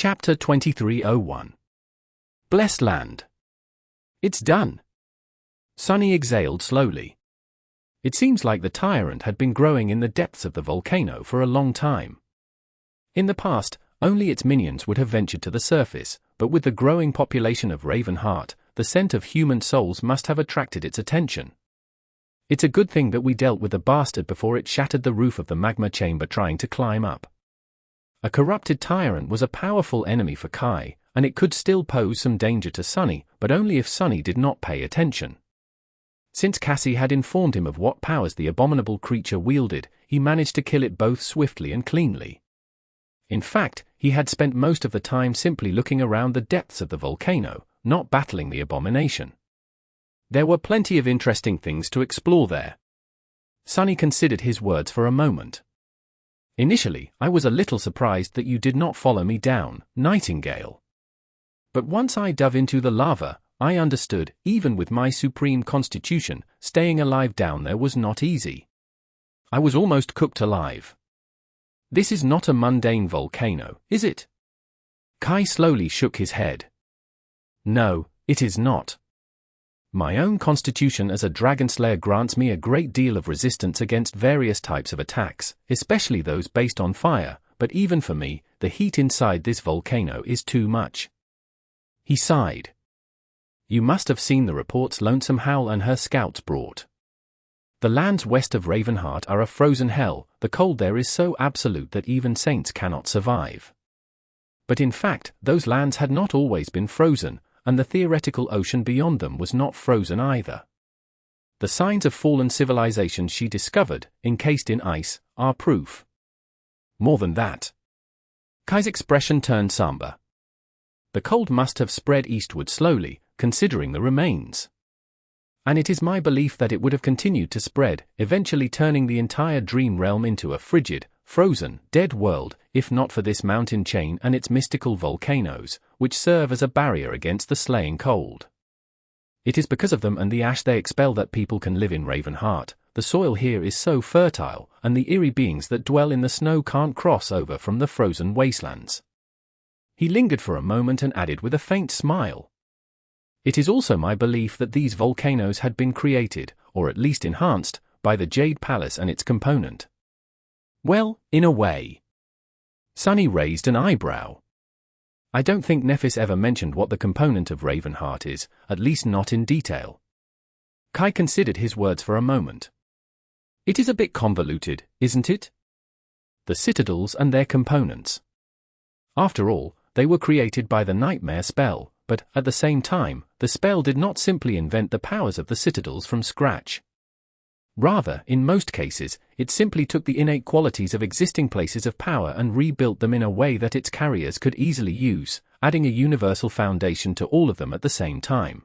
Chapter 2301. Blessed Land. It's done. Sunny exhaled slowly. It seems like the Tyrant had been growing in the depths of the volcano for a long time. In the past, only its minions would have ventured to the surface, but with the growing population of Ravenheart, the scent of human souls must have attracted its attention. It's a good thing that we dealt with the bastard before it shattered the roof of the magma chamber trying to climb up. A corrupted Tyrant was a powerful enemy for Kai, and it could still pose some danger to Sunny, but only if Sunny did not pay attention. Since Cassie had informed him of what powers the abominable creature wielded, he managed to kill it both swiftly and cleanly. In fact, he had spent most of the time simply looking around the depths of the volcano, not battling the abomination. There were plenty of interesting things to explore there. Sunny considered his words for a moment. Initially, I was a little surprised that you did not follow me down, Nightingale. But once I dove into the lava, I understood, even with my supreme constitution, staying alive down there was not easy. I was almost cooked alive. This is not a mundane volcano, is it? Kai slowly shook his head. No, it is not. My own constitution as a dragon slayer grants me a great deal of resistance against various types of attacks, especially those based on fire, but even for me, the heat inside this volcano is too much. He sighed. You must have seen the reports Lonesome Howl and her scouts brought. The lands west of Ravenheart are a frozen hell. The cold there is so absolute that even saints cannot survive. But in fact, those lands had not always been frozen, and the theoretical ocean beyond them was not frozen either. The signs of fallen civilizations she discovered, encased in ice, are proof. More than that. Kai's expression turned somber. The cold must have spread eastward slowly, considering the remains. And it is my belief that it would have continued to spread, eventually turning the entire dream realm into a frigid, frozen, dead world, if not for this mountain chain and its mystical volcanoes, which serve as a barrier against the slaying cold. It is because of them and the ash they expel that people can live in Ravenheart. The soil here is so fertile, and the eerie beings that dwell in the snow can't cross over from the frozen wastelands. He lingered for a moment and added with a faint smile. It is also my belief that these volcanoes had been created, or at least enhanced, by the Jade Palace and its component. Well, in a way. Sunny raised an eyebrow. I don't think Nephis ever mentioned what the component of Ravenheart is, at least not in detail. Kai considered his words for a moment. It is a bit convoluted, isn't it? The citadels and their components. After all, they were created by the Nightmare spell, but, at the same time, the spell did not simply invent the powers of the citadels from scratch. Rather, in most cases, it simply took the innate qualities of existing places of power and rebuilt them in a way that its carriers could easily use, adding a universal foundation to all of them at the same time.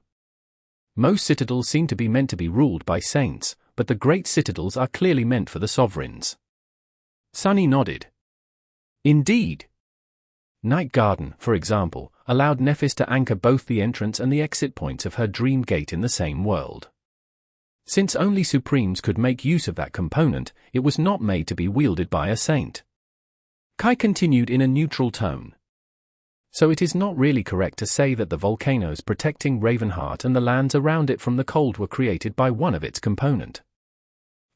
Most citadels seem to be meant to be ruled by saints, but the great citadels are clearly meant for the sovereigns. Sunny nodded. Indeed. Night Garden, for example, allowed Nephis to anchor both the entrance and the exit points of her dream gate in the same world. Since only Supremes could make use of that component, it was not made to be wielded by a saint. Kai continued in a neutral tone. So it is not really correct to say that the volcanoes protecting Ravenheart and the lands around it from the cold were created by one of its component.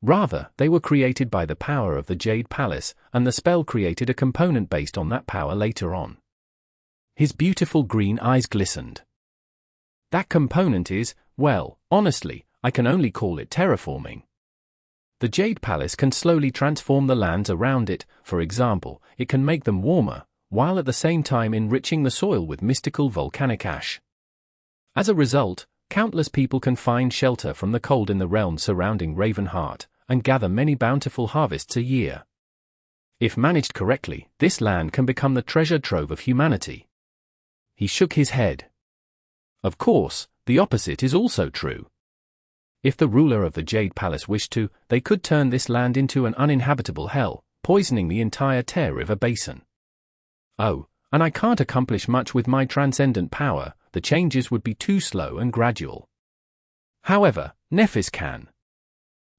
Rather, they were created by the power of the Jade Palace, and the spell created a component based on that power later on. His beautiful green eyes glistened. That component is, well, honestly, I can only call it terraforming. The Jade Palace can slowly transform the lands around it. For example, it can make them warmer, while at the same time enriching the soil with mystical volcanic ash. As a result, countless people can find shelter from the cold in the realms surrounding Ravenheart, and gather many bountiful harvests a year. If managed correctly, this land can become the treasure trove of humanity. He shook his head. Of course, the opposite is also true. If the ruler of the Jade Palace wished to, they could turn this land into an uninhabitable hell, poisoning the entire Tear River basin. Oh, and I can't accomplish much with my transcendent power. The changes would be too slow and gradual. However, Nephis can.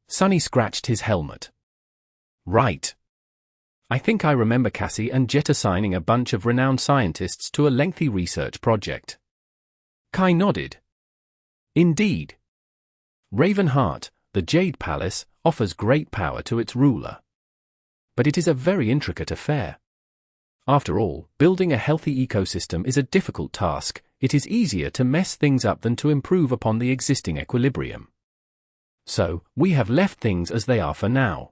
Sunny scratched his helmet. Right. I think I remember Cassie and Jet assigning a bunch of renowned scientists to a lengthy research project. Kai nodded. Indeed. Ravenheart, the Jade Palace, offers great power to its ruler. But it is a very intricate affair. After all, building a healthy ecosystem is a difficult task. It is easier to mess things up than to improve upon the existing equilibrium. So, we have left things as they are for now.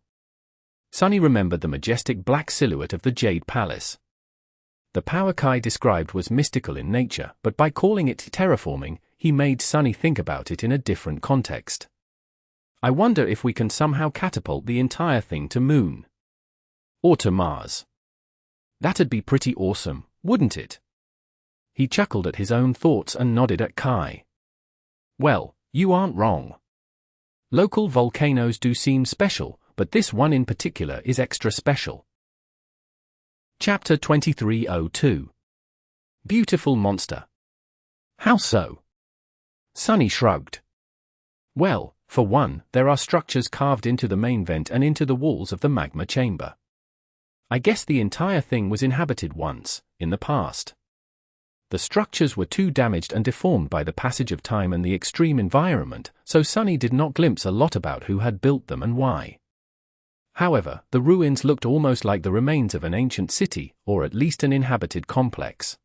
Sunny remembered the majestic black silhouette of the Jade Palace. The power Kai described was mystical in nature, but by calling it terraforming, he made Sunny think about it in a different context. I wonder if we can somehow catapult the entire thing to Moon. Or to Mars. That'd be pretty awesome, wouldn't it? He chuckled at his own thoughts and nodded at Kai. Well, you aren't wrong. Local volcanoes do seem special, but this one in particular is extra special. Chapter 2302. Beautiful Monster. How so? Sunny shrugged. Well, for one, there are structures carved into the main vent and into the walls of the magma chamber. I guess the entire thing was inhabited once, in the past. The structures were too damaged and deformed by the passage of time and the extreme environment, so Sunny did not glimpse a lot about who had built them and why. However, the ruins looked almost like the remains of an ancient city, or at least an inhabited complex.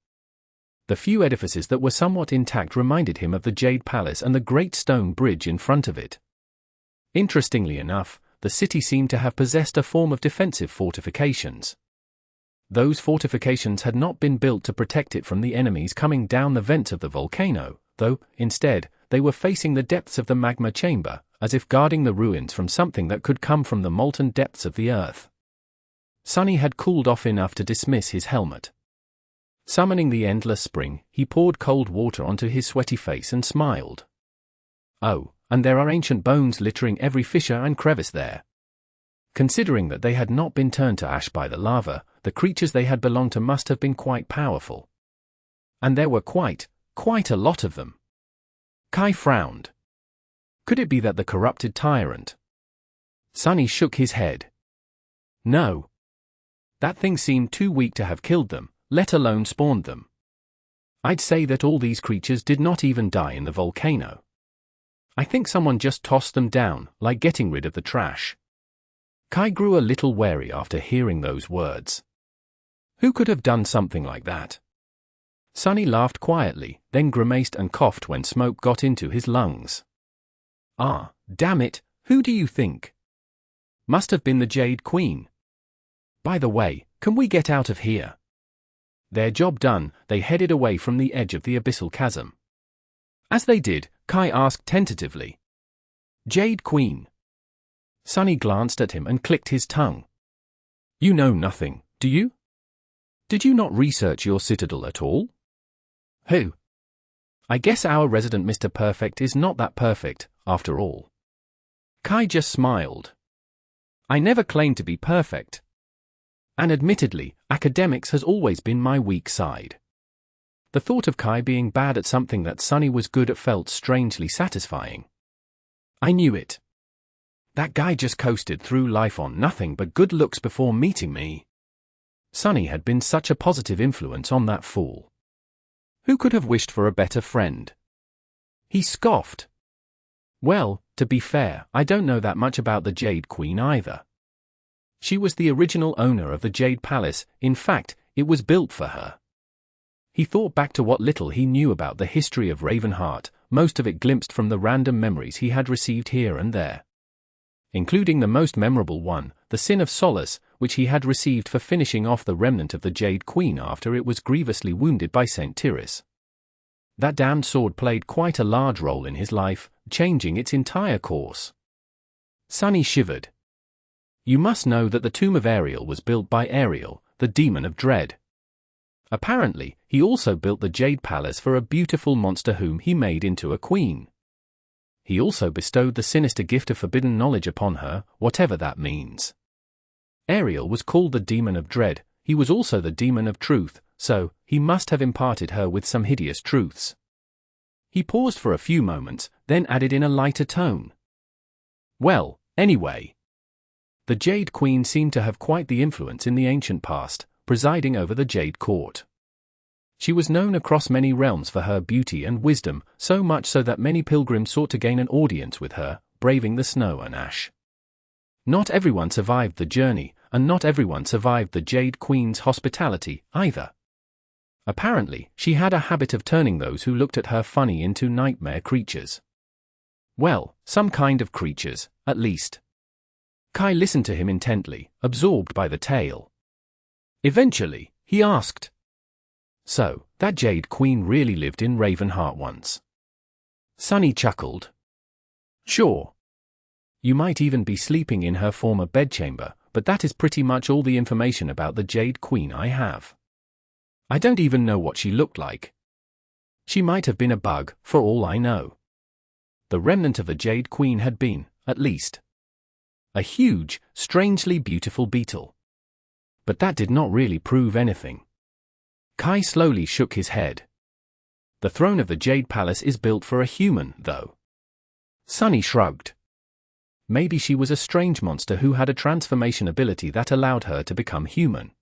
The few edifices that were somewhat intact reminded him of the Jade Palace and the great stone bridge in front of it. Interestingly enough, the city seemed to have possessed a form of defensive fortifications. Those fortifications had not been built to protect it from the enemies coming down the vents of the volcano, though, instead, they were facing the depths of the magma chamber, as if guarding the ruins from something that could come from the molten depths of the earth. Sunny had cooled off enough to dismiss his helmet. Summoning the endless spring, he poured cold water onto his sweaty face and smiled. Oh, and there are ancient bones littering every fissure and crevice there. Considering that they had not been turned to ash by the lava, the creatures they had belonged to must have been quite powerful. And there were quite a lot of them. Kai frowned. Could it be that the corrupted Tyrant? Sunny shook his head. No. That thing seemed too weak to have killed them, let alone spawned them. I'd say that all these creatures did not even die in the volcano. I think someone just tossed them down, like getting rid of the trash. Kai grew a little wary after hearing those words. Who could have done something like that? Sunny laughed quietly, then grimaced and coughed when smoke got into his lungs. Ah, damn it, who do you think? Must have been the Jade Queen. By the way, can we get out of here? Their job done, they headed away from the edge of the abyssal chasm. As they did, Kai asked tentatively. Jade Queen. Sunny glanced at him and clicked his tongue. You know nothing, do you? Did you not research your citadel at all? Who? I guess our resident Mr. Perfect is not that perfect, after all. Kai just smiled. I never claimed to be perfect. And admittedly, academics has always been my weak side. The thought of Kai being bad at something that Sunny was good at felt strangely satisfying. I knew it. That guy just coasted through life on nothing but good looks before meeting me. Sunny had been such a positive influence on that fool. Who could have wished for a better friend? He scoffed. Well, to be fair, I don't know that much about the Jade Queen either. She was the original owner of the Jade Palace, in fact, it was built for her. He thought back to what little he knew about the history of Ravenheart, most of it glimpsed from the random memories he had received here and there. Including the most memorable one, the Sin of Solace, which he had received for finishing off the remnant of the Jade Queen after it was grievously wounded by St. Tyris. That damned sword played quite a large role in his life, changing its entire course. Sunny shivered. You must know that the Tomb of Ariel was built by Ariel, the demon of dread. Apparently, he also built the Jade Palace for a beautiful monster whom he made into a queen. He also bestowed the sinister gift of forbidden knowledge upon her, whatever that means. Ariel was called the demon of dread, he was also the demon of truth, so he must have imparted her with some hideous truths. He paused for a few moments, then added in a lighter tone. Well, anyway. The Jade Queen seemed to have quite the influence in the ancient past, presiding over the Jade Court. She was known across many realms for her beauty and wisdom, so much so that many pilgrims sought to gain an audience with her, braving the snow and ash. Not everyone survived the journey, and not everyone survived the Jade Queen's hospitality, either. Apparently, she had a habit of turning those who looked at her funny into nightmare creatures. Well, some kind of creatures, at least. Kai listened to him intently, absorbed by the tale. Eventually, he asked, "So, that Jade Queen really lived in Ravenheart once?" Sunny chuckled. "Sure. You might even be sleeping in her former bedchamber, but that is pretty much all the information about the Jade Queen I have. I don't even know what she looked like. She might have been a bug, for all I know. The remnant of the Jade Queen had been, at least, a huge, strangely beautiful beetle. But that did not really prove anything." Kai slowly shook his head. "The throne of the Jade Palace is built for a human, though." Sunny shrugged. "Maybe she was a strange monster who had a transformation ability that allowed her to become human.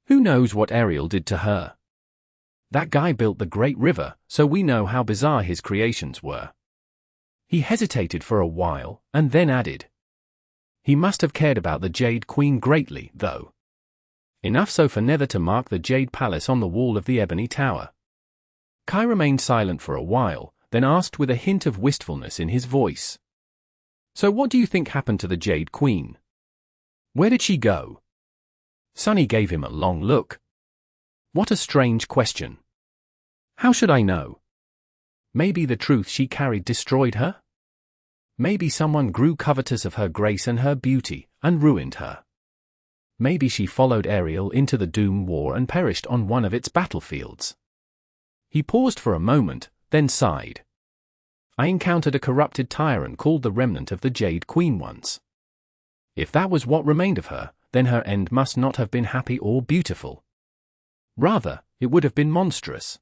Who knows what Ariel did to her? That guy built the Great River, so we know how bizarre his creations were." He hesitated for a while, and then added, "He must have cared about the Jade Queen greatly, though. Enough so for Nether to mark the Jade Palace on the wall of the Ebony Tower." Kai remained silent for a while, then asked with a hint of wistfulness in his voice, "So what do you think happened to the Jade Queen? Where did she go?" Sunny gave him a long look. "What a strange question. How should I know? Maybe the truth she carried destroyed her? Maybe someone grew covetous of her grace and her beauty, and ruined her. Maybe she followed Ariel into the Doom War and perished on one of its battlefields." He paused for a moment, then sighed. "I encountered a corrupted tyrant called the Remnant of the Jade Queen once. If that was what remained of her, then her end must not have been happy or beautiful. Rather, it would have been monstrous."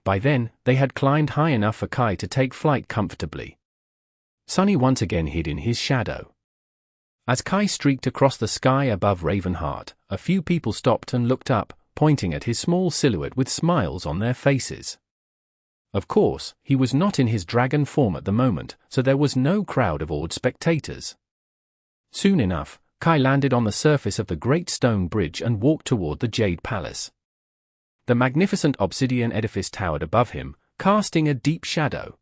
By then, they had climbed high enough for Kai to take flight comfortably. Sunny once again hid in his shadow. As Kai streaked across the sky above Ravenheart, a few people stopped and looked up, pointing at his small silhouette with smiles on their faces. Of course, he was not in his dragon form at the moment, so there was no crowd of awed spectators. Soon enough, Kai landed on the surface of the great stone bridge and walked toward the Jade Palace. The magnificent obsidian edifice towered above him, casting a deep shadow.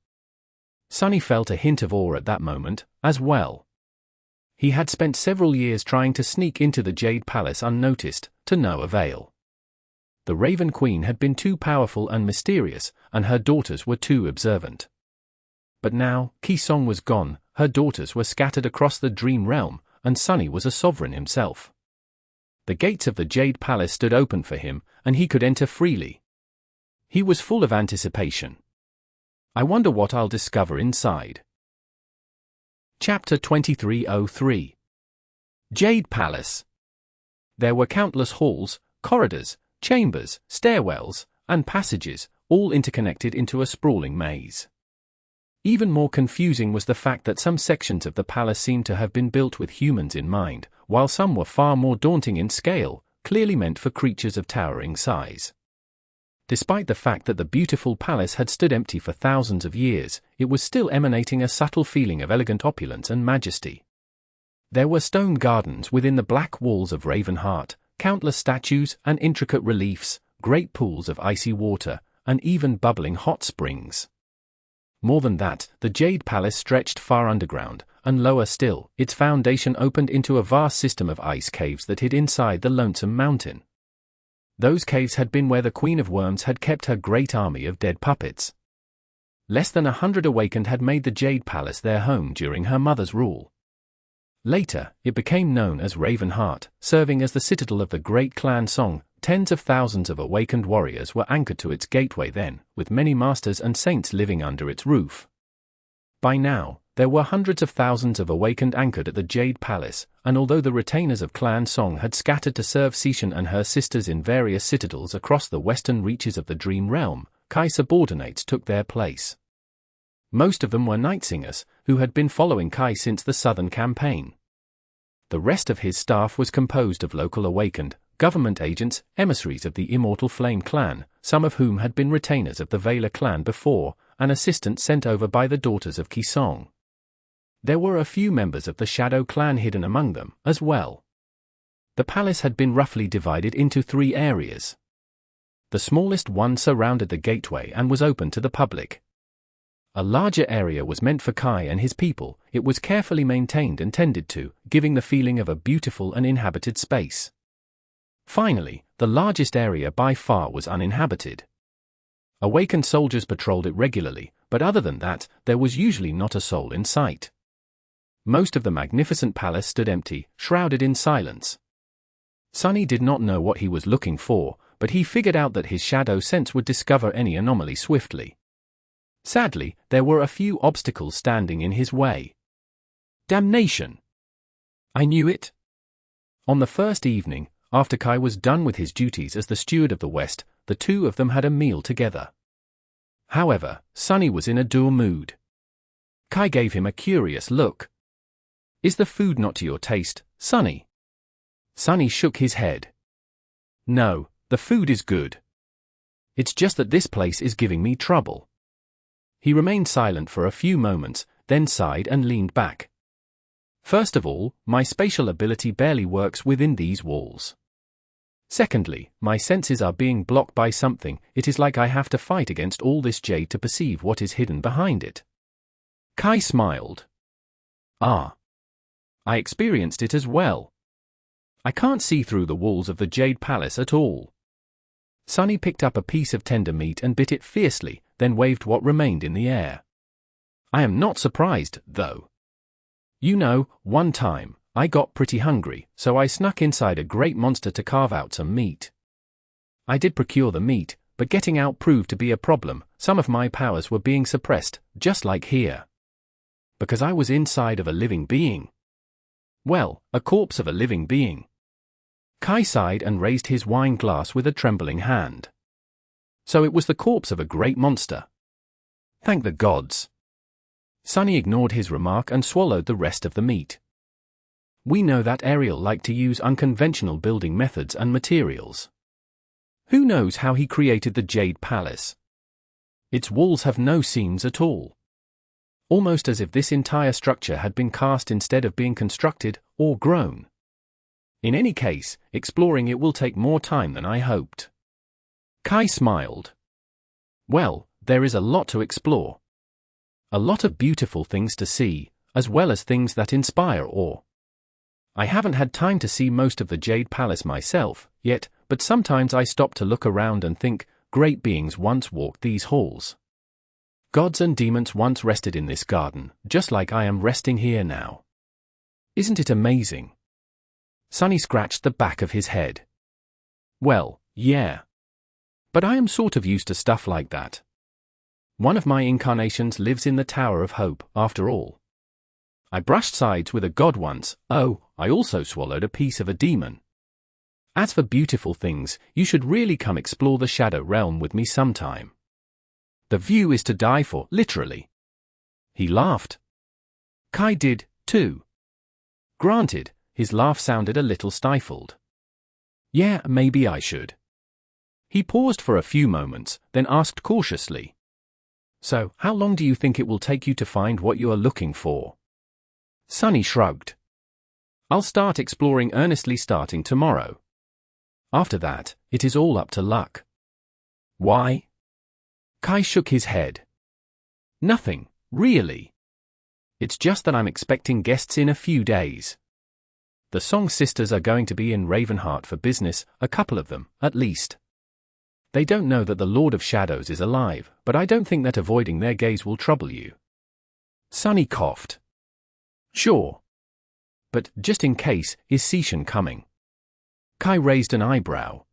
Sunny felt a hint of awe at that moment, as well. He had spent several years trying to sneak into the Jade Palace unnoticed, to no avail. The Raven Queen had been too powerful and mysterious, and her daughters were too observant. But now, Kisong was gone, her daughters were scattered across the Dream Realm, and Sunny was a sovereign himself. The gates of the Jade Palace stood open for him, and he could enter freely. He was full of anticipation. "I wonder what I'll discover inside." Chapter 2303. Jade Palace. There were countless halls, corridors, chambers, stairwells, and passages, all interconnected into a sprawling maze. Even more confusing was the fact that some sections of the palace seemed to have been built with humans in mind, while some were far more daunting in scale, clearly meant for creatures of towering size. Despite the fact that the beautiful palace had stood empty for thousands of years, it was still emanating a subtle feeling of elegant opulence and majesty. There were stone gardens within the black walls of Ravenheart, countless statues and intricate reliefs, great pools of icy water, and even bubbling hot springs. More than that, the Jade Palace stretched far underground, and lower still, its foundation opened into a vast system of ice caves that hid inside the Lonesome Mountain. Those caves had been where the Queen of Worms had kept her great army of dead puppets. Less than 100 awakened had made the Jade Palace their home during her mother's rule. Later, it became known as Ravenheart, serving as the citadel of the great clan Song. Tens of thousands of awakened warriors were anchored to its gateway then, with many masters and saints living under its roof. By now, there were hundreds of thousands of awakened anchored at the Jade Palace, and although the retainers of Clan Song had scattered to serve Sishan and her sisters in various citadels across the western reaches of the Dream Realm, Kai subordinates took their place. Most of them were night singers, who had been following Kai since the southern campaign. The rest of his staff was composed of local awakened, government agents, emissaries of the Immortal Flame clan, some of whom had been retainers of the Vela clan before, and assistants sent over by the daughters of Kisong. There were a few members of the Shadow clan hidden among them, as well. The palace had been roughly divided into 3 areas. The smallest one surrounded the gateway and was open to the public. A larger area was meant for Kai and his people. It was carefully maintained and tended to, giving the feeling of a beautiful and inhabited space. Finally, the largest area by far was uninhabited. Awakened soldiers patrolled it regularly, but other than that, there was usually not a soul in sight. Most of the magnificent palace stood empty, shrouded in silence. Sunny did not know what he was looking for, but he figured out that his shadow sense would discover any anomaly swiftly. Sadly, there were a few obstacles standing in his way. Damnation! I knew it. On the first evening, after Kai was done with his duties as the steward of the West, the two of them had a meal together. However, Sunny was in a dour mood. Kai gave him a curious look. Is the food not to your taste, Sunny? Sunny shook his head. No, the food is good. It's just that this place is giving me trouble. He remained silent for a few moments, then sighed and leaned back. First of all, my spatial ability barely works within these walls. Secondly, my senses are being blocked by something. It is like I have to fight against all this jade to perceive what is hidden behind it. Kai smiled. Ah. I experienced it as well. I can't see through the walls of the Jade Palace at all. Sunny picked up a piece of tender meat and bit it fiercely, then waved what remained in the air. I am not surprised, though. You know, one time, I got pretty hungry, so I snuck inside a great monster to carve out some meat. I did procure the meat, but getting out proved to be a problem. Some of my powers were being suppressed, just like here. Because I was inside of a living being. Well, a corpse of a living being. Kai sighed and raised his wine glass with a trembling hand. So it was the corpse of a great monster. Thank the gods. Sunny ignored his remark and swallowed the rest of the meat. We know that Ariel liked to use unconventional building methods and materials. Who knows how he created the Jade Palace? Its walls have no seams at all. Almost as if this entire structure had been cast instead of being constructed or grown. In any case, exploring it will take more time than I hoped. Kai smiled. Well, there is a lot to explore. A lot of beautiful things to see, as well as things that inspire awe. I haven't had time to see most of the Jade Palace myself, yet, but sometimes I stop to look around and think, great beings once walked these halls. Gods and demons once rested in this garden, just like I am resting here now. Isn't it amazing? Sunny scratched the back of his head. Well, yeah. But I am sort of used to stuff like that. One of my incarnations lives in the Tower of Hope, after all. I brushed sides with a god once. Oh, I also swallowed a piece of a demon. As for beautiful things, you should really come explore the Shadow Realm with me sometime. The view is to die for, literally. He laughed. Kai did, too. Granted, his laugh sounded a little stifled. Yeah, maybe I should. He paused for a few moments, then asked cautiously. So, how long do you think it will take you to find what you are looking for? Sunny shrugged. I'll start exploring earnestly starting tomorrow. After that, it is all up to luck. Why? Kai shook his head. Nothing, really. It's just that I'm expecting guests in a few days. The Song sisters are going to be in Ravenheart for business, a couple of them, at least. They don't know that the Lord of Shadows is alive, but I don't think that avoiding their gaze will trouble you. Sunny coughed. Sure. But, just in case, is Sishan coming? Kai raised an eyebrow.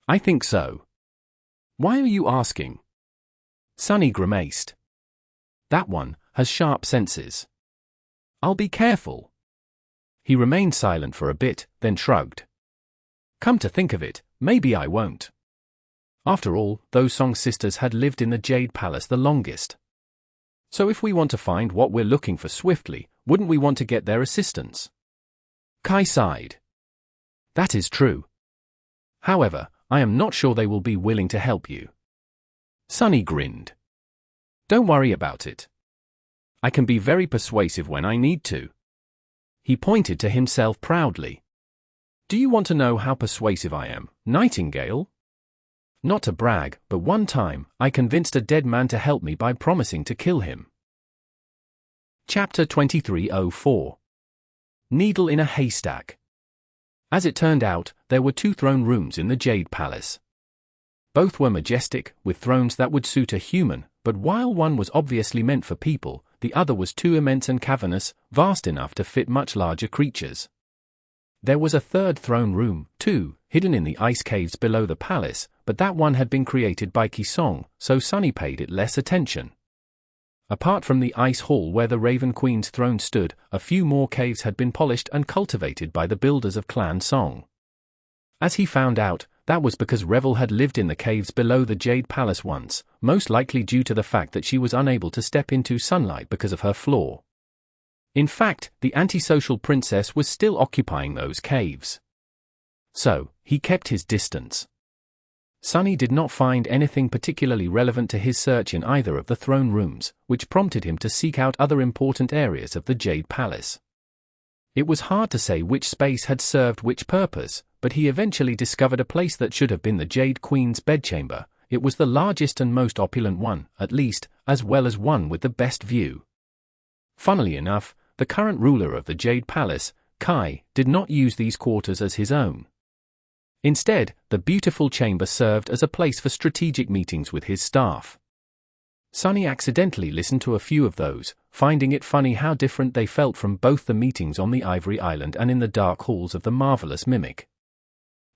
I think so. Why are you asking? Sunny grimaced. That one has sharp senses. I'll be careful. He remained silent for a bit, then shrugged. Come to think of it, maybe I won't. After all, those Song sisters had lived in the Jade Palace the longest. So if we want to find what we're looking for swiftly, wouldn't we want to get their assistance? Kai sighed. That is true. However, I am not sure they will be willing to help you. Sunny grinned. Don't worry about it. I can be very persuasive when I need to. He pointed to himself proudly. Do you want to know how persuasive I am, Nightingale? Not to brag, but one time, I convinced a dead man to help me by promising to kill him. Chapter 2304. Needle in a Haystack. As it turned out, there were 2 throne rooms in the Jade Palace. Both were majestic, with thrones that would suit a human, but while one was obviously meant for people, the other was too immense and cavernous, vast enough to fit much larger creatures. There was a 3rd throne room, too, hidden in the ice caves below the palace, but that one had been created by Kisong, so Sunny paid it less attention. Apart from the ice hall where the Raven Queen's throne stood, a few more caves had been polished and cultivated by the builders of Clan Song. As he found out, that was because Revel had lived in the caves below the Jade Palace once, most likely due to the fact that she was unable to step into sunlight because of her flaw. In fact, the antisocial princess was still occupying those caves. So, he kept his distance. Sunny did not find anything particularly relevant to his search in either of the throne rooms, which prompted him to seek out other important areas of the Jade Palace. It was hard to say which space had served which purpose, but he eventually discovered a place that should have been the Jade Queen's bedchamber. It was the largest and most opulent one, at least, as well as one with the best view. Funnily enough, the current ruler of the Jade Palace, Kai, did not use these quarters as his own. Instead, the beautiful chamber served as a place for strategic meetings with his staff. Sunny accidentally listened to a few of those, finding it funny how different they felt from both the meetings on the Ivory Island and in the dark halls of the marvelous Mimic.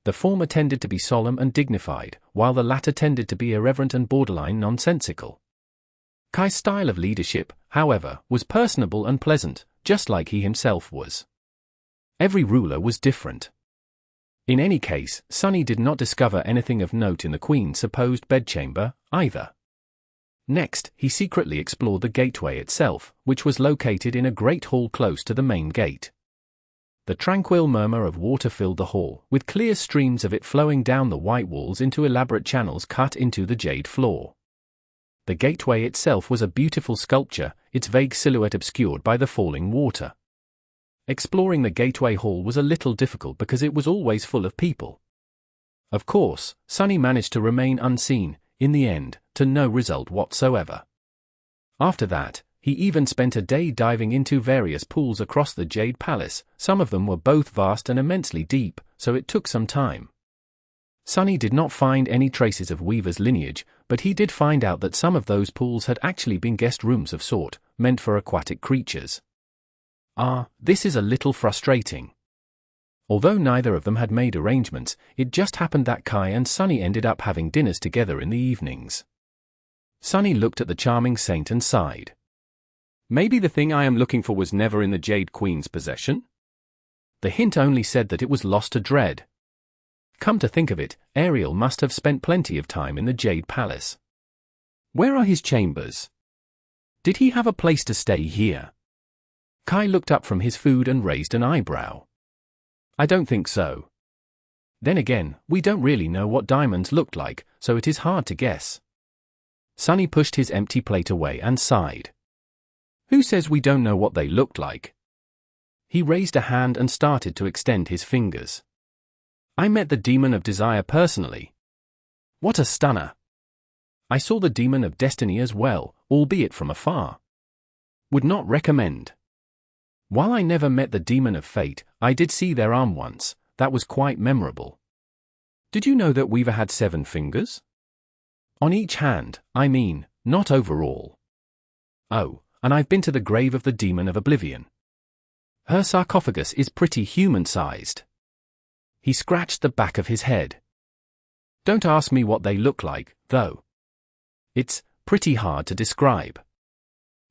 The former tended to be solemn and dignified, while the latter tended to be irreverent and borderline nonsensical. Kai's style of leadership, however, was personable and pleasant, just like he himself was. Every ruler was different. In any case, Sunny did not discover anything of note in the Queen's supposed bedchamber, either. Next, he secretly explored the gateway itself, which was located in a great hall close to the main gate. The tranquil murmur of water filled the hall, with clear streams of it flowing down the white walls into elaborate channels cut into the jade floor. The gateway itself was a beautiful sculpture, its vague silhouette obscured by the falling water. Exploring the gateway hall was a little difficult because it was always full of people. Of course, Sunny managed to remain unseen, in the end, to no result whatsoever. After that, he even spent a day diving into various pools across the Jade Palace. Some of them were both vast and immensely deep, so it took some time. Sunny did not find any traces of Weaver's lineage, but he did find out that some of those pools had actually been guest rooms of sort, meant for aquatic creatures. This is a little frustrating. Although neither of them had made arrangements, it just happened that Kai and Sunny ended up having dinners together in the evenings. Sunny looked at the charming saint and sighed. Maybe the thing I am looking for was never in the Jade Queen's possession? The hint only said that it was lost to Dread. Come to think of it, Ariel must have spent plenty of time in the Jade Palace. Where are his chambers? Did he have a place to stay here? Kai looked up from his food and raised an eyebrow. I don't think so. Then again, we don't really know what diamonds looked like, so it is hard to guess. Sunny pushed his empty plate away and sighed. Who says we don't know what they looked like? He raised a hand and started to extend his fingers. I met the Demon of Desire personally. What a stunner! I saw the Demon of Destiny as well, albeit from afar. Would not recommend. While I never met the Demon of Fate, I did see their arm once. That was quite memorable. Did you know that Weaver had 7 fingers? On each hand, I mean, not overall. Oh, and I've been to the grave of the Demon of Oblivion. Her sarcophagus is pretty human-sized. He scratched the back of his head. Don't ask me what they look like, though. It's pretty hard to describe.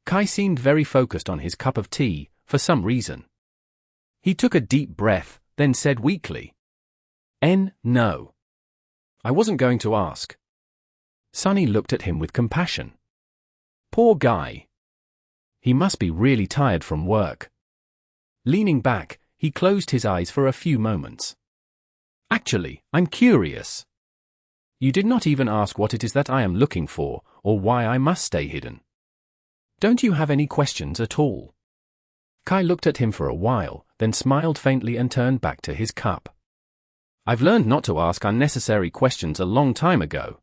Kai seemed very focused on his cup of tea, for some reason. He took a deep breath, then said weakly, No. I wasn't going to ask. Sunny looked at him with compassion. Poor guy. He must be really tired from work. Leaning back, he closed his eyes for a few moments. Actually, I'm curious. You did not even ask what it is that I am looking for, or why I must stay hidden. Don't you have any questions at all? Kai looked at him for a while, then smiled faintly and turned back to his cup. I've learned not to ask unnecessary questions a long time ago.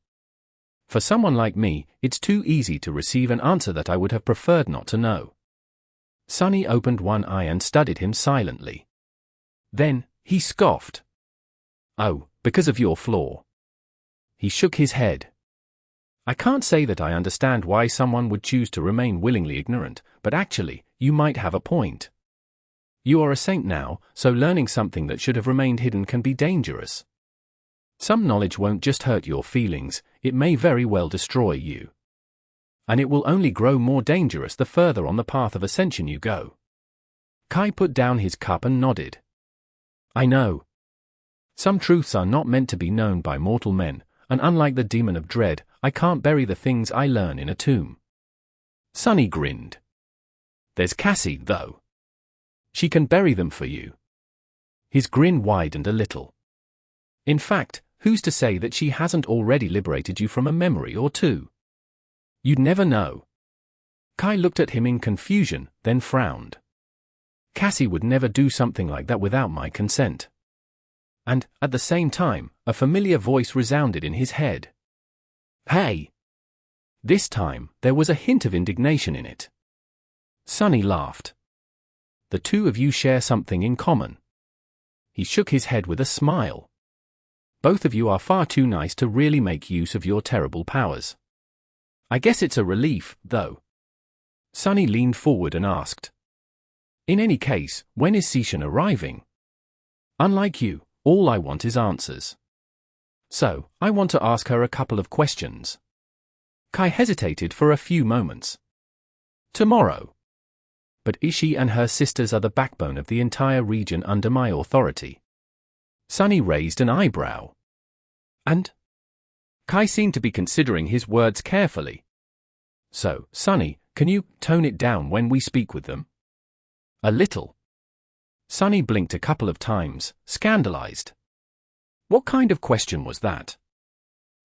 For someone like me, it's too easy to receive an answer that I would have preferred not to know. Sunny opened one eye and studied him silently. Then, he scoffed. Oh, because of your flaw. He shook his head. I can't say that I understand why someone would choose to remain willingly ignorant, but actually, you might have a point. You are a saint now, so learning something that should have remained hidden can be dangerous. Some knowledge won't just hurt your feelings, it may very well destroy you. And it will only grow more dangerous the further on the path of ascension you go. Kai put down his cup and nodded. I know. Some truths are not meant to be known by mortal men, and unlike the demon of dread, I can't bury the things I learn in a tomb. Sunny grinned. There's Cassie, though. She can bury them for you. His grin widened a little. In fact, who's to say that she hasn't already liberated you from a memory or two? You'd never know. Kai looked at him in confusion, then frowned. Cassie would never do something like that without my consent. And, at the same time, a familiar voice resounded in his head. Hey! This time, there was a hint of indignation in it. Sunny laughed. The two of you share something in common. He shook his head with a smile. Both of you are far too nice to really make use of your terrible powers. I guess it's a relief, though. Sunny leaned forward and asked. In any case, when is Seishan arriving? Unlike you, all I want is answers. So, I want to ask her a couple of questions. Kai hesitated for a few moments. Tomorrow. But Ishi and her sisters are the backbone of the entire region under my authority. Sunny raised an eyebrow. And? Kai seemed to be considering his words carefully. So, Sunny, can you tone it down when we speak with them? A little. Sunny blinked a couple of times, scandalized. What kind of question was that?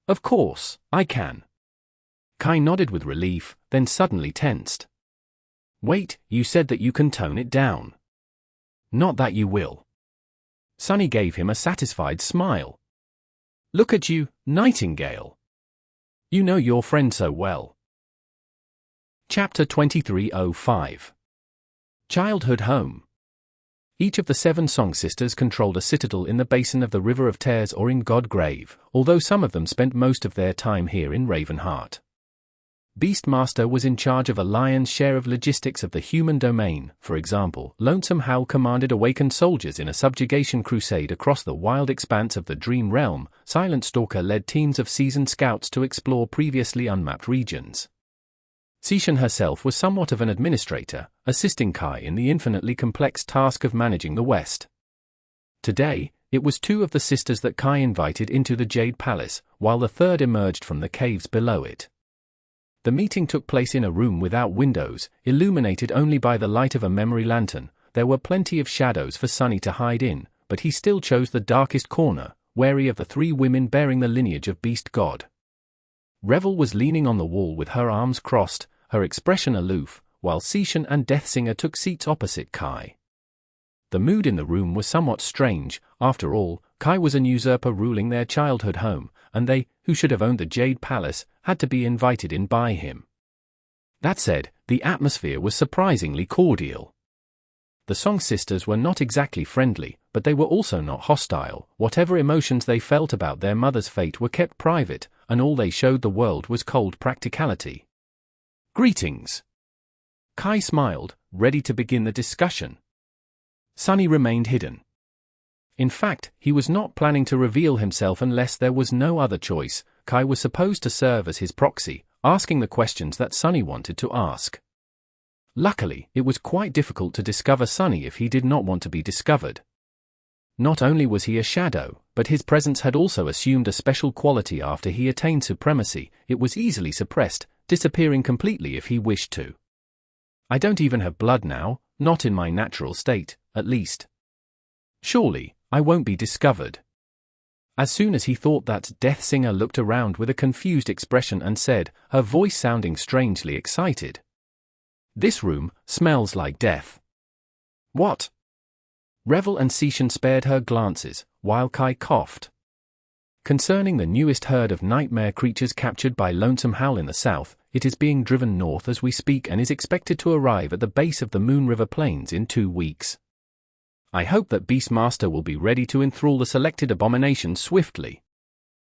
Of course, I can. Kai nodded with relief, then suddenly tensed. Wait, you said that you can tone it down. Not that you will. Sunny gave him a satisfied smile. Look at you, Nightingale. You know your friend so well. Chapter 2305. Childhood Home. Each of the 7 Song Sisters controlled a citadel in the basin of the River of Tears or in Godgrave, although some of them spent most of their time here in Ravenheart. Beastmaster was in charge of a lion's share of logistics of the human domain. For example, Lonesome Howl commanded awakened soldiers in a subjugation crusade across the wild expanse of the Dream Realm. Silent Stalker led teams of seasoned scouts to explore previously unmapped regions. Seishan herself was somewhat of an administrator, assisting Kai in the infinitely complex task of managing the West. Today, it was 2 of the sisters that Kai invited into the Jade Palace, while the third emerged from the caves below it. The meeting took place in a room without windows, illuminated only by the light of a memory lantern. There were plenty of shadows for Sunny to hide in, but he still chose the darkest corner, wary of the 3 women bearing the lineage of Beast God. Revel was leaning on the wall with her arms crossed, her expression aloof, while Seishan and Deathsinger took seats opposite Kai. The mood in the room was somewhat strange. After all, Kai was an usurper ruling their childhood home, and they, who should have owned the Jade Palace, had to be invited in by him. That said, the atmosphere was surprisingly cordial. The Song Sisters were not exactly friendly, but they were also not hostile. Whatever emotions they felt about their mother's fate were kept private, and all they showed the world was cold practicality. Greetings. Kai smiled, ready to begin the discussion. Sunny remained hidden. In fact, he was not planning to reveal himself unless there was no other choice. Kai was supposed to serve as his proxy, asking the questions that Sunny wanted to ask. Luckily, it was quite difficult to discover Sunny if he did not want to be discovered. Not only was he a shadow, but his presence had also assumed a special quality after he attained supremacy. It was easily suppressed, disappearing completely if he wished to. I don't even have blood now, not in my natural state, at least. Surely, I won't be discovered. As soon as he thought that, Death Singer looked around with a confused expression and said, her voice sounding strangely excited. This room smells like death. What? Revel and Seishan spared her glances, while Kai coughed. Concerning the newest herd of nightmare creatures captured by Lonesome Howl in the south, it is being driven north as we speak and is expected to arrive at the base of the Moon River Plains in 2 weeks. I hope that Beastmaster will be ready to enthrall the selected abomination swiftly.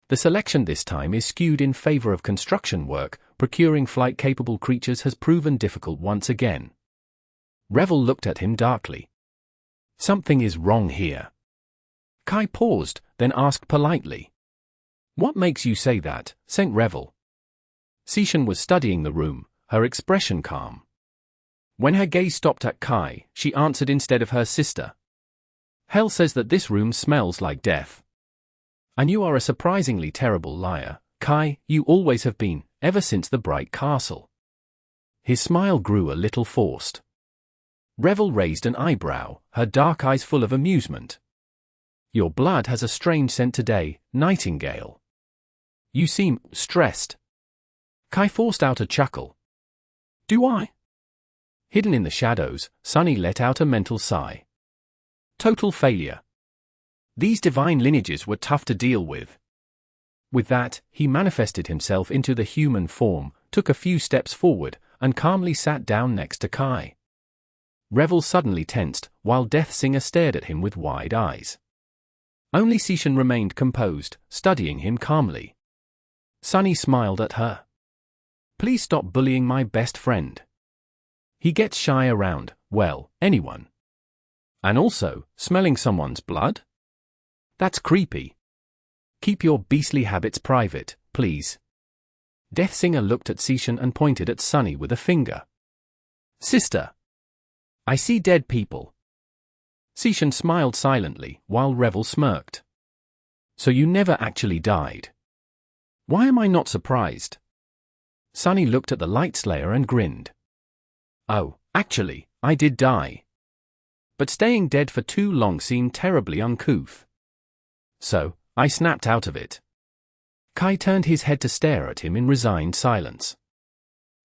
The selection this time is skewed in favor of construction work. Procuring flight-capable creatures has proven difficult once again. Revel looked at him darkly. Something is wrong here. Kai paused, then asked politely. What makes you say that, Saint Revel? Seishan was studying the room, her expression calm. When her gaze stopped at Kai, she answered instead of her sister. Hell says that this room smells like death. And you are a surprisingly terrible liar, Kai. You always have been, ever since the Bright Castle. His smile grew a little forced. Revel raised an eyebrow, her dark eyes full of amusement. Your blood has a strange scent today, Nightingale. You seem stressed. Kai forced out a chuckle. Do I? Hidden in the shadows, Sunny let out a mental sigh. Total failure. These divine lineages were tough to deal with. With that, he manifested himself into the human form, took a few steps forward, and calmly sat down next to Kai. Revel suddenly tensed, while Death Singer stared at him with wide eyes. Only Seishan remained composed, studying him calmly. Sunny smiled at her. Please stop bullying my best friend. He gets shy around, well, anyone. And also, smelling someone's blood? That's creepy. Keep your beastly habits private, please. Death Singer looked at Seishan and pointed at Sunny with a finger. Sister. I see dead people. Seishan smiled silently, while Revel smirked. So you never actually died. Why am I not surprised? Sunny looked at the Light Slayer and grinned. Oh, actually, I did die. But staying dead for too long seemed terribly uncouth. So, I snapped out of it. Kai turned his head to stare at him in resigned silence.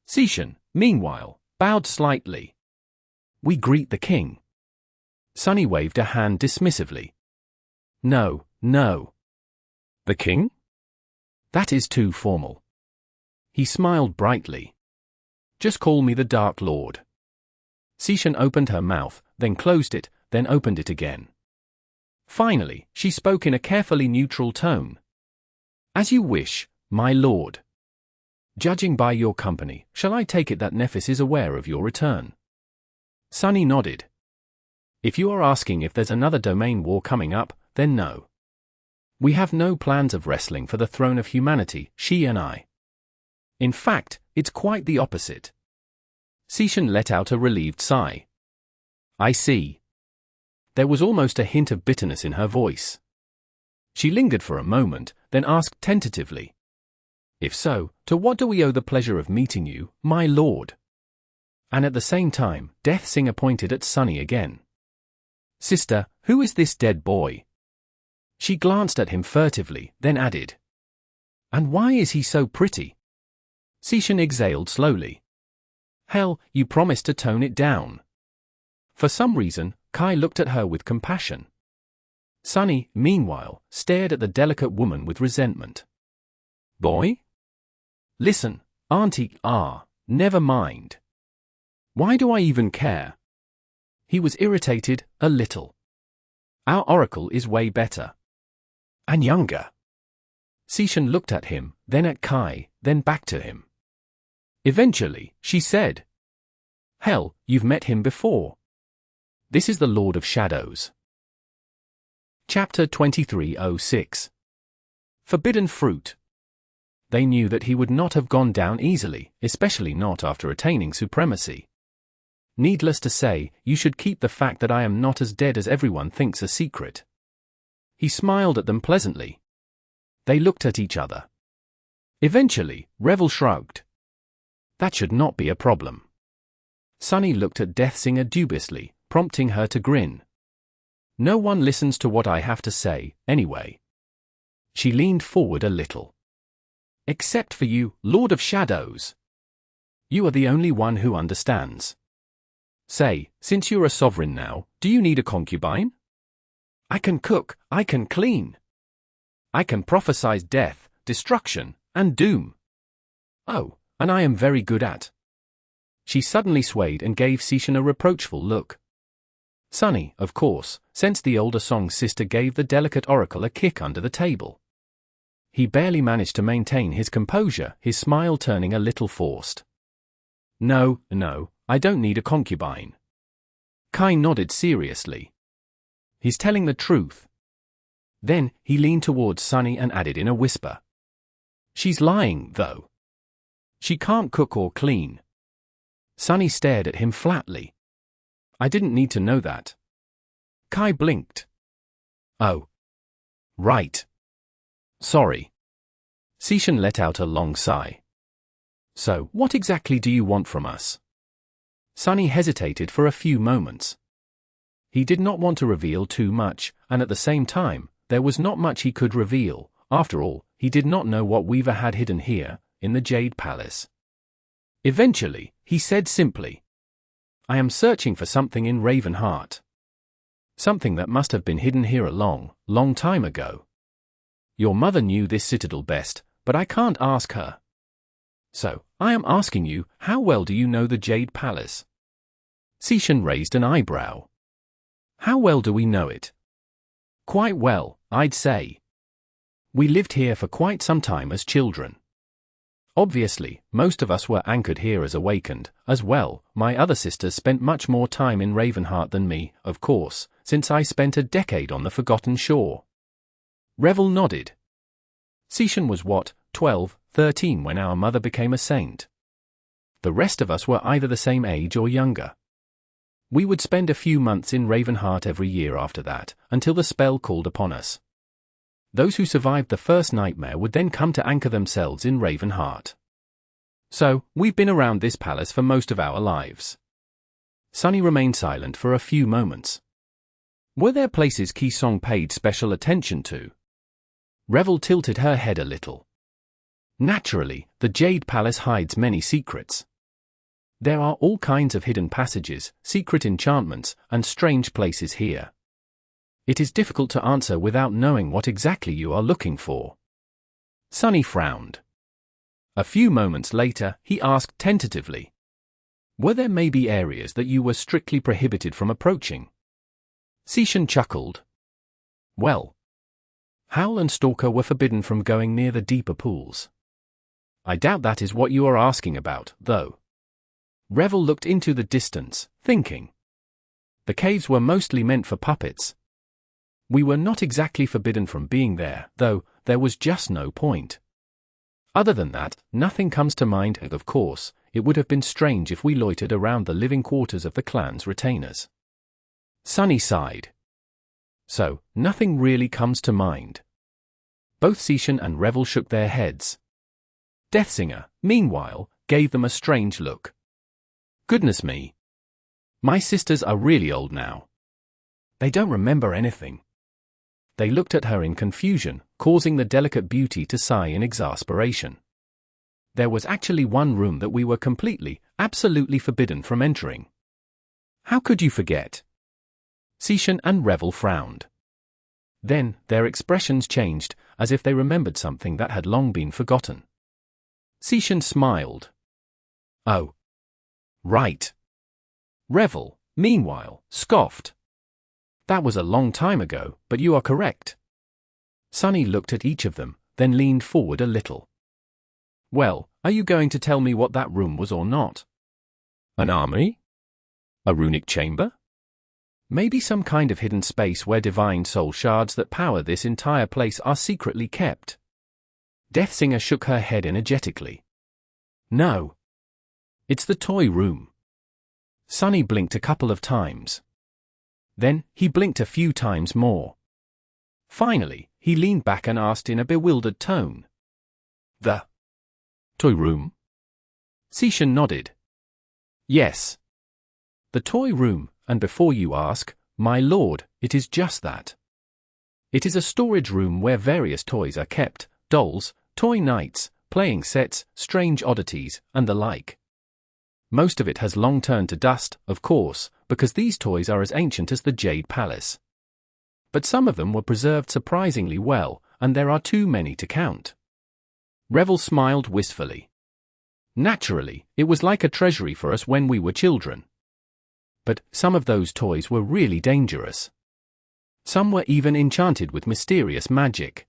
Seishan, meanwhile, bowed slightly. We greet the king. Sunny waved a hand dismissively. No, no. The king? That is too formal. He smiled brightly. Just call me the Dark Lord. Seishan opened her mouth, then closed it, then opened it again. Finally, she spoke in a carefully neutral tone. As you wish, my lord. Judging by your company, shall I take it that Nephis is aware of your return? Sunny nodded. If you are asking if there's another domain war coming up, then no. We have no plans of wrestling for the throne of humanity, she and I. In fact, it's quite the opposite. Seishan let out a relieved sigh. I see. There was almost a hint of bitterness in her voice. She lingered for a moment, then asked tentatively. If so, to what do we owe the pleasure of meeting you, my lord? And at the same time, Death Singer pointed at Sunny again. Sister, who is this dead boy? She glanced at him furtively, then added. And why is he so pretty? Seishan exhaled slowly. Hell, you promised to tone it down. For some reason, Kai looked at her with compassion. Sunny, meanwhile, stared at the delicate woman with resentment. Boy? Listen, Auntie, never mind. Why do I even care? He was irritated, a little. Our oracle is way better. And younger. Seishan looked at him, then at Kai, then back to him. Eventually, she said. Hell, you've met him before. This is the Lord of Shadows. Chapter 2306. Forbidden Fruit. They knew that he would not have gone down easily, especially not after attaining supremacy. Needless to say, you should keep the fact that I am not as dead as everyone thinks a secret. He smiled at them pleasantly. They looked at each other. Eventually, Revel shrugged. That should not be a problem. Sunny looked at Death Singer dubiously, prompting her to grin. No one listens to what I have to say, anyway. She leaned forward a little. Except for you, Lord of Shadows. You are the only one who understands. Say, since you're a sovereign now, do you need a concubine? I can cook, I can clean. I can prophesy death, destruction, and doom. Oh, and I am very good at. She suddenly swayed and gave Seishan a reproachful look. Sunny, of course, sensed the older Song's sister gave the delicate oracle a kick under the table. He barely managed to maintain his composure, his smile turning a little forced. No, I don't need a concubine. Kai nodded seriously. He's telling the truth. Then, he leaned towards Sunny and added in a whisper. She's lying, though. She can't cook or clean. Sunny stared at him flatly. I didn't need to know that. Kai blinked. Oh. Right. Sorry. Seishan let out a long sigh. So, what exactly do you want from us? Sunny hesitated for a few moments. He did not want to reveal too much, and at the same time, there was not much he could reveal. After all, he did not know what Weaver had hidden here, in the Jade Palace. Eventually, he said simply, I am searching for something in Ravenheart. Something that must have been hidden here a long, long time ago. Your mother knew this citadel best, but I can't ask her. So, I am asking you, how well do you know the Jade Palace? Seishan raised an eyebrow. How well do we know it? Quite well, I'd say. We lived here for quite some time as children. Obviously, most of us were anchored here as awakened, as well. My other sisters spent much more time in Ravenheart than me, of course, since I spent a decade on the Forgotten Shore. Revel nodded. Seishan was what, 12, 13 when our mother became a saint. The rest of us were either the same age or younger. We would spend a few months in Ravenheart every year after that, until the spell called upon us. Those who survived the first nightmare would then come to anchor themselves in Ravenheart. So, we've been around this palace for most of our lives. Sunny remained silent for a few moments. Were there places Ki Song paid special attention to? Revel tilted her head a little. Naturally, the Jade Palace hides many secrets. There are all kinds of hidden passages, secret enchantments, and strange places here. It is difficult to answer without knowing what exactly you are looking for. Sunny frowned. A few moments later, he asked tentatively. Were there maybe areas that you were strictly prohibited from approaching? Seishan chuckled. Well, Howl and Stalker were forbidden from going near the deeper pools. I doubt that is what you are asking about, though. Revel looked into the distance, thinking. The caves were mostly meant for puppets. We were not exactly forbidden from being there, though there was just no point. Other than that, nothing comes to mind, and of course, it would have been strange if we loitered around the living quarters of the clan's retainers. Sunny sighed. So, nothing really comes to mind. Both Seishan and Revel shook their heads. Deathsinger, meanwhile, gave them a strange look. Goodness me. My sisters are really old now. They don't remember anything. They looked at her in confusion, causing the delicate beauty to sigh in exasperation. There was actually one room that we were completely, absolutely forbidden from entering. How could you forget? Seishan and Revel frowned. Then, their expressions changed, as if they remembered something that had long been forgotten. Seishan smiled. Oh. Right. Revel, meanwhile, scoffed. That was a long time ago, but you are correct. Sunny looked at each of them, then leaned forward a little. Well, are you going to tell me what that room was or not? An armory? A runic chamber? Maybe some kind of hidden space where divine soul shards that power this entire place are secretly kept. Deathsinger shook her head energetically. No. It's the toy room. Sunny blinked a couple of times. Then, he blinked a few times more. Finally, he leaned back and asked in a bewildered tone. The toy room? Seishan nodded. Yes. The toy room, and before you ask, My lord, it is just that. It is a storage room where various toys are kept, dolls, toy knights, playing sets, strange oddities, and the like. Most of it has long turned to dust, of course, because these toys are as ancient as the Jade Palace. But some of them were preserved surprisingly well, and there are too many to count. Revel smiled wistfully. Naturally, it was like a treasury for us when we were children. But some of those toys were really dangerous. Some were even enchanted with mysterious magic.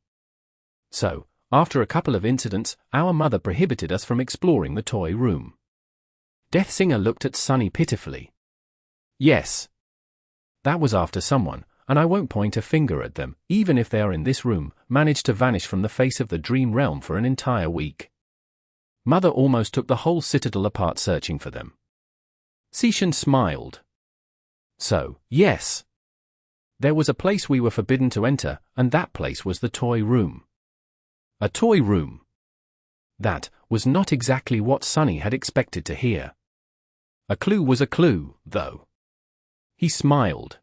So, after a couple of incidents, our mother prohibited us from exploring the toy room. Deathsinger looked at Sunny pitifully. Yes. That was after someone, and I won't point a finger at them, even if they are in this room, managed to vanish from the face of the dream realm for an entire week. Mother almost took the whole citadel apart searching for them. Sishan smiled. So, yes. There was a place we were forbidden to enter, and that place was the toy room. A toy room. That was not exactly what Sunny had expected to hear. A clue was a clue, though. He smiled.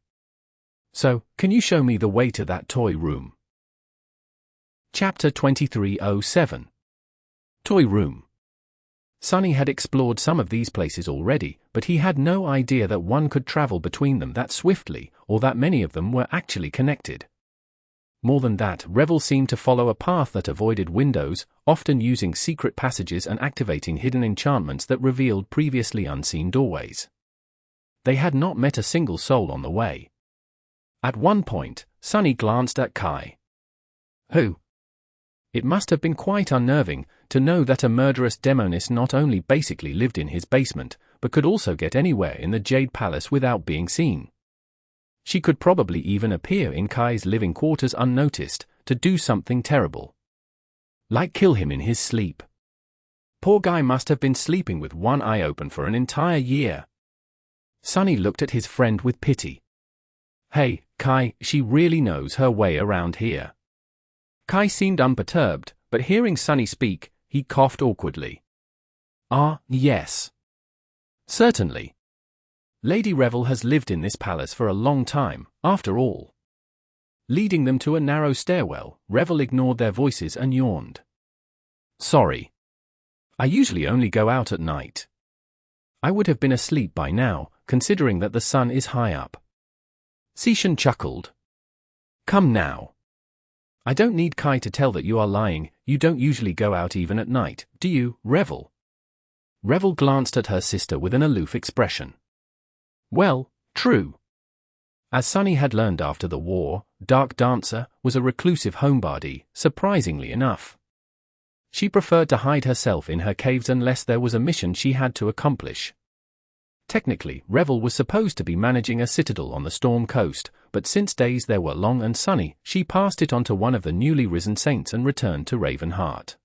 So, can you show me the way to that toy room? Chapter 2307. Toy Room. Sunny had explored some of these places already, but he had no idea that one could travel between them that swiftly, or that many of them were actually connected. More than that, Revel seemed to follow a path that avoided windows, often using secret passages and activating hidden enchantments that revealed previously unseen doorways. They had not met a single soul on the way. At one point, Sunny glanced at Kai. Who? It must have been quite unnerving to know that a murderous demoness not only basically lived in his basement, but could also get anywhere in the Jade Palace without being seen. She could probably even appear in Kai's living quarters unnoticed, to do something terrible. Like kill him in his sleep. Poor guy must have been sleeping with one eye open for an entire year. Sunny looked at his friend with pity. Hey, Kai, she really knows her way around here. Kai seemed unperturbed, but hearing Sunny speak, he coughed awkwardly. Yes. Certainly. Lady Revel has lived in this palace for a long time, after all. Leading them to a narrow stairwell, Revel ignored their voices and yawned. Sorry. I usually only go out at night. I would have been asleep by now, considering that the sun is high up. Sishan chuckled. Come now. I don't need Kai to tell that you are lying. You don't usually go out even at night, do you, Revel? Revel glanced at her sister with an aloof expression. Well, true. As Sunny had learned after the war, Dark Dancer was a reclusive homebody, surprisingly enough. She preferred to hide herself in her caves unless there was a mission she had to accomplish. Technically, Revel was supposed to be managing a citadel on the Storm Coast, but since days there were long and sunny, she passed it on to one of the newly risen saints and returned to Ravenheart.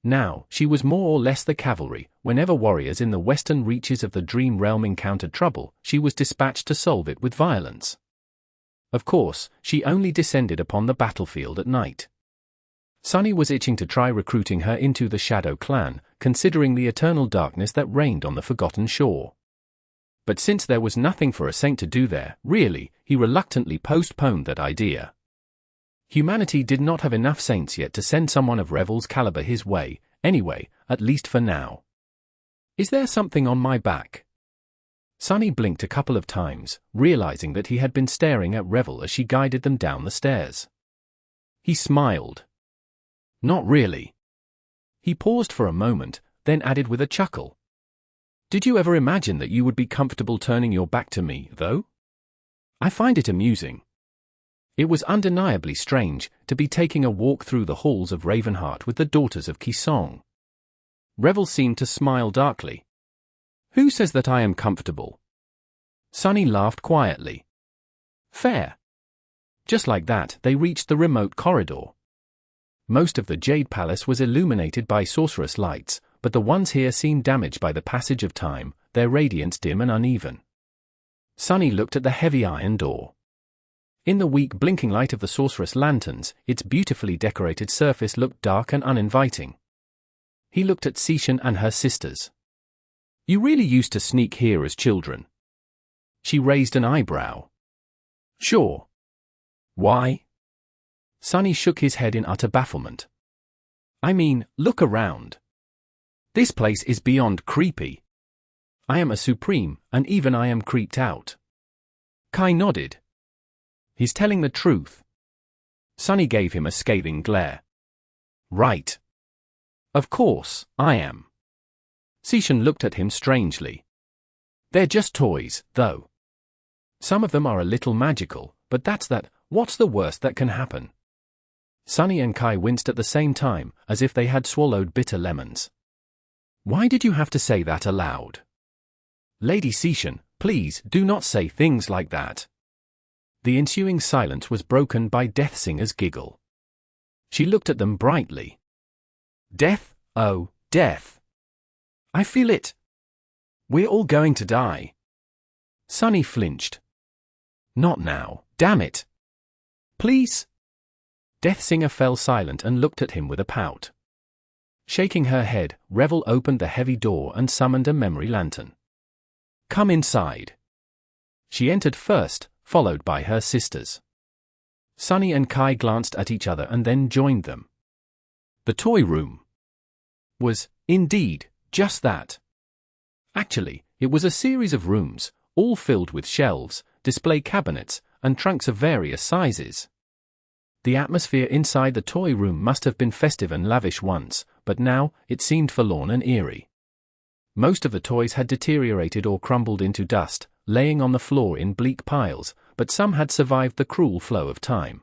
Now, she was more or less the cavalry. Whenever warriors in the western reaches of the Dream Realm encountered trouble, she was dispatched to solve it with violence. Of course, she only descended upon the battlefield at night. Sunny was itching to try recruiting her into the Shadow Clan, considering the eternal darkness that reigned on the Forgotten Shore. But since there was nothing for a saint to do there, really, he reluctantly postponed that idea. Humanity did not have enough saints yet to send someone of Revel's caliber his way, anyway, at least for now. Is there something on my back? Sunny blinked a couple of times, realizing that he had been staring at Revel as she guided them down the stairs. He smiled. Not really. He paused for a moment, then added with a chuckle. Did you ever imagine that you would be comfortable turning your back to me, though? I find it amusing. It was undeniably strange to be taking a walk through the halls of Ravenheart with the daughters of Kisong. Revel seemed to smile darkly. Who says that I am comfortable? Sunny laughed quietly. Fair. Just like that, they reached the remote corridor. Most of the Jade Palace was illuminated by sorceress lights, but the ones here seemed damaged by the passage of time, their radiance dim and uneven. Sunny looked at the heavy iron door. In the weak blinking light of the sorceress lanterns, its beautifully decorated surface looked dark and uninviting. He looked at Sishan and her sisters. You really used to sneak here as children. She raised an eyebrow. Sure. Why? Sunny shook his head in utter bafflement. I mean, look around. This place is beyond creepy. I am a supreme, and even I am creeped out. Kai nodded. He's telling the truth. Sunny gave him a scathing glare. Right. Of course, I am. Sishan looked at him strangely. They're just toys, though. Some of them are a little magical, but that's that. What's the worst that can happen? Sunny and Kai winced at the same time, as if they had swallowed bitter lemons. Why did you have to say that aloud? Lady Sishan, please do not say things like that. The ensuing silence was broken by Deathsinger's giggle. She looked at them brightly. Death, oh, death. I feel it. We're all going to die. Sunny flinched. Not now, damn it. Please? Deathsinger fell silent and looked at him with a pout. Shaking her head, Revel opened the heavy door and summoned a memory lantern. Come inside. She entered first, followed by her sisters. Sunny and Kai glanced at each other and then joined them. The toy room was, indeed, just that. Actually, it was a series of rooms, all filled with shelves, display cabinets, and trunks of various sizes. The atmosphere inside the toy room must have been festive and lavish once, but now it seemed forlorn and eerie. Most of the toys had deteriorated or crumbled into dust, laying on the floor in bleak piles, but some had survived the cruel flow of time.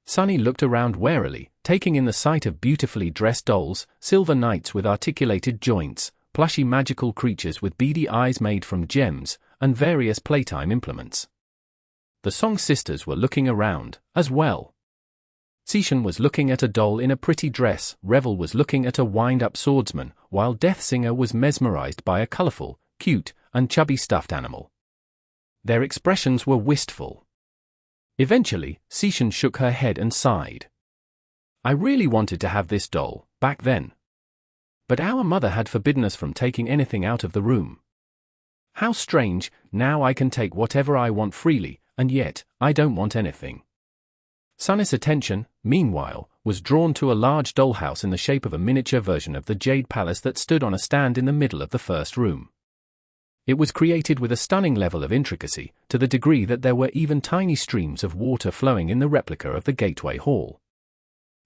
Sunny looked around warily, taking in the sight of beautifully dressed dolls, silver knights with articulated joints, plushy magical creatures with beady eyes made from gems, and various playtime implements. The Song sisters were looking around, as well. Sishan was looking at a doll in a pretty dress, Revel was looking at a wind-up swordsman, while Deathsinger was mesmerized by a colorful, cute, and chubby stuffed animal. Their expressions were wistful. Eventually, Sishan shook her head and sighed. I really wanted to have this doll, back then. But our mother had forbidden us from taking anything out of the room. How strange, now I can take whatever I want freely, and yet, I don't want anything. Sunny's attention, meanwhile, was drawn to a large dollhouse in the shape of a miniature version of the Jade Palace that stood on a stand in the middle of the first room. It was created with a stunning level of intricacy, to the degree that there were even tiny streams of water flowing in the replica of the gateway hall.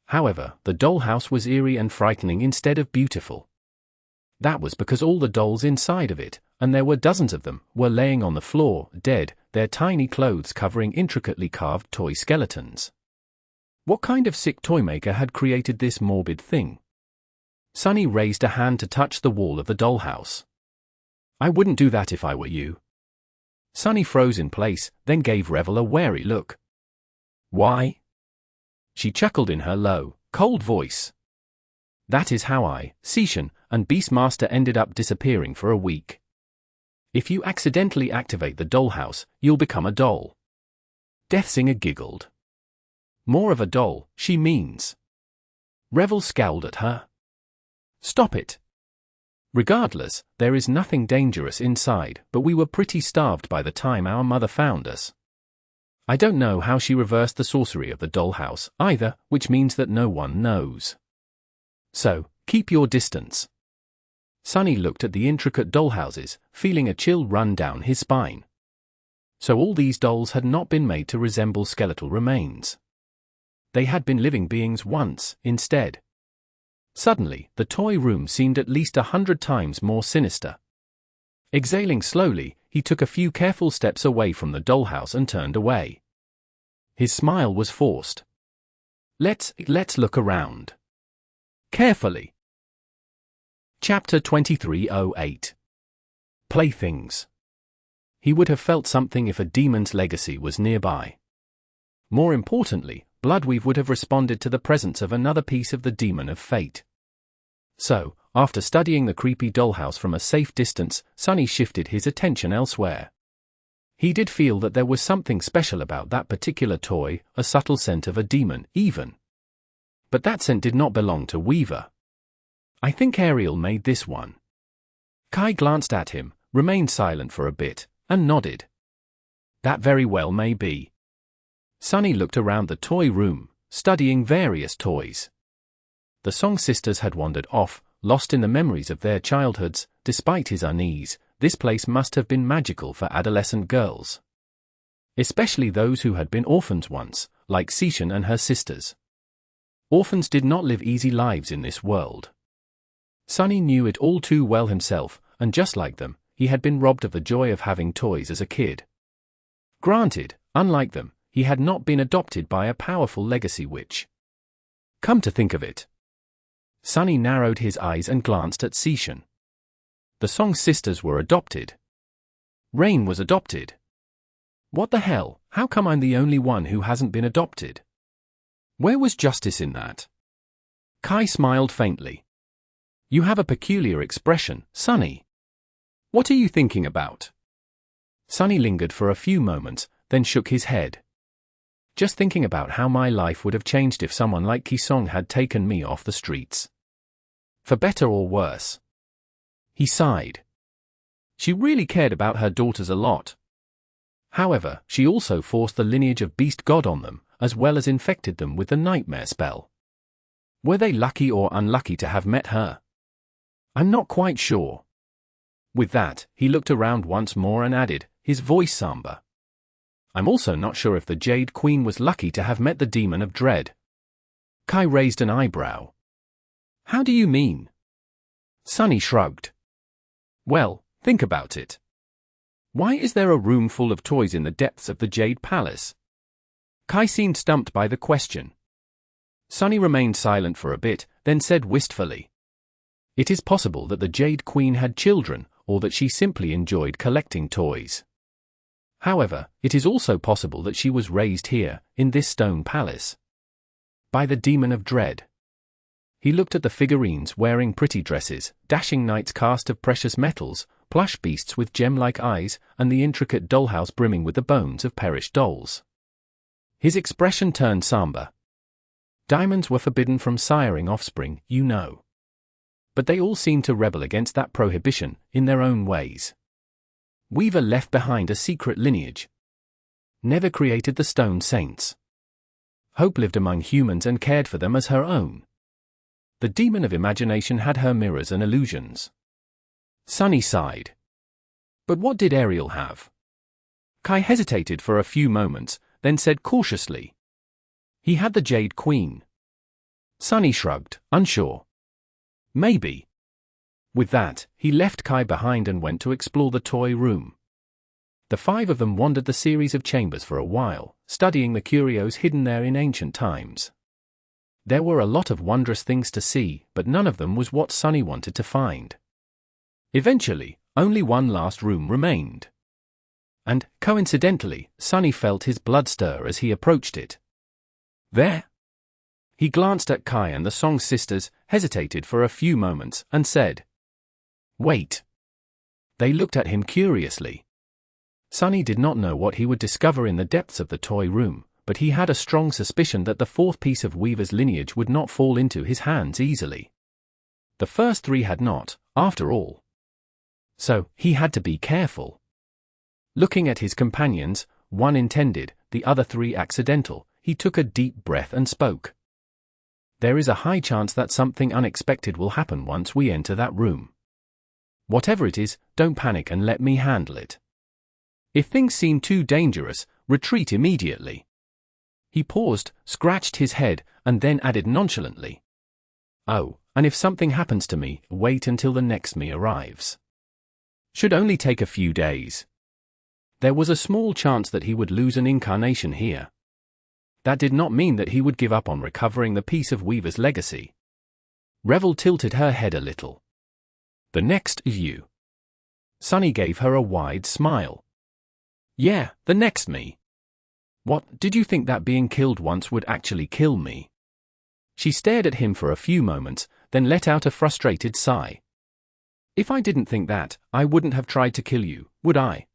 However, the dollhouse was eerie and frightening instead of beautiful. That was because all the dolls inside of it, and there were dozens of them, were laying on the floor, dead, their tiny clothes covering intricately carved toy skeletons. What kind of sick toymaker had created this morbid thing? Sunny raised a hand to touch the wall of the dollhouse. I wouldn't do that if I were you. Sunny froze in place, then gave Revel a wary look. Why? She chuckled in her low, cold voice. That is how I, Sishan, and Beastmaster ended up disappearing for a week. If you accidentally activate the dollhouse, you'll become a doll. Deathsinger giggled. More of a doll, she means. Revel scowled at her. Stop it. Regardless, there is nothing dangerous inside, but we were pretty starved by the time our mother found us. I don't know how she reversed the sorcery of the dollhouse, either, which means that no one knows. So, keep your distance. Sunny looked at the intricate dollhouses, feeling a chill run down his spine. So all these dolls had not been made to resemble skeletal remains. They had been living beings once, instead. Suddenly, the toy room seemed at least 100 times more sinister. Exhaling slowly, he took a few careful steps away from the dollhouse and turned away. His smile was forced. Let's look around. Carefully. Chapter 2308. Playthings. He would have felt something if a demon's legacy was nearby. More importantly, Bloodweave would have responded to the presence of another piece of the Demon of Fate. So, after studying the creepy dollhouse from a safe distance, Sunny shifted his attention elsewhere. He did feel that there was something special about that particular toy, a subtle scent of a demon, even. But that scent did not belong to Weaver. I think Ariel made this one. Kai glanced at him, remained silent for a bit, and nodded. That very well may be. Sunny looked around the toy room, studying various toys. The Song sisters had wandered off, lost in the memories of their childhoods. Despite his unease, this place must have been magical for adolescent girls. Especially those who had been orphans once, like Seishan and her sisters. Orphans did not live easy lives in this world. Sunny knew it all too well himself, and just like them, he had been robbed of the joy of having toys as a kid. Granted, unlike them, he had not been adopted by a powerful legacy witch. Come to think of it. Sunny narrowed his eyes and glanced at Seishan. The Song sisters were adopted. Rain was adopted. What the hell, how come I'm the only one who hasn't been adopted? Where was justice in that? Kai smiled faintly. You have a peculiar expression, Sunny. What are you thinking about? Sunny lingered for a few moments, then shook his head. Just thinking about how my life would have changed if someone like Kisong had taken me off the streets. For better or worse. He sighed. She really cared about her daughters a lot. However, she also forced the lineage of Beast God on them, as well as infected them with the nightmare spell. Were they lucky or unlucky to have met her? I'm not quite sure. With that, he looked around once more and added, his voice somber. I'm also not sure if the Jade Queen was lucky to have met the Demon of Dread. Kai raised an eyebrow. How do you mean? Sunny shrugged. Well, think about it. Why is there a room full of toys in the depths of the Jade Palace? Kai seemed stumped by the question. Sunny remained silent for a bit, then said wistfully. It is possible that the Jade Queen had children, or that she simply enjoyed collecting toys. However, it is also possible that she was raised here, in this stone palace. By the Demon of Dread. He looked at the figurines wearing pretty dresses, dashing knights cast of precious metals, plush beasts with gem-like eyes, and the intricate dollhouse brimming with the bones of perished dolls. His expression turned somber. Diamonds were forbidden from siring offspring, you know. But they all seemed to rebel against that prohibition, in their own ways. Weaver left behind a secret lineage. Never created the stone saints. Hope lived among humans and cared for them as her own. The demon of imagination had her mirrors and illusions. Sunny sighed. But what did Ariel have? Kai hesitated for a few moments, then said cautiously. He had the Jade Queen. Sunny shrugged, unsure. Maybe. With that, he left Kai behind and went to explore the toy room. The five of them wandered the series of chambers for a while, studying the curios hidden there in ancient times. There were a lot of wondrous things to see, but none of them was what Sunny wanted to find. Eventually, only one last room remained. And, coincidentally, Sunny felt his blood stir as he approached it. There? He glanced at Kai and the Song sisters, hesitated for a few moments, and said, Wait. They looked at him curiously. Sunny did not know what he would discover in the depths of the toy room, but he had a strong suspicion that the fourth piece of Weaver's lineage would not fall into his hands easily. The first three had not, after all. So, he had to be careful. Looking at his companions, one intended, the other three accidental, he took a deep breath and spoke. There is a high chance that something unexpected will happen once we enter that room. Whatever it is, don't panic and let me handle it. If things seem too dangerous, retreat immediately. He paused, scratched his head, and then added nonchalantly. Oh, and if something happens to me, wait until the next me arrives. Should only take a few days. There was a small chance that he would lose an incarnation here. That did not mean that he would give up on recovering the piece of Weaver's legacy. Revel tilted her head a little. The next you. Sunny gave her a wide smile. Yeah, the next me. What, did you think that being killed once would actually kill me? She stared at him for a few moments, then let out a frustrated sigh. If I didn't think that, I wouldn't have tried to kill you, would I?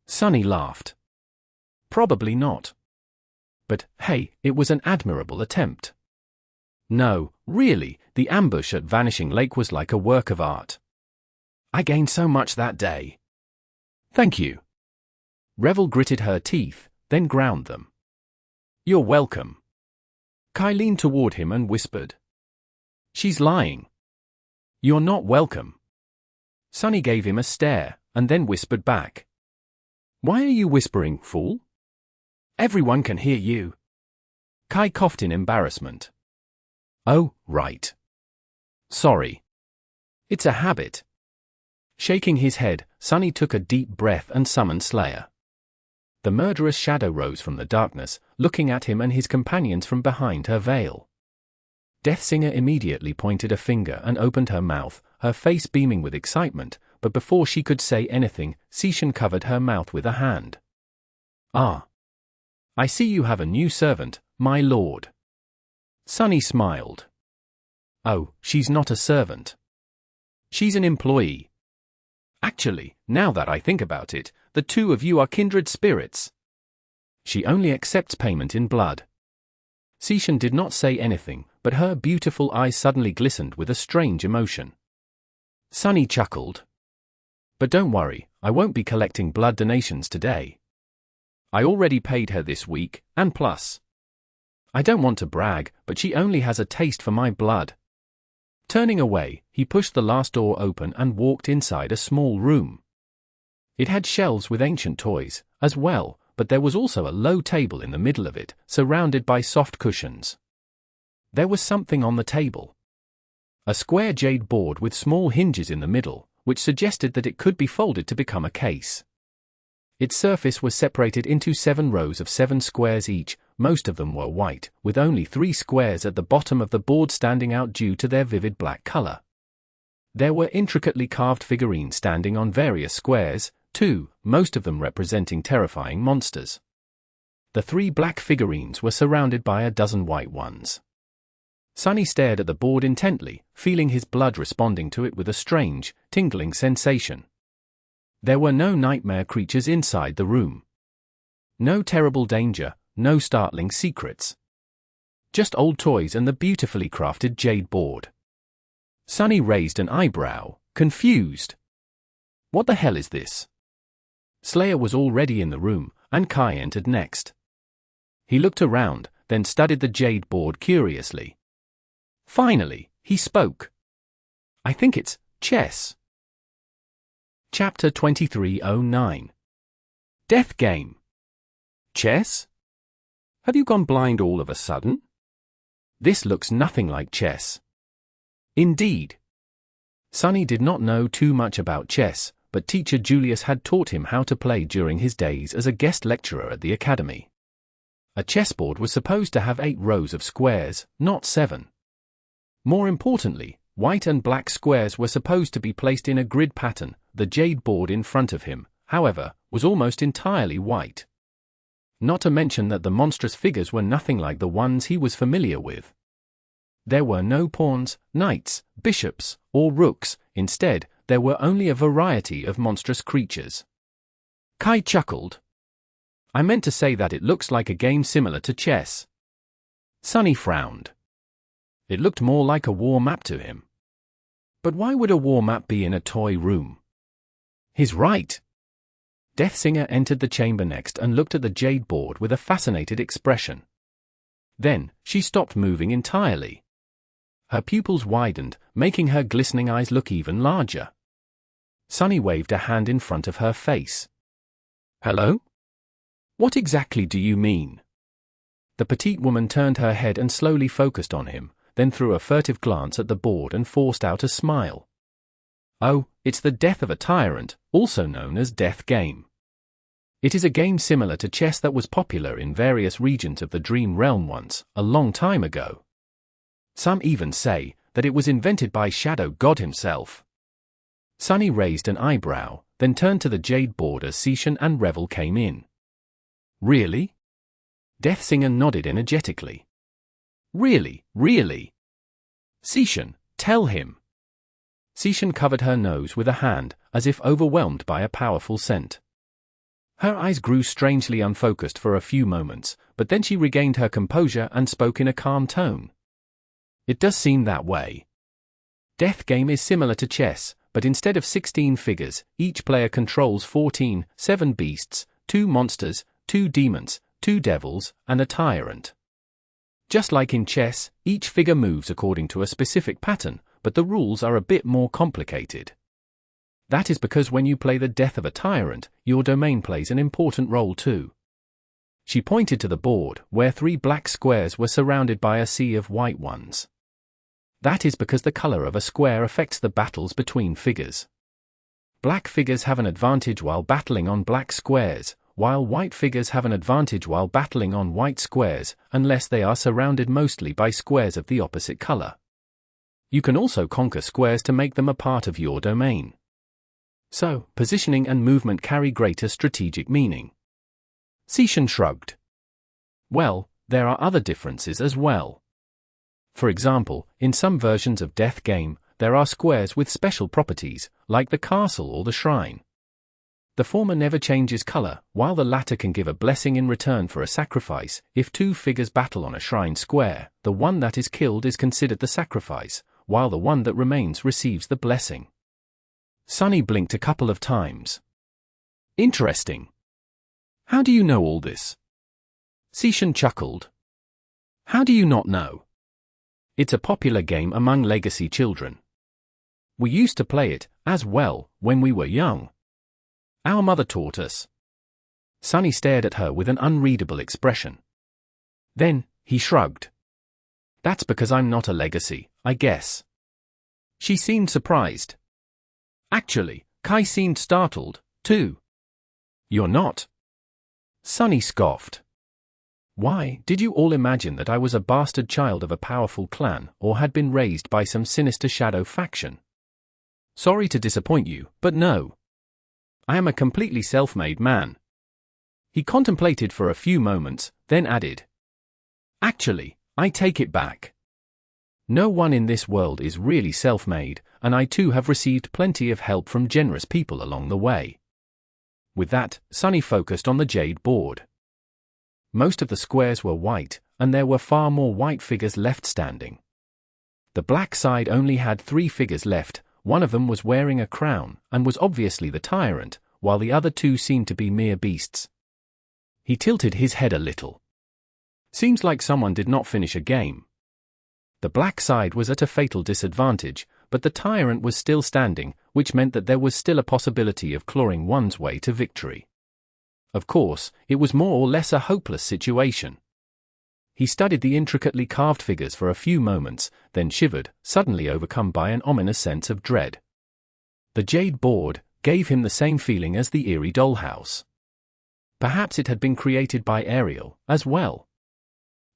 Sunny laughed. Probably not. But, hey, it was an admirable attempt. No, really, the ambush at Vanishing Lake was like a work of art. I gained so much that day. Thank you. Revel gritted her teeth, then ground them. "You're welcome." Kai leaned toward him and whispered. "She's lying." "You're not welcome." Sunny gave him a stare, and then whispered back. "Why are you whispering, fool? Everyone can hear you." Kai coughed in embarrassment. "Oh, right. Sorry. It's a habit." Shaking his head, Sunny took a deep breath and summoned Slayer. The murderous shadow rose from the darkness, looking at him and his companions from behind her veil. Deathsinger immediately pointed a finger and opened her mouth, her face beaming with excitement, but before she could say anything, Seishan covered her mouth with a hand. "Ah. I see you have a new servant, my lord." Sunny smiled. "Oh, she's not a servant. She's an employee. Actually, now that I think about it, the two of you are kindred spirits. She only accepts payment in blood." Seishan did not say anything, but her beautiful eyes suddenly glistened with a strange emotion. Sunny chuckled. "But don't worry, I won't be collecting blood donations today. I already paid her this week, and plus. I don't want to brag, but she only has a taste for my blood." Turning away, he pushed the last door open and walked inside a small room. It had shelves with ancient toys, as well, but there was also a low table in the middle of it, surrounded by soft cushions. There was something on the table. A square jade board with small hinges in the middle, which suggested that it could be folded to become a case. Its surface was separated into 7 rows of 7 squares each. Most of them were white, with only 3 squares at the bottom of the board standing out due to their vivid black color. There were intricately carved figurines standing on various squares, too, most of them representing terrifying monsters. The 3 black figurines were surrounded by a dozen white ones. Sunny stared at the board intently, feeling his blood responding to it with a strange, tingling sensation. There were no nightmare creatures inside the room. No terrible danger, no startling secrets. Just old toys and the beautifully crafted jade board. Sunny raised an eyebrow, confused. "What the hell is this?" Slayer was already in the room, and Kai entered next. He looked around, then studied the jade board curiously. Finally, he spoke. "I think it's chess." Chapter 2309. Death Game. Chess? Have you gone blind all of a sudden? This looks nothing like chess. Indeed. Sunny did not know too much about chess, but teacher Julius had taught him how to play during his days as a guest lecturer at the academy. A chessboard was supposed to have 8 rows of squares, not 7. More importantly, white and black squares were supposed to be placed in a grid pattern. The jade board in front of him, however, was almost entirely white. Not to mention that the monstrous figures were nothing like the ones he was familiar with. There were no pawns, knights, bishops, or rooks. Instead, there were only a variety of monstrous creatures. Kai chuckled. "I meant to say that it looks like a game similar to chess." Sunny frowned. It looked more like a war map to him. But why would a war map be in a toy room? He's right. Deathsinger entered the chamber next and looked at the jade board with a fascinated expression. Then, she stopped moving entirely. Her pupils widened, making her glistening eyes look even larger. Sunny waved a hand in front of her face. "Hello? What exactly do you mean?" The petite woman turned her head and slowly focused on him, then threw a furtive glance at the board and forced out a smile. "Oh, it's the death of a tyrant, also known as Death Game. It is a game similar to chess that was popular in various regions of the Dream Realm once, a long time ago. Some even say that it was invented by Shadow God himself." Sunny raised an eyebrow, then turned to the jade board as Seishan and Revel came in. "Really?" Deathsinger nodded energetically. "Really, really. Seishan, tell him." Seishan covered her nose with a hand, as if overwhelmed by a powerful scent. Her eyes grew strangely unfocused for a few moments, but then she regained her composure and spoke in a calm tone. "It does seem that way. Death Game is similar to chess, but instead of 16 figures, each player controls 14, 7 beasts, 2 monsters, 2 demons, 2 devils, and a tyrant. Just like in chess, each figure moves according to a specific pattern, but the rules are a bit more complicated. That is because when you play the death of a tyrant, your domain plays an important role too. She pointed to the board, where 3 black squares were surrounded by a sea of white ones. That is because the color of a square affects the battles between figures. Black figures have an advantage while battling on black squares, while white figures have an advantage while battling on white squares, unless they are surrounded mostly by squares of the opposite color. You can also conquer squares to make them a part of your domain. So, positioning and movement carry greater strategic meaning. Sishan shrugged. Well, there are other differences as well. For example, in some versions of Death Game, there are squares with special properties, like the castle or the shrine. The former never changes color, while the latter can give a blessing in return for a sacrifice. If 2 figures battle on a shrine square, the one that is killed is considered the sacrifice, while the one that remains receives the blessing. Sunny blinked a couple of times. Interesting. How do you know all this? Sishan chuckled. How do you not know? It's a popular game among legacy children. We used to play it, as well, when we were young. Our mother taught us. Sunny stared at her with an unreadable expression. Then, he shrugged. That's because I'm not a legacy, I guess. She seemed surprised. Actually, Kai seemed startled, too. You're not? Sunny scoffed. Why, did you all imagine that I was a bastard child of a powerful clan, or had been raised by some sinister shadow faction? Sorry to disappoint you, but no. I am a completely self-made man. He contemplated for a few moments, then added. Actually, I take it back. No one in this world is really self-made, and I too have received plenty of help from generous people along the way. With that, Sunny focused on the Jade board. Most of the squares were white, and there were far more white figures left standing. The black side only had 3 figures left. One of them was wearing a crown, and was obviously the tyrant, while the other 2 seemed to be mere beasts. He tilted his head a little. Seems like someone did not finish a game. The black side was at a fatal disadvantage, but the tyrant was still standing, which meant that there was still a possibility of clawing one's way to victory. Of course, it was more or less a hopeless situation. He studied the intricately carved figures for a few moments, then shivered, suddenly overcome by an ominous sense of dread. The Jade board gave him the same feeling as the eerie dollhouse. Perhaps it had been created by Ariel, as well.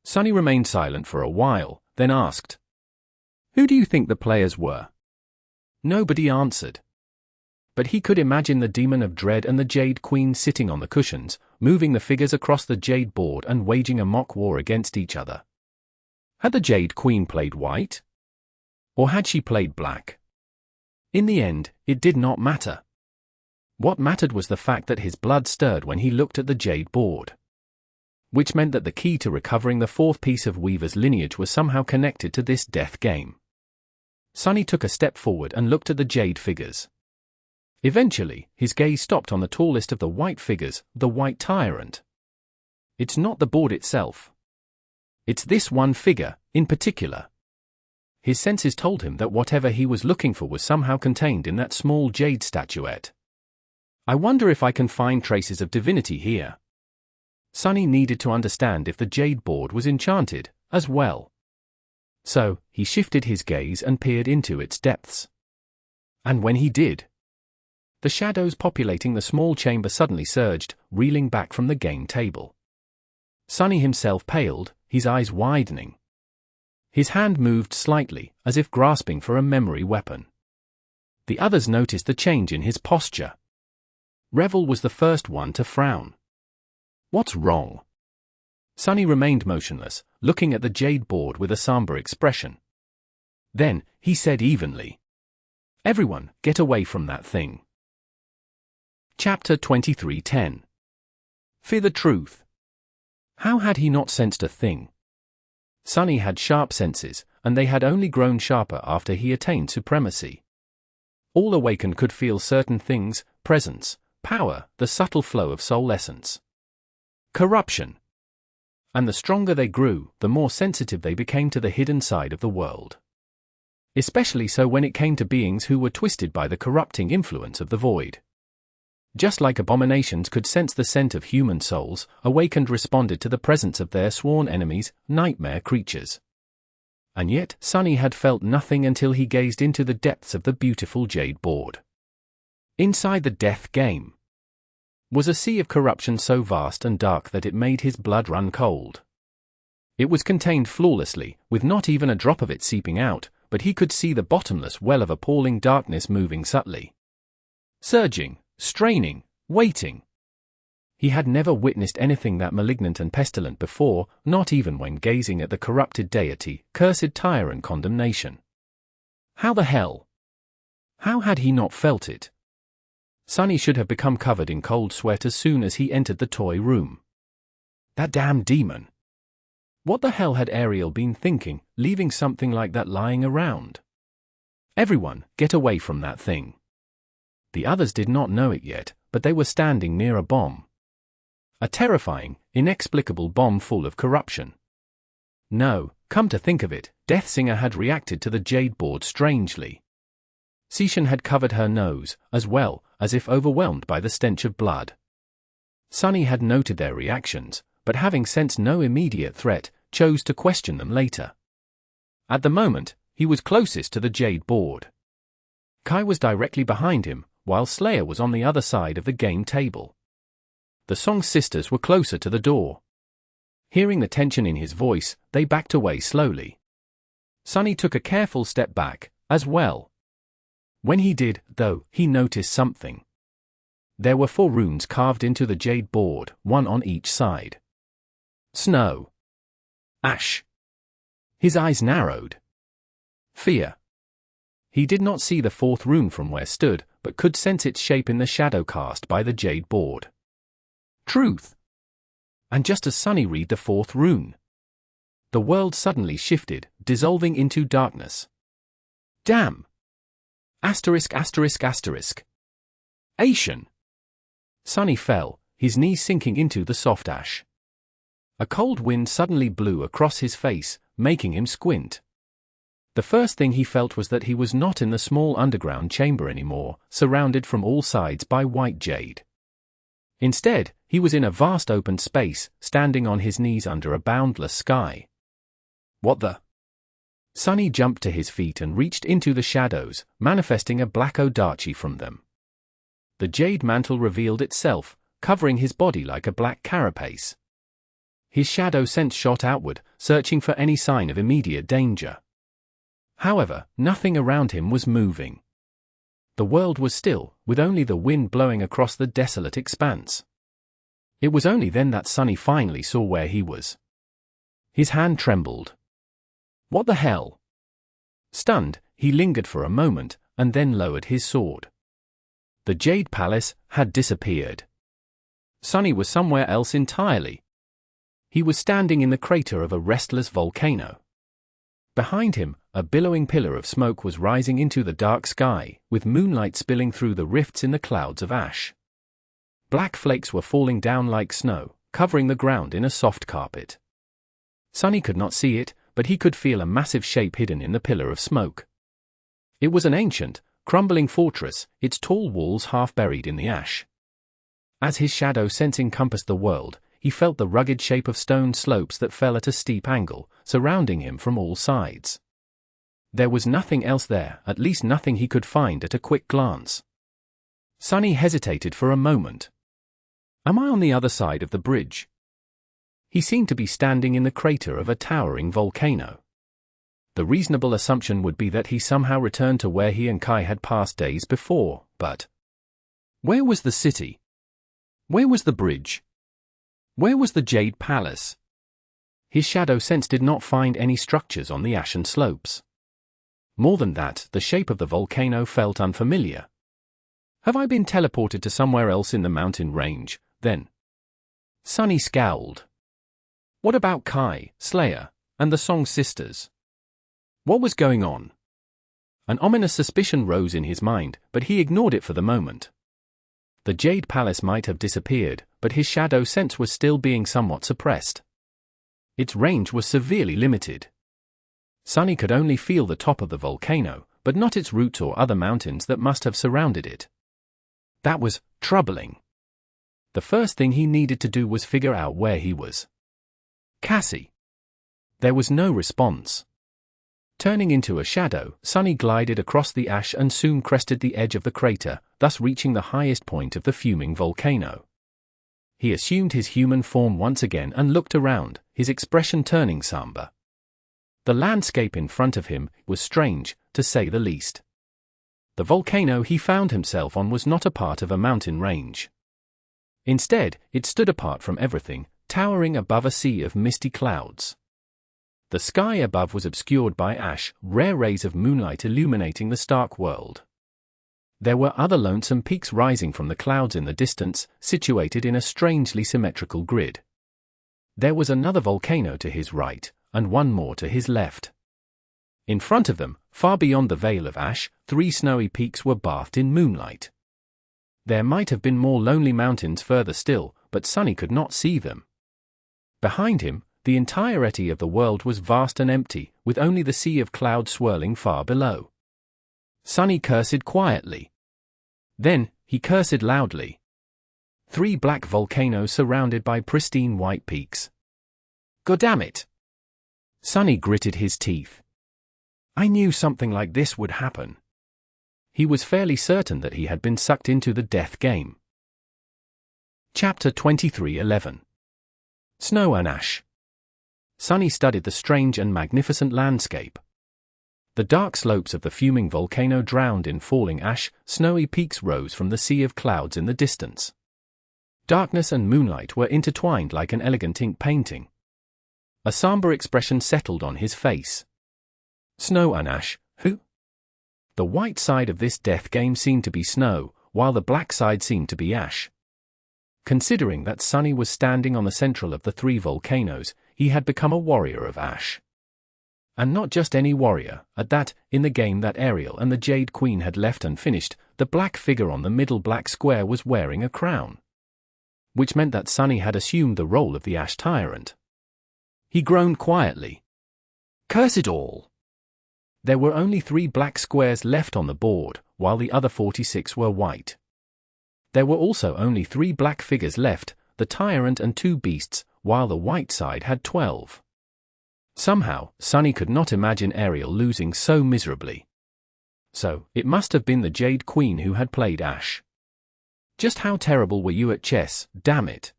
Sunny remained silent for a while, then asked, "Who do you think the players were?" Nobody answered. But he could imagine the Demon of Dread and the Jade Queen sitting on the cushions, moving the figures across the Jade board and waging a mock war against each other. Had the Jade Queen played white? Or had she played black? In the end, it did not matter. What mattered was the fact that his blood stirred when he looked at the Jade board. Which meant that the key to recovering the 4th piece of Weaver's lineage was somehow connected to this death game. Sunny took a step forward and looked at the Jade figures. Eventually, his gaze stopped on the tallest of the white figures, the White Tyrant. It's not the board itself. It's this one figure, in particular. His senses told him that whatever he was looking for was somehow contained in that small jade statuette. I wonder if I can find traces of divinity here. Sunny needed to understand if the Jade board was enchanted, as well. So, he shifted his gaze and peered into its depths. And when he did, the shadows populating the small chamber suddenly surged, reeling back from the game table. Sunny himself paled, his eyes widening. His hand moved slightly, as if grasping for a memory weapon. The others noticed the change in his posture. Revel was the first one to frown. What's wrong? Sunny remained motionless, looking at the Jade board with a somber expression. Then, he said evenly, "Everyone, get away from that thing." Chapter 23:10. Fear the truth. How had he not sensed a thing? Sunny had sharp senses, and they had only grown sharper after he attained supremacy. All awakened could feel certain things: presence, Power, the subtle flow of soul essence. Corruption. And the stronger they grew, the more sensitive they became to the hidden side of the world. Especially so when it came to beings who were twisted by the corrupting influence of the void. Just like abominations could sense the scent of human souls, awakened responded to the presence of their sworn enemies, nightmare creatures. And yet, Sunny had felt nothing until he gazed into the depths of the beautiful Jade board. Inside the death game was a sea of corruption so vast and dark that it made his blood run cold. It was contained flawlessly, with not even a drop of it seeping out, but he could see the bottomless well of appalling darkness moving subtly. Surging, straining, waiting. He had never witnessed anything that malignant and pestilent before, not even when gazing at the corrupted deity, cursed Tyrant condemnation. How the hell? How had he not felt it? Sunny should have become covered in cold sweat as soon as he entered the toy room. That damn demon. What the hell had Ariel been thinking, leaving something like that lying around? Everyone, get away from that thing. The others did not know it yet, but they were standing near a bomb. A terrifying, inexplicable bomb full of corruption. No, come to think of it, Deathsinger had reacted to the Jade board strangely. Sishan had covered her nose, as well, as if overwhelmed by the stench of blood. Sunny had noted their reactions, but having sensed no immediate threat, chose to question them later. At the moment, he was closest to the Jade board. Kai was directly behind him, while Slayer was on the other side of the game table. The Song sisters were closer to the door. Hearing the tension in his voice, they backed away slowly. Sunny took a careful step back, as well. When he did, though, he noticed something. There were 4 runes carved into the Jade board, one on each side. Snow. Ash. His eyes narrowed. Fear. He did not see the 4th rune from where stood, but could sense its shape in the shadow cast by the Jade board. Truth. And just as Sunny read the 4th rune, the world suddenly shifted, dissolving into darkness. Damn. Asterisk asterisk asterisk. Asian. Sunny fell, his knees sinking into the soft ash. A cold wind suddenly blew across his face, making him squint. The first thing he felt was that he was not in the small underground chamber anymore, surrounded from all sides by white jade. Instead, he was in a vast open space, standing on his knees under a boundless sky. What the? Sunny jumped to his feet and reached into the shadows, manifesting a black Odachi from them. The jade mantle revealed itself, covering his body like a black carapace. His shadow sense shot outward, searching for any sign of immediate danger. However, nothing around him was moving. The world was still, with only the wind blowing across the desolate expanse. It was only then that Sunny finally saw where he was. His hand trembled. What the hell? Stunned, he lingered for a moment, and then lowered his sword. The Jade Palace had disappeared. Sunny was somewhere else entirely. He was standing in the crater of a restless volcano. Behind him, a billowing pillar of smoke was rising into the dark sky, with moonlight spilling through the rifts in the clouds of ash. Black flakes were falling down like snow, covering the ground in a soft carpet. Sunny could not see it, but he could feel a massive shape hidden in the pillar of smoke. It was an ancient, crumbling fortress, its tall walls half buried in the ash. As his shadow sense encompassed the world, he felt the rugged shape of stone slopes that fell at a steep angle, surrounding him from all sides. There was nothing else there, at least nothing he could find at a quick glance. Sunny hesitated for a moment. Am I on the other side of the bridge? He seemed to be standing in the crater of a towering volcano. The reasonable assumption would be that he somehow returned to where he and Kai had passed days before, but where was the city? Where was the bridge? Where was the Jade Palace? His shadow sense did not find any structures on the ashen slopes. More than that, the shape of the volcano felt unfamiliar. Have I been teleported to somewhere else in the mountain range, then? Sunny scowled. What about Kai, Slayer, and the Song sisters? What was going on? An ominous suspicion rose in his mind, but he ignored it for the moment. The Jade Palace might have disappeared, but his shadow sense was still being somewhat suppressed. Its range was severely limited. Sunny could only feel the top of the volcano, but not its roots or other mountains that must have surrounded it. That was troubling. The first thing he needed to do was figure out where he was. Cassie. There was no response. Turning into a shadow, Sunny glided across the ash and soon crested the edge of the crater, thus reaching the highest point of the fuming volcano. He assumed his human form once again and looked around, his expression turning somber. The landscape in front of him was strange, to say the least. The volcano he found himself on was not a part of a mountain range. Instead, it stood apart from everything, towering above a sea of misty clouds. The sky above was obscured by ash, rare rays of moonlight illuminating the stark world. There were other lonesome peaks rising from the clouds in the distance, situated in a strangely symmetrical grid. There was another volcano to his right, and one more to his left. In front of them, far beyond the veil of ash, 3 snowy peaks were bathed in moonlight. There might have been more lonely mountains further still, but Sunny could not see them. Behind him, the entirety of the world was vast and empty, with only the sea of clouds swirling far below. Sunny cursed quietly. Then, he cursed loudly. 3 black volcanoes surrounded by pristine white peaks. Goddamn! Sunny gritted his teeth. I knew something like this would happen. He was fairly certain that he had been sucked into the death game. Chapter 23:11. Snow and Ash. Sunny studied the strange and magnificent landscape. The dark slopes of the fuming volcano drowned in falling ash, snowy peaks rose from the sea of clouds in the distance. Darkness and moonlight were intertwined like an elegant ink painting. A somber expression settled on his face. Snow and Ash, who? The white side of this death game seemed to be snow, while the black side seemed to be ash. Considering that Sunny was standing on the central of the 3 volcanoes, he had become a warrior of ash. And not just any warrior, at that, in the game that Ariel and the Jade Queen had left unfinished, the black figure on the middle black square was wearing a crown. Which meant that Sunny had assumed the role of the Ash Tyrant. He groaned quietly. Curse it all! There were only 3 black squares left on the board, while the other 46 were white. There were also only 3 black figures left, the Tyrant and 2 beasts, while the white side had 12. Somehow, Sunny could not imagine Ariel losing so miserably. So, it must have been the Jade Queen who had played Ash. Just how terrible were you at chess, damn it?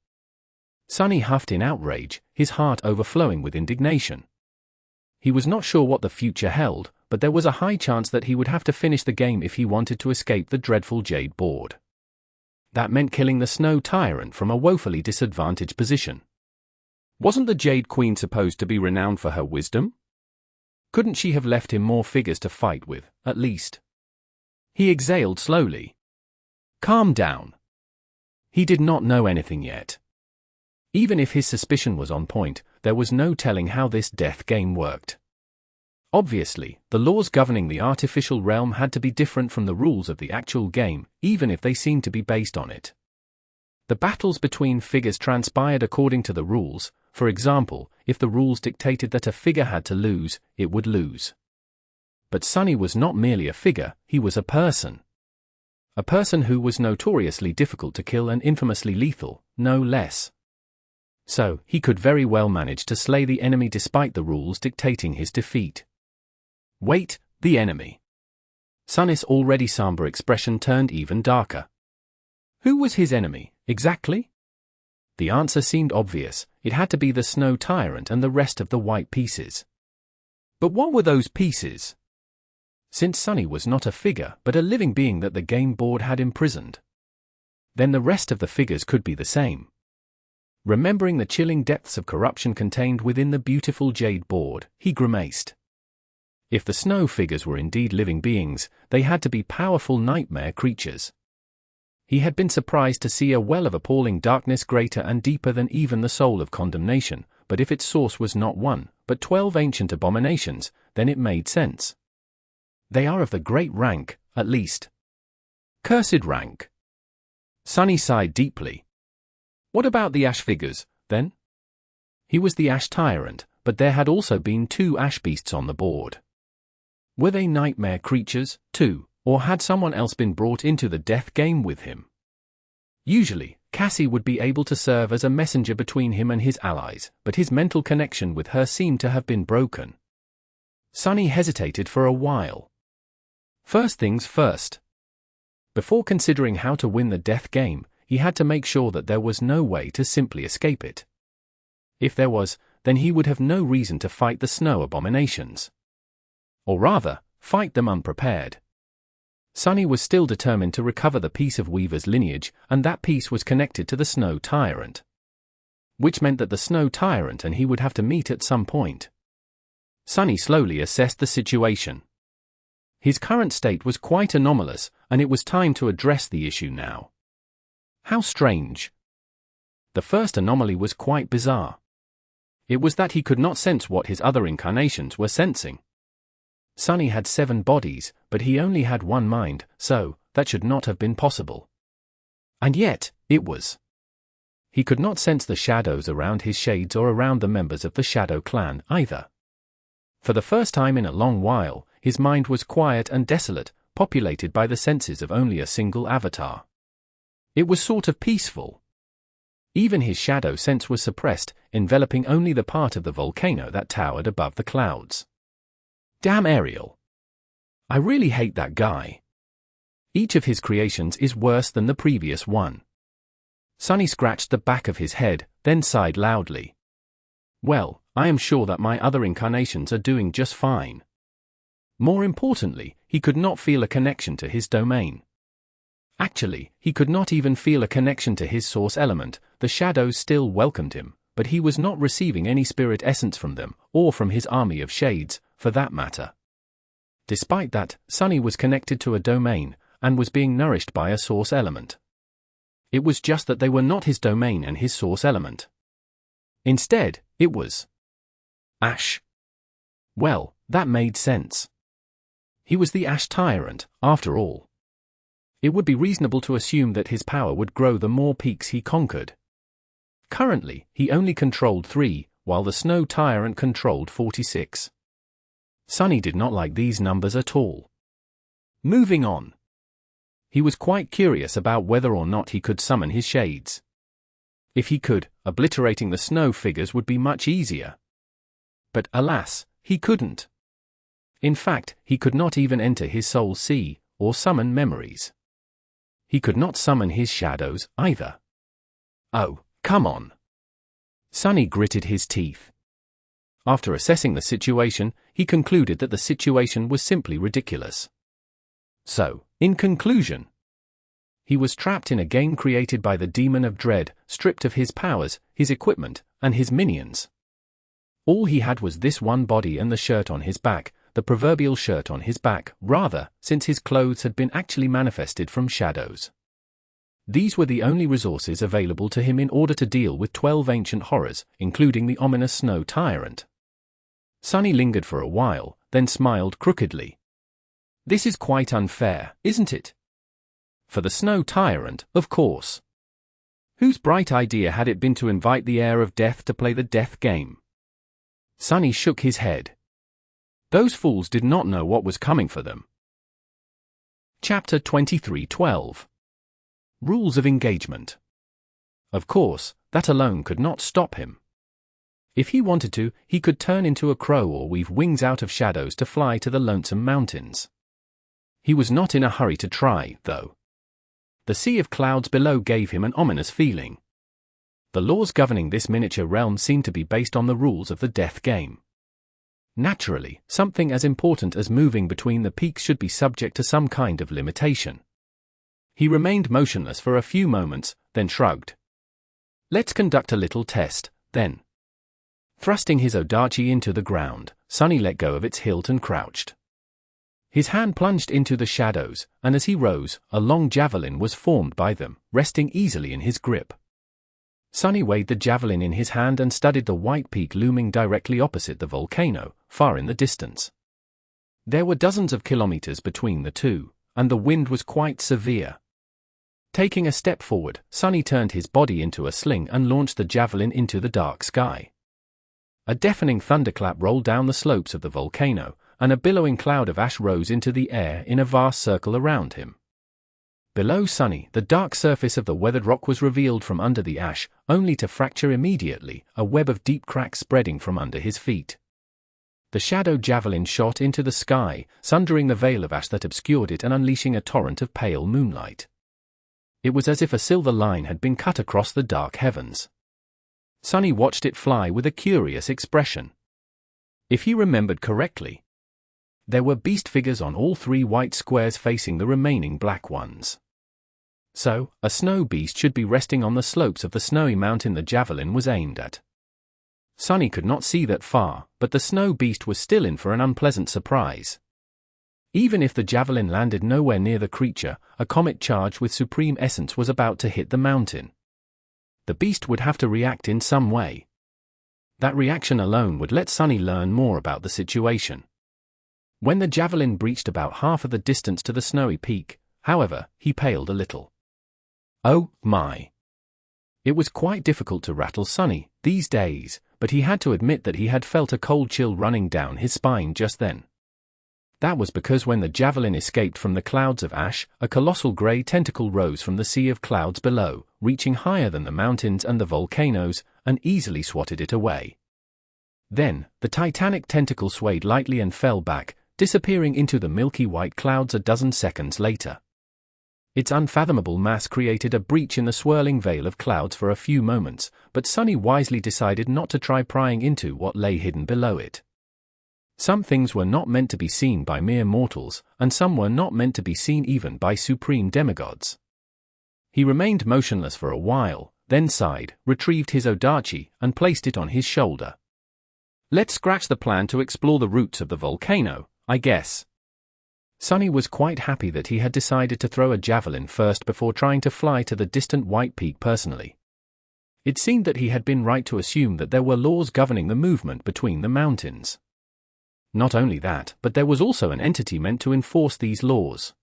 Sunny huffed in outrage, his heart overflowing with indignation. He was not sure what the future held, but there was a high chance that he would have to finish the game if he wanted to escape the dreadful Jade board. That meant killing the Snow Tyrant from a woefully disadvantaged position. Wasn't the Jade Queen supposed to be renowned for her wisdom? Couldn't she have left him more figures to fight with, at least? He exhaled slowly. Calm down. He did not know anything yet. Even if his suspicion was on point, there was no telling how this death game worked. Obviously, the laws governing the artificial realm had to be different from the rules of the actual game, even if they seemed to be based on it. The battles between figures transpired according to the rules. For example, if the rules dictated that a figure had to lose, it would lose. But Sunny was not merely a figure, he was a person. A person who was notoriously difficult to kill and infamously lethal, no less. So, he could very well manage to slay the enemy despite the rules dictating his defeat. Wait, the enemy. Sunny's already somber expression turned even darker. Who was his enemy, exactly? The answer seemed obvious, it had to be the Snow Tyrant and the rest of the white pieces. But what were those pieces? Since Sunny was not a figure but a living being that the game board had imprisoned, then the rest of the figures could be the same. Remembering the chilling depths of corruption contained within the beautiful Jade board, he grimaced. If the snow figures were indeed living beings, they had to be powerful nightmare creatures. He had been surprised to see a well of appalling darkness greater and deeper than even the soul of condemnation, but if its source was not 1, but 12 ancient abominations, then it made sense. They are of the great rank, at least. Cursed rank. Sunny sighed deeply. What about the ash figures, then? He was the ash tyrant, but there had also been 2 ash beasts on the board. Were they nightmare creatures, too, or had someone else been brought into the death game with him? Usually, Cassie would be able to serve as a messenger between him and his allies, but his mental connection with her seemed to have been broken. Sunny hesitated for a while. First things first. Before considering how to win the death game, he had to make sure that there was no way to simply escape it. If there was, then he would have no reason to fight the snow abominations. Or rather, fight them unprepared. Sunny was still determined to recover the piece of Weaver's lineage, and that piece was connected to the Snow Tyrant. Which meant that the Snow Tyrant and he would have to meet at some point. Sunny slowly assessed the situation. His current state was quite anomalous, and it was time to address the issue now. How strange. The first anomaly was quite bizarre. It was that he could not sense what his other incarnations were sensing. Sunny had 7 bodies, but he only had 1 mind, so that should not have been possible. And yet, it was. He could not sense the shadows around his shades or around the members of the Shadow Clan, either. For the first time in a long while, his mind was quiet and desolate, populated by the senses of only a single avatar. It was sort of peaceful. Even his shadow sense was suppressed, enveloping only the part of the volcano that towered above the clouds. Damn Ariel. I really hate that guy. Each of his creations is worse than the previous one. Sunny scratched the back of his head, then sighed loudly. Well, I am sure that my other incarnations are doing just fine. More importantly, he could not feel a connection to his domain. Actually, he could not even feel a connection to his source element. The shadows still welcomed him, but he was not receiving any spirit essence from them, or from his army of shades, for that matter. Despite that, Sunny was connected to a domain, and was being nourished by a source element. It was just that they were not his domain and his source element. Instead, it was ash. Well, that made sense. He was the Ash Tyrant, after all. It would be reasonable to assume that his power would grow the more peaks he conquered. Currently, he only controlled 3, while the Snow Tyrant controlled 46. Sunny did not like these numbers at all. Moving on. He was quite curious about whether or not he could summon his shades. If he could, obliterating the snow figures would be much easier. But alas, he couldn't. In fact, he could not even enter his soul sea, or summon memories. He could not summon his shadows, either. Oh, come on. Sunny gritted his teeth. After assessing the situation, he concluded that the situation was simply ridiculous. So, in conclusion, he was trapped in a game created by the Demon of Dread, stripped of his powers, his equipment, and his minions. All he had was this one body and the shirt on his back, the proverbial shirt on his back, rather, since his clothes had been actually manifested from shadows. These were the only resources available to him in order to deal with 12 ancient horrors, including the ominous Snow Tyrant. Sunny lingered for a while, then smiled crookedly. This is quite unfair, isn't it? For the Snow Tyrant, of course. Whose bright idea had it been to invite the heir of death to play the death game? Sunny shook his head. Those fools did not know what was coming for them. Chapter 23:12. Rules of Engagement. Of course, that alone could not stop him. If he wanted to, he could turn into a crow or weave wings out of shadows to fly to the lonesome mountains. He was not in a hurry to try, though. The sea of clouds below gave him an ominous feeling. The laws governing this miniature realm seemed to be based on the rules of the death game. Naturally, something as important as moving between the peaks should be subject to some kind of limitation. He remained motionless for a few moments, then shrugged. Let's conduct a little test, then. Thrusting his Odachi into the ground, Sunny let go of its hilt and crouched. His hand plunged into the shadows, and as he rose, a long javelin was formed by them, resting easily in his grip. Sunny weighed the javelin in his hand and studied the white peak looming directly opposite the volcano, far in the distance. There were dozens of kilometers between the two, and the wind was quite severe. Taking a step forward, Sunny turned his body into a sling and launched the javelin into the dark sky. A deafening thunderclap rolled down the slopes of the volcano, and a billowing cloud of ash rose into the air in a vast circle around him. Below Sunny, the dark surface of the weathered rock was revealed from under the ash, only to fracture immediately, a web of deep cracks spreading from under his feet. The shadow javelin shot into the sky, sundering the veil of ash that obscured it and unleashing a torrent of pale moonlight. It was as if a silver line had been cut across the dark heavens. Sunny watched it fly with a curious expression. If he remembered correctly, there were beast figures on all three white squares facing the remaining black ones. So, a snow beast should be resting on the slopes of the snowy mountain the javelin was aimed at. Sunny could not see that far, but the snow beast was still in for an unpleasant surprise. Even if the javelin landed nowhere near the creature, a comet charged with supreme essence was about to hit the mountain. The beast would have to react in some way. That reaction alone would let Sunny learn more about the situation. When the javelin breached about half of the distance to the snowy peak, however, he paled a little. Oh, my! It was quite difficult to rattle Sunny these days, but he had to admit that he had felt a cold chill running down his spine just then. That was because when the javelin escaped from the clouds of ash, a colossal grey tentacle rose from the sea of clouds below, reaching higher than the mountains and the volcanoes, and easily swatted it away. Then, the titanic tentacle swayed lightly and fell back, disappearing into the milky white clouds a dozen seconds later. Its unfathomable mass created a breach in the swirling veil of clouds for a few moments, but Sunny wisely decided not to try prying into what lay hidden below it. Some things were not meant to be seen by mere mortals, and some were not meant to be seen even by supreme demigods. He remained motionless for a while, then sighed, retrieved his odachi, and placed it on his shoulder. Let's scratch the plan to explore the roots of the volcano, I guess. Sunny was quite happy that he had decided to throw a javelin first before trying to fly to the distant white peak personally. It seemed that he had been right to assume that there were laws governing the movement between the mountains. Not only that, but there was also an entity meant to enforce these laws.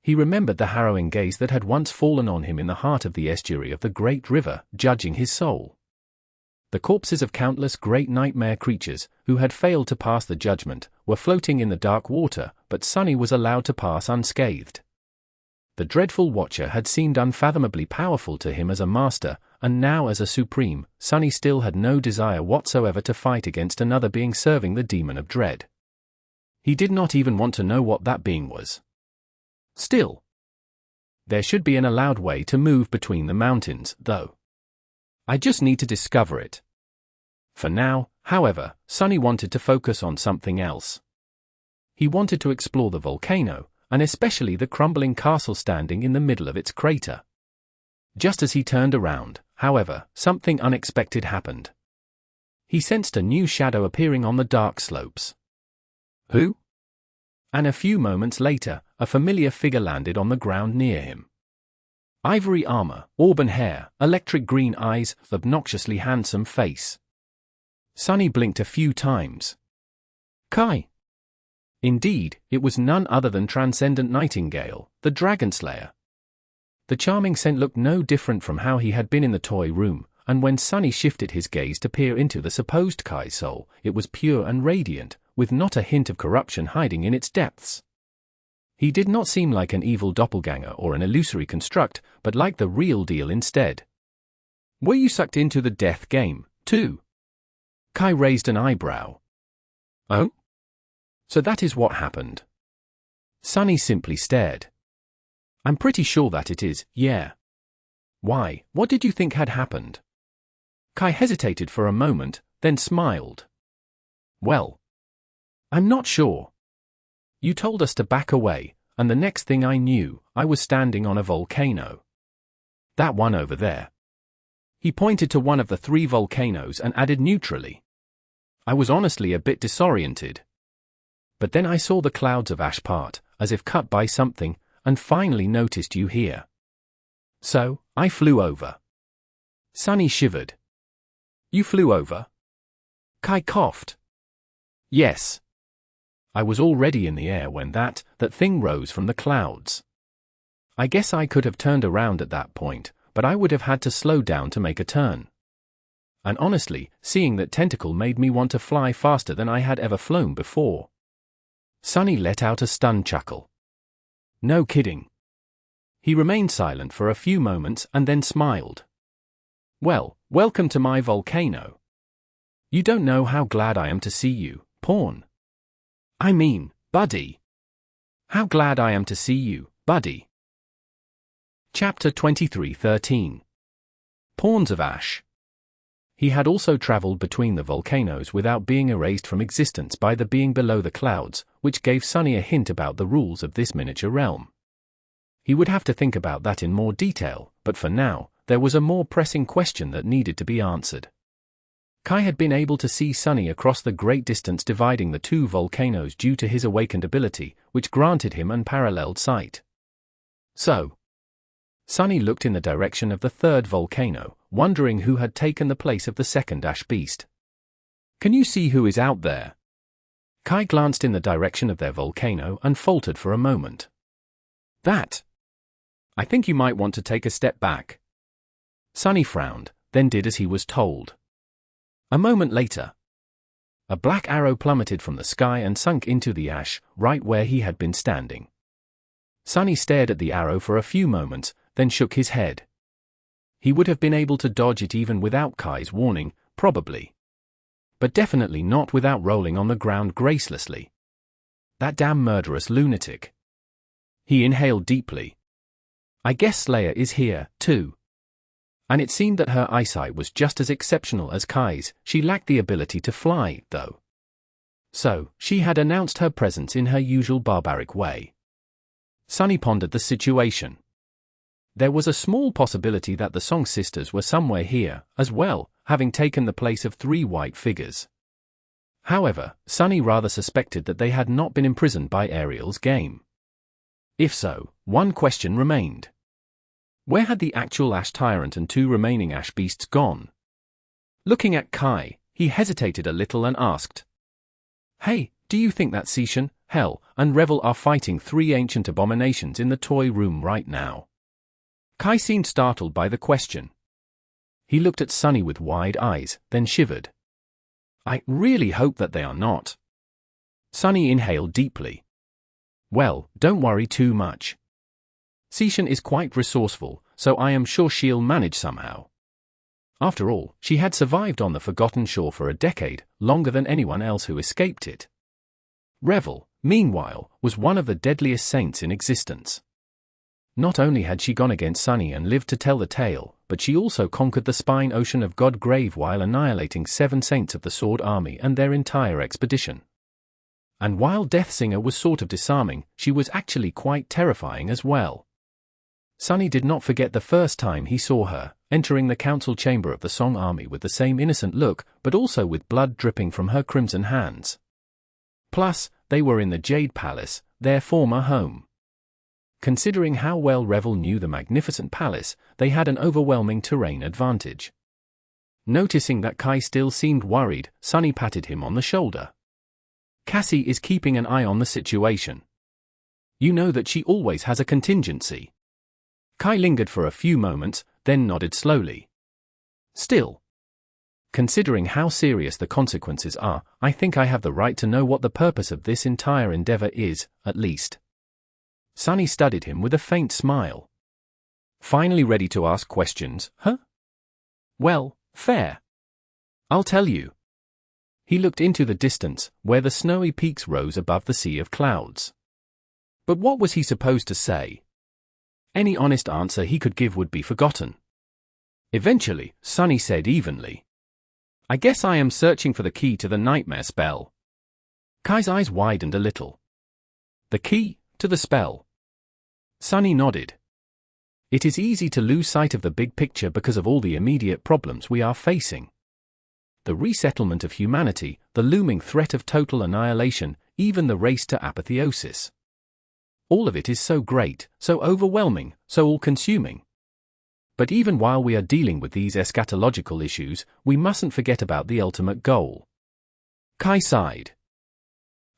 He remembered the harrowing gaze that had once fallen on him in the heart of the estuary of the great river, judging his soul. The corpses of countless great nightmare creatures, who had failed to pass the judgment, were floating in the dark water, but Sunny was allowed to pass unscathed. The dreadful Watcher had seemed unfathomably powerful to him as a master, and now as a supreme, Sunny still had no desire whatsoever to fight against another being serving the demon of dread. He did not even want to know what that being was. Still, there should be an allowed way to move between the mountains, though. I just need to discover it. For now, however, Sunny wanted to focus on something else. He wanted to explore the volcano, and especially the crumbling castle standing in the middle of its crater. Just as he turned around, however, something unexpected happened. He sensed a new shadow appearing on the dark slopes. Who? And a few moments later, a familiar figure landed on the ground near him. Ivory armor, auburn hair, electric green eyes, obnoxiously handsome face. Sunny blinked a few times. Kai. Indeed, it was none other than Transcendent Nightingale, the Dragon Slayer. The charming scent looked no different from how he had been in the toy room, and when Sunny shifted his gaze to peer into the supposed Kai's soul, it was pure and radiant, with not a hint of corruption hiding in its depths. He did not seem like an evil doppelganger or an illusory construct, but like the real deal instead. Were you sucked into the death game, too? Kai raised an eyebrow. Oh? So that is what happened. Sunny simply stared. I'm pretty sure that it is, yeah. Why, what did you think had happened? Kai hesitated for a moment, then smiled. Well, I'm not sure. You told us to back away, and the next thing I knew, I was standing on a volcano. That one over there. He pointed to one of the 3 volcanoes and added neutrally. I was honestly a bit disoriented. But then I saw the clouds of ash part, as if cut by something, and finally noticed you here. So, I flew over. Sunny shivered. You flew over? Kai coughed. Yes. I was already in the air when that thing rose from the clouds. I guess I could have turned around at that point, but I would have had to slow down to make a turn. And honestly, seeing that tentacle made me want to fly faster than I had ever flown before. Sunny let out a stunned chuckle. No kidding. He remained silent for a few moments and then smiled. Well, welcome to my volcano. You don't know how glad I am to see you, Pawn. I mean, buddy. How glad I am to see you, buddy. Chapter 23:13. Pawns of Ash. He had also traveled between the volcanoes without being erased from existence by the being below the clouds, which gave Sunny a hint about the rules of this miniature realm. He would have to think about that in more detail, but for now, there was a more pressing question that needed to be answered. Kai had been able to see Sunny across the great distance dividing the two volcanoes due to his awakened ability, which granted him unparalleled sight. So, Sunny looked in the direction of the third volcano, wondering who had taken the place of the second ash beast. Can you see who is out there? Kai glanced in the direction of their volcano and faltered for a moment. That. I think you might want to take a step back. Sunny frowned, then did as he was told. A moment later, a black arrow plummeted from the sky and sunk into the ash, right where he had been standing. Sunny stared at the arrow for a few moments, then shook his head. He would have been able to dodge it even without Kai's warning, probably. But definitely not without rolling on the ground gracelessly. That damn murderous lunatic. He inhaled deeply. I guess Slayer is here, too. And it seemed that her eyesight was just as exceptional as Kai's. She lacked the ability to fly, though. So, she had announced her presence in her usual barbaric way. Sunny pondered the situation. There was a small possibility that the Song Sisters were somewhere here, as well, having taken the place of three white figures. However, Sunny rather suspected that they had not been imprisoned by Ariel's game. If so, one question remained. Where had the actual Ash Tyrant and two remaining Ash Beasts gone? Looking at Kai, he hesitated a little and asked, Hey, do you think that Seishan, Hell, and Revel are fighting three ancient abominations in the toy room right now? Kai seemed startled by the question. He looked at Sunny with wide eyes, then shivered. I really hope that they are not. Sunny inhaled deeply. Well, don't worry too much. Seishan is quite resourceful, so I am sure she'll manage somehow. After all, she had survived on the Forgotten Shore for a decade, longer than anyone else who escaped it. Revel, meanwhile, was one of the deadliest saints in existence. Not only had she gone against Sunny and lived to tell the tale, but she also conquered the spine ocean of God Grave while annihilating 7 saints of the Sword Army and their entire expedition. And while Deathsinger was sort of disarming, she was actually quite terrifying as well. Sunny did not forget the first time he saw her, entering the council chamber of the Song Army with the same innocent look, but also with blood dripping from her crimson hands. Plus, they were in the Jade Palace, their former home. Considering how well Revel knew the magnificent palace, they had an overwhelming terrain advantage. Noticing that Kai still seemed worried, Sunny patted him on the shoulder. Cassie is keeping an eye on the situation. You know that she always has a contingency. Kai lingered for a few moments, then nodded slowly. Still, considering how serious the consequences are, I think I have the right to know what the purpose of this entire endeavor is, at least. Sunny studied him with a faint smile. Finally ready to ask questions, huh? Well, fair. I'll tell you. He looked into the distance, where the snowy peaks rose above the sea of clouds. But what was he supposed to say? Any honest answer he could give would be forgotten. Eventually, Sunny said evenly, I guess I am searching for the key to the nightmare spell. Kai's eyes widened a little. The key to the spell. Sunny nodded. It is easy to lose sight of the big picture because of all the immediate problems we are facing. The resettlement of humanity, the looming threat of total annihilation, even the race to apotheosis. All of it is so great, so overwhelming, so all-consuming. But even while we are dealing with these eschatological issues, we mustn't forget about the ultimate goal. Kai sighed.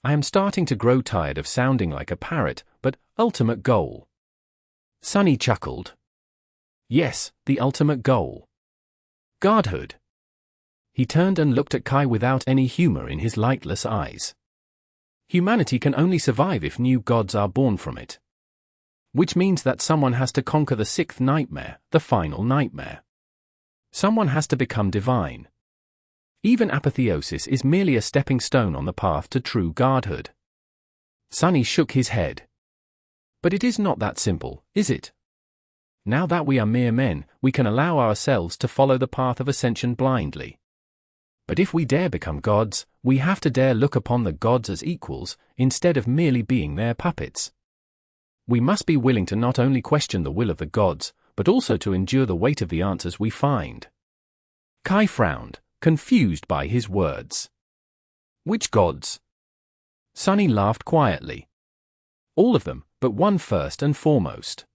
I am starting to grow tired of sounding like a parrot, but ultimate goal. Sunny chuckled. Yes, the ultimate goal. Godhood. He turned and looked at Kai without any humor in his lightless eyes. Humanity can only survive if new gods are born from it. Which means that someone has to conquer the sixth nightmare, the final nightmare. Someone has to become divine. Even apotheosis is merely a stepping stone on the path to true godhood. Sunny shook his head. But it is not that simple, is it? Now that we are mere men, we can allow ourselves to follow the path of ascension blindly. But if we dare become gods, we have to dare look upon the gods as equals, instead of merely being their puppets. We must be willing to not only question the will of the gods, but also to endure the weight of the answers we find. Kai frowned, confused by his words. Which gods? Sunny laughed quietly. All of them, but one first and foremost.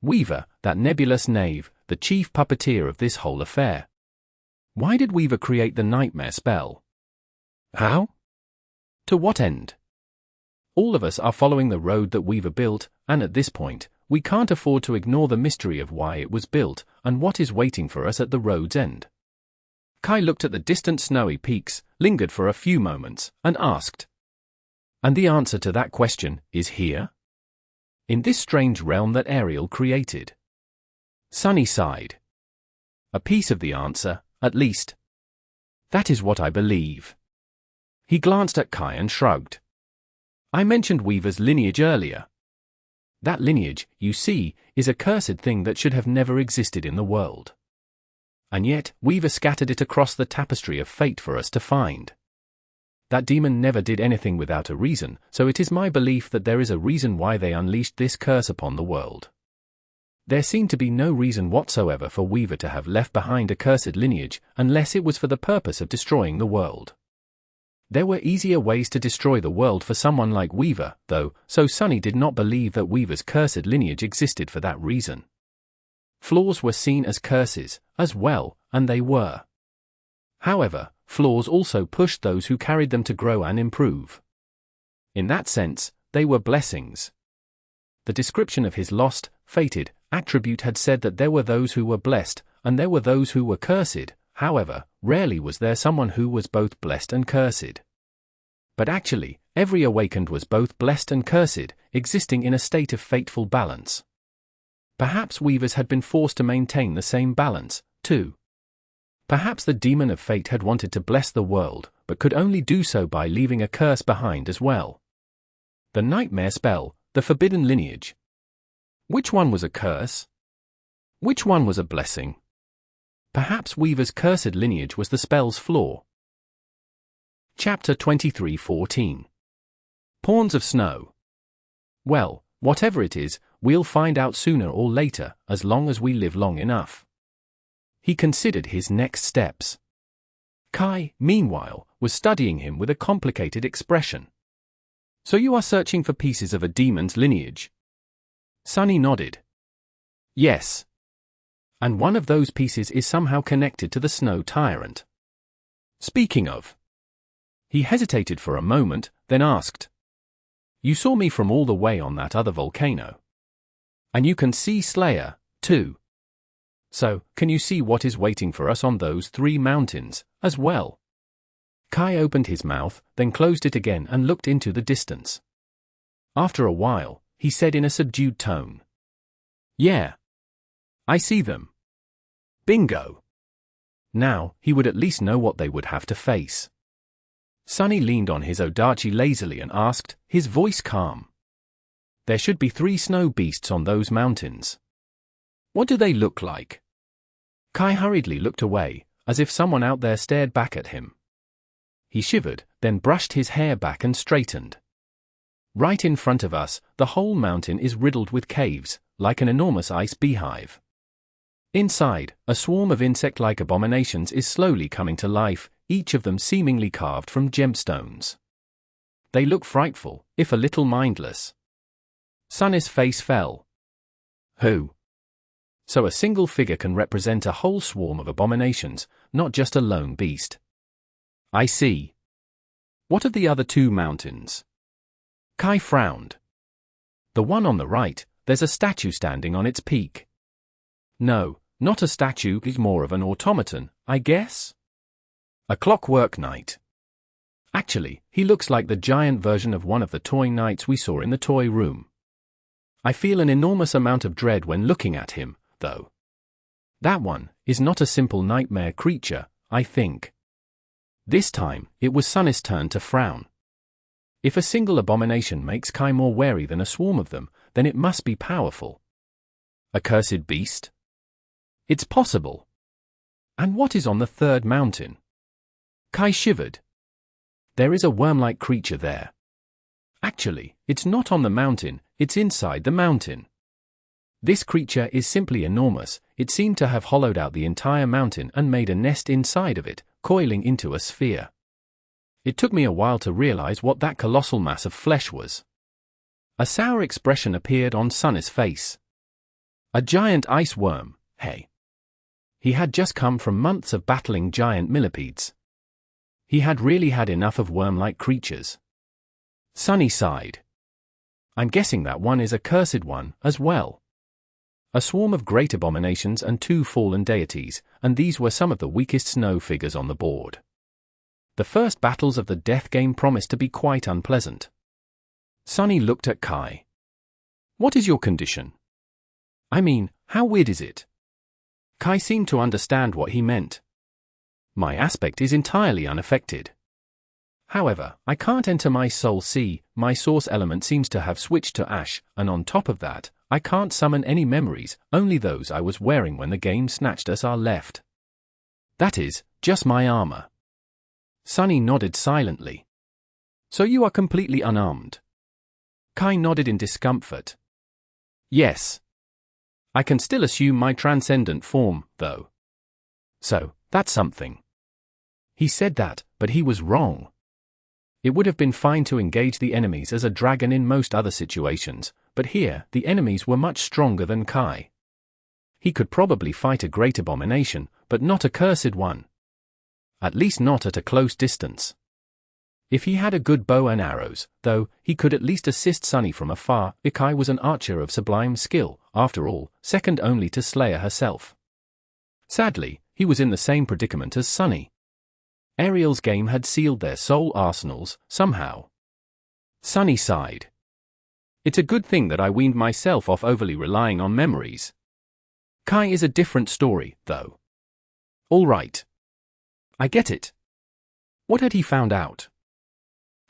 Weaver, that nebulous knave, the chief puppeteer of this whole affair. Why did Weaver create the nightmare spell? How? To what end? All of us are following the road that Weaver built, and at this point, we can't afford to ignore the mystery of why it was built, and what is waiting for us at the road's end. Kai looked at the distant snowy peaks, lingered for a few moments, and asked. And the answer to that question is here? In this strange realm that Ariel created. Sunny sighed. A piece of the answer, at least. That is what I believe. He glanced at Kai and shrugged. I mentioned Weaver's lineage earlier. That lineage, you see, is a cursed thing that should have never existed in the world. And yet, Weaver scattered it across the tapestry of fate for us to find. That demon never did anything without a reason, so it is my belief that there is a reason why they unleashed this curse upon the world. There seemed to be no reason whatsoever for Weaver to have left behind a cursed lineage, unless it was for the purpose of destroying the world. There were easier ways to destroy the world for someone like Weaver, though, so Sunny did not believe that Weaver's cursed lineage existed for that reason. Flaws were seen as curses, as well, and they were. However, flaws also pushed those who carried them to grow and improve. In that sense, they were blessings. The description of his lost, fated, attribute had said that there were those who were blessed, and there were those who were cursed. However, rarely was there someone who was both blessed and cursed. But actually, every awakened was both blessed and cursed, existing in a state of fateful balance. Perhaps Weavers had been forced to maintain the same balance, too. Perhaps the demon of fate had wanted to bless the world, but could only do so by leaving a curse behind as well. The nightmare spell, the forbidden lineage. Which one was a curse? Which one was a blessing? Perhaps Weaver's cursed lineage was the spell's flaw. Chapter 23:14. Pawns of Snow. Well, whatever it is, we'll find out sooner or later, as long as we live long enough. He considered his next steps. Kai, meanwhile, was studying him with a complicated expression. So you are searching for pieces of a demon's lineage? Sunny nodded. Yes. And one of those pieces is somehow connected to the Snow Tyrant. Speaking of. He hesitated for a moment, then asked. You saw me from all the way on that other volcano. And you can see Slayer, too. So, can you see what is waiting for us on those 3 mountains, as well? Kai opened his mouth, then closed it again and looked into the distance. After a while, he said in a subdued tone. Yeah. I see them. Bingo. Now, he would at least know what they would have to face. Sunny leaned on his odachi lazily and asked, his voice calm. There should be 3 snow beasts on those mountains. What do they look like? Kai hurriedly looked away, as if someone out there stared back at him. He shivered, then brushed his hair back and straightened. Right in front of us, the whole mountain is riddled with caves, like an enormous ice beehive. Inside, a swarm of insect-like abominations is slowly coming to life, each of them seemingly carved from gemstones. They look frightful, if a little mindless. Sunny's face fell. Who? So a single figure can represent a whole swarm of abominations, not just a lone beast. I see. What of the other 2 mountains? Kai frowned. The one on the right, there's a statue standing on its peak. No, not a statue, it's more of an automaton, I guess? A clockwork knight. Actually, he looks like the giant version of one of the toy knights we saw in the toy room. I feel an enormous amount of dread when looking at him, though. That one is not a simple nightmare creature, I think. This time, it was Sunny's turn to frown. If a single abomination makes Kai more wary than a swarm of them, then it must be powerful. A cursed beast? It's possible. And what is on the third mountain? Kai shivered. There is a worm-like creature there. Actually, it's not on the mountain, it's inside the mountain. This creature is simply enormous. It seemed to have hollowed out the entire mountain and made a nest inside of it, coiling into a sphere. It took me a while to realize what that colossal mass of flesh was. A sour expression appeared on Sunny's face. A giant ice worm, hey. He had just come from months of battling giant millipedes. He had really had enough of worm-like creatures. Sunny sighed. I'm guessing that one is a cursed one as well. A swarm of great abominations and 2 fallen deities, and these were some of the weakest snow figures on the board. The first battles of the death game promised to be quite unpleasant. Sunny looked at Kai. What is your condition? I mean, how weird is it? Kai seemed to understand what he meant. My aspect is entirely unaffected. However, I can't enter my soul sea, my source element seems to have switched to ash, and on top of that, I can't summon any memories, only those I was wearing when the game snatched us are left. That is, just my armor. Sunny nodded silently. So you are completely unarmed? Kai nodded in discomfort. Yes. I can still assume my transcendent form, though. So, that's something. He said that, but he was wrong. It would have been fine to engage the enemies as a dragon in most other situations, but here, the enemies were much stronger than Kai. He could probably fight a great abomination, but not a cursed one. At least not at a close distance. If he had a good bow and arrows, though, he could at least assist Sunny from afar. Kai was an archer of sublime skill, after all, second only to Slayer herself. Sadly, he was in the same predicament as Sunny. Ariel's game had sealed their soul arsenals, somehow. Sunny sighed. It's a good thing that I weaned myself off overly relying on memories. Kai is a different story, though. All right. I get it. What had he found out?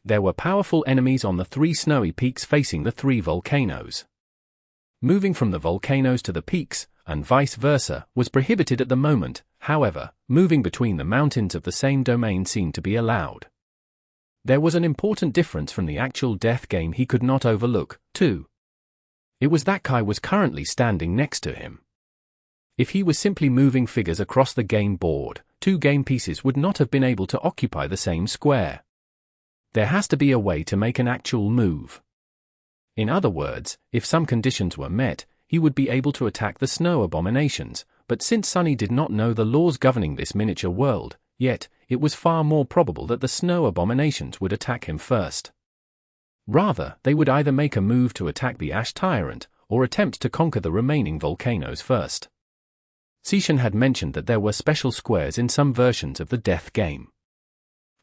There were powerful enemies on the 3 snowy peaks facing the 3 volcanoes. Moving from the volcanoes to the peaks, and vice versa, was prohibited at the moment. However, moving between the mountains of the same domain seemed to be allowed. There was an important difference from the actual death game he could not overlook, too. It was that Kai was currently standing next to him. If he was simply moving figures across the game board, 2 game pieces would not have been able to occupy the same square. There has to be a way to make an actual move. In other words, if some conditions were met, he would be able to attack the snow abominations, but since Sunny did not know the laws governing this miniature world, yet, it was far more probable that the snow abominations would attack him first. Rather, they would either make a move to attack the Ash Tyrant, or attempt to conquer the remaining volcanoes first. Sishan had mentioned that there were special squares in some versions of the death game.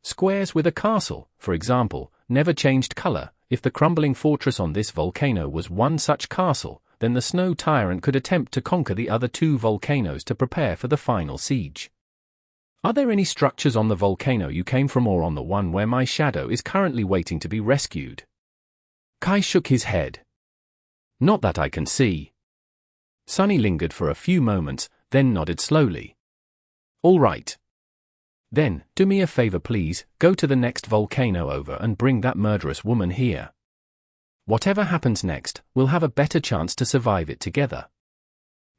Squares with a castle, for example, never changed color. If the crumbling fortress on this volcano was one such castle, then the snow tyrant could attempt to conquer the other 2 volcanoes to prepare for the final siege. Are there any structures on the volcano you came from or on the one where my shadow is currently waiting to be rescued? Kai shook his head. Not that I can see. Sunny lingered for a few moments, then nodded slowly. All right. Then, do me a favor please, go to the next volcano over and bring that murderous woman here. Whatever happens next, we'll have a better chance to survive it together.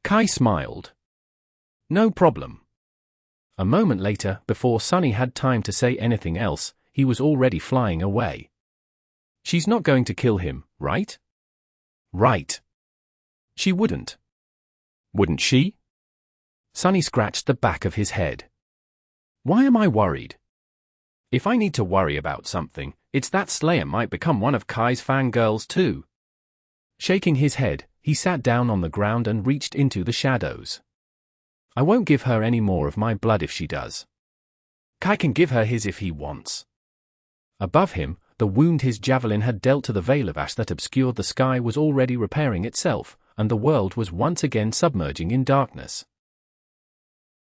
Kai smiled. No problem. A moment later, before Sunny had time to say anything else, he was already flying away. She's not going to kill him, right? Right. She wouldn't. Wouldn't she? Sunny scratched the back of his head. Why am I worried? If I need to worry about something, it's that Slayer might become one of Kai's fangirls too. Shaking his head, he sat down on the ground and reached into the shadows. I won't give her any more of my blood if she does. Kai can give her his if he wants. Above him, the wound his javelin had dealt to the veil of ash that obscured the sky was already repairing itself, and the world was once again submerging in darkness.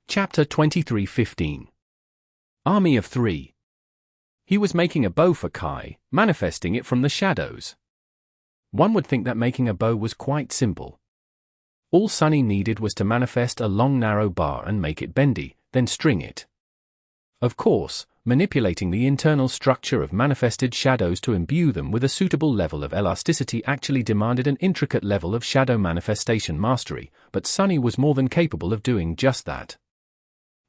Chapter 23:15. Army of 3. He was making a bow for Kai, manifesting it from the shadows. One would think that making a bow was quite simple. All Sunny needed was to manifest a long narrow bar and make it bendy, then string it. Of course, manipulating the internal structure of manifested shadows to imbue them with a suitable level of elasticity actually demanded an intricate level of shadow manifestation mastery, but Sunny was more than capable of doing just that.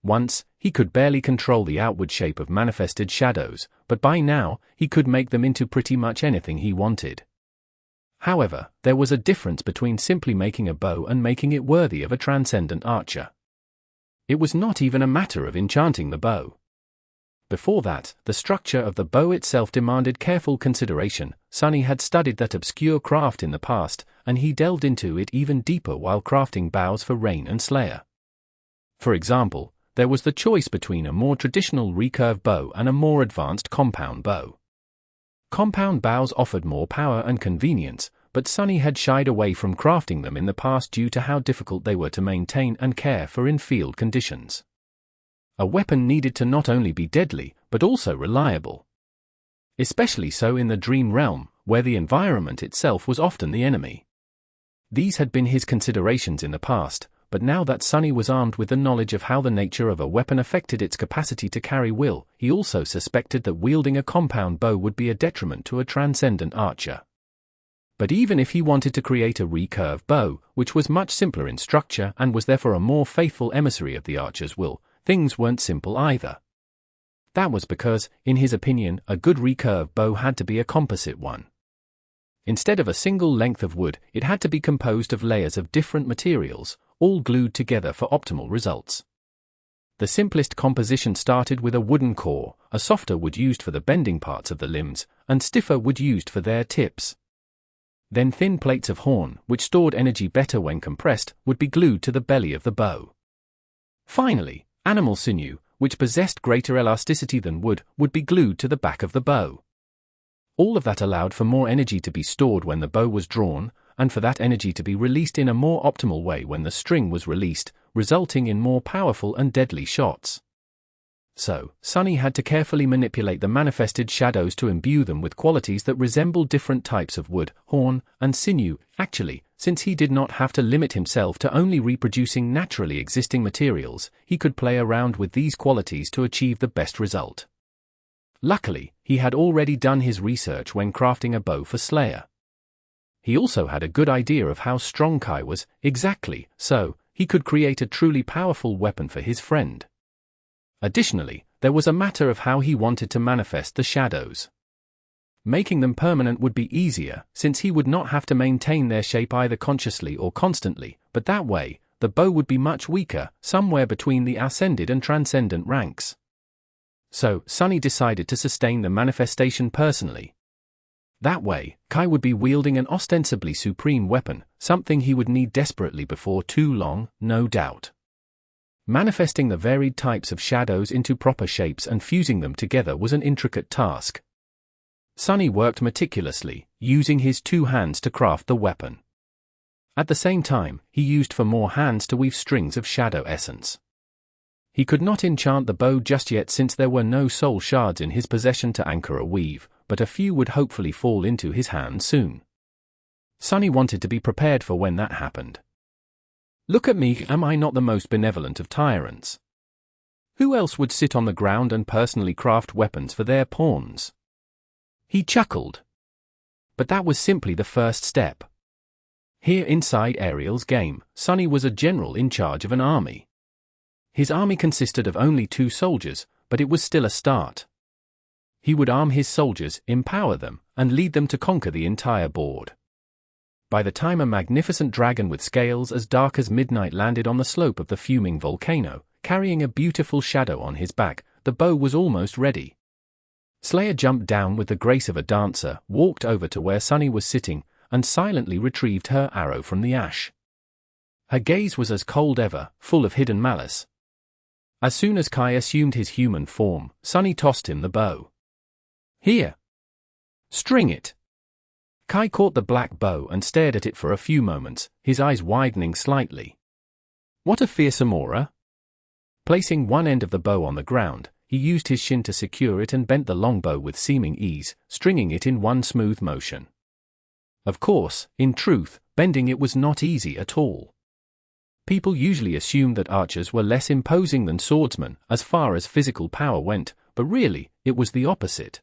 Once, he could barely control the outward shape of manifested shadows, but by now, he could make them into pretty much anything he wanted. However, there was a difference between simply making a bow and making it worthy of a transcendent archer. It was not even a matter of enchanting the bow. Before that, the structure of the bow itself demanded careful consideration. Sunny had studied that obscure craft in the past, and he delved into it even deeper while crafting bows for Rain and Slayer. For example, there was the choice between a more traditional recurve bow and a more advanced compound bow. Compound bows offered more power and convenience, but Sunny had shied away from crafting them in the past due to how difficult they were to maintain and care for in field conditions. A weapon needed to not only be deadly, but also reliable. Especially so in the Dream Realm, where the environment itself was often the enemy. These had been his considerations in the past, but now that Sunny was armed with the knowledge of how the nature of a weapon affected its capacity to carry will, he also suspected that wielding a compound bow would be a detriment to a transcendent archer. But even if he wanted to create a recurve bow, which was much simpler in structure and was therefore a more faithful emissary of the archer's will, things weren't simple either. That was because, in his opinion, a good recurve bow had to be a composite one. Instead of a single length of wood, it had to be composed of layers of different materials, all glued together for optimal results. The simplest composition started with a wooden core, a softer wood used for the bending parts of the limbs, and stiffer wood used for their tips. Then thin plates of horn, which stored energy better when compressed, would be glued to the belly of the bow. Finally, animal sinew, which possessed greater elasticity than wood, would be glued to the back of the bow. All of that allowed for more energy to be stored when the bow was drawn, and for that energy to be released in a more optimal way when the string was released, resulting in more powerful and deadly shots. So, Sunny had to carefully manipulate the manifested shadows to imbue them with qualities that resembled different types of wood, horn, and sinew. Actually, since he did not have to limit himself to only reproducing naturally existing materials, he could play around with these qualities to achieve the best result. Luckily, he had already done his research when crafting a bow for Slayer. He also had a good idea of how strong Kai was, exactly, so he could create a truly powerful weapon for his friend. Additionally, there was a matter of how he wanted to manifest the shadows. Making them permanent would be easier, since he would not have to maintain their shape either consciously or constantly, but that way, the bow would be much weaker, somewhere between the ascended and transcendent ranks. So, Sunny decided to sustain the manifestation personally. That way, Kai would be wielding an ostensibly supreme weapon, something he would need desperately before too long, no doubt. Manifesting the varied types of shadows into proper shapes and fusing them together was an intricate task. Sunny worked meticulously, using his 2 hands to craft the weapon. At the same time, he used for more hands to weave strings of shadow essence. He could not enchant the bow just yet since there were no soul shards in his possession to anchor a weave, but a few would hopefully fall into his hand soon. Sunny wanted to be prepared for when that happened. Look at me, am I not the most benevolent of tyrants? Who else would sit on the ground and personally craft weapons for their pawns? He chuckled. But that was simply the first step. Here inside Ariel's game, Sunny was a general in charge of an army. His army consisted of only 2 soldiers, but it was still a start. He would arm his soldiers, empower them, and lead them to conquer the entire board. By the time a magnificent dragon with scales as dark as midnight landed on the slope of the fuming volcano, carrying a beautiful shadow on his back, the bow was almost ready. Slayer jumped down with the grace of a dancer, walked over to where Sunny was sitting, and silently retrieved her arrow from the ash. Her gaze was as cold ever, full of hidden malice. As soon as Kai assumed his human form, Sunny tossed him the bow. "Here. String it." Kai caught the black bow and stared at it for a few moments, his eyes widening slightly. What a fearsome aura! Placing one end of the bow on the ground, he used his shin to secure it and bent the longbow with seeming ease, stringing it in one smooth motion. Of course, in truth, bending it was not easy at all. People usually assumed that archers were less imposing than swordsmen as far as physical power went, but really, it was the opposite.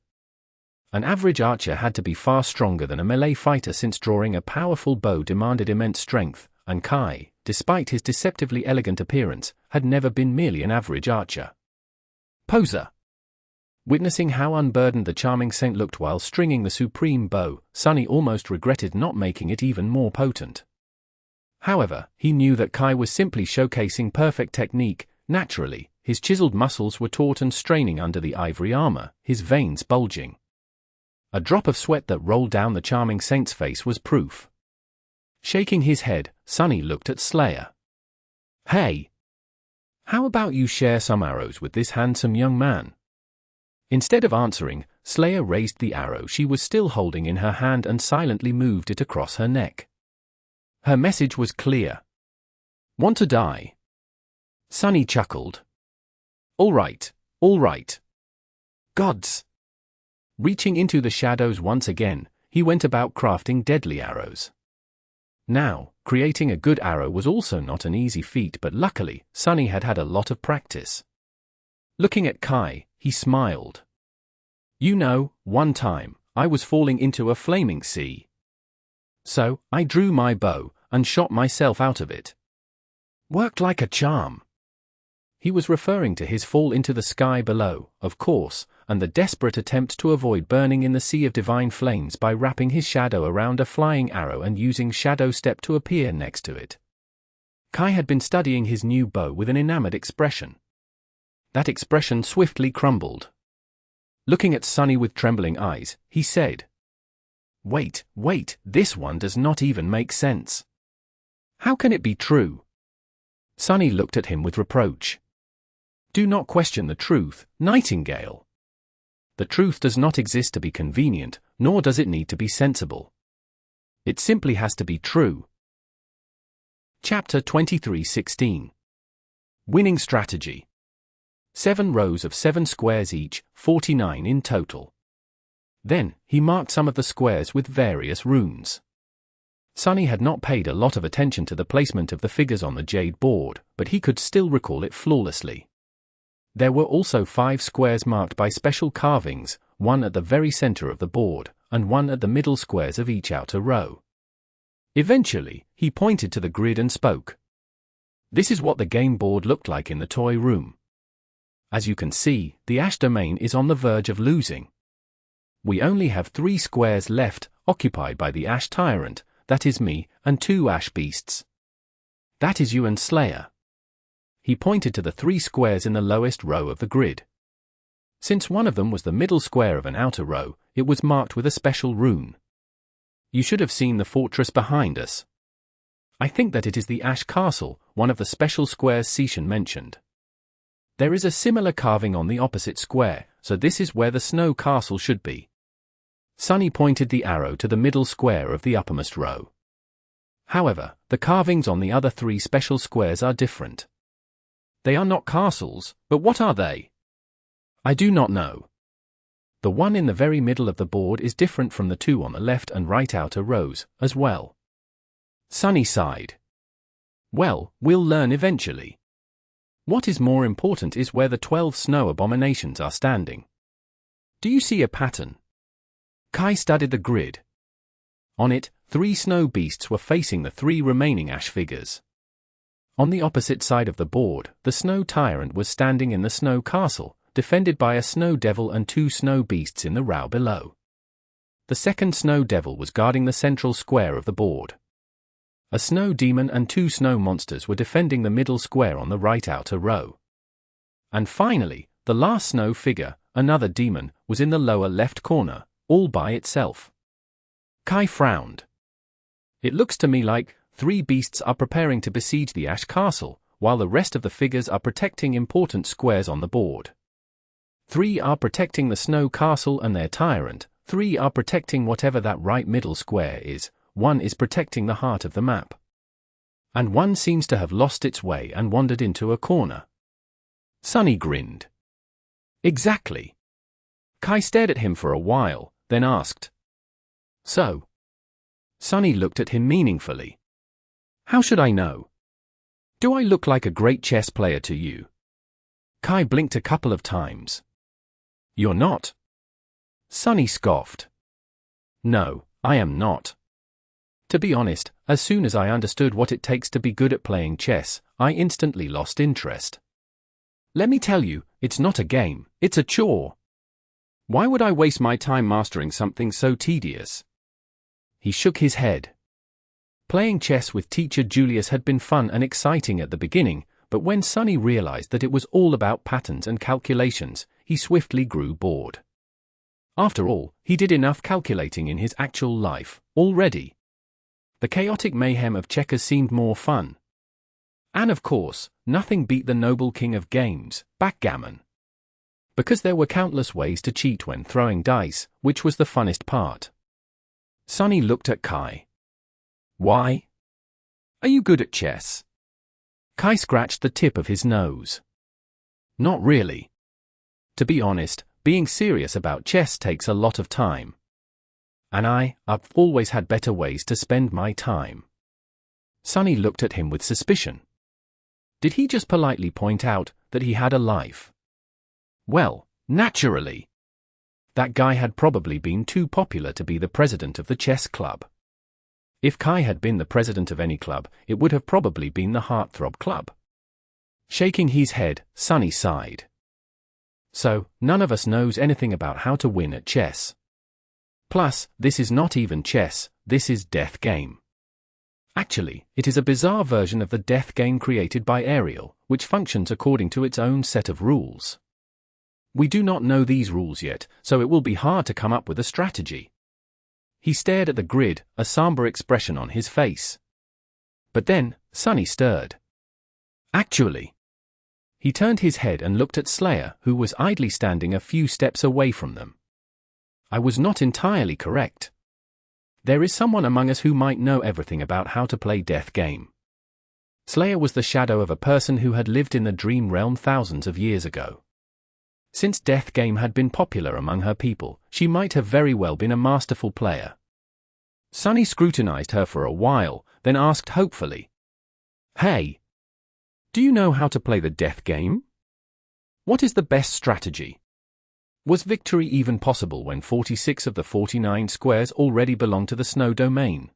An average archer had to be far stronger than a melee fighter since drawing a powerful bow demanded immense strength, and Kai, despite his deceptively elegant appearance, had never been merely an average archer. Poser. Witnessing how unburdened the charming saint looked while stringing the supreme bow, Sunny almost regretted not making it even more potent. However, he knew that Kai was simply showcasing perfect technique. Naturally, his chiseled muscles were taut and straining under the ivory armor, his veins bulging. A drop of sweat that rolled down the charming saint's face was proof. Shaking his head, Sunny looked at Slayer. "Hey! How about you share some arrows with this handsome young man?" Instead of answering, Slayer raised the arrow she was still holding in her hand and silently moved it across her neck. Her message was clear. "Want to die?" Sunny chuckled. All right. Gods!" Reaching into the shadows once again, he went about crafting deadly arrows. Now, creating a good arrow was also not an easy feat, but luckily, Sunny had had a lot of practice. Looking at Kai, he smiled. "You know, one time, I was falling into a flaming sea. So, I drew my bow, and shot myself out of it. Worked like a charm." He was referring to his fall into the sky below, of course, and the desperate attempt to avoid burning in the sea of divine flames by wrapping his shadow around a flying arrow and using Shadow Step to appear next to it. Kai had been studying his new bow with an enamored expression. That expression swiftly crumbled. Looking at Sunny with trembling eyes, he said, Wait, this one does not even make sense. How can it be true?" Sunny looked at him with reproach. "Do not question the truth, Nightingale. The truth does not exist to be convenient, nor does it need to be sensible. It simply has to be true." Chapter 23:16. Winning Strategy. 7 rows of 7 squares each, 49 in total. Then, he marked some of the squares with various runes. Sunny had not paid a lot of attention to the placement of the figures on the Jade board, but he could still recall it flawlessly. There were also 5 squares marked by special carvings, one at the very center of the board, and one at the middle squares of each outer row. Eventually, he pointed to the grid and spoke. "This is what the game board looked like in the toy room. As you can see, the Ash domain is on the verge of losing. We only have 3 squares left, occupied by the Ash Tyrant, that is me, and 2 Ash Beasts. That is you and Slayer." He pointed to the 3 squares in the lowest row of the grid. Since one of them was the middle square of an outer row, it was marked with a special rune. You should have seen the fortress behind us. I think that it is the Ash Castle, one of the special squares Sishan mentioned. There is a similar carving on the opposite square, so this is where the Snow Castle should be. Sunny pointed the arrow to the middle square of the uppermost row. However, the carvings on the other 3 special squares are different. They are not castles, but what are they? I do not know. The one in the very middle of the board is different from the 2 on the left and right outer rows, as well. Sunny sighed. Well, we'll learn eventually. What is more important is where the 12 snow abominations are standing. Do you see a pattern? Kai studied the grid. On it, 3 snow beasts were facing the 3 remaining Ash figures. On the opposite side of the board, the Snow Tyrant was standing in the Snow Castle, defended by a Snow Devil and 2 snow beasts in the row below. The second Snow Devil was guarding the central square of the board. A Snow Demon and 2 snow monsters were defending the middle square on the right outer row. And finally, the last snow figure, another demon, was in the lower left corner, all by itself. Kai frowned. It looks to me like 3 beasts are preparing to besiege the Ash Castle, while the rest of the figures are protecting important squares on the board. 3 are protecting the Snow Castle and their Tyrant, 3 are protecting whatever that right middle square is, 1 is protecting the heart of the map. And 1 seems to have lost its way and wandered into a corner. Sunny grinned. Exactly. Kai stared at him for a while, then asked, "So?" Sunny looked at him meaningfully. "How should I know? Do I look like a great chess player to you?" Kai blinked a couple of times. "You're not?" Sunny scoffed. "No, I am not. To be honest, as soon as I understood what it takes to be good at playing chess, I instantly lost interest. Let me tell you, it's not a game, it's a chore. Why would I waste my time mastering something so tedious?" He shook his head. Playing chess with teacher Julius had been fun and exciting at the beginning, but when Sunny realized that it was all about patterns and calculations, he swiftly grew bored. After all, he did enough calculating in his actual life already. The chaotic mayhem of checkers seemed more fun. And of course, nothing beat the noble king of games, backgammon. Because there were countless ways to cheat when throwing dice, which was the funnest part. Sunny looked at Kai. "Why? Are you good at chess?" Kai scratched the tip of his nose. "Not really. To be honest, being serious about chess takes a lot of time. And I've always had better ways to spend my time." Sunny looked at him with suspicion. Did he just politely point out that he had a life? Well, naturally. That guy had probably been too popular to be the president of the chess club. If Kai had been the president of any club, it would have probably been the Heartthrob Club. Shaking his head, Sunny sighed. "So, none of us knows anything about how to win at chess. Plus, this is not even chess, this is death game. Actually, it is a bizarre version of the death game created by Ariel, which functions according to its own set of rules. We do not know these rules yet, so it will be hard to come up with a strategy." He stared at the grid, a somber expression on his face. But then, Sunny stirred. "Actually." He turned his head and looked at Slayer, who was idly standing a few steps away from them. "I was not entirely correct. There is someone among us who might know everything about how to play death game." Slayer was the shadow of a person who had lived in the dream realm thousands of years ago. Since death game had been popular among her people, she might have very well been a masterful player. Sunny scrutinized her for a while, then asked hopefully, "Hey, do you know how to play the death game? What is the best strategy? Was victory even possible when 46 of the 49 squares already belonged to the snow domain?"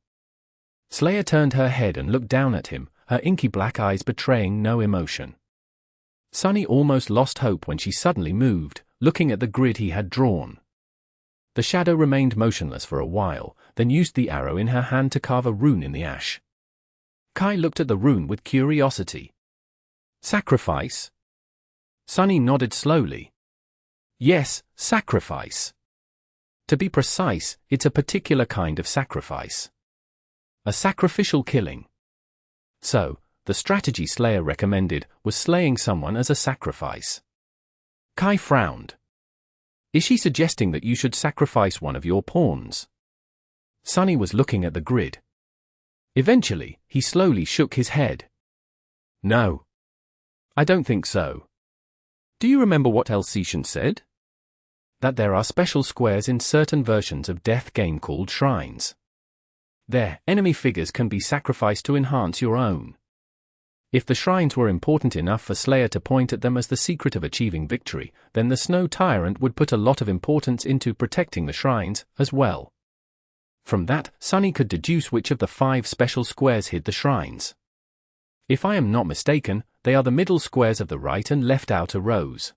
Slayer turned her head and looked down at him, her inky black eyes betraying no emotion. Sunny almost lost hope when she suddenly moved, looking at the grid he had drawn. The shadow remained motionless for a while, then used the arrow in her hand to carve a rune in the ash. Kai looked at the rune with curiosity. "Sacrifice?" Sunny nodded slowly. "Yes, sacrifice. To be precise, it's a particular kind of sacrifice. A sacrificial killing. So, the strategy Slayer recommended was slaying someone as a sacrifice." Kai frowned. "Is she suggesting that you should sacrifice one of your pawns?" Sunny was looking at the grid. Eventually, he slowly shook his head. "No. I don't think so. Do you remember what Alcetian said? That there are special squares in certain versions of death game called shrines. There, enemy figures can be sacrificed to enhance your own. If the shrines were important enough for Slayer to point at them as the secret of achieving victory, then the Snow Tyrant would put a lot of importance into protecting the shrines, as well. From that, Sunny could deduce which of the 5 special squares hid the shrines. If I am not mistaken, they are the middle squares of the right and left outer rows.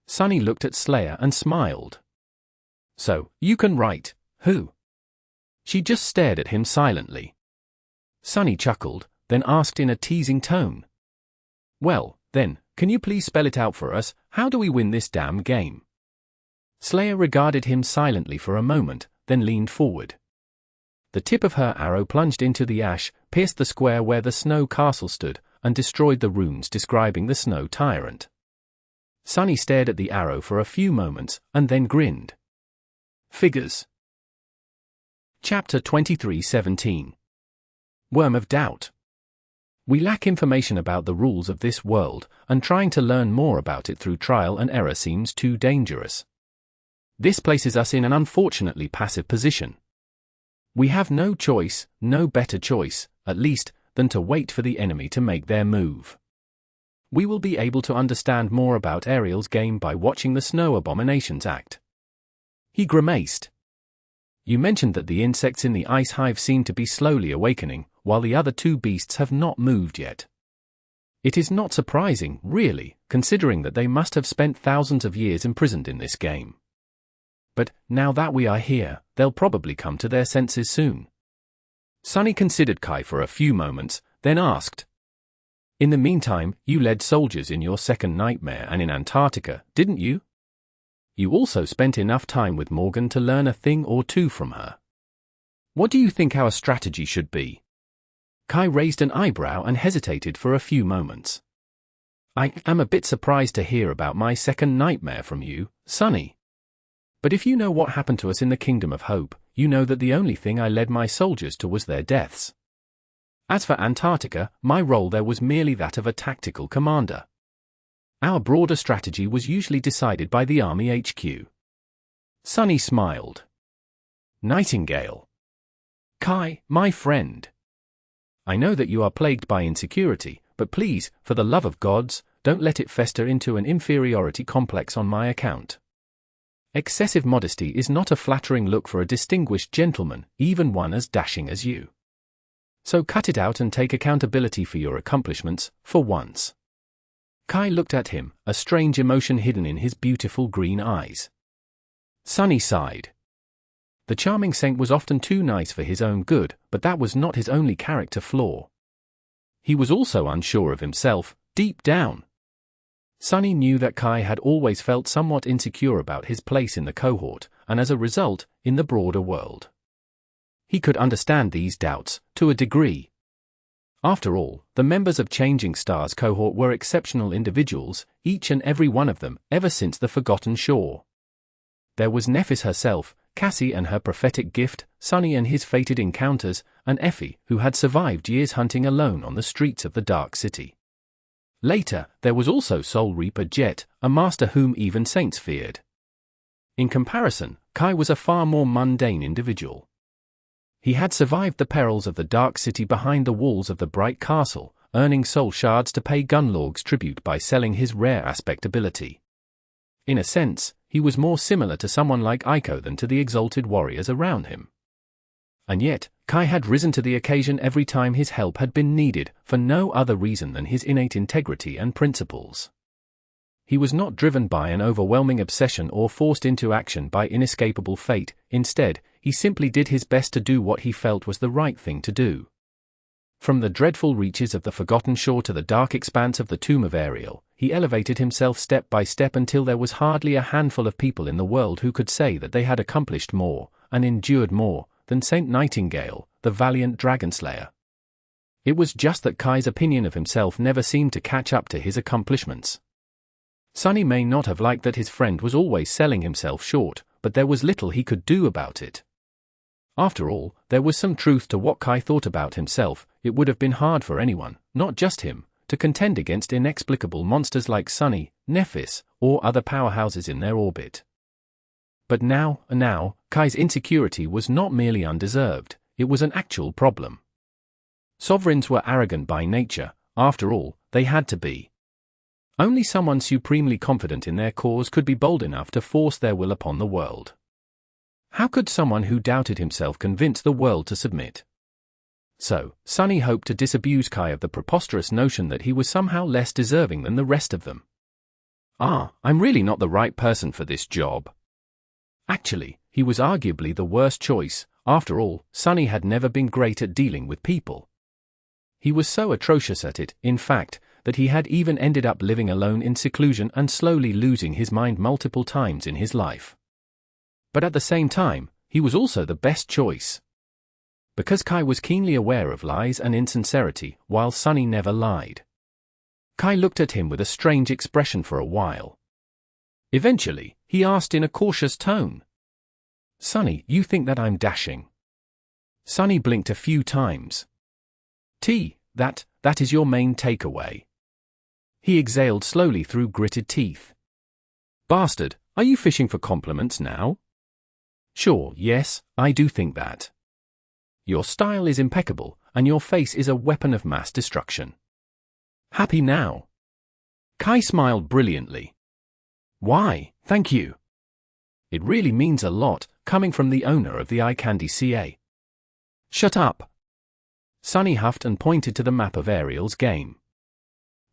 Sunny looked at Slayer and smiled. "So, you can write, who?" She just stared at him silently. Sunny chuckled, then asked in a teasing tone, "Well, then, can you please spell it out for us? How do we win this damn game?" Slayer regarded him silently for a moment, then leaned forward. The tip of her arrow plunged into the ash, pierced the square where the snow castle stood, and destroyed the runes describing the snow tyrant. Sunny stared at the arrow for a few moments, and then grinned. Figures. Chapter 23:17. Worm of Doubt. We lack information about the rules of this world, and trying to learn more about it through trial and error seems too dangerous. This places us in an unfortunately passive position. We have no choice, no better choice, at least, than to wait for the enemy to make their move. We will be able to understand more about Ariel's game by watching the snow abominations act. He grimaced. You mentioned that the insects in the ice hive seem to be slowly awakening, while the other two beasts have not moved yet. It is not surprising, really, considering that they must have spent thousands of years imprisoned in this game. But, now that we are here, they'll probably come to their senses soon. Sunny considered Kai for a few moments, then asked. In the meantime, you led soldiers in your second nightmare and in Antarctica, didn't you? You also spent enough time with Morgan to learn a thing or two from her. What do you think our strategy should be? Kai raised an eyebrow and hesitated for a few moments. I am a bit surprised to hear about my second nightmare from you, Sunny. But if you know what happened to us in the Kingdom of Hope, you know that the only thing I led my soldiers to was their deaths. As for Antarctica, my role there was merely that of a tactical commander. Our broader strategy was usually decided by the Army HQ. Sunny smiled. Nightingale. Kai, my friend. I know that you are plagued by insecurity, but please, for the love of gods, don't let it fester into an inferiority complex on my account. Excessive modesty is not a flattering look for a distinguished gentleman, even one as dashing as you. So cut it out and take accountability for your accomplishments, for once. Kai looked at him, a strange emotion hidden in his beautiful green eyes. Sunny sighed. The charming saint was often too nice for his own good, but that was not his only character flaw. He was also unsure of himself, deep down. Sunny knew that Kai had always felt somewhat insecure about his place in the cohort, and as a result, in the broader world. He could understand these doubts, to a degree. After all, the members of Changing Stars cohort were exceptional individuals, each and every one of them, ever since the Forgotten Shore. There was Nephis herself, Cassie and her prophetic gift, Sunny and his fated encounters, and Effie, who had survived years hunting alone on the streets of the Dark City. Later, there was also Soul Reaper Jet, a master whom even saints feared. In comparison, Kai was a far more mundane individual. He had survived the perils of the Dark City behind the walls of the Bright Castle, earning soul shards to pay Gunlorg's tribute by selling his rare aspect ability. In a sense, he was more similar to someone like Aiko than to the exalted warriors around him. And yet, Kai had risen to the occasion every time his help had been needed, for no other reason than his innate integrity and principles. He was not driven by an overwhelming obsession or forced into action by inescapable fate. Instead, he simply did his best to do what he felt was the right thing to do. From the dreadful reaches of the Forgotten Shore to the dark expanse of the Tomb of Ariel, he elevated himself step by step until there was hardly a handful of people in the world who could say that they had accomplished more, and endured more, than Saint Nightingale, the valiant dragon-slayer. It was just that Kai's opinion of himself never seemed to catch up to his accomplishments. Sunny may not have liked that his friend was always selling himself short, but there was little he could do about it. After all, there was some truth to what Kai thought about himself. It would have been hard for anyone, not just him, to contend against inexplicable monsters like Sunny, Nephis, or other powerhouses in their orbit. But now, Kai's insecurity was not merely undeserved, it was an actual problem. Sovereigns were arrogant by nature, after all, they had to be. Only someone supremely confident in their cause could be bold enough to force their will upon the world. How could someone who doubted himself convince the world to submit? So, Sunny hoped to disabuse Kai of the preposterous notion that he was somehow less deserving than the rest of them. I'm really not the right person for this job. Actually, he was arguably the worst choice. After all, Sunny had never been great at dealing with people. He was so atrocious at it, in fact, that he had even ended up living alone in seclusion and slowly losing his mind multiple times in his life. But at the same time, he was also the best choice. because Kai was keenly aware of lies and insincerity, while Sunny never lied. Kai looked at him with a strange expression for a while. Eventually, he asked in a cautious tone, "Sunny, you think that I'm dashing?" Sunny blinked a few times. That is your main takeaway." He exhaled slowly through gritted teeth. "Bastard, are you fishing for compliments now?" "Sure, yes, I do think that. Your style is impeccable, and your face is a weapon of mass destruction. Happy now?" Kai smiled brilliantly. "Why, thank you. It really means a lot, coming from the owner of the Eye Candy CA." "Shut up." Sunny huffed and pointed to the map of Ariel's game.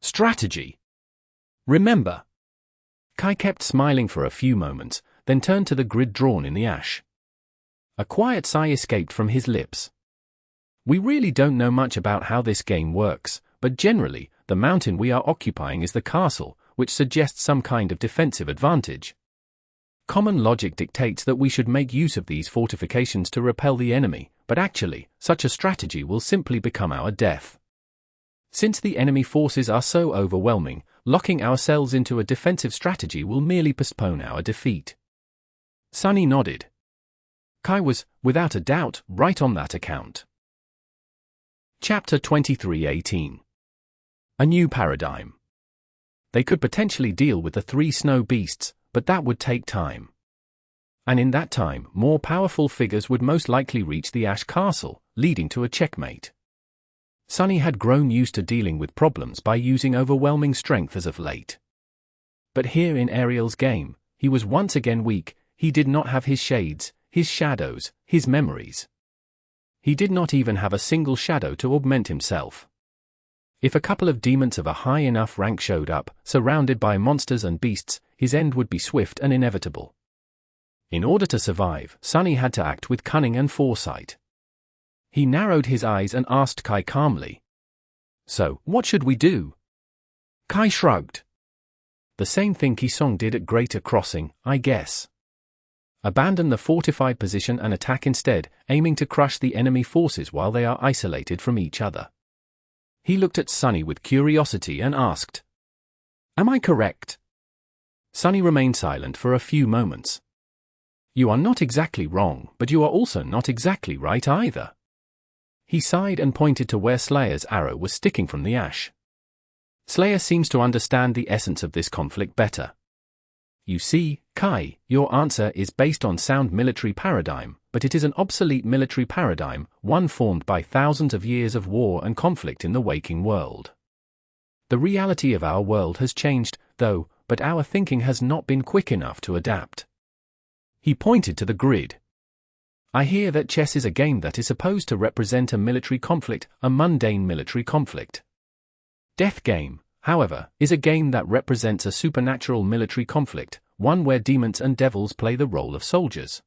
"Strategy. Remember." Kai kept smiling for a few moments, then turned to the grid drawn in the ash. A quiet sigh escaped from his lips. "We really don't know much about how this game works, but generally, the mountain we are occupying is the castle, which suggests some kind of defensive advantage. Common logic dictates that we should make use of these fortifications to repel the enemy, but actually, such a strategy will simply become our death. Since the enemy forces are so overwhelming, locking ourselves into a defensive strategy will merely postpone our defeat." Sunny nodded. Kai was, without a doubt, right on that account. Chapter 23:18. A new paradigm. They could potentially deal with the 3 snow beasts, but that would take time. And in that time, more powerful figures would most likely reach the Ash Castle, leading to a checkmate. Sunny had grown used to dealing with problems by using overwhelming strength as of late. But here in Ariel's game, he was once again weak. He did not have his shades, his shadows, his memories. He did not even have a single shadow to augment himself. If a couple of demons of a high enough rank showed up, surrounded by monsters and beasts, his end would be swift and inevitable. In order to survive, Sunny had to act with cunning and foresight. He narrowed his eyes and asked Kai calmly, "So, what should we do?" Kai shrugged. "The same thing Kisong did at Greater Crossing, I guess. Abandon the fortified position and attack instead, aiming to crush the enemy forces while they are isolated from each other." He looked at Sunny with curiosity and asked, "Am I correct?" Sunny remained silent for a few moments. "You are not exactly wrong, but you are also not exactly right either." He sighed and pointed to where Slayer's arrow was sticking from the ash. "Slayer seems to understand the essence of this conflict better. You see, Kai, your answer is based on sound military paradigm, but it is an obsolete military paradigm, one formed by thousands of years of war and conflict in the waking world. The reality of our world has changed, though, but our thinking has not been quick enough to adapt." He pointed to the grid. "I hear that chess is a game that is supposed to represent a military conflict, a mundane military conflict. Death Game, however, is a game that represents a supernatural military conflict, one where demons and devils play the role of soldiers.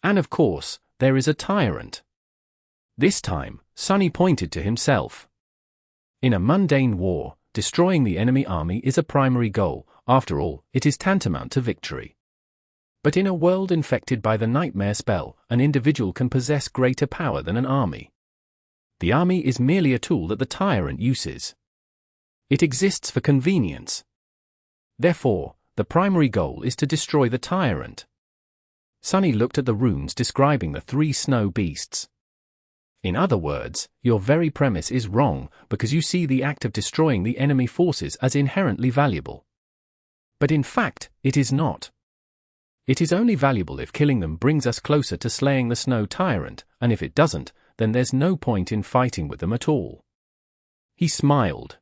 And of course, there is a tyrant." This time, Sunny pointed to himself. "In a mundane war, destroying the enemy army is a primary goal. After all, it is tantamount to victory. But in a world infected by the nightmare spell, an individual can possess greater power than an army. The army is merely a tool that the tyrant uses. It exists for convenience. Therefore, the primary goal is to destroy the tyrant." Sunny looked at the runes describing the 3 snow beasts. "In other words, your very premise is wrong, because you see the act of destroying the enemy forces as inherently valuable. But in fact, it is not. It is only valuable if killing them brings us closer to slaying the snow tyrant, and if it doesn't, then there's no point in fighting with them at all." He smiled.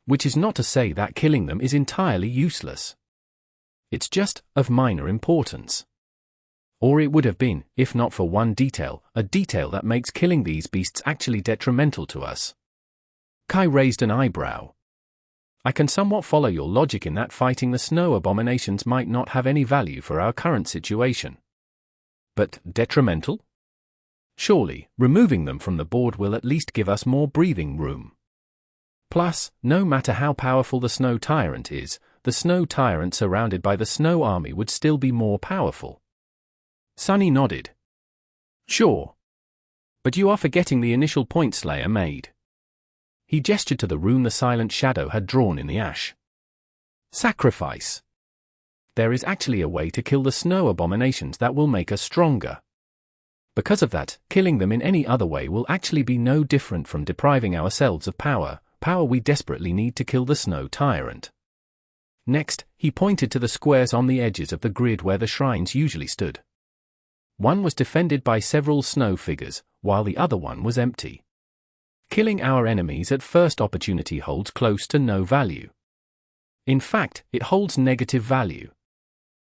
"Which is not to say that killing them is entirely useless. It's just of minor importance. Or it would have been, if not for one detail, a detail that makes killing these beasts actually detrimental to us." Kai raised an eyebrow. "I can somewhat follow your logic in that fighting the snow abominations might not have any value for our current situation. But detrimental? Surely, removing them from the board will at least give us more breathing room. Plus, no matter how powerful the snow tyrant is, the snow tyrant surrounded by the snow army would still be more powerful." Sunny nodded. "Sure. But you are forgetting the initial point Slayer made. He gestured to the rune the silent shadow had drawn in the ash. Sacrifice. There is actually a way to kill the snow abominations that will make us stronger. Because of that, killing them in any other way will actually be no different from depriving ourselves of power we desperately need to kill the snow tyrant. Next, he pointed to the squares on the edges of the grid where the shrines usually stood. One was defended by several snow figures, while the other one was empty. Killing our enemies at first opportunity holds close to no value. In fact, it holds negative value.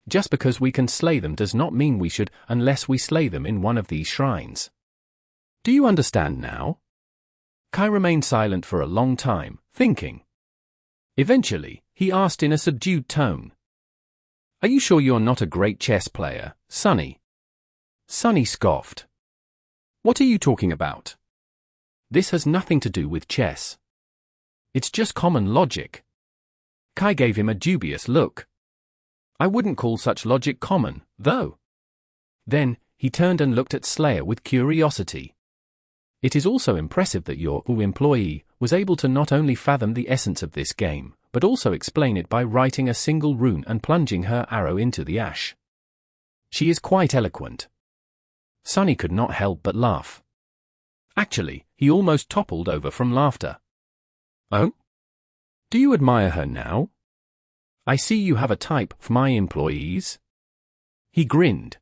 Just because we can slay them does not mean we should unless we slay them in one of these shrines. Do you understand now? Kai remained silent for a long time, thinking. Eventually, he asked in a subdued tone. Are you sure you're not a great chess player, Sonny? Sonny scoffed. What are you talking about? This has nothing to do with chess. It's just common logic. Kai gave him a dubious look. I wouldn't call such logic common, though. Then, he turned and looked at Slayer with curiosity. It is also impressive that your employee was able to not only fathom the essence of this game, but also explain it by writing a single rune and plunging her arrow into the ash. She is quite eloquent. Sonny could not help but laugh. Actually, he almost toppled over from laughter. Oh? Do you admire her now? I see you have a type for my employees. He grinned.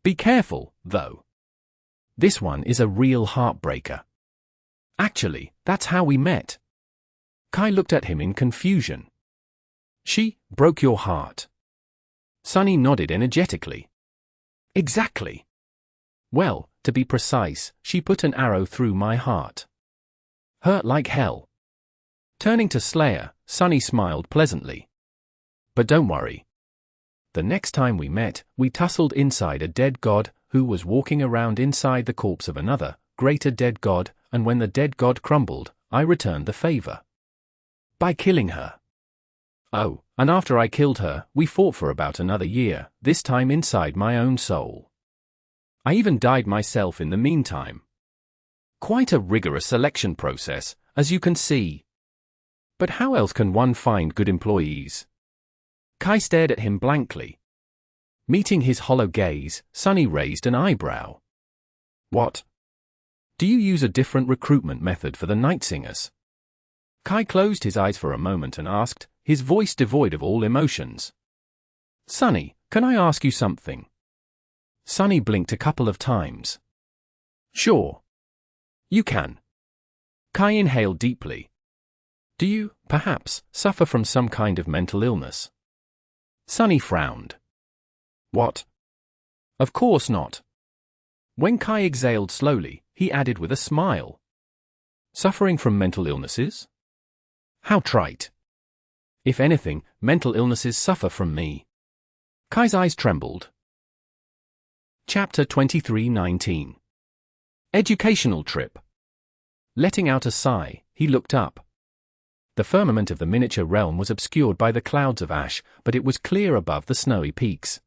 Be careful, though. This one is a real heartbreaker. Actually, that's how we met. Kai looked at him in confusion. She broke your heart. Sonny nodded energetically. Exactly. Well, to be precise, she put an arrow through my heart. Hurt like hell. Turning to Slayer, Sonny smiled pleasantly. But don't worry. The next time we met, we tussled inside a dead god, who was walking around inside the corpse of another, greater dead god, and when the dead god crumbled, I returned the favor. By killing her. Oh, and after I killed her, we fought for about another year, this time inside my own soul. I even died myself in the meantime. Quite a rigorous selection process, as you can see. But how else can one find good employees? Kai stared at him blankly. Meeting his hollow gaze, Sonny raised an eyebrow. What? Do you use a different recruitment method for the Night Singers? Kai closed his eyes for a moment and asked, his voice devoid of all emotions. Sonny, can I ask you something? Sonny blinked a couple of times. Sure. You can. Kai inhaled deeply. Do you, perhaps, suffer from some kind of mental illness? Sonny frowned. What? Of course not. When Kai exhaled slowly, he added with a smile. Suffering from mental illnesses? How trite. If anything, mental illnesses suffer from me. Kai's eyes trembled. Chapter 23:19. Educational trip. Letting out a sigh, he looked up. The firmament of the miniature realm was obscured by the clouds of ash, but it was clear above the snowy peaks.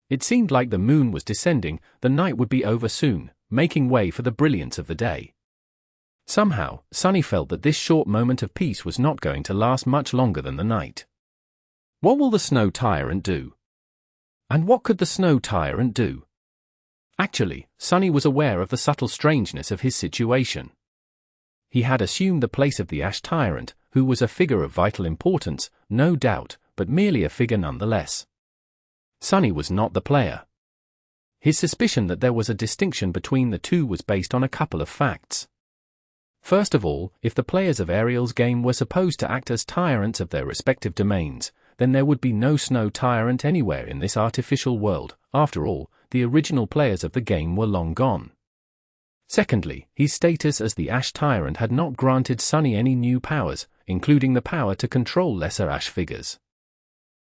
It seemed like the moon was descending, the night would be over soon, making way for the brilliance of the day. Somehow, Sonny felt that this short moment of peace was not going to last much longer than the night. What will the snow tyrant do? And what could the snow tyrant do? Actually, Sonny was aware of the subtle strangeness of his situation. He had assumed the place of the Ash Tyrant, who was a figure of vital importance, no doubt, but merely a figure nonetheless. Sonny was not the player. His suspicion that there was a distinction between the two was based on a couple of facts. First of all, if the players of Ariel's game were supposed to act as tyrants of their respective domains, then there would be no snow tyrant anywhere in this artificial world. After all, the original players of the game were long gone. Secondly, his status as the Ash Tyrant had not granted Sonny any new powers, including the power to control lesser Ash figures.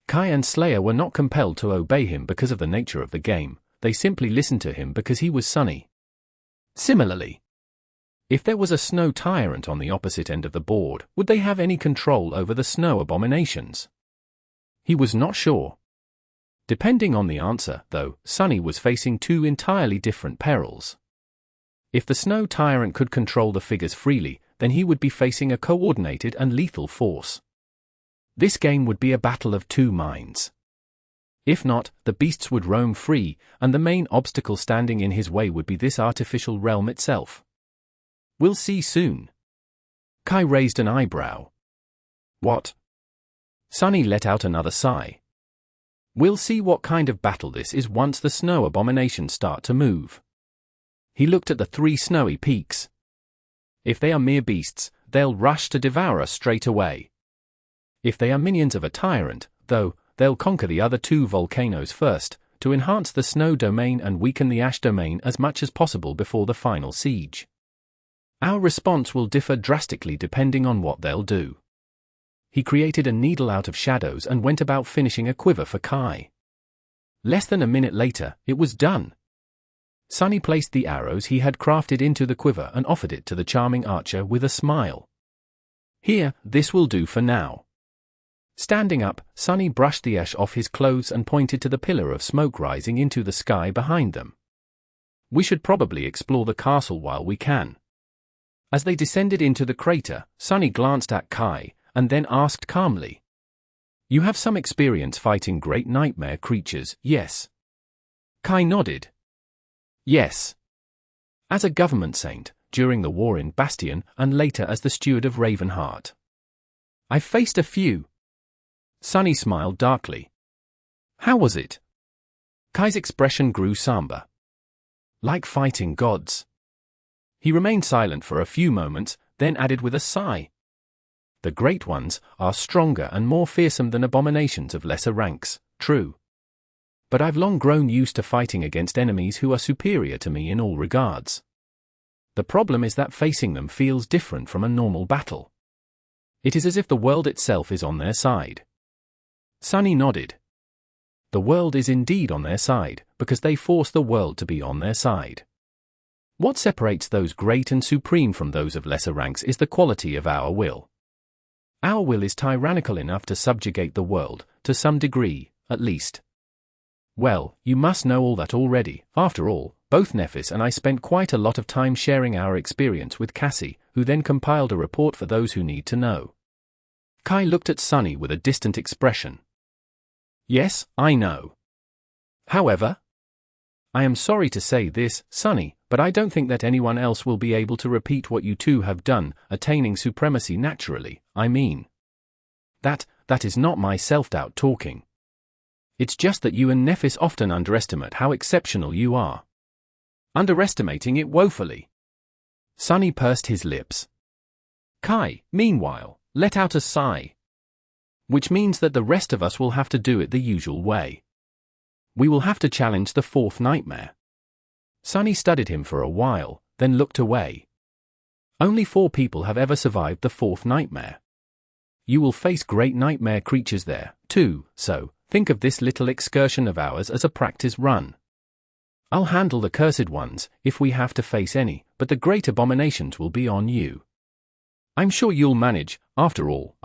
Kai and Slayer were not compelled to obey him because of the nature of the game, they simply listened to him because he was Sonny. Similarly, if there was a Snow Tyrant on the opposite end of the board, would they have any control over the snow abominations? He was not sure. Depending on the answer, though, Sonny was facing two entirely different perils. If the Snow Tyrant could control the figures freely, then he would be facing a coordinated and lethal force. This game would be a battle of two minds. If not, the beasts would roam free, and the main obstacle standing in his way would be this artificial realm itself. We'll see soon. Kai raised an eyebrow. What? Sunny let out another sigh. We'll see what kind of battle this is once the snow abominations start to move. He looked at the three snowy peaks. If they are mere beasts, they'll rush to devour us straight away. If they are minions of a tyrant, though, they'll conquer the other two volcanoes first, to enhance the snow domain and weaken the ash domain as much as possible before the final siege. Our response will differ drastically depending on what they'll do. He created a needle out of shadows and went about finishing a quiver for Kai. Less than a minute later, it was done. Sunny placed the arrows he had crafted into the quiver and offered it to the charming archer with a smile. Here, this will do for now. Standing up, Sunny brushed the ash off his clothes and pointed to the pillar of smoke rising into the sky behind them. We should probably explore the castle while we can. As they descended into the crater, Sunny glanced at Kai, and then asked calmly. You have some experience fighting great nightmare creatures, yes? Kai nodded. Yes. As a government saint, during the war in Bastion, and later as the steward of Ravenheart. I've faced a few. Sunny smiled darkly. How was it? Kai's expression grew somber. Like fighting gods. He remained silent for a few moments, then added with a sigh. The great ones are stronger and more fearsome than abominations of lesser ranks, true. But I've long grown used to fighting against enemies who are superior to me in all regards. The problem is that facing them feels different from a normal battle. It is as if the world itself is on their side. Sunny nodded. The world is indeed on their side, because they force the world to be on their side. What separates those great and supreme from those of lesser ranks is the quality of our will. Our will is tyrannical enough to subjugate the world, to some degree, at least. Well, you must know all that already. After all, both Nephis and I spent quite a lot of time sharing our experience with Cassie, who then compiled a report for those who need to know. Kai looked at Sunny with a distant expression. Yes, I know. However, I am sorry to say this, Sunny, but I don't think that anyone else will be able to repeat what you two have done, attaining supremacy naturally, I mean. That is not my self-doubt talking. It's just that you and Nephis often underestimate how exceptional you are. Underestimating it woefully. Sunny pursed his lips. Kai, meanwhile, let out a sigh. Which means that the rest of us will have to do it the usual way. We will have to challenge the fourth nightmare. Sunny studied him for a while, then looked away. Only 4 people have ever survived the fourth nightmare. You will face great nightmare creatures there, too, so think of this little excursion of ours as a practice run. I'll handle the cursed ones, if we have to face any, but the great abominations will be on you. I'm sure you'll manage, after all,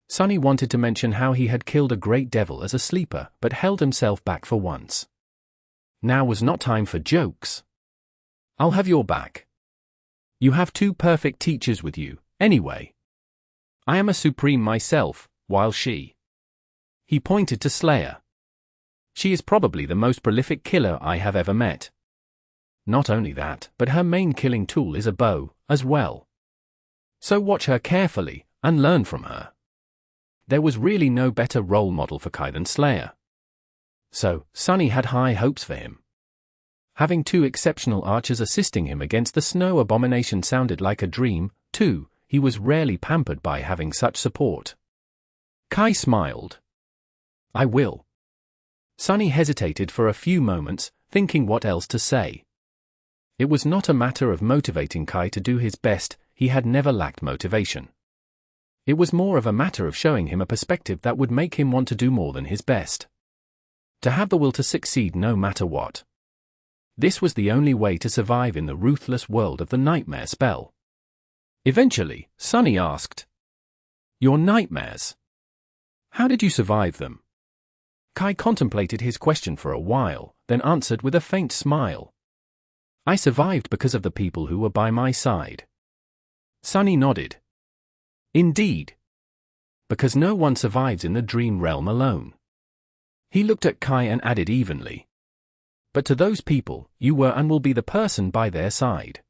Sunny wanted to mention how he had killed a great devil as a sleeper, but held himself back for once. Now was not time for jokes. I'll have your back. You have 2 perfect teachers with you, anyway. I am a supreme myself, while she... He pointed to Slayer. She is probably the most prolific killer I have ever met. Not only that, but her main killing tool is a bow, as well. So watch her carefully, and learn from her. There was really no better role model for Kai than Slayer. So, Sunny had high hopes for him. Having 2 exceptional archers assisting him against the snow abomination sounded like a dream, too. He was rarely pampered by having such support. Kai smiled. I will. Sunny hesitated for a few moments, thinking what else to say. It was not a matter of motivating Kai to do his best, he had never lacked motivation. It was more of a matter of showing him a perspective that would make him want to do more than his best. To have the will to succeed no matter what. This was the only way to survive in the ruthless world of the nightmare spell. Eventually, Sunny asked, Your nightmares? How did you survive them? Kai contemplated his question for a while, then answered with a faint smile. I survived because of the people who were by my side. Sunny nodded. Indeed. Because no one survives in the dream realm alone. He looked at Kai and added evenly. But to those people, you were and will be the person by their side.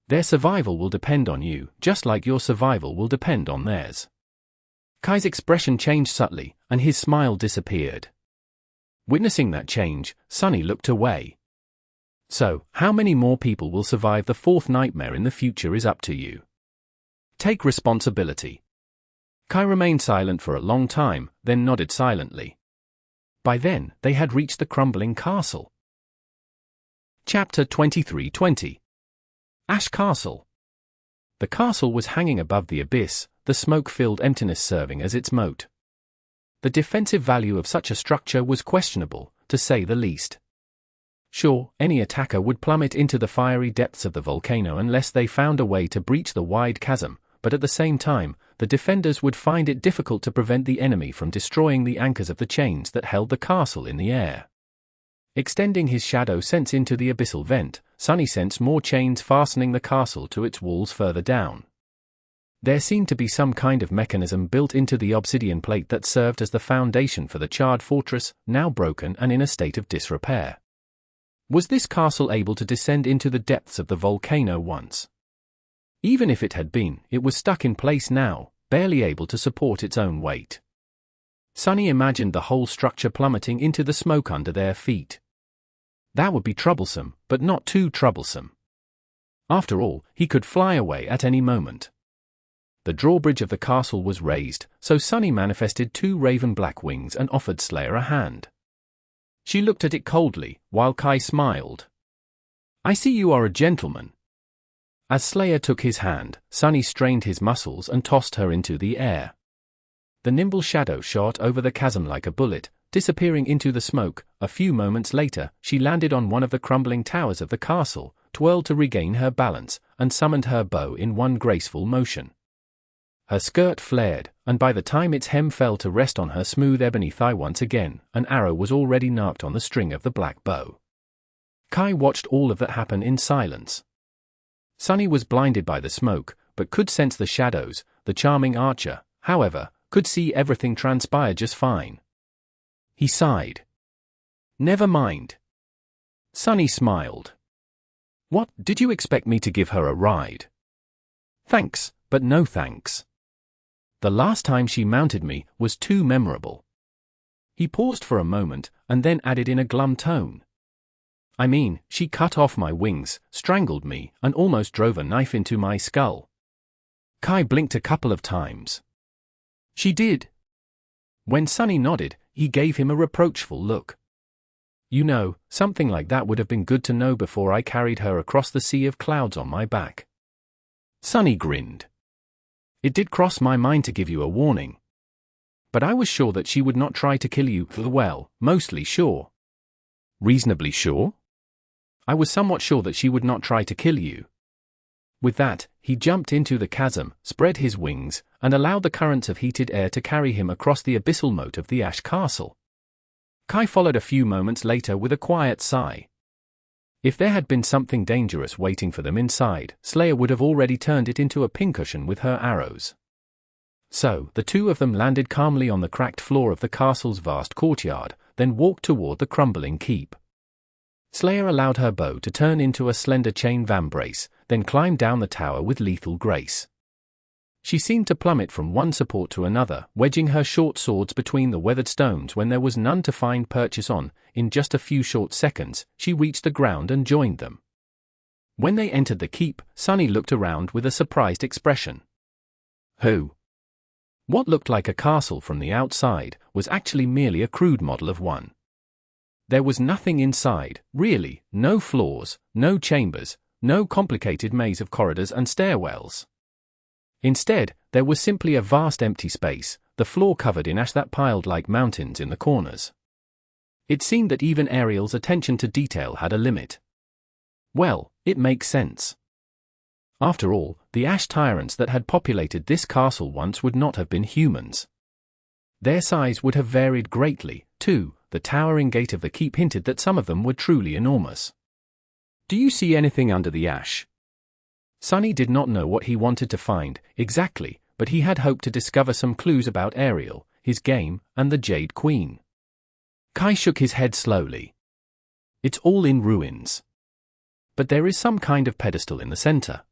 Their survival will depend on you, just like your survival will depend on theirs. Kai's expression changed subtly, and his smile disappeared. Witnessing that change, Sunny looked away. So, how many more people will survive the fourth nightmare in the future is up to you. Take responsibility. Kai remained silent for a long time, then nodded silently. By then, they had reached the crumbling castle. Chapter 23:20. Ash Castle. The castle was hanging above the abyss, the smoke-filled emptiness serving as its moat. The defensive value of such a structure was questionable, to say the least. Sure, any attacker would plummet into the fiery depths of the volcano unless they found a way to breach the wide chasm, but at the same time, the defenders would find it difficult to prevent the enemy from destroying the anchors of the chains that held the castle in the air. Extending his shadow sense into the abyssal vent, Sunny sensed more chains fastening the castle to its walls further down. There seemed to be some kind of mechanism built into the obsidian plate that served as the foundation for the charred fortress, now broken and in a state of disrepair. Was this castle able to descend into the depths of the volcano once? Even if it had been, it was stuck in place now, barely able to support its own weight. Sunny imagined the whole structure plummeting into the smoke under their feet. That would be troublesome, but not too troublesome. After all, he could fly away at any moment. The drawbridge of the castle was raised, so Sunny manifested 2 raven-black wings and offered Slayer a hand. She looked at it coldly, while Kai smiled. I see you are a gentleman. As Slayer took his hand, Sunny strained his muscles and tossed her into the air. The nimble shadow shot over the chasm like a bullet, disappearing into the smoke. A few moments later, she landed on one of the crumbling towers of the castle, twirled to regain her balance, and summoned her bow in one graceful motion. Her skirt flared, and by the time its hem fell to rest on her smooth ebony thigh once again, an arrow was already narked on the string of the black bow. Kai watched all of that happen in silence. Sunny was blinded by the smoke, but could sense the shadows. The charming archer, however, could see everything transpire just fine. He sighed. Never mind. Sunny smiled. What, did you expect me to give her a ride? Thanks, but no thanks. The last time she mounted me was too memorable. He paused for a moment, and then added in a glum tone. I mean, she cut off my wings, strangled me, and almost drove a knife into my skull. Kai blinked a couple of times. She did. When Sunny nodded, he gave him a reproachful look. You know, something like that would have been good to know before I carried her across the sea of clouds on my back. Sunny grinned. It did cross my mind to give you a warning. But I was sure that she would not try to kill you, well, mostly sure. Reasonably sure? I was somewhat sure that she would not try to kill you. With that, he jumped into the chasm, spread his wings, and allowed the currents of heated air to carry him across the abyssal moat of the Ash Castle. Kai followed a few moments later with a quiet sigh. If there had been something dangerous waiting for them inside, Slayer would have already turned it into a pincushion with her arrows. So, the two of them landed calmly on the cracked floor of the castle's vast courtyard, then walked toward the crumbling keep. Slayer allowed her bow to turn into a slender chain vambrace, then climbed down the tower with lethal grace. She seemed to plummet from one support to another, wedging her short swords between the weathered stones when there was none to find purchase on. In just a few short seconds, she reached the ground and joined them. When they entered the keep, Sunny looked around with a surprised expression. Who? What looked like a castle from the outside was actually merely a crude model of one. There was nothing inside, really, no floors, no chambers, no complicated maze of corridors and stairwells. Instead, there was simply a vast empty space, the floor covered in ash that piled like mountains in the corners. It seemed that even Ariel's attention to detail had a limit. Well, it makes sense. After all, the ash tyrants that had populated this castle once would not have been humans. Their size would have varied greatly, too. The towering gate of the keep hinted that some of them were truly enormous. Do you see anything under the ash? Sunny did not know what he wanted to find exactly, but he had hoped to discover some clues about Ariel, his game, and the Jade Queen. Kai shook his head slowly. It's all in ruins. But there is some kind of pedestal in the center.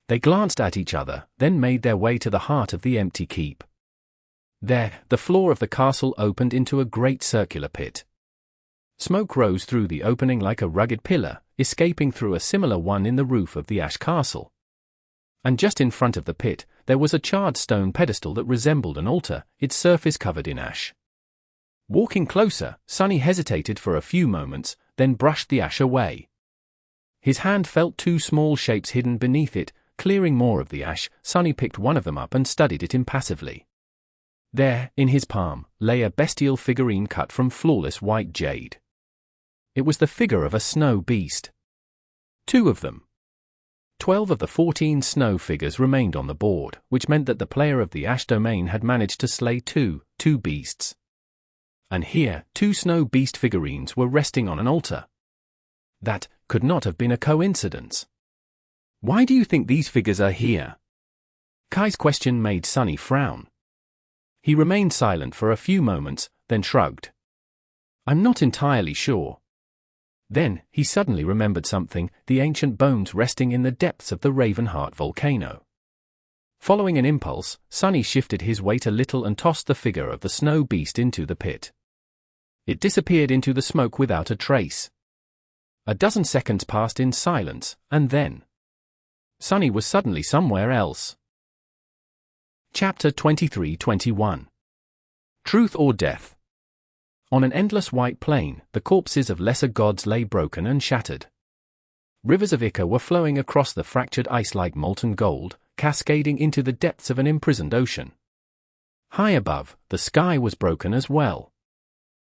They glanced at each other, then made their way to the heart of the empty keep. There, the floor of the castle opened into a great circular pit. Smoke rose through the opening like a rugged pillar, escaping through a similar one in the roof of the ash castle. And just in front of the pit, there was a charred stone pedestal that resembled an altar, its surface covered in ash. Walking closer, Sunny hesitated for a few moments, then brushed the ash away. His hand felt two small shapes hidden beneath it. Clearing more of the ash, Sunny picked one of them up and studied it impassively. There, in his palm, lay a bestial figurine cut from flawless white jade. It was the figure of a snow beast. 2 of them. 12 of the 14 snow figures remained on the board, which meant that the player of the ash domain had managed to slay two beasts. And here, 2 snow beast figurines were resting on an altar. That could not have been a coincidence. Why do you think these figures are here? Kai's question made Sunny frown. He remained silent for a few moments, then shrugged. I'm not entirely sure. Then, he suddenly remembered something, the ancient bones resting in the depths of the Ravenheart volcano. Following an impulse, Sunny shifted his weight a little and tossed the figure of the snow beast into the pit. It disappeared into the smoke without a trace. A dozen seconds passed in silence, and then Sunny was suddenly somewhere else. Chapter 23-21. Truth or Death. On an endless white plain, the corpses of lesser gods lay broken and shattered. Rivers of ichor were flowing across the fractured ice like molten gold, cascading into the depths of an imprisoned ocean. High above, the sky was broken as well.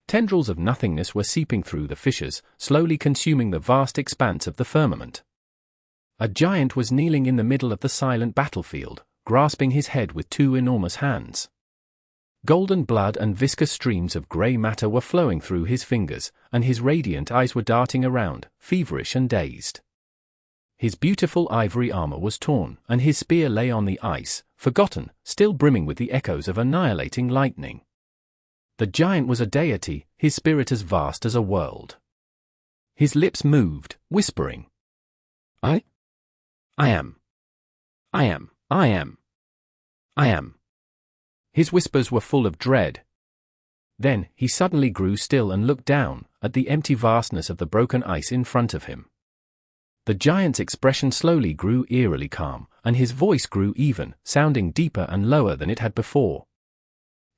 Tendrils of nothingness were seeping through the fissures, slowly consuming the vast expanse of the firmament. A giant was kneeling in the middle of the silent battlefield, grasping his head with 2 enormous hands. Golden blood and viscous streams of grey matter were flowing through his fingers, and his radiant eyes were darting around, feverish and dazed. His beautiful ivory armor was torn, and his spear lay on the ice, forgotten, still brimming with the echoes of annihilating lightning. The giant was a deity, his spirit as vast as a world. His lips moved, whispering, I am. I am. I am. I am. His whispers were full of dread. Then, he suddenly grew still and looked down, at the empty vastness of the broken ice in front of him. The giant's expression slowly grew eerily calm, and his voice grew even, sounding deeper and lower than it had before.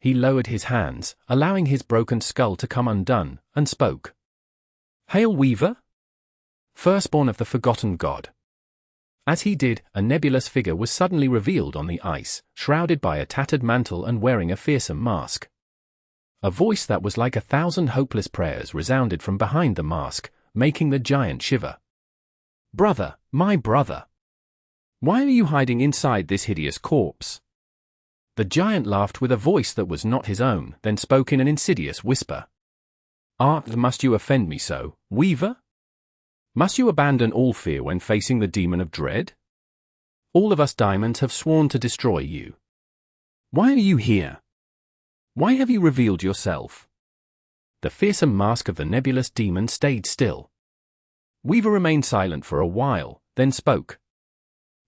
He lowered his hands, allowing his broken skull to come undone, and spoke. Hail Weaver? Firstborn of the forgotten god. As he did, a nebulous figure was suddenly revealed on the ice, shrouded by a tattered mantle and wearing a fearsome mask. A voice that was like 1,000 hopeless prayers resounded from behind the mask, making the giant shiver. Brother, my brother! Why are you hiding inside this hideous corpse? The giant laughed with a voice that was not his own, then spoke in an insidious whisper. Must you offend me so, Weaver? Must you abandon all fear when facing the demon of dread? All of us diamonds have sworn to destroy you. Why are you here? Why have you revealed yourself? The fearsome mask of the nebulous demon stayed still. Weaver remained silent for a while, then spoke.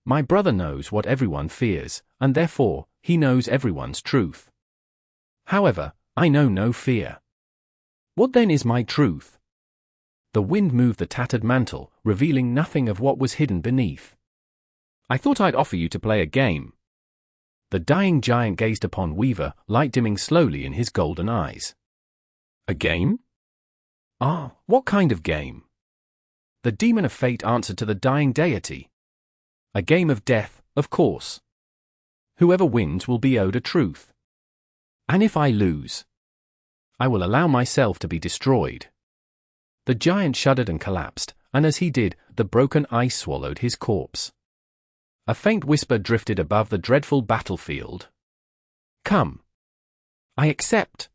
My brother knows what everyone fears, and therefore, he knows everyone's truth. However, I know no fear. What then is my truth? The wind moved the tattered mantle, revealing nothing of what was hidden beneath. I thought I'd offer you to play a game. The dying giant gazed upon Weaver, light dimming slowly in his golden eyes. A game? What kind of game? The demon of fate answered to the dying deity. A game of death, of course. Whoever wins will be owed a truth. And if I lose, I will allow myself to be destroyed. The giant shuddered and collapsed, and as he did, the broken ice swallowed his corpse. A faint whisper drifted above the dreadful battlefield. Come. I accept.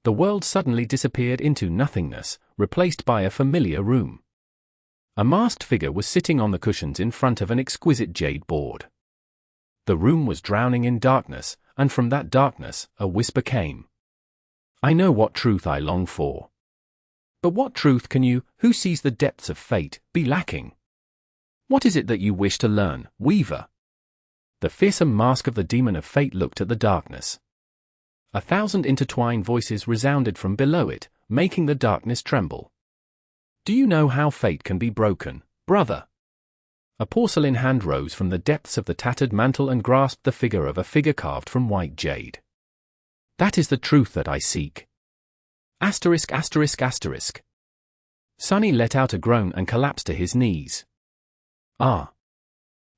The world suddenly disappeared into nothingness, replaced by a familiar room. A masked figure was sitting on the cushions in front of an exquisite jade board. The room was drowning in darkness, and from that darkness, a whisper came. I know what truth I long for. But what truth can you, who sees the depths of fate, be lacking? What is it that you wish to learn, Weaver? The fearsome mask of the demon of fate looked at the darkness. 1,000 intertwined voices resounded from below it, making the darkness tremble. Do you know how fate can be broken, brother? A porcelain hand rose from the depths of the tattered mantle and grasped the figure of a figure carved from white jade. That is the truth that I seek. Asterisk asterisk asterisk. Sonny let out a groan and collapsed to his knees. Ah!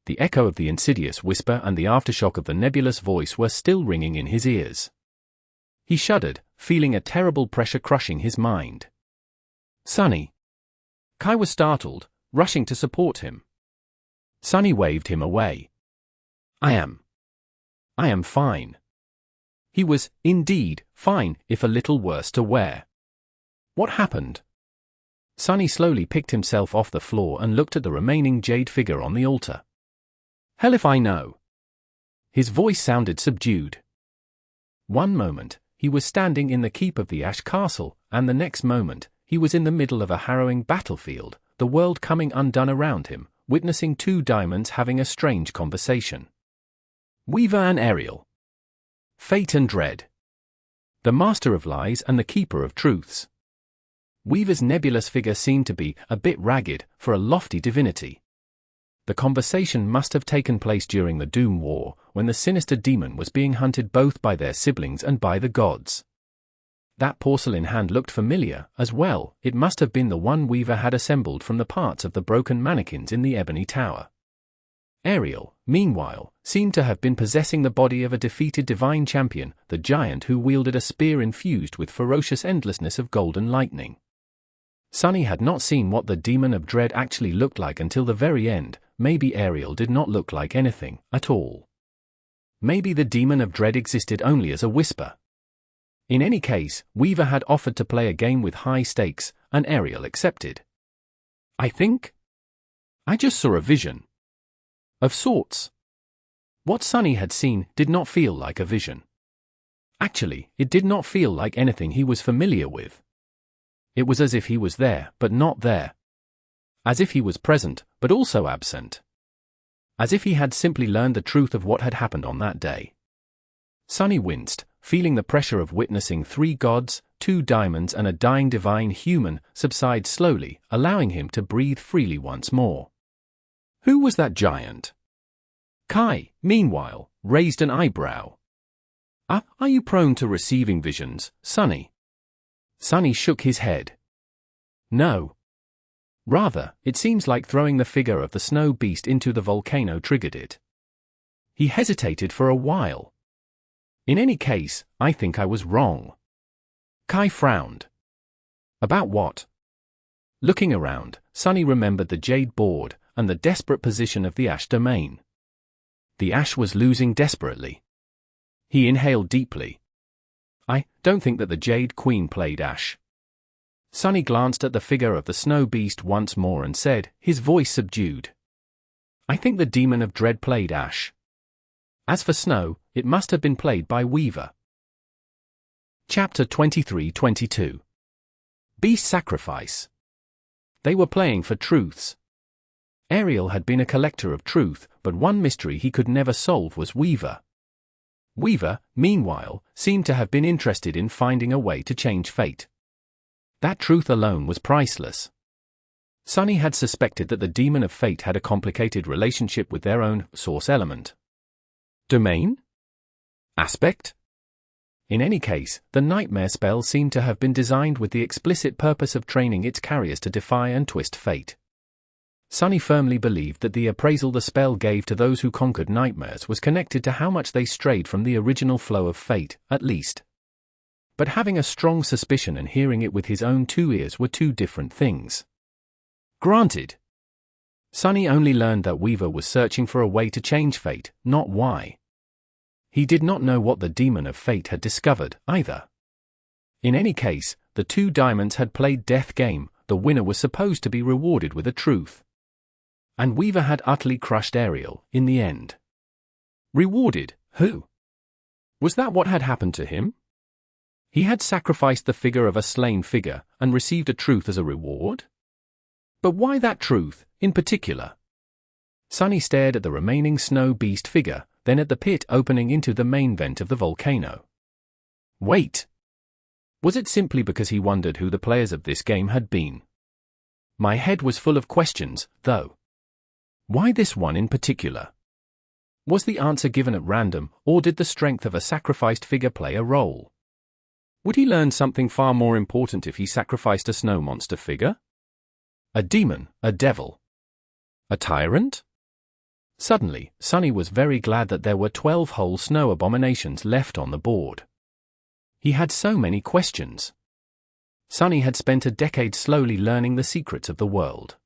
The echo of the insidious whisper and the aftershock of the nebulous voice were still ringing in his ears. He shuddered, feeling a terrible pressure crushing his mind. Sonny! Kai was startled, rushing to support him. Sonny waved him away. I am fine. He was, indeed, fine, if a little worse to wear. What happened? Sonny slowly picked himself off the floor and looked at the remaining jade figure on the altar. Hell if I know. His voice sounded subdued. One moment, he was standing in the keep of the Ash Castle, and the next moment, he was in the middle of a harrowing battlefield, the world coming undone around him, witnessing two diamonds having a strange conversation. Weaver and Ariel. Fate and dread. The master of lies and the keeper of truths. Weaver's nebulous figure seemed to be a bit ragged for a lofty divinity. The conversation must have taken place during the Doom War, when the sinister demon was being hunted both by their siblings and by the gods. That porcelain hand looked familiar, as well. It must have been the one Weaver had assembled from the parts of the broken mannequins in the Ebony Tower. Ariel, meanwhile, seemed to have been possessing the body of a defeated divine champion, the giant who wielded a spear infused with ferocious endlessness of golden lightning. Sonny had not seen what the demon of dread actually looked like until the very end. Maybe Ariel did not look like anything at all. Maybe the demon of dread existed only as a whisper. In any case, Weaver had offered to play a game with high stakes, and Ariel accepted. I just saw a vision. Of sorts. What Sonny had seen did not feel like a vision. Actually, it did not feel like anything he was familiar with. It was as if he was there, but not there. As if he was present, but also absent. As if he had simply learned the truth of what had happened on that day. Sonny winced, feeling the pressure of witnessing 3 gods, 2 diamonds and a dying divine human subside slowly, allowing him to breathe freely once more. Who was that giant? Kai, meanwhile, raised an eyebrow. Are you prone to receiving visions, Sonny? Sonny shook his head. No. Rather, it seems like throwing the figure of the snow beast into the volcano triggered it. He hesitated for a while. In any case, I think I was wrong. Kai frowned. About what? Looking around, Sonny remembered the jade board and the desperate position of the Ash domain. The Ash was losing desperately. He inhaled deeply. I don't think that the Jade Queen played Ash. Sonny glanced at the figure of the snow beast once more and said, his voice subdued. I think the demon of dread played Ash. As for Snow, it must have been played by Weaver. Chapter 23-22. Beast Sacrifice. They were playing for truths. Ariel had been a collector of truth, but one mystery he could never solve was Weaver. Weaver, meanwhile, seemed to have been interested in finding a way to change fate. That truth alone was priceless. Sonny had suspected that the demon of fate had a complicated relationship with their own source element. Domain? Aspect? In any case, the nightmare spell seemed to have been designed with the explicit purpose of training its carriers to defy and twist fate. Sonny firmly believed that the appraisal the spell gave to those who conquered nightmares was connected to how much they strayed from the original flow of fate, at least. But having a strong suspicion and hearing it with his own 2 ears were 2 different things. Granted. Sonny only learned that Weaver was searching for a way to change fate, not why. He did not know what the demon of fate had discovered, either. In any case, the 2 diamonds had played death game, the winner was supposed to be rewarded with a truth. And Weaver had utterly crushed Ariel, in the end. Rewarded? Who? Was that what had happened to him? He had sacrificed the figure of a slain figure, and received a truth as a reward? But why that truth, in particular? Sunny stared at the remaining snow beast figure, then at the pit opening into the main vent of the volcano. Wait! Was it simply because he wondered who the players of this game had been? My head was full of questions, though. Why this one in particular? Was the answer given at random, or did the strength of a sacrificed figure play a role? Would he learn something far more important if he sacrificed a snow monster figure? A demon, a devil? A tyrant? Suddenly, Sunny was very glad that there were 12 whole snow abominations left on the board. He had so many questions. Sunny had spent a decade slowly learning the secrets of the world.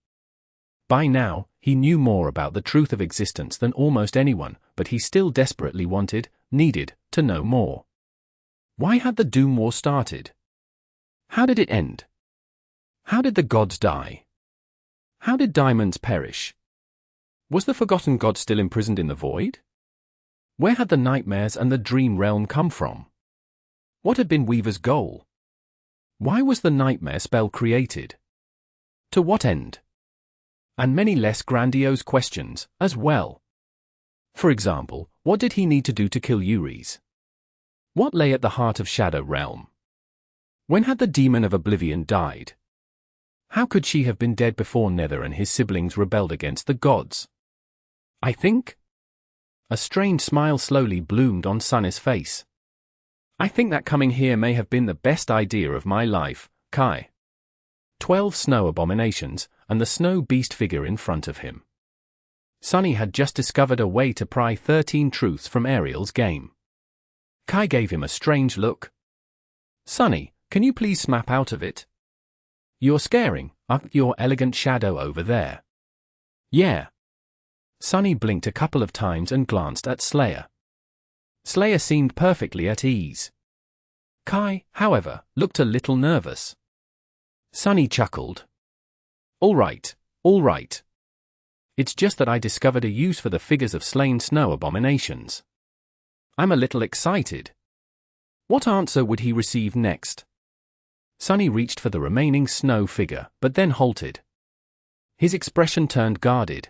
By now, he knew more about the truth of existence than almost anyone, but he still desperately needed, to know more. Why had the Doom War started? How did it end? How did the gods die? How did diamonds perish? Was the forgotten god still imprisoned in the void? Where had the nightmares and the dream realm come from? What had been Weaver's goal? Why was the nightmare spell created? To what end? And many less grandiose questions, as well. For example, what did he need to do to kill Uris? What lay at the heart of Shadow Realm? When had the Demon of Oblivion died? How could she have been dead before Nether and his siblings rebelled against the gods? I think? A strange smile slowly bloomed on Sunny's face. I think that coming here may have been the best idea of my life, Kai. 12 snow abominations, and the snow beast figure in front of him. Sunny had just discovered a way to pry 13 truths from Ariel's game. Kai gave him a strange look. Sunny, can you please snap out of it? You're scaring, your elegant shadow over there. Yeah. Sunny blinked a couple of times and glanced at Slayer. Slayer seemed perfectly at ease. Kai, however, looked a little nervous. Sunny chuckled. All right. It's just that I discovered a use for the figures of slain snow abominations. I'm a little excited. What answer would he receive next? Sunny reached for the remaining snow figure, but then halted. His expression turned guarded.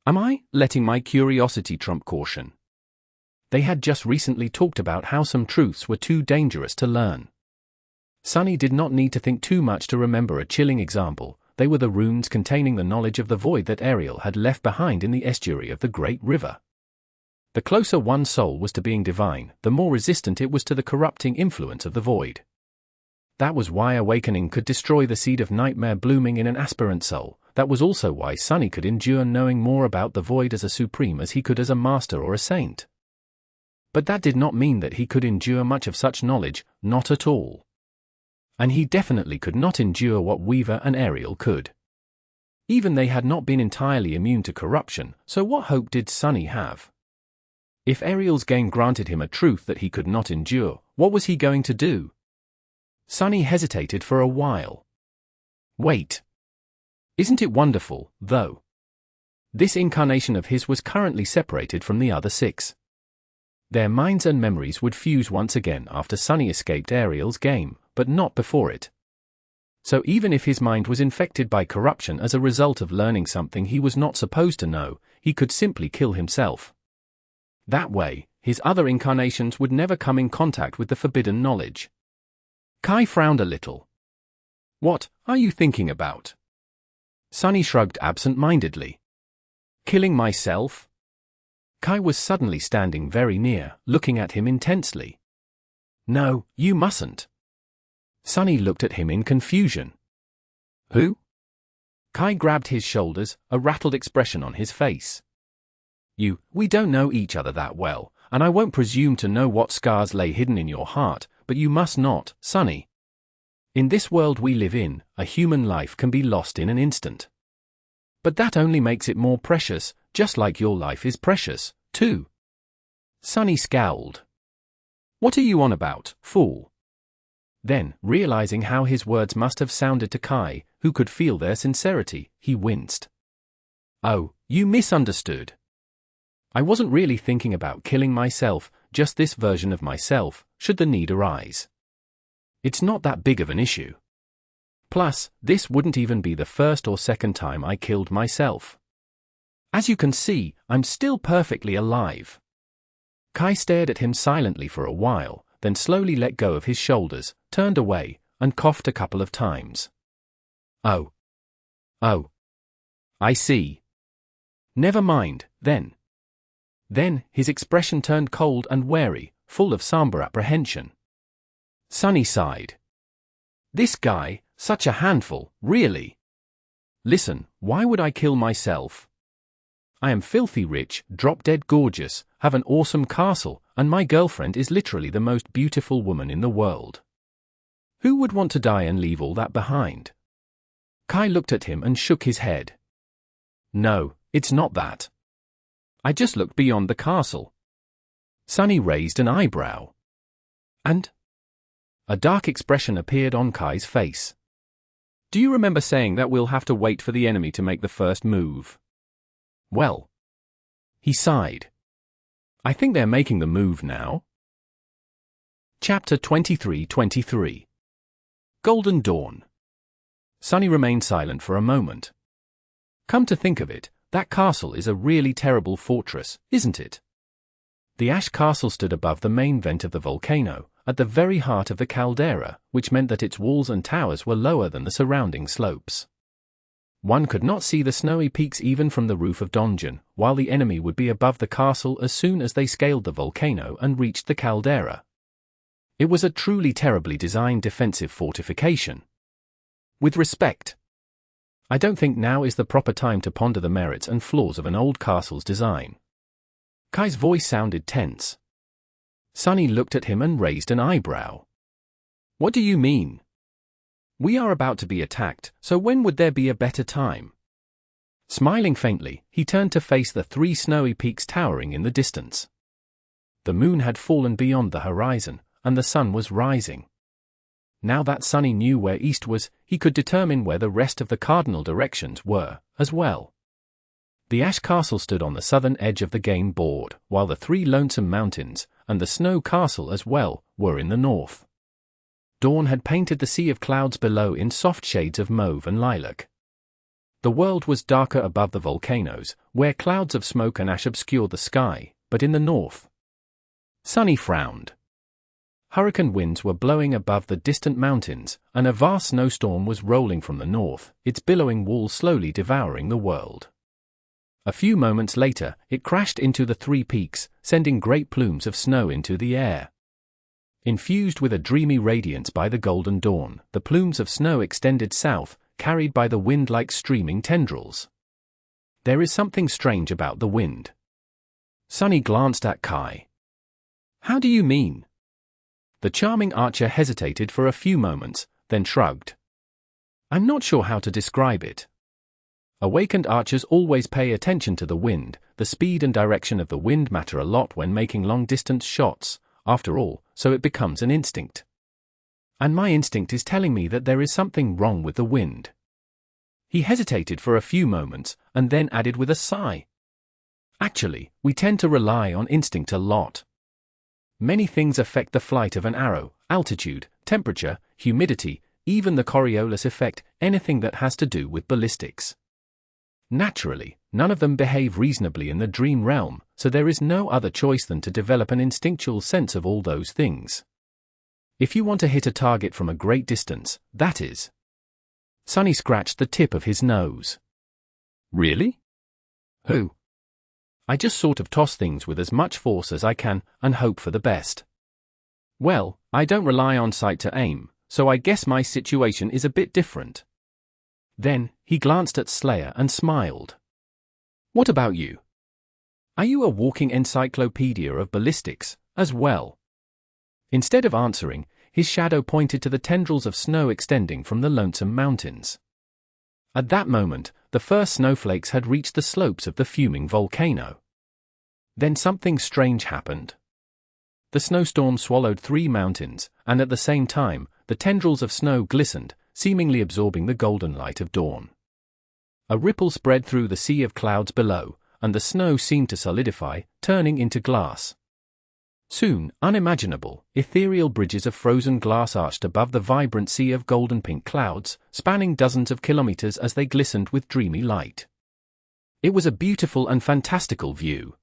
Am I letting my curiosity trump caution? They had just recently talked about how some truths were too dangerous to learn. Sunny did not need to think too much to remember a chilling example. They were the runes containing the knowledge of the void that Ariel had left behind in the estuary of the great river. The closer one's soul was to being divine, the more resistant it was to the corrupting influence of the void. That was why awakening could destroy the seed of nightmare blooming in an aspirant soul. That was also why Sunny could endure knowing more about the void as a supreme as he could as a master or a saint. But that did not mean that he could endure much of such knowledge, not at all. And he definitely could not endure what Weaver and Ariel could. Even they had not been entirely immune to corruption, so what hope did Sunny have? If Ariel's game granted him a truth that he could not endure, what was he going to do? Sunny hesitated for a while. Wait. Isn't it wonderful, though? This incarnation of his was currently separated from the other 6. Their minds and memories would fuse once again after Sunny escaped Ariel's game, but not before it. So even if his mind was infected by corruption as a result of learning something he was not supposed to know, he could simply kill himself. That way, his other incarnations would never come in contact with the forbidden knowledge. Kai frowned a little. What are you thinking about? Sunny shrugged absent-mindedly. Killing myself? Kai was suddenly standing very near, looking at him intensely. No, you mustn't. Sunny looked at him in confusion. Who? Kai grabbed his shoulders, a rattled expression on his face. We don't know each other that well, and I won't presume to know what scars lay hidden in your heart, but you must not, Sunny. In this world we live in, a human life can be lost in an instant. But that only makes it more precious, just like your life is precious, too. Sunny scowled. What are you on about, fool? Then, realizing how his words must have sounded to Kai, who could feel their sincerity, he winced. "Oh, you misunderstood. I wasn't really thinking about killing myself, just this version of myself, should the need arise. It's not that big of an issue. Plus, this wouldn't even be the first or second time I killed myself. As you can see, I'm still perfectly alive." Kai stared at him silently for a while, then slowly let go of his shoulders, turned away, and coughed a couple of times. Oh, I see. Never mind, then. Then, his expression turned cold and wary, full of somber apprehension. Sunny sighed. "This guy, such a handful, really. Listen, why would I kill myself? I am filthy rich, drop-dead gorgeous, have an awesome castle, and my girlfriend is literally the most beautiful woman in the world. Who would want to die and leave all that behind?" Kai looked at him and shook his head. "No, it's not that. I just looked beyond the castle." Sunny raised an eyebrow. "And?" A dark expression appeared on Kai's face. "Do you remember saying that we'll have to wait for the enemy to make the first move? Well," he sighed, "I think they're making the move now." Chapter 23:23. Golden Dawn. Sunny remained silent for a moment. "Come to think of it, that castle is a really terrible fortress, isn't it?" The ash castle stood above the main vent of the volcano, at the very heart of the caldera, which meant that its walls and towers were lower than the surrounding slopes. One could not see the snowy peaks even from the roof of donjon, while the enemy would be above the castle as soon as they scaled the volcano and reached the caldera. It was a truly terribly designed defensive fortification. With respect, I don't think now is the proper time to ponder the merits and flaws of an old castle's design. Kai's voice sounded tense. Sunny looked at him and raised an eyebrow. "What do you mean? We are about to be attacked, so when would there be a better time?" Smiling faintly, he turned to face the three snowy peaks towering in the distance. The moon had fallen beyond the horizon, and the sun was rising. Now that Sunny knew where east was, he could determine where the rest of the cardinal directions were, as well. The ash castle stood on the southern edge of the game board, while the three lonesome mountains, and the snow castle as well, were in the north. Dawn had painted the sea of clouds below in soft shades of mauve and lilac. The world was darker above the volcanoes, where clouds of smoke and ash obscured the sky, but in the north. Sunny frowned. Hurricane winds were blowing above the distant mountains, and a vast snowstorm was rolling from the north, its billowing walls slowly devouring the world. A few moments later, it crashed into the three peaks, sending great plumes of snow into the air. Infused with a dreamy radiance by the golden dawn, the plumes of snow extended south, carried by the wind like streaming tendrils. There is something strange about the wind. Sunny glanced at Kai. "How do you mean?" The charming archer hesitated for a few moments, then shrugged. "I'm not sure how to describe it. Awakened archers always pay attention to the wind. The speed and direction of the wind matter a lot when making long-distance shots, after all, so it becomes an instinct. And my instinct is telling me that there is something wrong with the wind." He hesitated for a few moments, and then added with a sigh. "Actually, we tend to rely on instinct a lot. Many things affect the flight of an arrow: altitude, temperature, humidity, even the Coriolis effect, anything that has to do with ballistics. Naturally, none of them behave reasonably in the dream realm, so there is no other choice than to develop an instinctual sense of all those things. If you want to hit a target from a great distance, that is." Sunny scratched the tip of his nose. "Really? Who? I just sort of toss things with as much force as I can, and hope for the best. Well, I don't rely on sight to aim, so I guess my situation is a bit different." Then, he glanced at Slayer and smiled. "What about you? Are you a walking encyclopedia of ballistics, as well?" Instead of answering, his shadow pointed to the tendrils of snow extending from the lonesome mountains. At that moment, the first snowflakes had reached the slopes of the fuming volcano. Then something strange happened. The snowstorm swallowed three mountains, and at the same time, the tendrils of snow glistened, seemingly absorbing the golden light of dawn. A ripple spread through the sea of clouds below, and the snow seemed to solidify, turning into glass. Soon, unimaginable, ethereal bridges of frozen glass arched above the vibrant sea of golden-pink clouds, spanning dozens of kilometers as they glistened with dreamy light. It was a beautiful and fantastical view.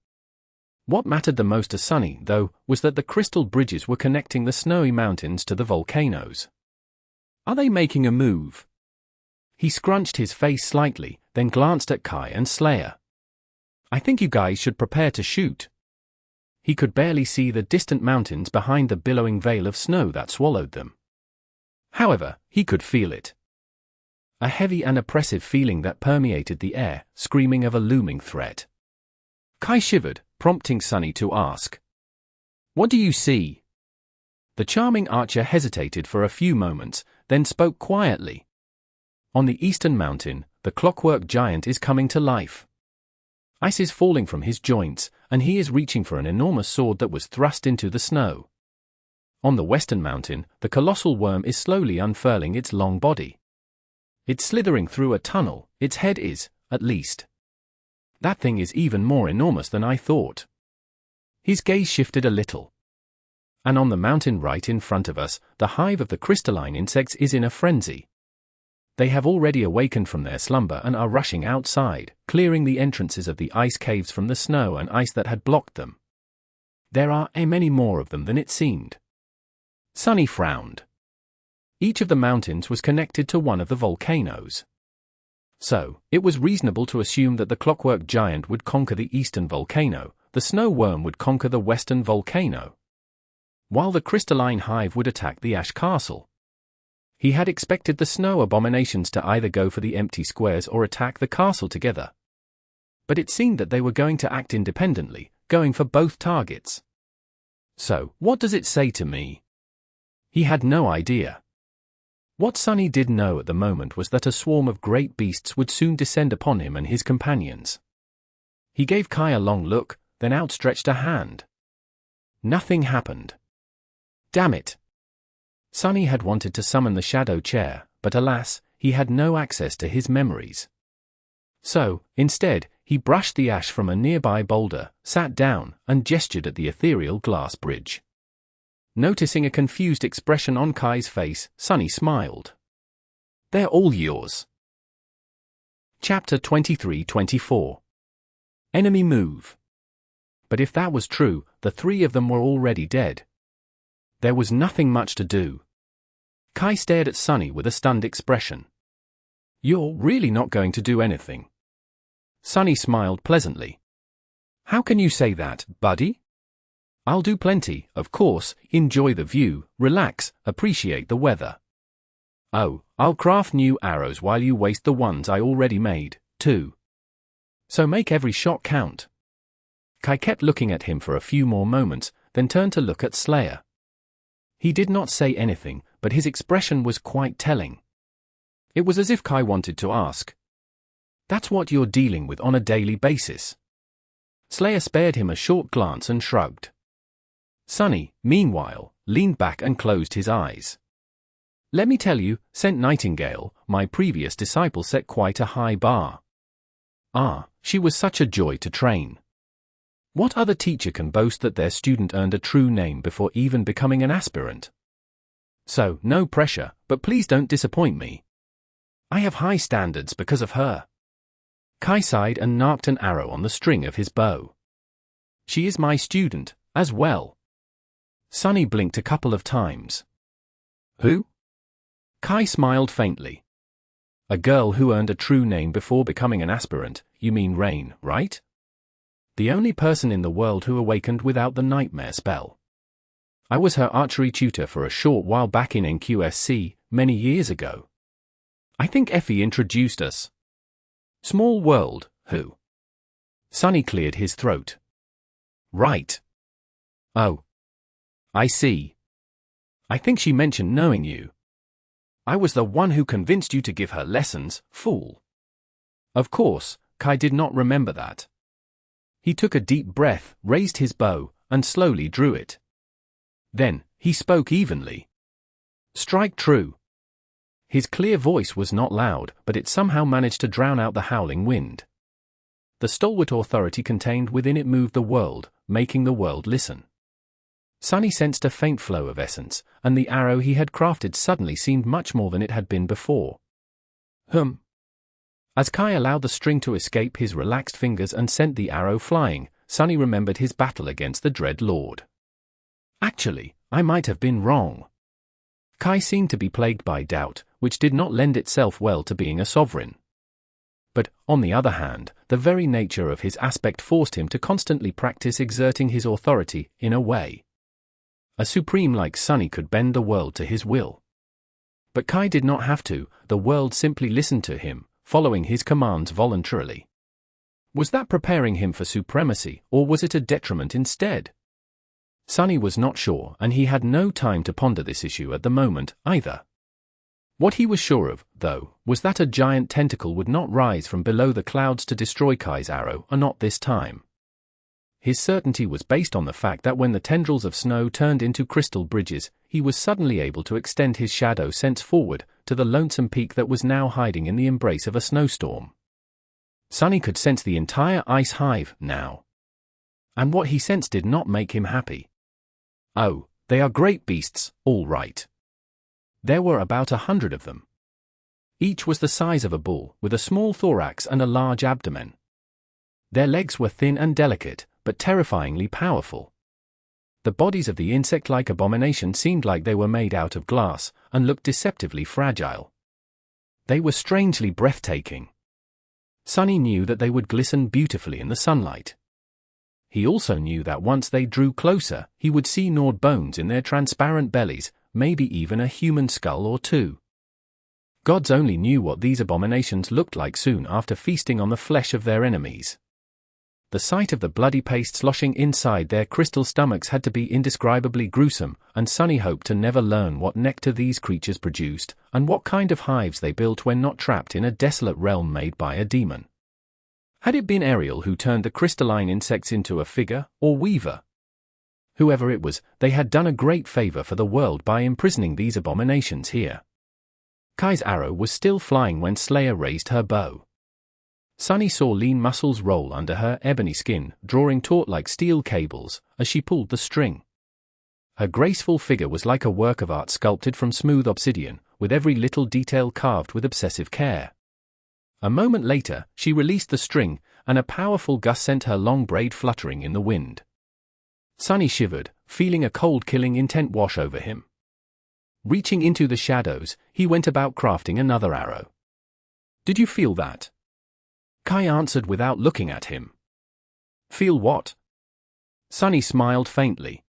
What mattered the most to Sunny, though, was that the crystal bridges were connecting the snowy mountains to the volcanoes. Are they making a move? He scrunched his face slightly, then glanced at Kai and Slayer. I think you guys should prepare to shoot. He could barely see the distant mountains behind the billowing veil of snow that swallowed them. However, he could feel it. A heavy and oppressive feeling that permeated the air, screaming of a looming threat. Kai shivered, prompting Sunny to ask, "What do you see?" The charming archer hesitated for a few moments, then spoke quietly. On the eastern mountain, the clockwork giant is coming to life. Ice is falling from his joints, and he is reaching for an enormous sword that was thrust into the snow. On the western mountain, the colossal worm is slowly unfurling its long body. It's slithering through a tunnel, its head is, at least. That thing is even more enormous than I thought. His gaze shifted a little. And on the mountain right in front of us, the hive of the crystalline insects is in a frenzy. They have already awakened from their slumber and are rushing outside, clearing the entrances of the ice caves from the snow and ice that had blocked them. There are many more of them than it seemed. Sunny frowned. Each of the mountains was connected to one of the volcanoes. So, it was reasonable to assume that the clockwork giant would conquer the eastern volcano, the snow worm would conquer the western volcano, while the crystalline hive would attack the ash castle. He had expected the snow abominations to either go for the empty squares or attack the castle together. But it seemed that they were going to act independently, going for both targets. So, what does it say to me? He had no idea. What Sunny did know at the moment was that a swarm of great beasts would soon descend upon him and his companions. He gave Kai a long look, then outstretched a hand. Nothing happened. Damn it! Sunny had wanted to summon the shadow chair, but alas, he had no access to his memories. So, instead, he brushed the ash from a nearby boulder, sat down, and gestured at the ethereal glass bridge. Noticing a confused expression on Kai's face, Sunny smiled. They're all yours. Chapter 23-24. Enemy move. But if that was true, the three of them were already dead. There was nothing much to do. Kai stared at Sunny with a stunned expression. You're really not going to do anything? Sunny smiled pleasantly. How can you say that, buddy? I'll do plenty, of course, enjoy the view, relax, appreciate the weather. Oh, I'll craft new arrows while you waste the ones I already made, too. So make every shot count. Kai kept looking at him for a few more moments, then turned to look at Slayer. He did not say anything, but his expression was quite telling. It was as if Kai wanted to ask. That's what you're dealing with on a daily basis. Slayer spared him a short glance and shrugged. Sunny, meanwhile, leaned back and closed his eyes. Let me tell you, St. Nightingale, my previous disciple set quite a high bar. She was such a joy to train. What other teacher can boast that their student earned a true name before even becoming an aspirant? So, no pressure, but please don't disappoint me. I have high standards because of her. Kai sighed and narked an arrow on the string of his bow. She is my student, as well. Sunny blinked a couple of times. Who? Kai smiled faintly. A girl who earned a true name before becoming an aspirant, you mean Rain, right? The only person in the world who awakened without the nightmare spell. I was her archery tutor for a short while back in NQSC, many years ago. I think Effie introduced us. Small world, who? Sunny cleared his throat. Right. Oh. I see. I think she mentioned knowing you. I was the one who convinced you to give her lessons, fool. Of course, Kai did not remember that. He took a deep breath, raised his bow, and slowly drew it. Then, he spoke evenly. Strike true. His clear voice was not loud, but it somehow managed to drown out the howling wind. The stalwart authority contained within it moved the world, making the world listen. Sunny sensed a faint flow of essence, and the arrow he had crafted suddenly seemed much more than it had been before. As Kai allowed the string to escape his relaxed fingers and sent the arrow flying, Sunny remembered his battle against the Dread Lord. Actually, I might have been wrong. Kai seemed to be plagued by doubt, which did not lend itself well to being a sovereign. But, on the other hand, the very nature of his aspect forced him to constantly practice exerting his authority, in a way. A supreme like Sunny could bend the world to his will. But Kai did not have to, the world simply listened to him, following his commands voluntarily. Was that preparing him for supremacy, or was it a detriment instead? Sunny was not sure, and he had no time to ponder this issue at the moment, either. What he was sure of, though, was that a giant tentacle would not rise from below the clouds to destroy Kai's arrow, or not this time. His certainty was based on the fact that when the tendrils of snow turned into crystal bridges, he was suddenly able to extend his shadow sense forward, to the lonesome peak that was now hiding in the embrace of a snowstorm. Sunny could sense the entire ice hive, now. And what he sensed did not make him happy. Oh, they are great beasts, all right. There were about 100 of them. Each was the size of a bull, with a small thorax and a large abdomen. Their legs were thin and delicate, but terrifyingly powerful. The bodies of the insect-like abomination seemed like they were made out of glass, and looked deceptively fragile. They were strangely breathtaking. Sunny knew that they would glisten beautifully in the sunlight. He also knew that once they drew closer, he would see gnawed bones in their transparent bellies, maybe even a human skull or two. Gods only knew what these abominations looked like soon after feasting on the flesh of their enemies. The sight of the bloody paste sloshing inside their crystal stomachs had to be indescribably gruesome, and Sunny hoped to never learn what nectar these creatures produced, and what kind of hives they built when not trapped in a desolate realm made by a demon. Had it been Ariel who turned the crystalline insects into a figure, or weaver? Whoever it was, they had done a great favor for the world by imprisoning these abominations here. Kai's arrow was still flying when Slayer raised her bow. Sunny saw lean muscles roll under her ebony skin, drawing taut like steel cables, as she pulled the string. Her graceful figure was like a work of art sculpted from smooth obsidian, with every little detail carved with obsessive care. A moment later, she released the string, and a powerful gust sent her long braid fluttering in the wind. Sunny shivered, feeling a cold killing intent wash over him. Reaching into the shadows, he went about crafting another arrow. "Did you feel that?" Kai answered without looking at him. "Feel what?" Sunny smiled faintly.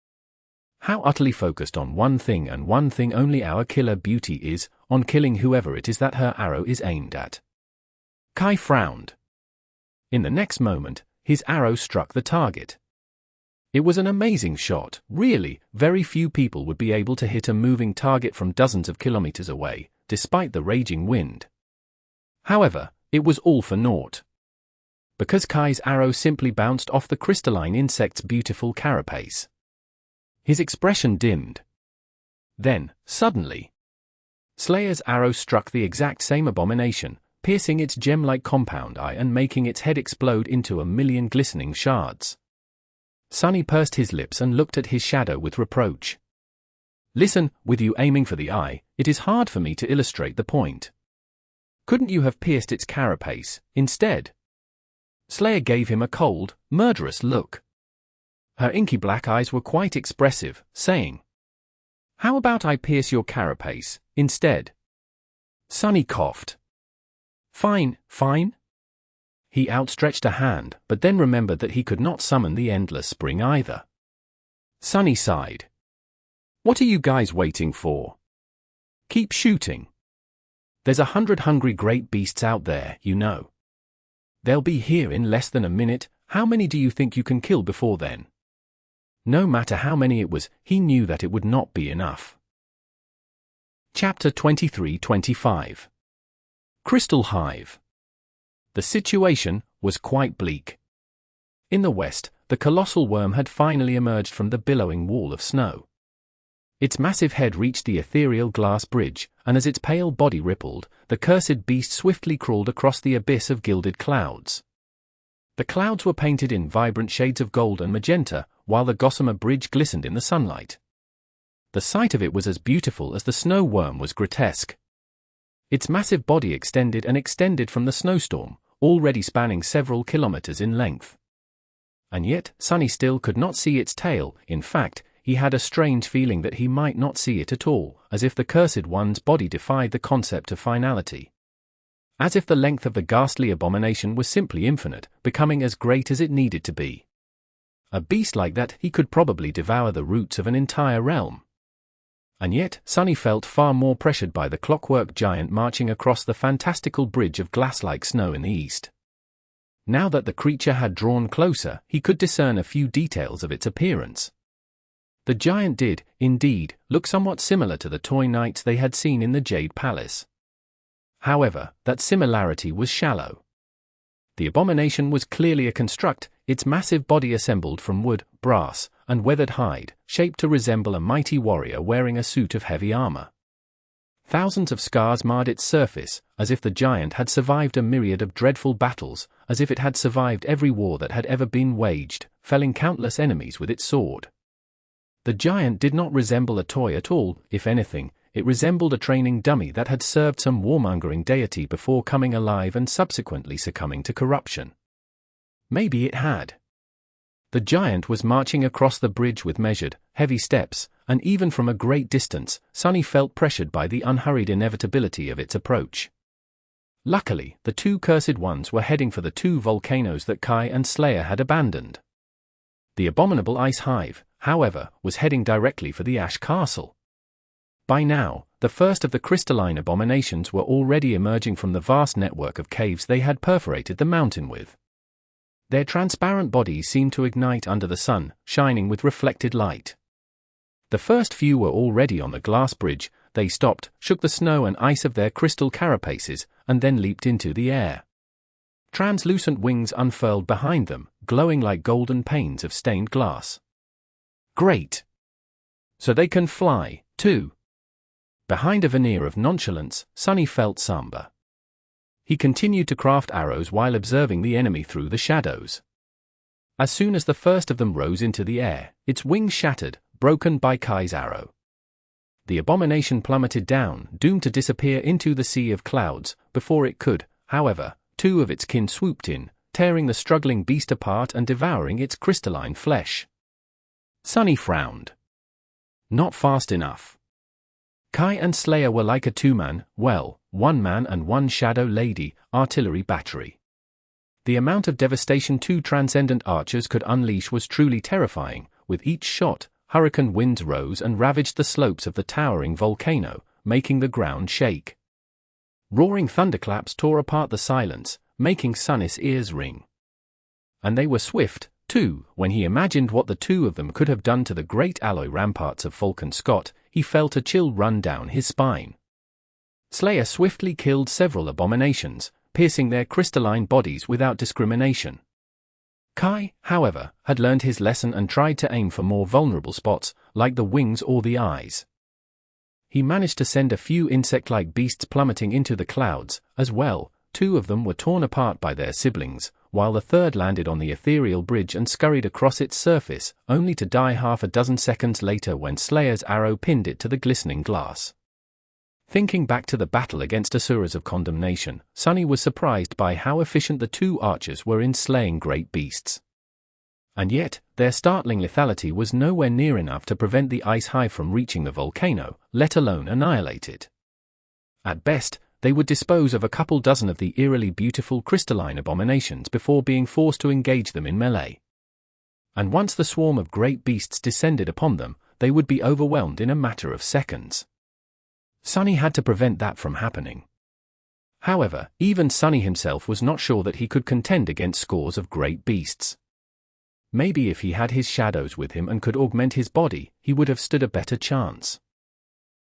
How utterly focused on one thing and one thing only our killer beauty is, on killing whoever it is that her arrow is aimed at. Kai frowned. In the next moment, his arrow struck the target. It was an amazing shot, really. Very few people would be able to hit a moving target from dozens of kilometers away, despite the raging wind. However, it was all for naught. Because Kai's arrow simply bounced off the crystalline insect's beautiful carapace. His expression dimmed. Then, suddenly, Slayer's arrow struck the exact same abomination, piercing its gem-like compound eye and making its head explode into a million glistening shards. Sunny pursed his lips and looked at his shadow with reproach. "Listen, with you aiming for the eye, it is hard for me to illustrate the point. Couldn't you have pierced its carapace, instead?" Slayer gave him a cold, murderous look. Her inky black eyes were quite expressive, saying, "How about I pierce your carapace, instead?" Sunny coughed. "Fine, fine." He outstretched a hand, but then remembered that he could not summon the endless spring either. Sunny sighed. "What are you guys waiting for? Keep shooting. There's 100 hungry great beasts out there, you know. They'll be here in less than a minute. How many do you think you can kill before then?" No matter how many it was, he knew that it would not be enough. Chapter 23-25. Crystal Hive. The situation was quite bleak. In the west, the colossal worm had finally emerged from the billowing wall of snow. Its massive head reached the ethereal glass bridge, and as its pale body rippled, the cursed beast swiftly crawled across the abyss of gilded clouds. The clouds were painted in vibrant shades of gold and magenta, while the gossamer bridge glistened in the sunlight. The sight of it was as beautiful as the snow worm was grotesque. Its massive body extended and extended from the snowstorm, already spanning several kilometers in length. And yet, Sunny still could not see its tail. In fact, he had a strange feeling that he might not see it at all, as if the Cursed One's body defied the concept of finality. As if the length of the ghastly abomination was simply infinite, becoming as great as it needed to be. A beast like that, he could probably devour the roots of an entire realm. And yet, Sunny felt far more pressured by the clockwork giant marching across the fantastical bridge of glass-like snow in the east. Now that the creature had drawn closer, he could discern a few details of its appearance. The giant did, indeed, look somewhat similar to the toy knights they had seen in the Jade Palace. However, that similarity was shallow. The abomination was clearly a construct, its massive body assembled from wood, brass, and weathered hide, shaped to resemble a mighty warrior wearing a suit of heavy armor. Thousands of scars marred its surface, as if the giant had survived a myriad of dreadful battles, as if it had survived every war that had ever been waged, felling countless enemies with its sword. The giant did not resemble a toy at all. If anything, it resembled a training dummy that had served some warmongering deity before coming alive and subsequently succumbing to corruption. Maybe it had. The giant was marching across the bridge with measured, heavy steps, and even from a great distance, Sunny felt pressured by the unhurried inevitability of its approach. Luckily, the two Cursed Ones were heading for the two volcanoes that Kai and Slayer had abandoned. The abominable ice hive, however, was heading directly for the Ash Castle. By now, the first of the crystalline abominations were already emerging from the vast network of caves they had perforated the mountain with. Their transparent bodies seemed to ignite under the sun, shining with reflected light. The first few were already on the glass bridge. They stopped, shook the snow and ice of their crystal carapaces, and then leaped into the air. Translucent wings unfurled behind them, glowing like golden panes of stained glass. Great! So they can fly, too. Behind a veneer of nonchalance, Sunny felt somber. He continued to craft arrows while observing the enemy through the shadows. As soon as the first of them rose into the air, its wings shattered, broken by Kai's arrow. The abomination plummeted down, doomed to disappear into the sea of clouds. Before it could, however, two of its kin swooped in, tearing the struggling beast apart and devouring its crystalline flesh. Sunny frowned. Not fast enough. Kai and Slayer were like a two-man, well, one-man and one shadow lady, artillery battery. The amount of devastation two transcendent archers could unleash was truly terrifying. With each shot, hurricane winds rose and ravaged the slopes of the towering volcano, making the ground shake. Roaring thunderclaps tore apart the silence, making Sunny's ears ring. And they were swift, too. When he imagined what the two of them could have done to the great alloy ramparts of Falcon Scott, he felt a chill run down his spine. Slayer swiftly killed several abominations, piercing their crystalline bodies without discrimination. Kai, however, had learned his lesson and tried to aim for more vulnerable spots, like the wings or the eyes. He managed to send a few insect-like beasts plummeting into the clouds, as well. Two of them were torn apart by their siblings, while the third landed on the ethereal bridge and scurried across its surface, only to die half a dozen seconds later when Slayer's arrow pinned it to the glistening glass. Thinking back to the battle against Asuras of Condemnation, Sunny was surprised by how efficient the two archers were in slaying great beasts. And yet, their startling lethality was nowhere near enough to prevent the ice hive from reaching the volcano, let alone annihilate it. At best, they would dispose of a couple dozen of the eerily beautiful crystalline abominations before being forced to engage them in melee. And once the swarm of great beasts descended upon them, they would be overwhelmed in a matter of seconds. Sunny had to prevent that from happening. However, even Sunny himself was not sure that he could contend against scores of great beasts. Maybe if he had his shadows with him and could augment his body, he would have stood a better chance.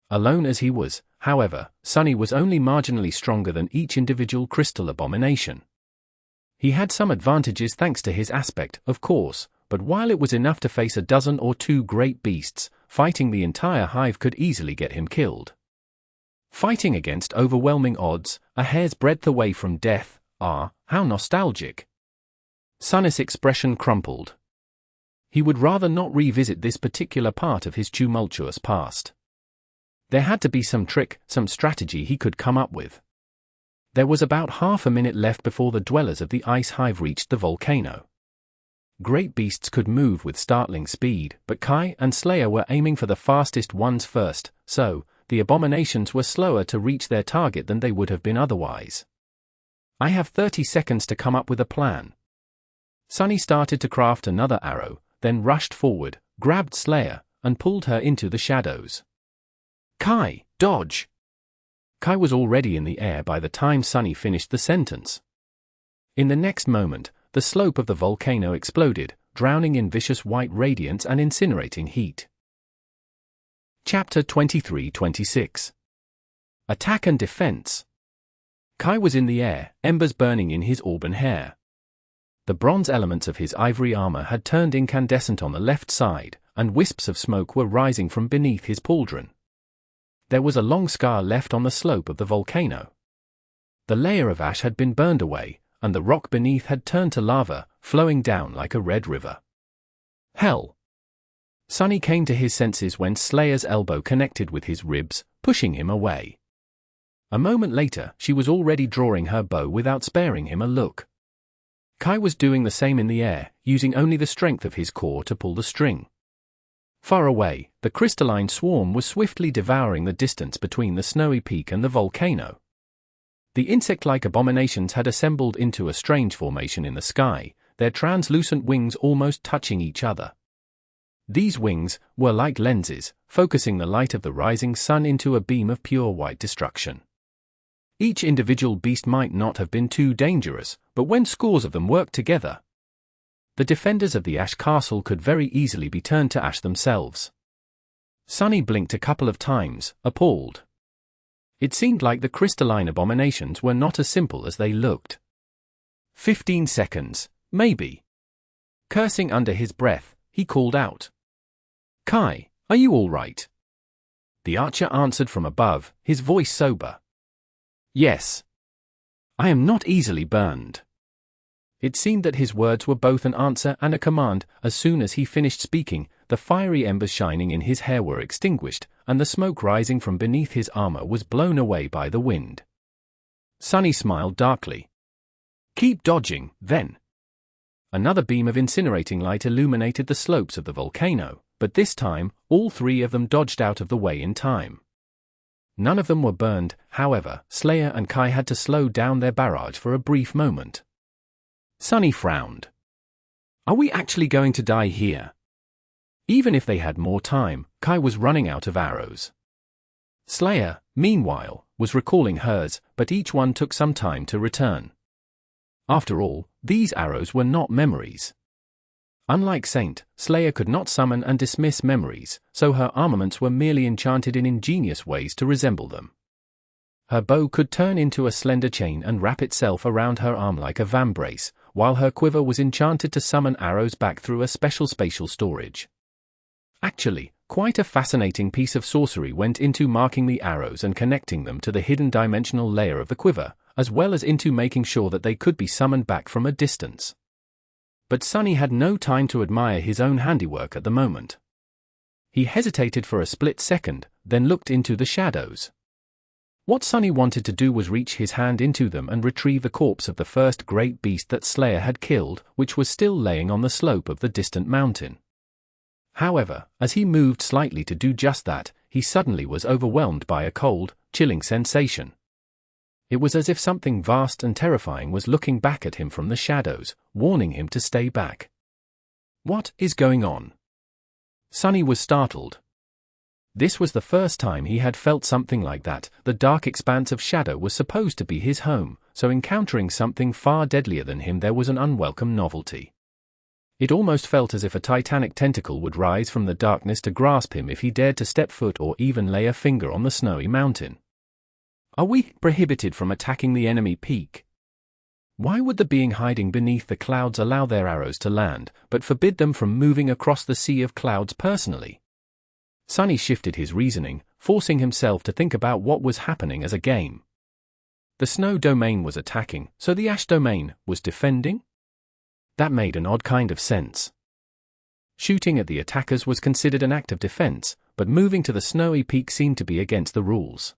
Alone as he was, however, Sunny was only marginally stronger than each individual crystal abomination. He had some advantages thanks to his aspect, of course, but while it was enough to face a dozen or two great beasts, fighting the entire hive could easily get him killed. Fighting against overwhelming odds, a hair's breadth away from death, how nostalgic. Sunny's expression crumpled. He would rather not revisit this particular part of his tumultuous past. There had to be some trick, some strategy he could come up with. There was about half a minute left before the dwellers of the ice hive reached the volcano. Great beasts could move with startling speed, but Kai and Slayer were aiming for the fastest ones first, so the abominations were slower to reach their target than they would have been otherwise. I have 30 seconds to come up with a plan. Sunny started to craft another arrow, then rushed forward, grabbed Slayer, and pulled her into the shadows. Kai, dodge! Kai was already in the air by the time Sunny finished the sentence. In the next moment, the slope of the volcano exploded, drowning in vicious white radiance and incinerating heat. Chapter 23-26. Attack and Defense. Kai was in the air, embers burning in his auburn hair. The bronze elements of his ivory armor had turned incandescent on the left side, and wisps of smoke were rising from beneath his pauldron. There was a long scar left on the slope of the volcano. The layer of ash had been burned away, and the rock beneath had turned to lava, flowing down like a red river. Hell! Sunny came to his senses when Slayer's elbow connected with his ribs, pushing him away. A moment later, she was already drawing her bow without sparing him a look. Kai was doing the same in the air, using only the strength of his core to pull the string. Far away, the crystalline swarm was swiftly devouring the distance between the snowy peak and the volcano. The insect-like abominations had assembled into a strange formation in the sky, their translucent wings almost touching each other. These wings were like lenses, focusing the light of the rising sun into a beam of pure white destruction. Each individual beast might not have been too dangerous, but when scores of them worked together, the defenders of the Ash Castle could very easily be turned to ash themselves. Sunny blinked a couple of times, appalled. It seemed like the crystalline abominations were not as simple as they looked. 15 seconds, maybe. Cursing under his breath, he called out. Kai, are you all right? The archer answered from above, his voice sober. Yes. I am not easily burned. It seemed that his words were both an answer and a command. As soon as he finished speaking, the fiery embers shining in his hair were extinguished, and the smoke rising from beneath his armor was blown away by the wind. Sunny smiled darkly. Keep dodging, then. Another beam of incinerating light illuminated the slopes of the volcano, but this time, all three of them dodged out of the way in time. None of them were burned, however. Slayer and Kai had to slow down their barrage for a brief moment. Sunny frowned. Are we actually going to die here? Even if they had more time, Kai was running out of arrows. Slayer, meanwhile, was recalling hers, but each one took some time to return. After all, these arrows were not memories. Unlike Saint, Slayer could not summon and dismiss memories, so her armaments were merely enchanted in ingenious ways to resemble them. Her bow could turn into a slender chain and wrap itself around her arm like a vambrace, while her quiver was enchanted to summon arrows back through a special spatial storage. Actually, quite a fascinating piece of sorcery went into marking the arrows and connecting them to the hidden dimensional layer of the quiver, as well as into making sure that they could be summoned back from a distance. But Sunny had no time to admire his own handiwork at the moment. He hesitated for a split second, then looked into the shadows. What Sunny wanted to do was reach his hand into them and retrieve the corpse of the first great beast that Slayer had killed, which was still laying on the slope of the distant mountain. However, as he moved slightly to do just that, he suddenly was overwhelmed by a cold, chilling sensation. It was as if something vast and terrifying was looking back at him from the shadows, warning him to stay back. What is going on? Sunny was startled. This was the first time he had felt something like that. The dark expanse of shadow was supposed to be his home, so encountering something far deadlier than him there was an unwelcome novelty. It almost felt as if a titanic tentacle would rise from the darkness to grasp him if he dared to step foot or even lay a finger on the snowy mountain. Are we prohibited from attacking the enemy peak? Why would the being hiding beneath the clouds allow their arrows to land, but forbid them from moving across the sea of clouds personally? Sunny shifted his reasoning, forcing himself to think about what was happening as a game. The snow domain was attacking, so the ash domain was defending? That made an odd kind of sense. Shooting at the attackers was considered an act of defense, but moving to the snowy peak seemed to be against the rules.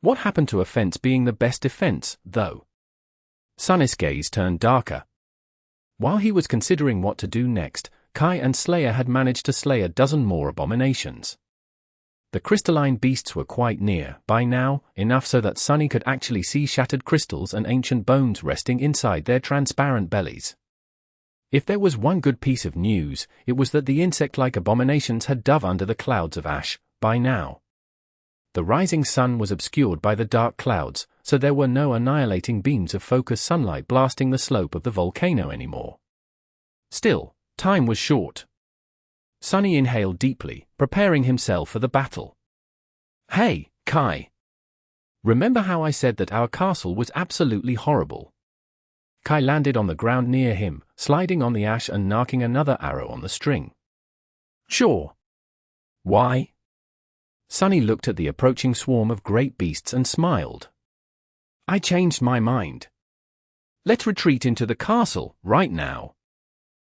What happened to a fence being the best defense, though? Sunny's gaze turned darker. While he was considering what to do next, Kai and Slayer had managed to slay a dozen more abominations. The crystalline beasts were quite near, by now, enough so that Sunny could actually see shattered crystals and ancient bones resting inside their transparent bellies. If there was one good piece of news, it was that the insect-like abominations had dove under the clouds of ash, by now. The rising sun was obscured by the dark clouds, so there were no annihilating beams of focused sunlight blasting the slope of the volcano anymore. Still, time was short. Sunny inhaled deeply, preparing himself for the battle. "Hey, Kai. Remember how I said that our castle was absolutely horrible?" Kai landed on the ground near him, sliding on the ash and knocking another arrow on the string. "Sure. Why?" Sunny looked at the approaching swarm of great beasts and smiled. "I changed my mind. Let's retreat into the castle, right now."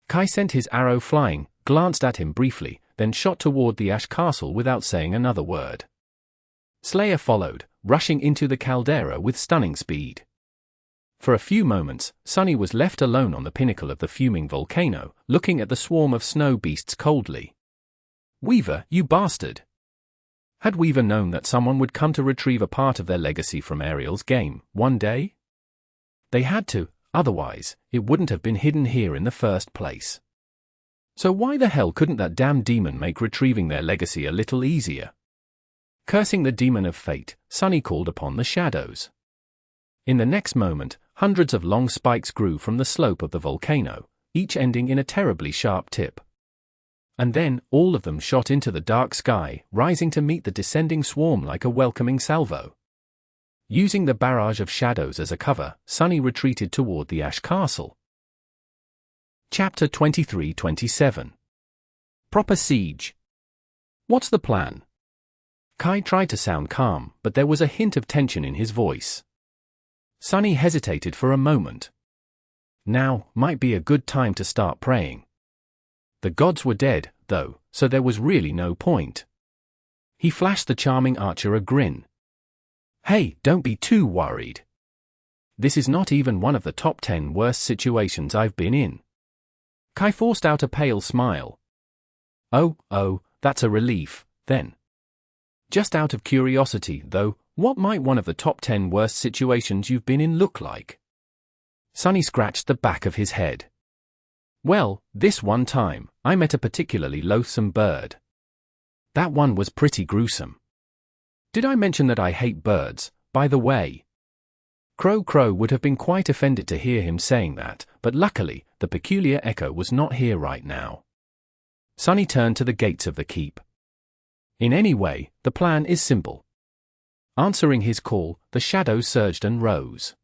Kai sent his arrow flying, glanced at him briefly, then shot toward the ash castle without saying another word. Slayer followed, rushing into the caldera with stunning speed. For a few moments, Sunny was left alone on the pinnacle of the fuming volcano, looking at the swarm of snow beasts coldly. "Weaver, you bastard!" Had Weaver known that someone would come to retrieve a part of their legacy from Ariel's game, one day? They had to, otherwise, it wouldn't have been hidden here in the first place. So why the hell couldn't that damn demon make retrieving their legacy a little easier? Cursing the demon of fate, Sunny called upon the shadows. In the next moment, hundreds of long spikes grew from the slope of the volcano, each ending in a terribly sharp tip. And then, all of them shot into the dark sky, rising to meet the descending swarm like a welcoming salvo. Using the barrage of shadows as a cover, Sunny retreated toward the ash castle. Chapter 23-27. Proper Siege. What's the plan? Kai tried to sound calm, but there was a hint of tension in his voice. Sunny hesitated for a moment. Now might be a good time to start praying. The gods were dead, though, so there was really no point. He flashed the charming archer a grin. "Hey, don't be too worried. This is not even one of the top 10 worst situations I've been in." Kai forced out a pale smile. Oh, that's a relief, then. Just out of curiosity, though, what might one of the top 10 worst situations you've been in look like? Sunny scratched the back of his head. "Well, this one time, I met a particularly loathsome bird. That one was pretty gruesome. Did I mention that I hate birds, by the way?" Crow would have been quite offended to hear him saying that, but luckily, the peculiar echo was not here right now. Sunny turned to the gates of the keep. "In any way, the plan is simple." Answering his call, the shadows surged and rose.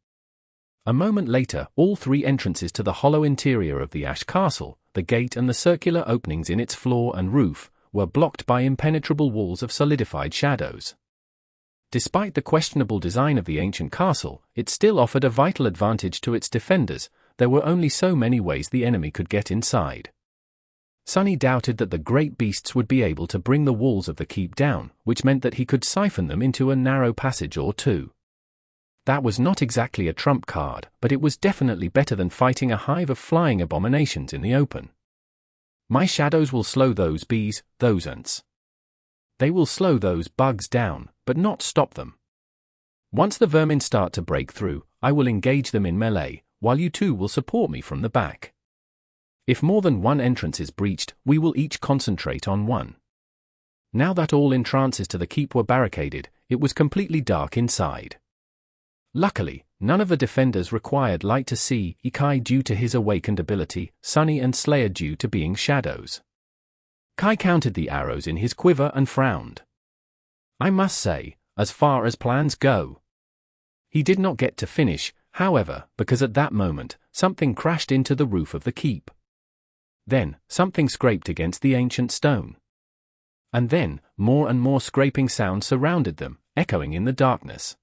A moment later, all three entrances to the hollow interior of the ash castle, the gate and the circular openings in its floor and roof, were blocked by impenetrable walls of solidified shadows. Despite the questionable design of the ancient castle, it still offered a vital advantage to its defenders. There were only so many ways the enemy could get inside. Sunny doubted that the great beasts would be able to bring the walls of the keep down, which meant that he could siphon them into a narrow passage or two. That was not exactly a trump card, but it was definitely better than fighting a hive of flying abominations in the open. My shadows will slow those bees, those ants. They will slow those bugs down, but not stop them. Once the vermin start to break through, I will engage them in melee, while you two will support me from the back. If more than one entrance is breached, we will each concentrate on one. Now that all entrances to the keep were barricaded, it was completely dark inside. Luckily, none of the defenders required light to see, Kai due to his awakened ability, Sunny and Slayer due to being shadows. Kai counted the arrows in his quiver and frowned. I must say, as far as plans go. He did not get to finish, however, because at that moment, something crashed into the roof of the keep. Then, something scraped against the ancient stone. And then, more and more scraping sounds surrounded them, echoing in the darkness.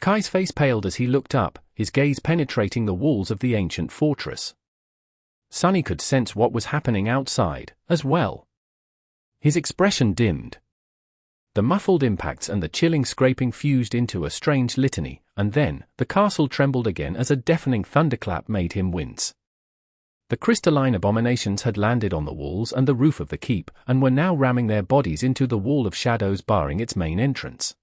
Kai's face paled as he looked up, his gaze penetrating the walls of the ancient fortress. Sunny could sense what was happening outside, as well. His expression dimmed. The muffled impacts and the chilling scraping fused into a strange litany, and then, the castle trembled again as a deafening thunderclap made him wince. The crystalline abominations had landed on the walls and the roof of the keep, and were now ramming their bodies into the wall of shadows barring its main entrance.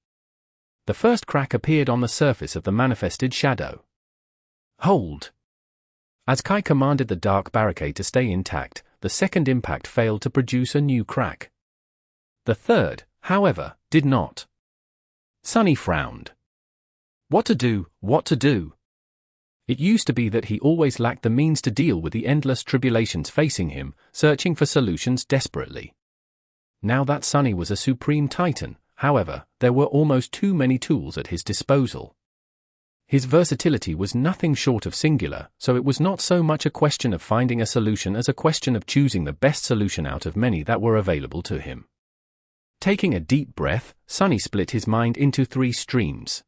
The first crack appeared on the surface of the manifested shadow. Hold! As Kai commanded the dark barricade to stay intact, the second impact failed to produce a new crack. The third, however, did not. Sunny frowned. What to do, what to do? It used to be that he always lacked the means to deal with the endless tribulations facing him, searching for solutions desperately. Now that Sunny was a supreme titan, however, there were almost too many tools at his disposal. His versatility was nothing short of singular, so it was not so much a question of finding a solution as a question of choosing the best solution out of many that were available to him. Taking a deep breath, Sunny split his mind into 3 streams.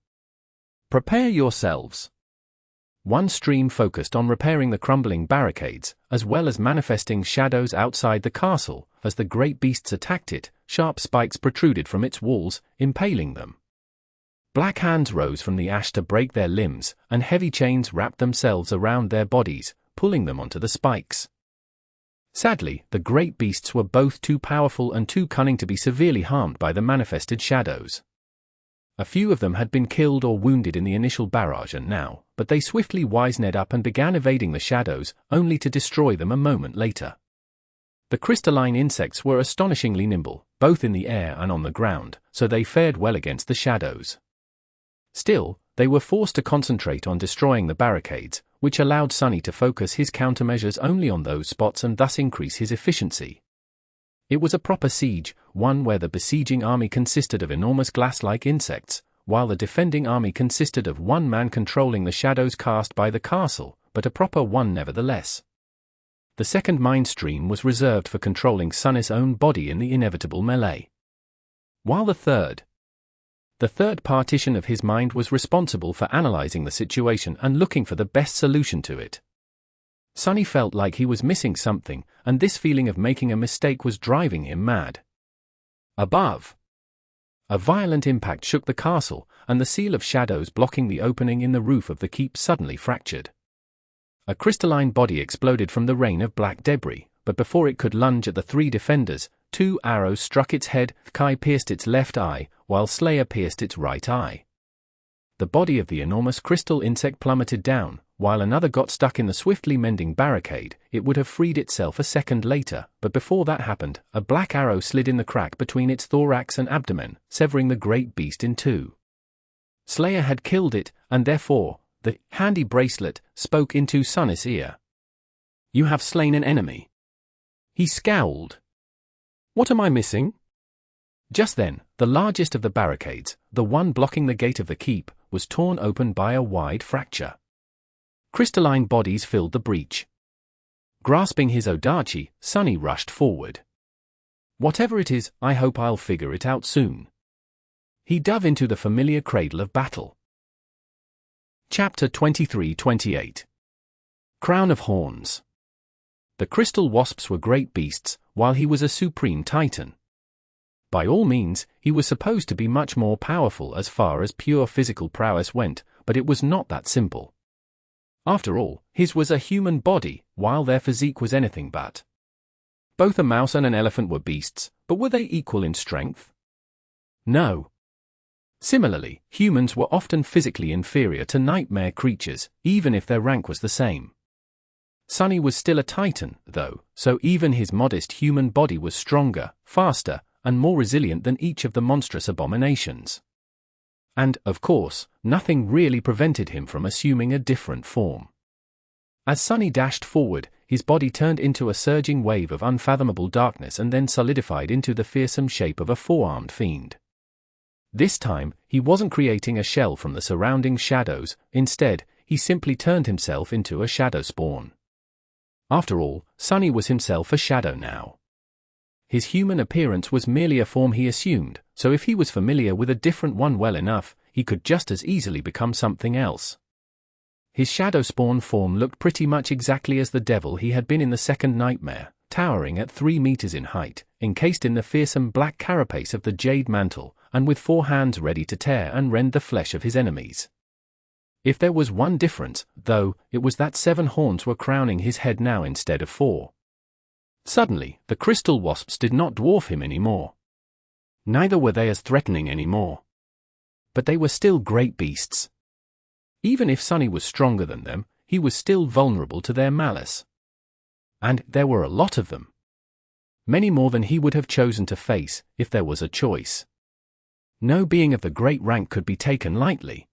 Prepare yourselves. One stream focused on repairing the crumbling barricades, as well as manifesting shadows outside the castle. As the great beasts attacked it, sharp spikes protruded from its walls, impaling them. Black hands rose from the ash to break their limbs, and heavy chains wrapped themselves around their bodies, pulling them onto the spikes. Sadly, the great beasts were both too powerful and too cunning to be severely harmed by the manifested shadows. A few of them had been killed or wounded in the initial barrage and now, but they swiftly wised up and began evading the shadows, only to destroy them a moment later. The crystalline insects were astonishingly nimble, both in the air and on the ground, so they fared well against the shadows. Still, they were forced to concentrate on destroying the barricades, which allowed Sunny to focus his countermeasures only on those spots and thus increase his efficiency. It was a proper siege, one where the besieging army consisted of enormous glass-like insects, while the defending army consisted of one man controlling the shadows cast by the castle, but a proper one nevertheless. The second mind stream was reserved for controlling Sunny's own body in the inevitable melee. While the third partition of his mind was responsible for analyzing the situation and looking for the best solution to it. Sunny felt like he was missing something, and this feeling of making a mistake was driving him mad. Above, a violent impact shook the castle, and the seal of shadows blocking the opening in the roof of the keep suddenly fractured. A crystalline body exploded from the rain of black debris, but before it could lunge at the 3 defenders, 2 arrows struck its head. Kai pierced its left eye, while Slayer pierced its right eye. The body of the enormous crystal insect plummeted down, while another got stuck in the swiftly mending barricade. It would have freed itself a second later, but before that happened, a black arrow slid in the crack between its thorax and abdomen, severing the great beast in 2. Slayer had killed it, and therefore, the handy bracelet spoke into Sunny's ear. "You have slain an enemy." He scowled. "What am I missing?" Just then, the largest of the barricades, the one blocking the gate of the keep, was torn open by a wide fracture. Crystalline bodies filled the breach. Grasping his odachi, Sunny rushed forward. "Whatever it is, I hope I'll figure it out soon." He dove into the familiar cradle of battle. Chapter 23-28. Crown of Horns. The crystal wasps were great beasts, while he was a supreme titan. By all means, he was supposed to be much more powerful as far as pure physical prowess went, but it was not that simple. After all, his was a human body, while their physique was anything but. Both a mouse and an elephant were beasts, but were they equal in strength? No. Similarly, humans were often physically inferior to nightmare creatures, even if their rank was the same. Sunny was still a titan, though, so even his modest human body was stronger, faster, and more resilient than each of the monstrous abominations. And, of course, nothing really prevented him from assuming a different form. As Sunny dashed forward, his body turned into a surging wave of unfathomable darkness and then solidified into the fearsome shape of a 4-armed fiend. This time, he wasn't creating a shell from the surrounding shadows. Instead, he simply turned himself into a shadow spawn. After all, Sunny was himself a shadow now. his human appearance was merely a form he assumed, so if he was familiar with a different one well enough, he could just as easily become something else. His shadow spawn form looked pretty much exactly as the devil he had been in the second nightmare, towering at 3 meters in height, encased in the fearsome black carapace of the Jade mantle, and with 4 hands ready to tear and rend the flesh of his enemies. If there was one difference, though, it was that 7 horns were crowning his head now instead of 4. Suddenly, the crystal wasps did not dwarf him anymore. Neither were they as threatening anymore. But they were still great beasts. Even if Sunny was stronger than them, he was still vulnerable to their malice. And there were a lot of them. Many more than he would have chosen to face, if there was a choice. No being of the great rank could be taken lightly.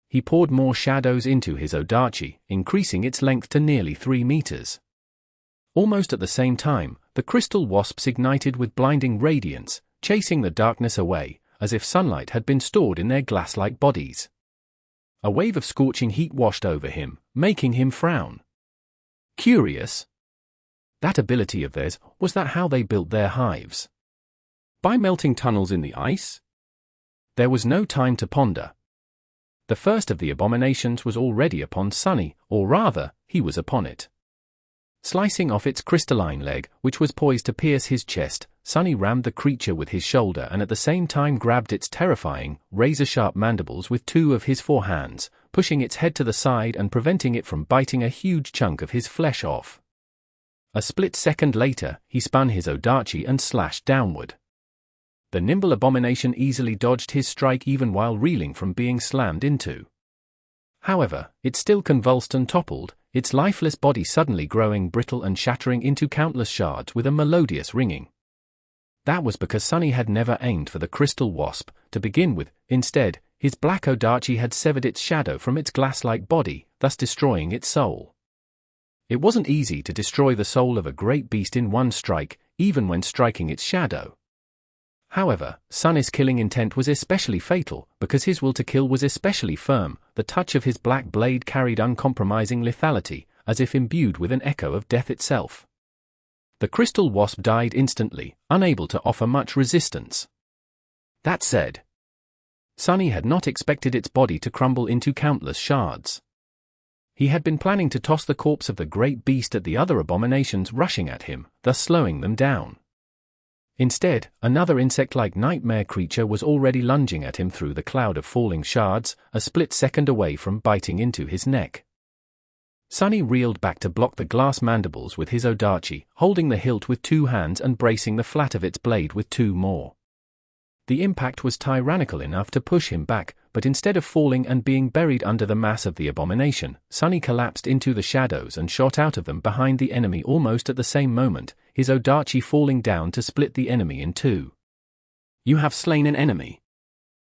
He poured more shadows into his Odachi, increasing its length to nearly 3 meters. Almost at the same time, the crystal wasps ignited with blinding radiance, chasing the darkness away, as if sunlight had been stored in their glass-like bodies. A wave of scorching heat washed over him, making him frown. Curious. That ability of theirs, was that how they built their hives? By melting tunnels in the ice? There was no time to ponder. The first of the abominations was already upon Sunny, or rather, he was upon it. Slicing off its crystalline leg, which was poised to pierce his chest, Sunny rammed the creature with his shoulder and at the same time grabbed its terrifying, razor-sharp mandibles with 2 of his 4 hands, pushing its head to the side and preventing it from biting a huge chunk of his flesh off. A split second later, he spun his Odachi and slashed downward. The nimble abomination easily dodged his strike even while reeling from being slammed into. However, it still convulsed and toppled, its lifeless body suddenly growing brittle and shattering into countless shards with a melodious ringing. That was because Sunny had never aimed for the crystal wasp, to begin with. Instead, his black Odachi had severed its shadow from its glass-like body, thus destroying its soul. It wasn't easy to destroy the soul of a great beast in one strike, even when striking its shadow. However, Sunny's killing intent was especially fatal, because his will to kill was especially firm. The touch of his black blade carried uncompromising lethality, as if imbued with an echo of death itself. The crystal wasp died instantly, unable to offer much resistance. That said, Sunny had not expected its body to crumble into countless shards. He had been planning to toss the corpse of the great beast at the other abominations rushing at him, thus slowing them down. Instead, another insect-like nightmare creature was already lunging at him through the cloud of falling shards, a split second away from biting into his neck. Sunny reeled back to block the glass mandibles with his Odachi, holding the hilt with 2 hands and bracing the flat of its blade with 2 more. The impact was tyrannical enough to push him back, but instead of falling and being buried under the mass of the abomination, Sunny collapsed into the shadows and shot out of them behind the enemy almost at the same moment, his Odachi falling down to split the enemy in 2. You have slain an enemy.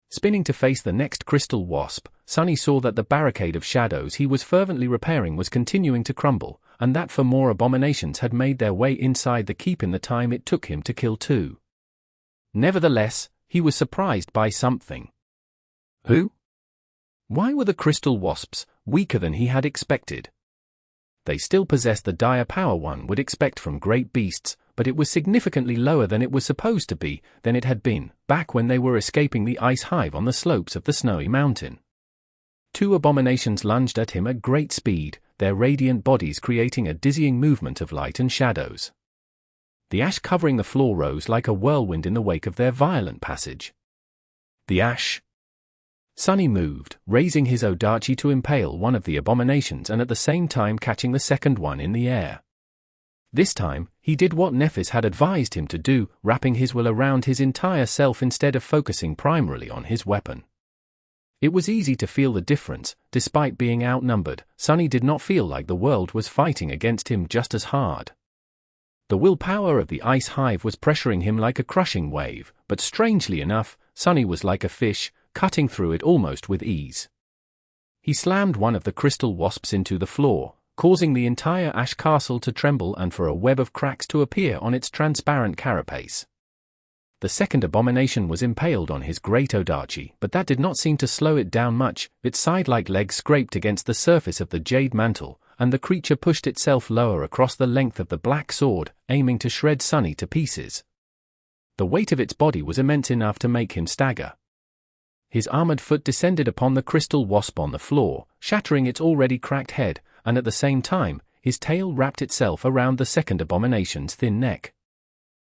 Spinning to face the next crystal wasp, Sunny saw that the barricade of shadows he was fervently repairing was continuing to crumble, and that 4 more abominations had made their way inside the keep in the time it took him to kill 2. Nevertheless, he was surprised by something. Who? Why were the crystal wasps weaker than he had expected? They still possessed the dire power one would expect from great beasts, but it was significantly lower than it was supposed to be, than it had been, back when they were escaping the ice hive on the slopes of the snowy mountain. 2 abominations lunged at him at great speed, their radiant bodies creating a dizzying movement of light and shadows. The ash covering the floor rose like a whirlwind in the wake of their violent passage. The ash. Sunny moved, raising his Odachi to impale one of the abominations and at the same time catching the second one in the air. This time, he did what Nephis had advised him to do, wrapping his will around his entire self instead of focusing primarily on his weapon. It was easy to feel the difference. Despite being outnumbered, Sunny did not feel like the world was fighting against him just as hard. The willpower of the ice hive was pressuring him like a crushing wave, but strangely enough, Sunny was like a fish, cutting through it almost with ease. He slammed one of the crystal wasps into the floor, causing the entire ash castle to tremble and for a web of cracks to appear on its transparent carapace. The second abomination was impaled on his great Odachi, but that did not seem to slow it down much. Its side-like legs scraped against the surface of the jade mantle, and the creature pushed itself lower across the length of the black sword, aiming to shred Sunny to pieces. The weight of its body was immense enough to make him stagger. His armored foot descended upon the crystal wasp on the floor, shattering its already cracked head, and at the same time, his tail wrapped itself around the second abomination's thin neck.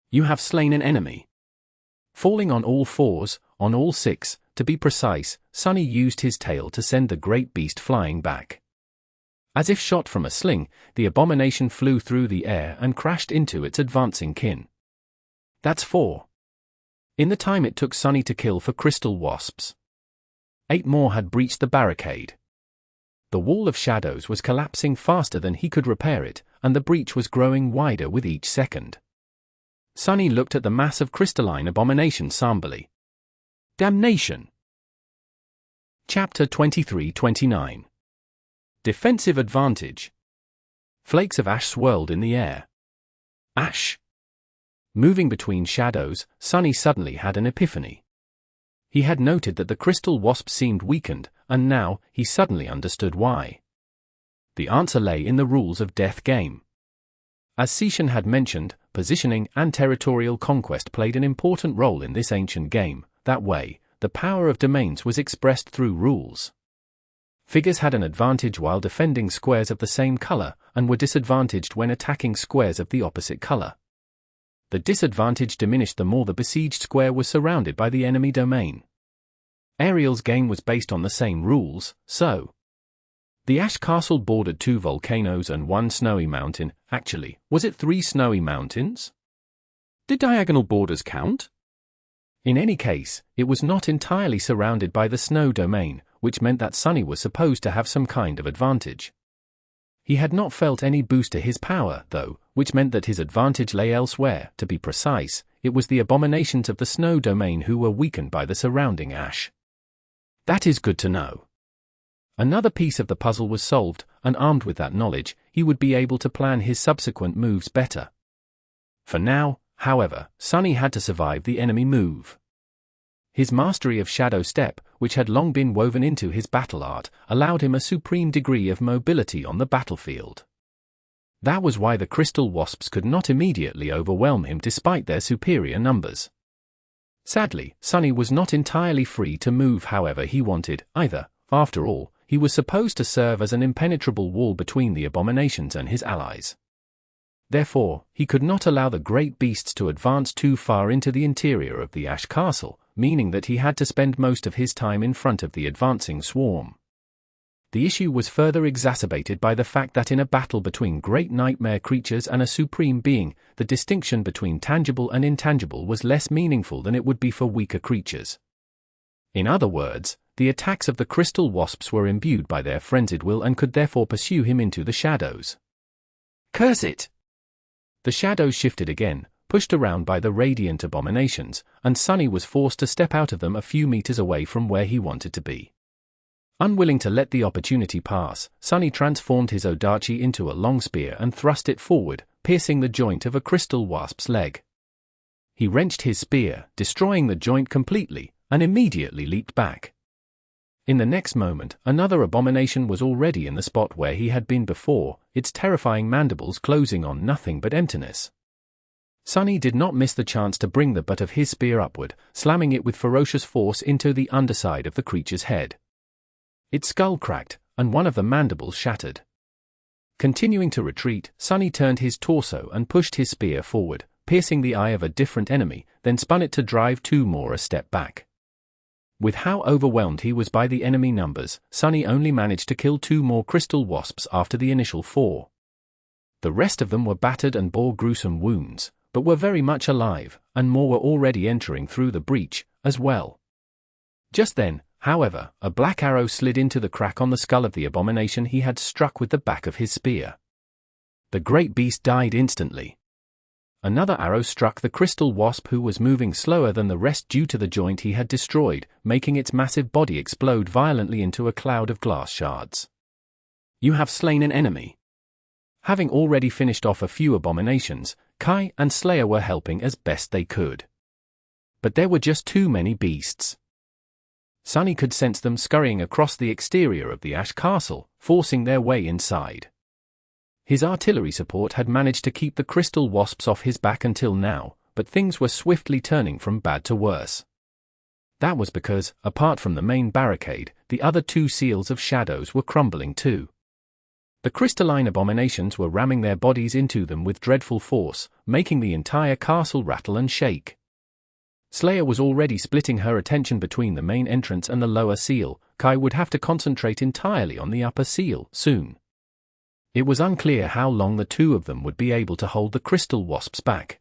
You have slain an enemy. Falling on all fours, on all six, to be precise, Sunny used his tail to send the great beast flying back. As if shot from a sling, the abomination flew through the air and crashed into its advancing kin. That's 4. In the time it took Sunny to kill for crystal wasps. 8 more had breached the barricade. The wall of shadows was collapsing faster than he could repair it, and the breach was growing wider with each second. Sunny looked at the mass of crystalline abomination somberly. Damnation! Chapter 23-29. Defensive advantage. Flakes of ash swirled in the air. Ash! Moving between shadows, Sunny suddenly had an epiphany. He had noted that the crystal wasp seemed weakened, and now, he suddenly understood why. The answer lay in the rules of death game. As Sishan had mentioned, positioning and territorial conquest played an important role in this ancient game. That way, the power of domains was expressed through rules. Figures had an advantage while defending squares of the same color, and were disadvantaged when attacking squares of the opposite color. The disadvantage diminished the more the besieged square was surrounded by the enemy domain. Ariel's game was based on the same rules, so the Ash Castle bordered 2 volcanoes and 1 snowy mountain. Actually, was it 3 snowy mountains? Did diagonal borders count? In any case, it was not entirely surrounded by the snow domain, which meant that Sunny was supposed to have some kind of advantage. He had not felt any boost to his power, though, which meant that his advantage lay elsewhere. To be precise, it was the abominations of the snow domain who were weakened by the surrounding ash. That is good to know. Another piece of the puzzle was solved, and armed with that knowledge, he would be able to plan his subsequent moves better. For now, however, Sunny had to survive the enemy move. His mastery of Shadow Step, which had long been woven into his battle art, allowed him a supreme degree of mobility on the battlefield. That was why the crystal wasps could not immediately overwhelm him despite their superior numbers. Sadly, Sunny was not entirely free to move however he wanted, either. After all, he was supposed to serve as an impenetrable wall between the abominations and his allies. Therefore, he could not allow the great beasts to advance too far into the interior of the Ash Castle, meaning that he had to spend most of his time in front of the advancing swarm. The issue was further exacerbated by the fact that in a battle between great nightmare creatures and a supreme being, the distinction between tangible and intangible was less meaningful than it would be for weaker creatures. In other words, the attacks of the crystal wasps were imbued by their frenzied will and could therefore pursue him into the shadows. Curse it! The shadows shifted again, pushed around by the radiant abominations, and Sunny was forced to step out of them a few meters away from where he wanted to be. Unwilling to let the opportunity pass, Sunny transformed his Odachi into a long spear and thrust it forward, piercing the joint of a crystal wasp's leg. He wrenched his spear, destroying the joint completely, and immediately leaped back. In the next moment, another abomination was already in the spot where he had been before, its terrifying mandibles closing on nothing but emptiness. Sunny did not miss the chance to bring the butt of his spear upward, slamming it with ferocious force into the underside of the creature's head. Its skull cracked, and one of the mandibles shattered. Continuing to retreat, Sunny turned his torso and pushed his spear forward, piercing the eye of a different enemy, then spun it to drive 2 more a step back. With how overwhelmed he was by the enemy numbers, Sunny only managed to kill 2 more crystal wasps after the initial 4. The rest of them were battered and bore gruesome wounds, but were very much alive, and more were already entering through the breach, as well. Just then, however, a black arrow slid into the crack on the skull of the abomination he had struck with the back of his spear. The great beast died instantly. Another arrow struck the crystal wasp, who was moving slower than the rest due to the joint he had destroyed, making its massive body explode violently into a cloud of glass shards. You have slain an enemy. Having already finished off a few abominations, Kai and Slayer were helping as best they could. But there were just too many beasts. Sunny could sense them scurrying across the exterior of the Ash Castle, forcing their way inside. His artillery support had managed to keep the crystal wasps off his back until now, but things were swiftly turning from bad to worse. That was because, apart from the main barricade, the other two seals of shadows were crumbling too. The crystalline abominations were ramming their bodies into them with dreadful force, making the entire castle rattle and shake. Slayer was already splitting her attention between the main entrance and the lower seal. Kai would have to concentrate entirely on the upper seal soon. It was unclear how long the two of them would be able to hold the crystal wasps back.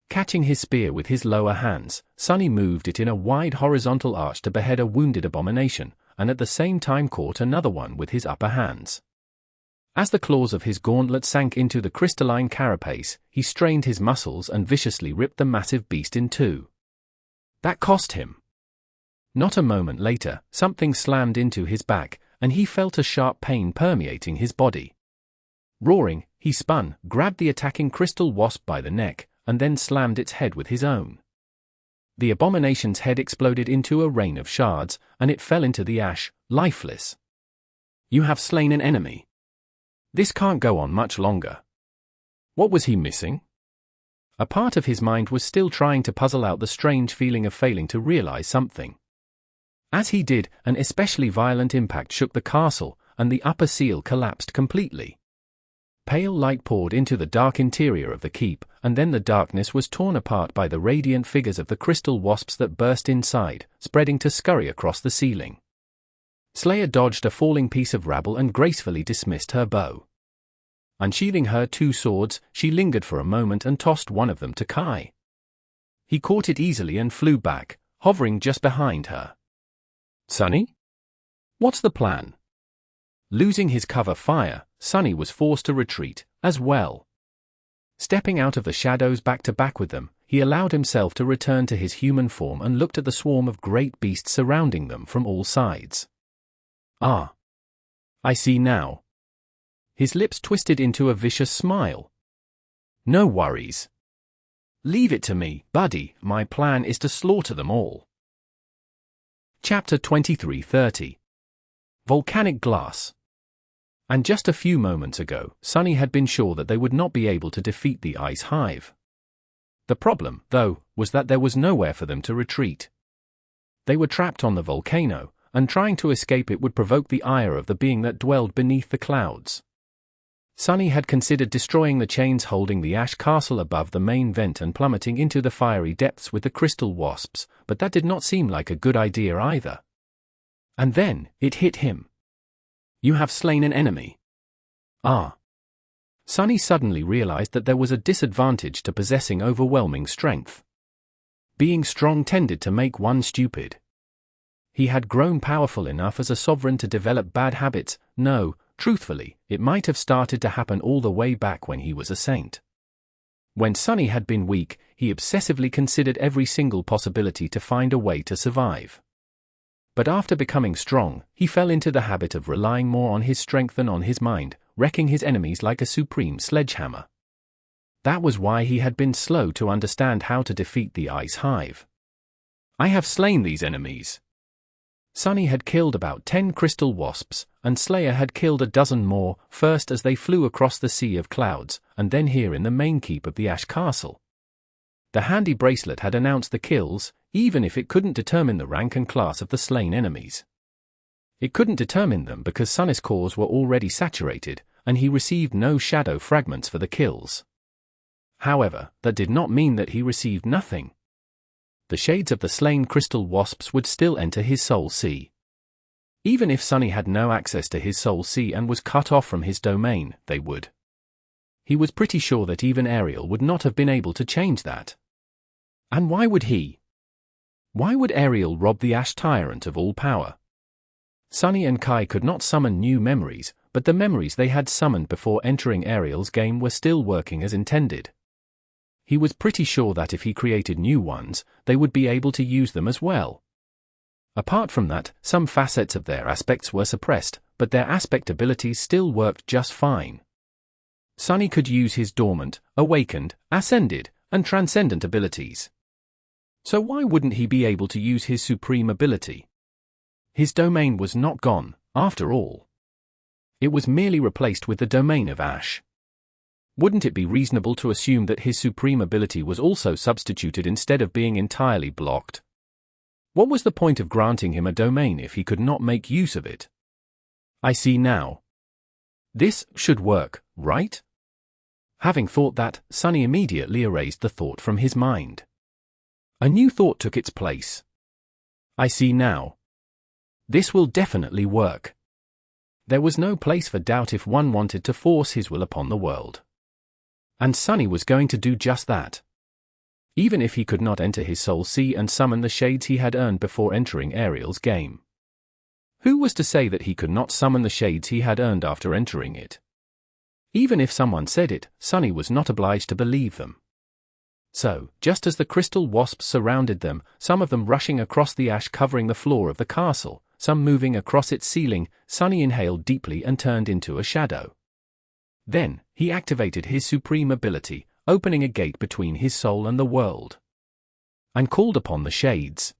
Catching his spear with his lower hands, Sunny moved it in a wide horizontal arch to behead a wounded abomination, and at the same time caught another one with his upper hands. As the claws of his gauntlet sank into the crystalline carapace, he strained his muscles and viciously ripped the massive beast in two. That cost him. Not a moment later, something slammed into his back, and he felt a sharp pain permeating his body. Roaring, he spun, grabbed the attacking crystal wasp by the neck, and then slammed its head with his own. The abomination's head exploded into a rain of shards, and it fell into the ash, lifeless. You have slain an enemy. This can't go on much longer. What was he missing? A part of his mind was still trying to puzzle out the strange feeling of failing to realize something. As he did, an especially violent impact shook the castle, and the upper seal collapsed completely. Pale light poured into the dark interior of the keep, and then the darkness was torn apart by the radiant figures of the crystal wasps that burst inside, spreading to scurry across the ceiling. Slayer dodged a falling piece of rubble and gracefully dismissed her bow. Unsheathing her two swords, she lingered for a moment and tossed one of them to Kai. He caught it easily and flew back, hovering just behind her. Sunny? What's the plan? Losing his cover fire, Sunny was forced to retreat, as well. Stepping out of the shadows back to back with them, he allowed himself to return to his human form and looked at the swarm of great beasts surrounding them from all sides. Ah. I see now. His lips twisted into a vicious smile. No worries. Leave it to me, buddy, my plan is to slaughter them all. Chapter 23:30. Volcanic Glass. And just a few moments ago, Sunny had been sure that they would not be able to defeat the Ice Hive. The problem, though, was that there was nowhere for them to retreat. They were trapped on the volcano, and trying to escape it would provoke the ire of the being that dwelled beneath the clouds. Sunny had considered destroying the chains holding the ash castle above the main vent and plummeting into the fiery depths with the crystal wasps, but that did not seem like a good idea either. And then, it hit him. You have slain an enemy. Ah. Sunny suddenly realized that there was a disadvantage to possessing overwhelming strength. Being strong tended to make one stupid. He had grown powerful enough as a sovereign to develop bad habits. No, truthfully, it might have started to happen all the way back when he was a saint. When Sunny had been weak, he obsessively considered every single possibility to find a way to survive. But after becoming strong, he fell into the habit of relying more on his strength than on his mind, wrecking his enemies like a supreme sledgehammer. That was why he had been slow to understand how to defeat the Ice Hive. I have slain these enemies. Sunny had killed about 10 crystal wasps, and Slayer had killed a dozen more, first as they flew across the sea of clouds, and then here in the main keep of the Ash Castle. The handy bracelet had announced the kills, even if it couldn't determine the rank and class of the slain enemies. It couldn't determine them because Sunny's cores were already saturated, and he received no shadow fragments for the kills. However, that did not mean that he received nothing. The shades of the slain crystal wasps would still enter his soul sea. Even if Sunny had no access to his soul sea and was cut off from his domain, they would. He was pretty sure that even Ariel would not have been able to change that. And why would he? Why would Ariel rob the Ash Tyrant of all power? Sunny and Kai could not summon new memories, but the memories they had summoned before entering Ariel's game were still working as intended. He was pretty sure that if he created new ones, they would be able to use them as well. Apart from that, some facets of their aspects were suppressed, but their aspect abilities still worked just fine. Sunny could use his dormant, awakened, ascended, and transcendent abilities. So why wouldn't he be able to use his supreme ability? His domain was not gone, after all. It was merely replaced with the domain of ash. Wouldn't it be reasonable to assume that his supreme ability was also substituted instead of being entirely blocked? What was the point of granting him a domain if he could not make use of it? I see now. This should work, right? Having thought that, Sunny immediately erased the thought from his mind. A new thought took its place. I see now. This will definitely work. There was no place for doubt if one wanted to force his will upon the world. And Sunny was going to do just that. Even if he could not enter his soul sea and summon the shades he had earned before entering Ariel's game. Who was to say that he could not summon the shades he had earned after entering it? Even if someone said it, Sunny was not obliged to believe them. So, just as the crystal wasps surrounded them, some of them rushing across the ash covering the floor of the castle, some moving across its ceiling, Sunny inhaled deeply and turned into a shadow. Then, he activated his supreme ability, opening a gate between his soul and the world. And called upon the shades.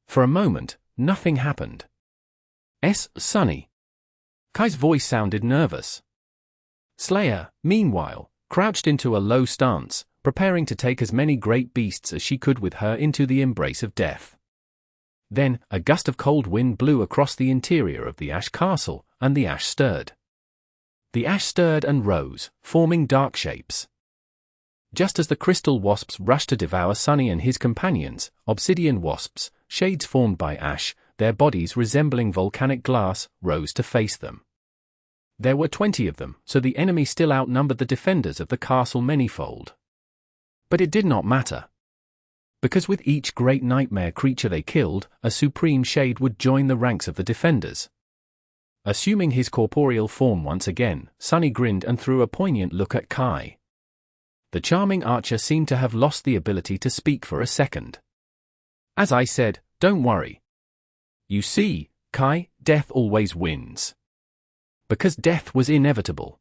For a moment, nothing happened. Sunny. Kai's voice sounded nervous. Slayer, meanwhile, crouched into a low stance, preparing to take as many great beasts as she could with her into the embrace of death. Then, a gust of cold wind blew across the interior of the ash castle, and the ash stirred. The ash stirred and rose, forming dark shapes. Just as the crystal wasps rushed to devour Sunny and his companions, obsidian wasps, shades formed by ash, their bodies resembling volcanic glass, rose to face them. There were 20 of them, so the enemy still outnumbered the defenders of the castle manyfold. But it did not matter. Because with each great nightmare creature they killed, a supreme shade would join the ranks of the defenders. Assuming his corporeal form once again, Sunny grinned and threw a poignant look at Kai. The charming archer seemed to have lost the ability to speak for a second. As I said, don't worry. You see, Kai, death always wins. Because death was inevitable.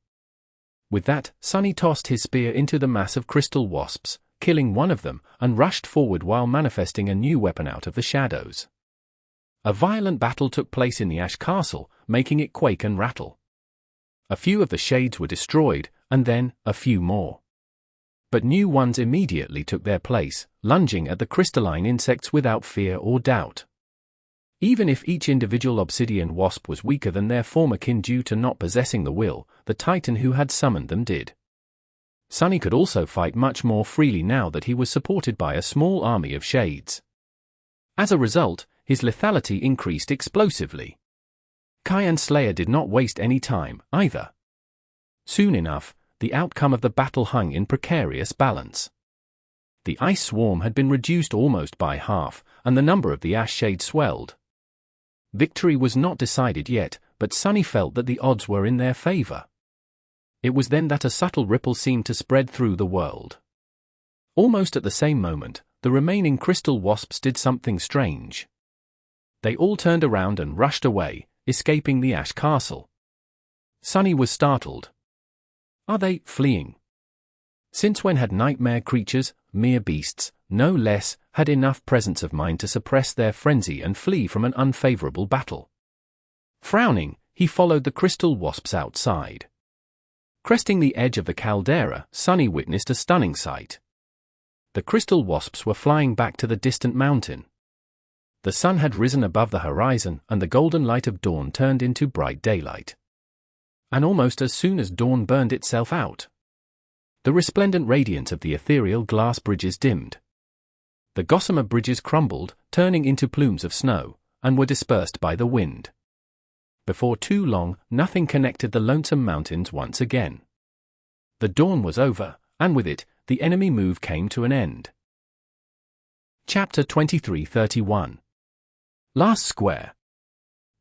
With that, Sunny tossed his spear into the mass of crystal wasps, killing one of them, and rushed forward while manifesting a new weapon out of the shadows. A violent battle took place in the ash castle, making it quake and rattle. A few of the shades were destroyed, and then, a few more. But new ones immediately took their place, lunging at the crystalline insects without fear or doubt. Even if each individual obsidian wasp was weaker than their former kin due to not possessing the will, the titan who had summoned them did. Sunny could also fight much more freely now that he was supported by a small army of shades. As a result, his lethality increased explosively. Kai and Slayer did not waste any time, either. Soon enough, the outcome of the battle hung in precarious balance. The ice swarm had been reduced almost by half, and the number of the ash shades swelled. Victory was not decided yet, but Sunny felt that the odds were in their favor. It was then that a subtle ripple seemed to spread through the world. Almost at the same moment, the remaining crystal wasps did something strange. They all turned around and rushed away, escaping the ash castle. Sunny was startled. Are they fleeing? Since when had nightmare creatures, mere beasts, no less, had enough presence of mind to suppress their frenzy and flee from an unfavorable battle? Frowning, he followed the crystal wasps outside. Cresting the edge of the caldera, Sunny witnessed a stunning sight. The crystal wasps were flying back to the distant mountain. The sun had risen above the horizon, and the golden light of dawn turned into bright daylight. And almost as soon as dawn burned itself out, the resplendent radiance of the ethereal glass bridges dimmed. The gossamer bridges crumbled, turning into plumes of snow, and were dispersed by the wind. Before too long, nothing connected the lonesome mountains once again. The dawn was over, and with it, the enemy move came to an end. Chapter 23:31. Last square.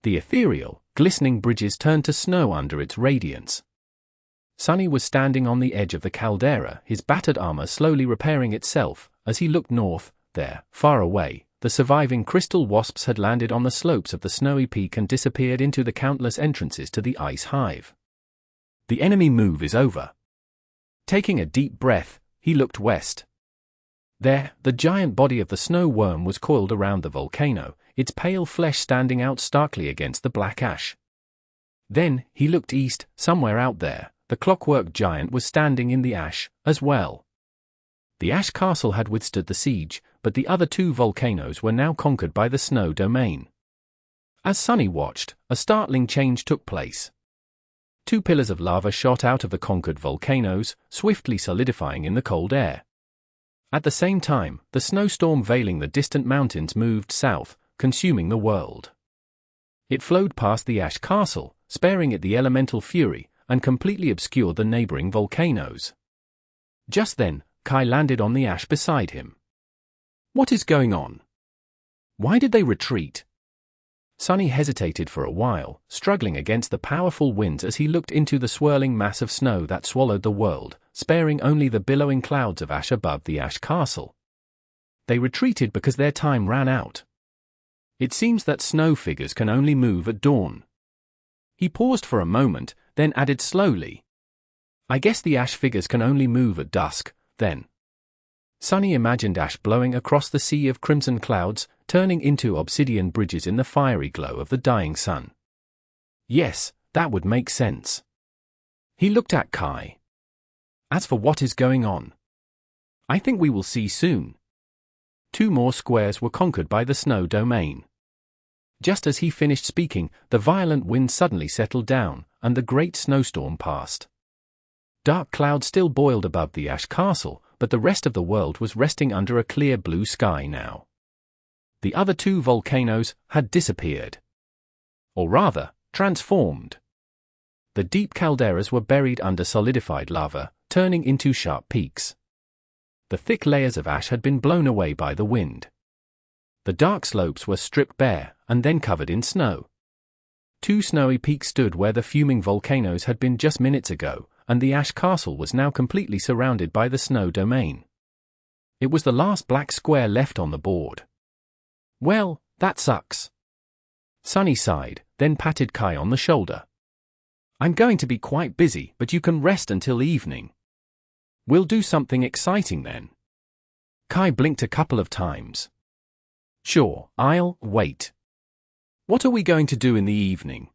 The ethereal, glistening bridges turned to snow under its radiance. Sunny was standing on the edge of the caldera, his battered armor slowly repairing itself. As he looked north, there, far away, the surviving crystal wasps had landed on the slopes of the snowy peak and disappeared into the countless entrances to the ice hive. The enemy move is over. Taking a deep breath, he looked west. There, the giant body of the snow worm was coiled around the volcano, its pale flesh standing out starkly against the black ash. Then, he looked east. Somewhere out there, the clockwork giant was standing in the ash, as well. The ash castle had withstood the siege, but the other two volcanoes were now conquered by the snow domain. As Sunny watched, a startling change took place. Two pillars of lava shot out of the conquered volcanoes, swiftly solidifying in the cold air. At the same time, the snowstorm veiling the distant mountains moved south, consuming the world. It flowed past the ash castle, sparing it the elemental fury, and completely obscured the neighboring volcanoes. Just then, Kai landed on the ash beside him. What is going on? Why did they retreat? Sunny hesitated for a while, struggling against the powerful winds as he looked into the swirling mass of snow that swallowed the world, sparing only the billowing clouds of ash above the ash castle. They retreated because their time ran out. It seems that snow figures can only move at dawn. He paused for a moment, then added slowly, I guess the ash figures can only move at dusk, then. Sunny imagined ash blowing across the sea of crimson clouds, turning into obsidian bridges in the fiery glow of the dying sun. Yes, that would make sense. He looked at Kai. As for what is going on, I think we will see soon. Two more squares were conquered by the snow domain. Just as he finished speaking, the violent wind suddenly settled down, and the great snowstorm passed. Dark clouds still boiled above the ash castle, but the rest of the world was resting under a clear blue sky now. The other two volcanoes had disappeared. Or rather, transformed. The deep calderas were buried under solidified lava, turning into sharp peaks. The thick layers of ash had been blown away by the wind. The dark slopes were stripped bare, and then covered in snow. Two snowy peaks stood where the fuming volcanoes had been just minutes ago, and the ash castle was now completely surrounded by the snow domain. It was the last black square left on the board. Well, that sucks. Sunny sighed, then patted Kai on the shoulder. I'm going to be quite busy, but you can rest until evening. We'll do something exciting then. Kai blinked a couple of times. Sure, I'll wait. What are we going to do in the evening?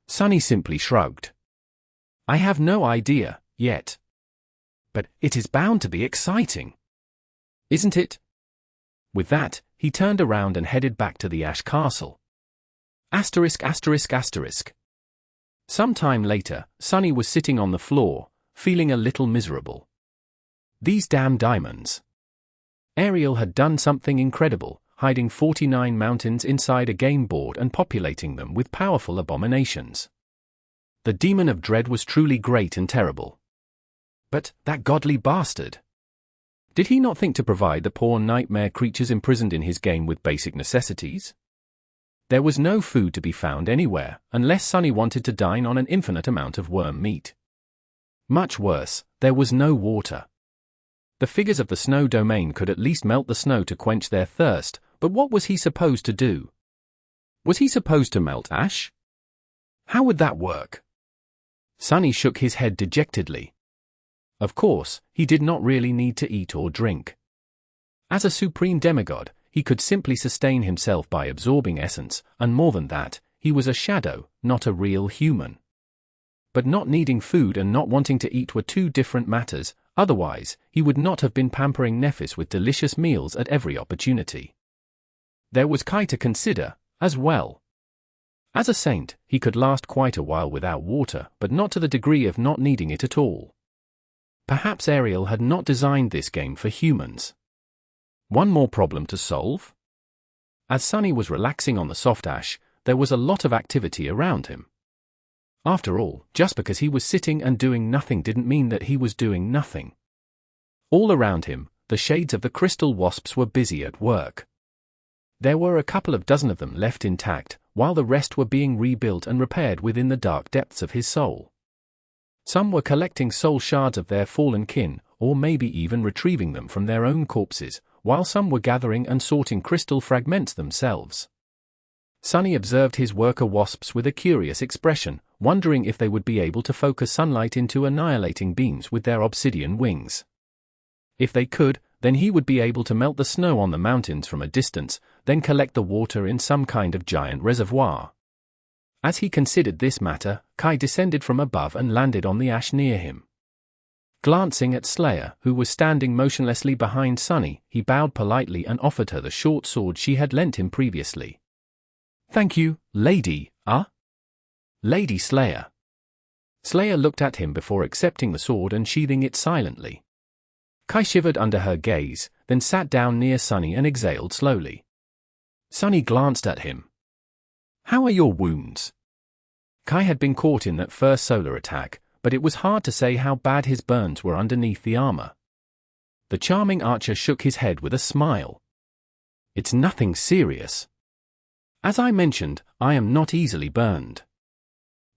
Sunny simply shrugged. I have no idea, yet. But it is bound to be exciting. Isn't it? With that, he turned around and headed back to the ash castle. Asterisk. Some time later, Sunny was sitting on the floor, feeling a little miserable. These damn diamonds. Ariel had done something incredible, hiding 49 mountains inside a game board and populating them with powerful abominations. The demon of dread was truly great and terrible. But that godly bastard. Did he not think to provide the poor nightmare creatures imprisoned in his game with basic necessities? There was no food to be found anywhere, unless Sunny wanted to dine on an infinite amount of worm meat. Much worse, there was no water. The figures of the snow domain could at least melt the snow to quench their thirst, but what was he supposed to do? Was he supposed to melt ash? How would that work? Sunny shook his head dejectedly. Of course, he did not really need to eat or drink. As a supreme demigod, he could simply sustain himself by absorbing essence, and more than that, he was a shadow, not a real human. But not needing food and not wanting to eat were two different matters, otherwise, he would not have been pampering Nephis with delicious meals at every opportunity. There was Kai to consider, as well. As a saint, he could last quite a while without water, but not to the degree of not needing it at all. Perhaps Ariel had not designed this game for humans. One more problem to solve? As Sunny was relaxing on the soft ash, there was a lot of activity around him. After all, just because he was sitting and doing nothing didn't mean that he was doing nothing. All around him, the shades of the crystal wasps were busy at work. There were a couple of dozen of them left intact, while the rest were being rebuilt and repaired within the dark depths of his soul. Some were collecting soul shards of their fallen kin, or maybe even retrieving them from their own corpses, while some were gathering and sorting crystal fragments themselves. Sunny observed his worker wasps with a curious expression, wondering if they would be able to focus sunlight into annihilating beams with their obsidian wings. If they could, then he would be able to melt the snow on the mountains from a distance, then collect the water in some kind of giant reservoir. As he considered this matter, Kai descended from above and landed on the ash near him. Glancing at Slayer, who was standing motionlessly behind Sunny, he bowed politely and offered her the short sword she had lent him previously. "Thank you, Lady, Lady Slayer." Slayer looked at him before accepting the sword and sheathing it silently. Kai shivered under her gaze, then sat down near Sunny and exhaled slowly. Sunny glanced at him. "How are your wounds?" Kai had been caught in that first solar attack, but it was hard to say how bad his burns were underneath the armor. The charming archer shook his head with a smile. "It's nothing serious. As I mentioned, I am not easily burned."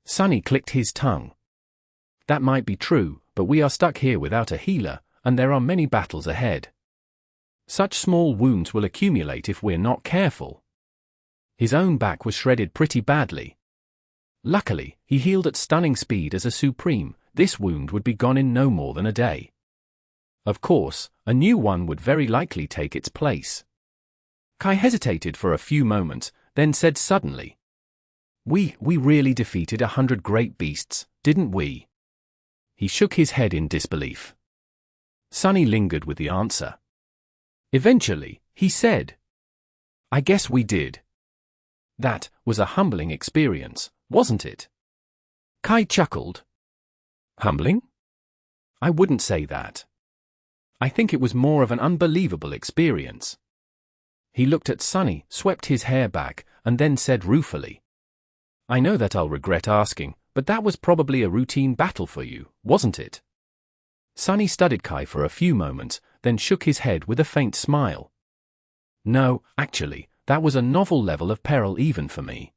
Sunny clicked his tongue. "That might be true, but we are stuck here without a healer, and there are many battles ahead. Such small wounds will accumulate if we're not careful." His own back was shredded pretty badly. Luckily, he healed at stunning speed as a Supreme. This wound would be gone in no more than a day. Of course, a new one would very likely take its place. Kai hesitated for a few moments, then said suddenly, We really defeated 100 great beasts, didn't we?" He shook his head in disbelief. Sunny lingered with the answer. Eventually, he said, "I guess we did." That was a humbling experience, wasn't it? Kai chuckled. Humbling? I wouldn't say that. I think it was more of an unbelievable experience. He looked at Sunny, swept his hair back, and then said ruefully, "I know that I'll regret asking, but that was probably a routine battle for you, wasn't it?" Sunny studied Kai for a few moments, then shook his head with a faint smile. "No, actually, that was a novel level of peril even for me."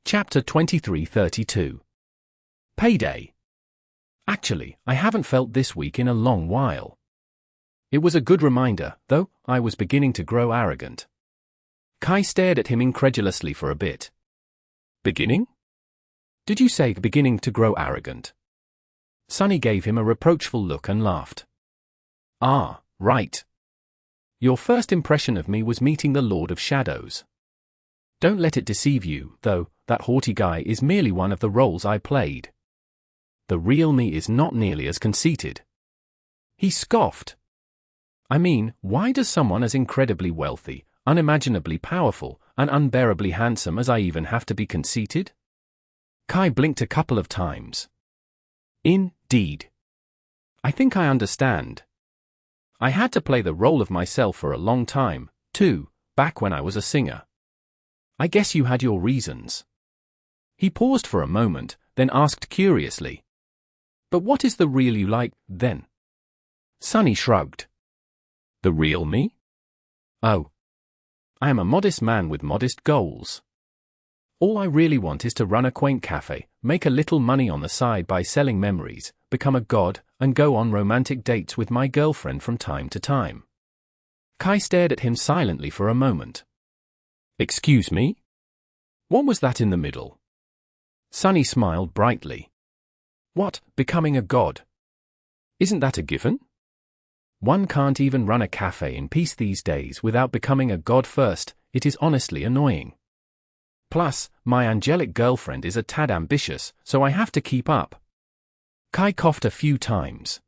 Chapter 2332. Payday. Actually, I haven't felt this weak in a long while. It was a good reminder, though I was beginning to grow arrogant. Kai stared at him incredulously for a bit. "Beginning? Did you say beginning to grow arrogant?" Sunny gave him a reproachful look and laughed. "Ah, right. Your first impression of me was meeting the Lord of Shadows. Don't let it deceive you, though, that haughty guy is merely one of the roles I played. The real me is not nearly as conceited." He scoffed. "I mean, why does someone as incredibly wealthy, unimaginably powerful, and unbearably handsome as I even have to be conceited?" Kai blinked a couple of times. "Indeed. I think I understand. I had to play the role of myself for a long time, too, back when I was a singer. I guess you had your reasons." He paused for a moment, then asked curiously, "But what is the real you like, then?" Sunny shrugged. "The real me? Oh. I am a modest man with modest goals. All I really want is to run a quaint cafe, make a little money on the side by selling memories, become a god, and go on romantic dates with my girlfriend from time to time." Kai stared at him silently for a moment. "Excuse me? What was that in the middle?" Sunny smiled brightly. "What, becoming a god? Isn't that a given? One can't even run a cafe in peace these days without becoming a god first. It is honestly annoying. Plus, my angelic girlfriend is a tad ambitious, so I have to keep up." Kai coughed a few times.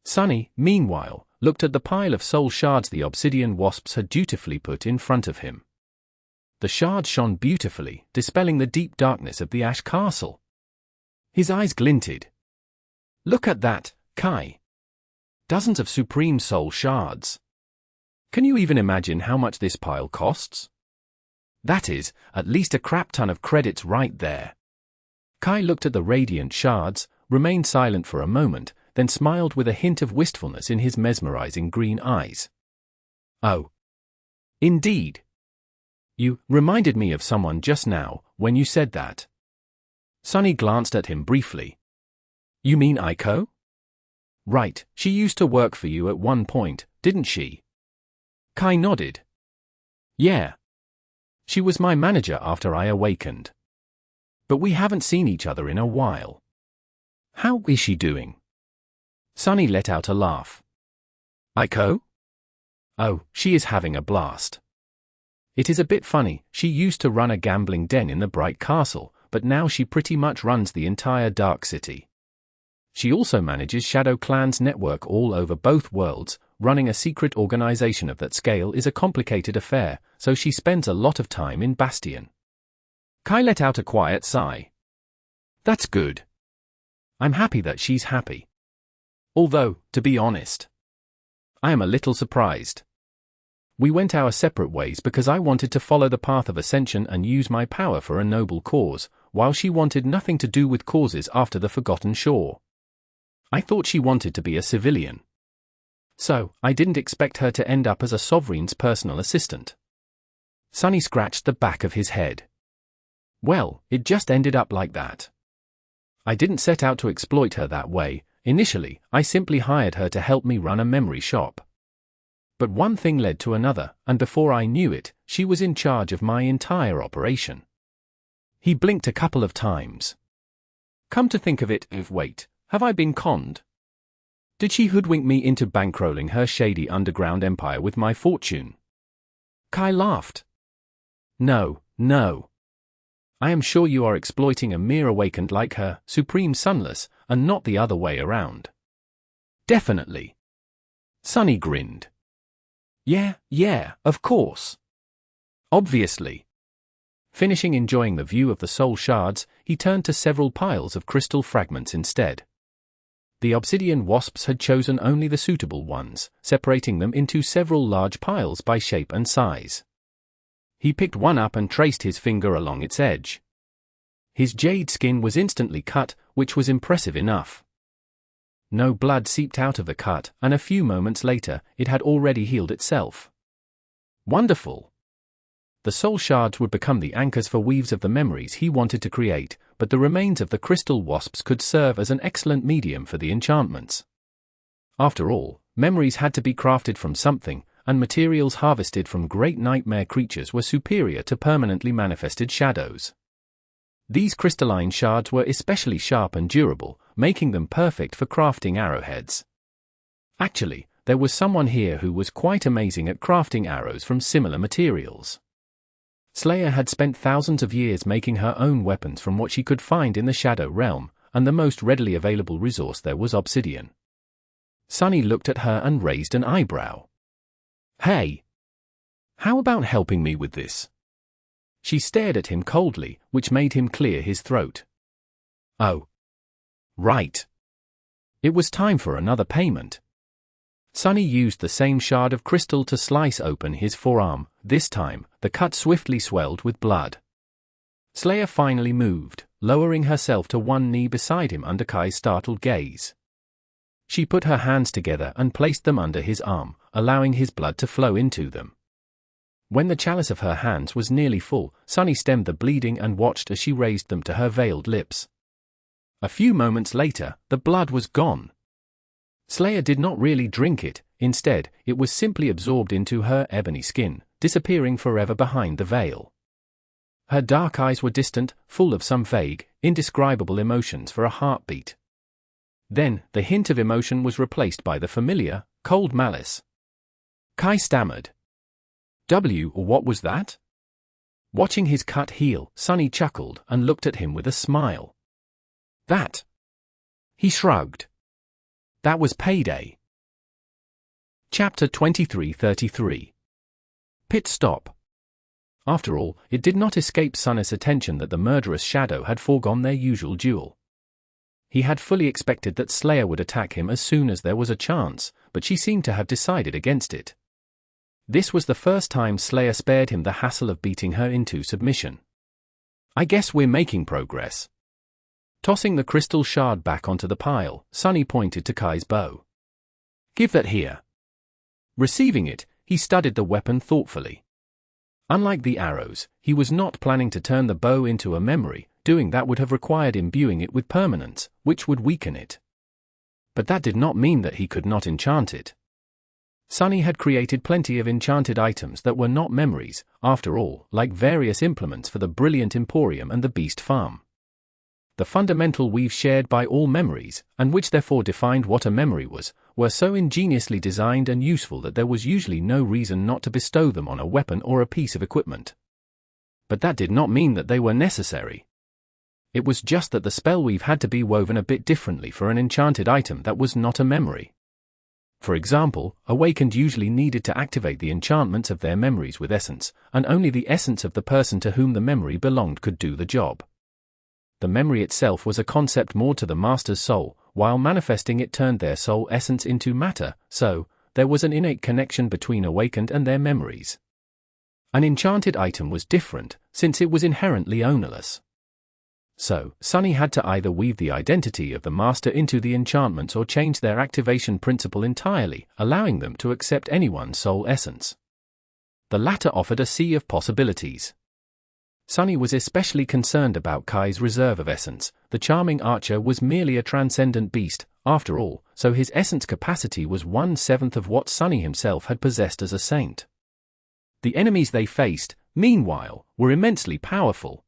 Sunny, meanwhile, looked at the pile of soul shards the obsidian wasps had dutifully put in front of him. The shards shone beautifully, dispelling the deep darkness of the ash castle. His eyes glinted. "Look at that, Kai. Dozens of supreme soul shards. Can you even imagine how much this pile costs? That is, at least a crap ton of credits right there." Kai looked at the radiant shards, remained silent for a moment, then smiled with a hint of wistfulness in his mesmerizing green eyes. "Oh. Indeed. You reminded me of someone just now, when you said that." Sunny glanced at him briefly. "You mean Aiko?" "Right, she used to work for you at one point, didn't she?" Kai nodded. "Yeah. She was my manager after I awakened. But we haven't seen each other in a while. How is she doing?" Sunny let out a laugh. "Aiko? Oh, she is having a blast. It is a bit funny, she used to run a gambling den in the Bright Castle, but now she pretty much runs the entire Dark City. She also manages Shadow Clan's network all over both worlds. Running a secret organization of that scale is a complicated affair, so she spends a lot of time in Bastion. Kai let out a quiet sigh. That's good. I'm happy that she's happy. Although, to be honest, I am a little surprised. We went our separate ways because I wanted to follow the path of ascension and use my power for a noble cause, while she wanted nothing to do with causes after the Forgotten Shore. I thought she wanted to be a civilian. So, I didn't expect her to end up as a sovereign's personal assistant. Sunny scratched the back of his head. Well, it just ended up like that. I didn't set out to exploit her that way. Initially, I simply hired her to help me run a memory shop. But one thing led to another, and before I knew it, she was in charge of my entire operation. He blinked a couple of times. Come to think of it, wait, have I been conned? Did she hoodwink me into bankrolling her shady underground empire with my fortune? Kai laughed. No. I am sure you are exploiting a mere awakened like her, Supreme Sunless, and not the other way around. Definitely. Sunny grinned. Yeah, of course. Obviously. Finishing enjoying the view of the soul shards, he turned to several piles of crystal fragments instead. The obsidian wasps had chosen only the suitable ones, separating them into several large piles by shape and size. He picked one up and traced his finger along its edge. His jade skin was instantly cut, which was impressive enough. No blood seeped out of the cut, and a few moments later, it had already healed itself. Wonderful! The soul shards would become the anchors for weaves of the memories he wanted to create, but the remains of the crystal wasps could serve as an excellent medium for the enchantments. After all, memories had to be crafted from something, and materials harvested from great nightmare creatures were superior to permanently manifested shadows. These crystalline shards were especially sharp and durable, making them perfect for crafting arrowheads. Actually, there was someone here who was quite amazing at crafting arrows from similar materials. Slayer had spent thousands of years making her own weapons from what she could find in the Shadow Realm, and the most readily available resource there was obsidian. Sunny looked at her and raised an eyebrow. Hey! How about helping me with this? She stared at him coldly, which made him clear his throat. Oh. Right. It was time for another payment. Sunny used the same shard of crystal to slice open his forearm. This time, the cut swiftly swelled with blood. Slayer finally moved, lowering herself to one knee beside him under Kai's startled gaze. She put her hands together and placed them under his arm, allowing his blood to flow into them. When the chalice of her hands was nearly full, Sunny stemmed the bleeding and watched as she raised them to her veiled lips. A few moments later, the blood was gone. Slayer did not really drink it, instead, it was simply absorbed into her ebony skin, disappearing forever behind the veil. Her dark eyes were distant, full of some vague, indescribable emotions for a heartbeat. Then, the hint of emotion was replaced by the familiar, cold malice. Kai stammered. What was that? Watching his cut heal, Sunny chuckled and looked at him with a smile. That. He shrugged. That was Payday. Chapter 2333. Pit stop. After all, it did not escape Sunny's attention that the murderous Shadow had foregone their usual duel. He had fully expected that Slayer would attack him as soon as there was a chance, but she seemed to have decided against it. This was the first time Slayer spared him the hassle of beating her into submission. I guess we're making progress. Tossing the crystal shard back onto the pile, Sunny pointed to Kai's bow. Give that here. Receiving it, he studied the weapon thoughtfully. Unlike the arrows, he was not planning to turn the bow into a memory. Doing that would have required imbuing it with permanence, which would weaken it. But that did not mean that he could not enchant it. Sunny had created plenty of enchanted items that were not memories, after all, like various implements for the Brilliant Emporium and the Beast Farm. The fundamental weave shared by all memories, and which therefore defined what a memory was were so ingeniously designed and useful that there was usually no reason not to bestow them on a weapon or a piece of equipment. But that did not mean that they were necessary. It was just that the spellweave had to be woven a bit differently for an enchanted item that was not a memory. For example, Awakened usually needed to activate the enchantments of their memories with essence, and only the essence of the person to whom the memory belonged could do the job. The memory itself was a concept more to the master's soul, while manifesting it turned their soul essence into matter, so there was an innate connection between Awakened and their memories. An enchanted item was different, since it was inherently ownerless. So, Sunny had to either weave the identity of the master into the enchantments or change their activation principle entirely, allowing them to accept anyone's soul essence. The latter offered a sea of possibilities. Sunny was especially concerned about Kai's reserve of essence. The charming archer was merely a transcendent beast, after all, so his essence capacity was 1/7 of what Sunny himself had possessed as a saint. The enemies they faced, meanwhile, were immensely powerful.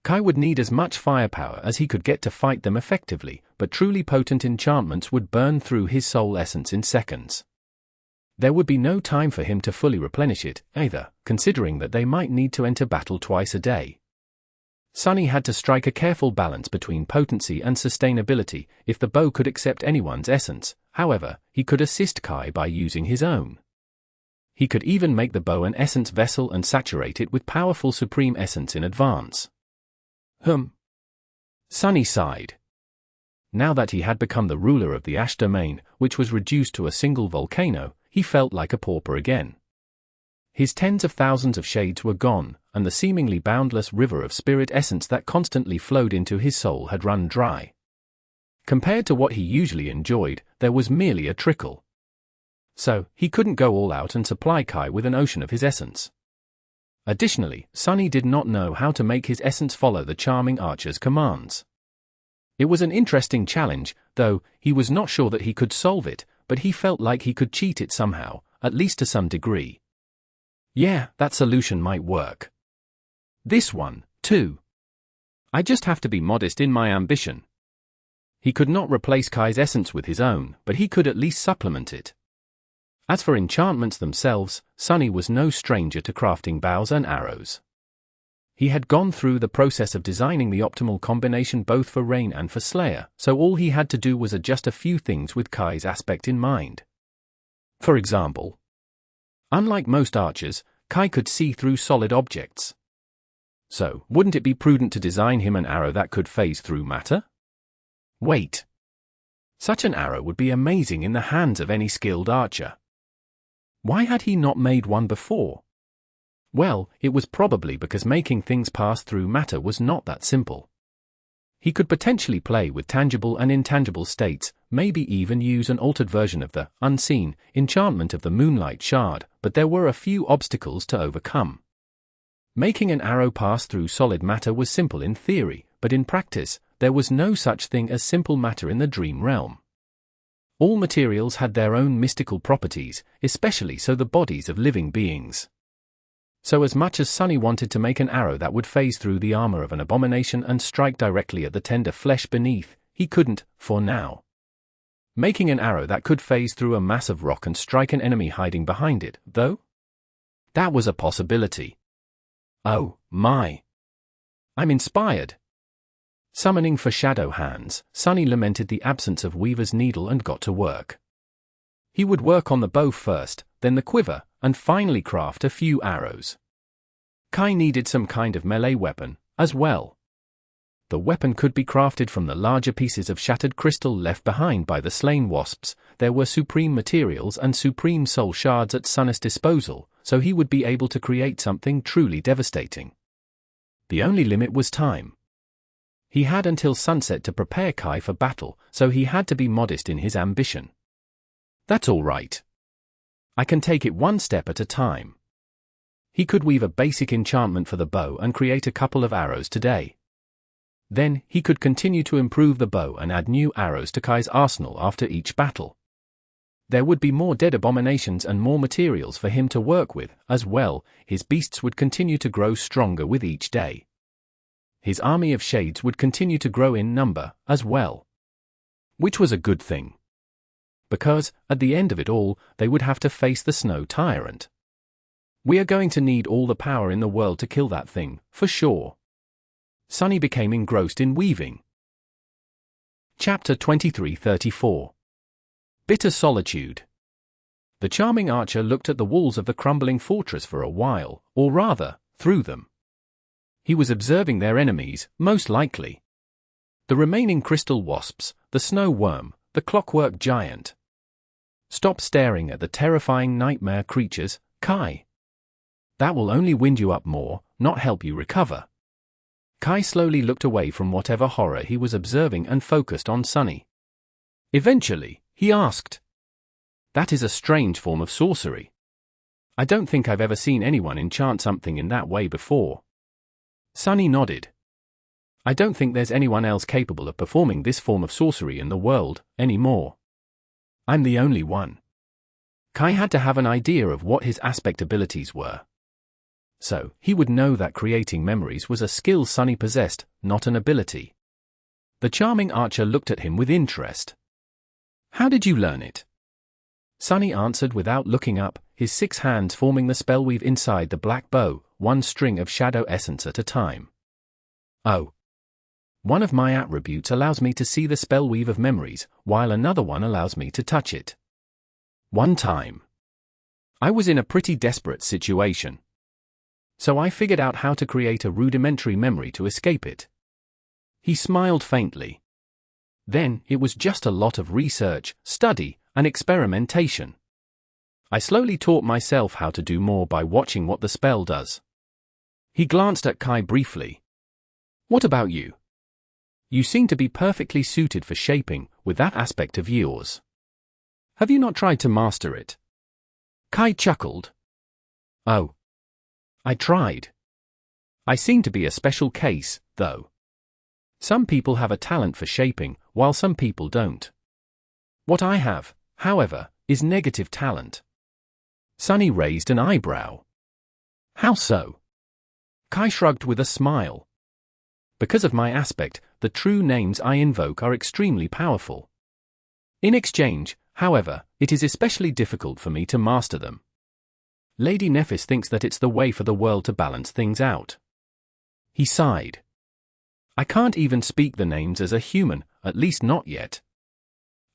Kai would need as much firepower as he could get to fight them effectively, but truly potent enchantments would burn through his soul essence in seconds. There would be no time for him to fully replenish it, either, considering that they might need to enter battle twice a day. Sunny had to strike a careful balance between potency and sustainability. If the bow could accept anyone's essence, however, he could assist Kai by using his own. He could even make the bow an essence vessel and saturate it with powerful supreme essence in advance. Sunny sighed. Now that he had become the ruler of the Ash domain, which was reduced to a single volcano, he felt like a pauper again. His tens of thousands of shades were gone, and the seemingly boundless river of spirit essence that constantly flowed into his soul had run dry. Compared to what he usually enjoyed, there was merely a trickle. So, he couldn't go all out and supply Kai with an ocean of his essence. Additionally, Sunny did not know how to make his essence follow the charming archer's commands. It was an interesting challenge, though he was not sure that he could solve it, but he felt like he could cheat it somehow, at least to some degree. Yeah, that solution might work. This one, too. I just have to be modest in my ambition. He could not replace Kai's essence with his own, but he could at least supplement it. As for enchantments themselves, Sunny was no stranger to crafting bows and arrows. He had gone through the process of designing the optimal combination both for Rain and for Slayer, so all he had to do was adjust a few things with Kai's aspect in mind. For example, unlike most archers, Kai could see through solid objects. So, wouldn't it be prudent to design him an arrow that could phase through matter? Wait. Such an arrow would be amazing in the hands of any skilled archer. Why had he not made one before? Well, it was probably because making things pass through matter was not that simple. He could potentially play with tangible and intangible states, maybe even use an altered version of the unseen enchantment of the Moonlight Shard, but there were a few obstacles to overcome. Making an arrow pass through solid matter was simple in theory, but in practice, there was no such thing as simple matter in the dream realm. All materials had their own mystical properties, especially so the bodies of living beings. So as much as Sunny wanted to make an arrow that would phase through the armor of an abomination and strike directly at the tender flesh beneath, he couldn't, for now. Making an arrow that could phase through a mass of rock and strike an enemy hiding behind it, though? That was a possibility. Oh, my. I'm inspired. Summoning for shadow hands, Sunny lamented the absence of Weaver's needle and got to work. He would work on the bow first, then the quiver, and finally craft a few arrows. Kai needed some kind of melee weapon, as well. The weapon could be crafted from the larger pieces of shattered crystal left behind by the slain wasps. There were supreme materials and supreme soul shards at Sunny's disposal, so he would be able to create something truly devastating. The only limit was time. He had until sunset to prepare Kai for battle, so he had to be modest in his ambition. That's all right. I can take it one step at a time. He could weave a basic enchantment for the bow and create a couple of arrows today. Then, he could continue to improve the bow and add new arrows to Kai's arsenal after each battle. There would be more dead abominations and more materials for him to work with, as well. His beasts would continue to grow stronger with each day. His army of shades would continue to grow in number, as well. Which was a good thing. Because, at the end of it all, they would have to face the Snow Tyrant. We are going to need all the power in the world to kill that thing, for sure. Sunny became engrossed in weaving. Chapter 23-34. Bitter Solitude. The charming archer looked at the walls of the crumbling fortress for a while, or rather, through them. He was observing their enemies, most likely. The remaining crystal wasps, the snow worm, the clockwork giant. Stop staring at the terrifying nightmare creatures, Kai. That will only wind you up more, not help you recover. Kai slowly looked away from whatever horror he was observing and focused on Sunny. Eventually, he asked, "That is a strange form of sorcery. I don't think I've ever seen anyone enchant something in that way before." Sunny nodded. "I don't think there's anyone else capable of performing this form of sorcery in the world, anymore. I'm the only one." Kai had to have an idea of what his aspect abilities were. So, he would know that creating memories was a skill Sunny possessed, not an ability. The charming archer looked at him with interest. "How did you learn it?" Sunny answered without looking up, his 6 hands forming the spellweave inside the black bow, one string of shadow essence at a time. "Oh. One of my attributes allows me to see the spellweave of memories, while another one allows me to touch it. One time, I was in a pretty desperate situation. So I figured out how to create a rudimentary memory to escape it." He smiled faintly. "Then, it was just a lot of research, study, and experimentation. I slowly taught myself how to do more by watching what the spell does." He glanced at Kai briefly. "What about you? You seem to be perfectly suited for shaping, with that aspect of yours. Have you not tried to master it?" Kai chuckled. "Oh. I tried. I seem to be a special case, though. Some people have a talent for shaping, while some people don't. What I have, however, is negative talent." Sunny raised an eyebrow. "How so?" Kai shrugged with a smile. "Because of my aspect, the true names I invoke are extremely powerful. In exchange, however, it is especially difficult for me to master them. Lady Nephis thinks that it's the way for the world to balance things out." He sighed. "I can't even speak the names as a human, at least not yet.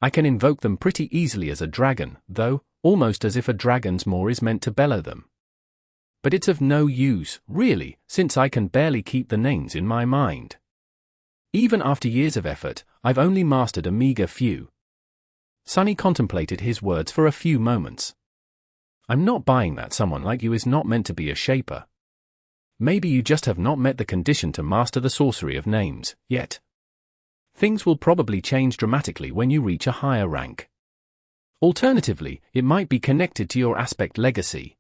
I can invoke them pretty easily as a dragon, though, almost as if a dragon's maw is meant to bellow them. But it's of no use, really, since I can barely keep the names in my mind. Even after years of effort, I've only mastered a meager few." Sunny contemplated his words for a few moments. "I'm not buying that someone like you is not meant to be a shaper. Maybe you just have not met the condition to master the sorcery of names, yet. Things will probably change dramatically when you reach a higher rank. Alternatively, it might be connected to your aspect legacy.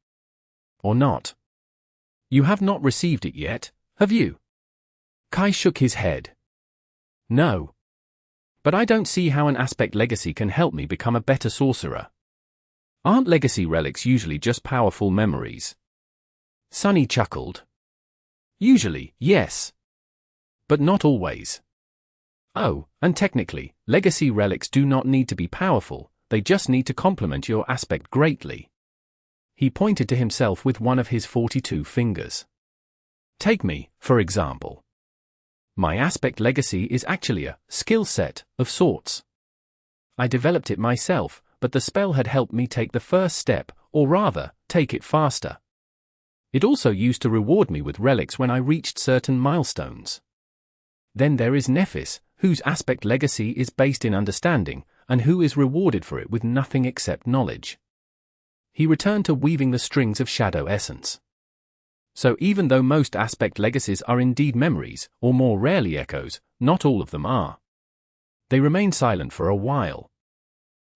Or not. You have not received it yet, have you?" Kai shook his head. "No. But I don't see how an aspect legacy can help me become a better sorcerer. Aren't legacy relics usually just powerful memories?" Sunny chuckled. "Usually, yes. But not always. Oh, and technically, legacy relics do not need to be powerful, they just need to complement your aspect greatly." He pointed to himself with one of his 42 fingers. "Take me, for example. My aspect legacy is actually a skill set of sorts. I developed it myself, but the spell had helped me take the first step, or rather, take it faster. It also used to reward me with relics when I reached certain milestones. Then there is Nephis, whose aspect legacy is based in understanding, and who is rewarded for it with nothing except knowledge." He returned to weaving the strings of shadow essence. "So even though most aspect legacies are indeed memories, or more rarely echoes, not all of them are." They remained silent for a while.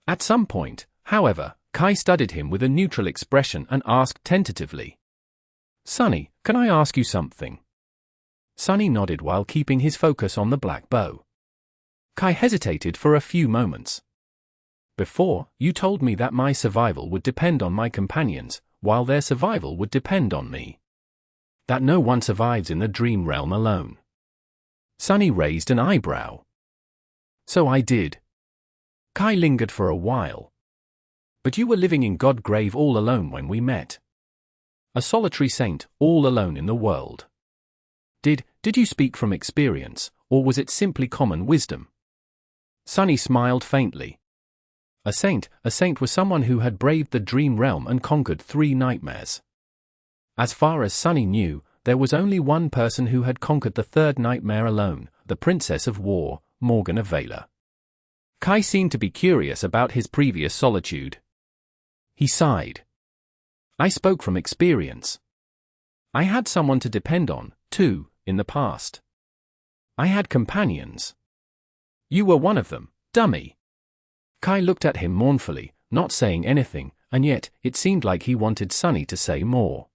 At some point, however, Kai studied him with a neutral expression and asked tentatively, "Sunny, can I ask you something?" Sunny nodded while keeping his focus on the black bow. Kai hesitated for a few moments. "Before, you told me that my survival would depend on my companions, while their survival would depend on me. That no one survives in the dream realm alone." Sunny raised an eyebrow. "So I did. Kai lingered for a while. But you were living in Godgrave all alone when we met. A solitary saint, all alone in the world. Did you speak from experience, or was it simply common wisdom? Sunny smiled faintly. A saint was someone who had braved the dream realm and conquered 3 nightmares. As far as Sunny knew, there was only one person who had conquered the 3rd nightmare alone, the Princess of War, Morgana Vaylor. Kai seemed to be curious about his previous solitude. He sighed. I spoke from experience. I had someone to depend on, too, in the past. I had companions. You were one of them, dummy. Kai looked at him mournfully, not saying anything, and yet, it seemed like he wanted Sunny to say more.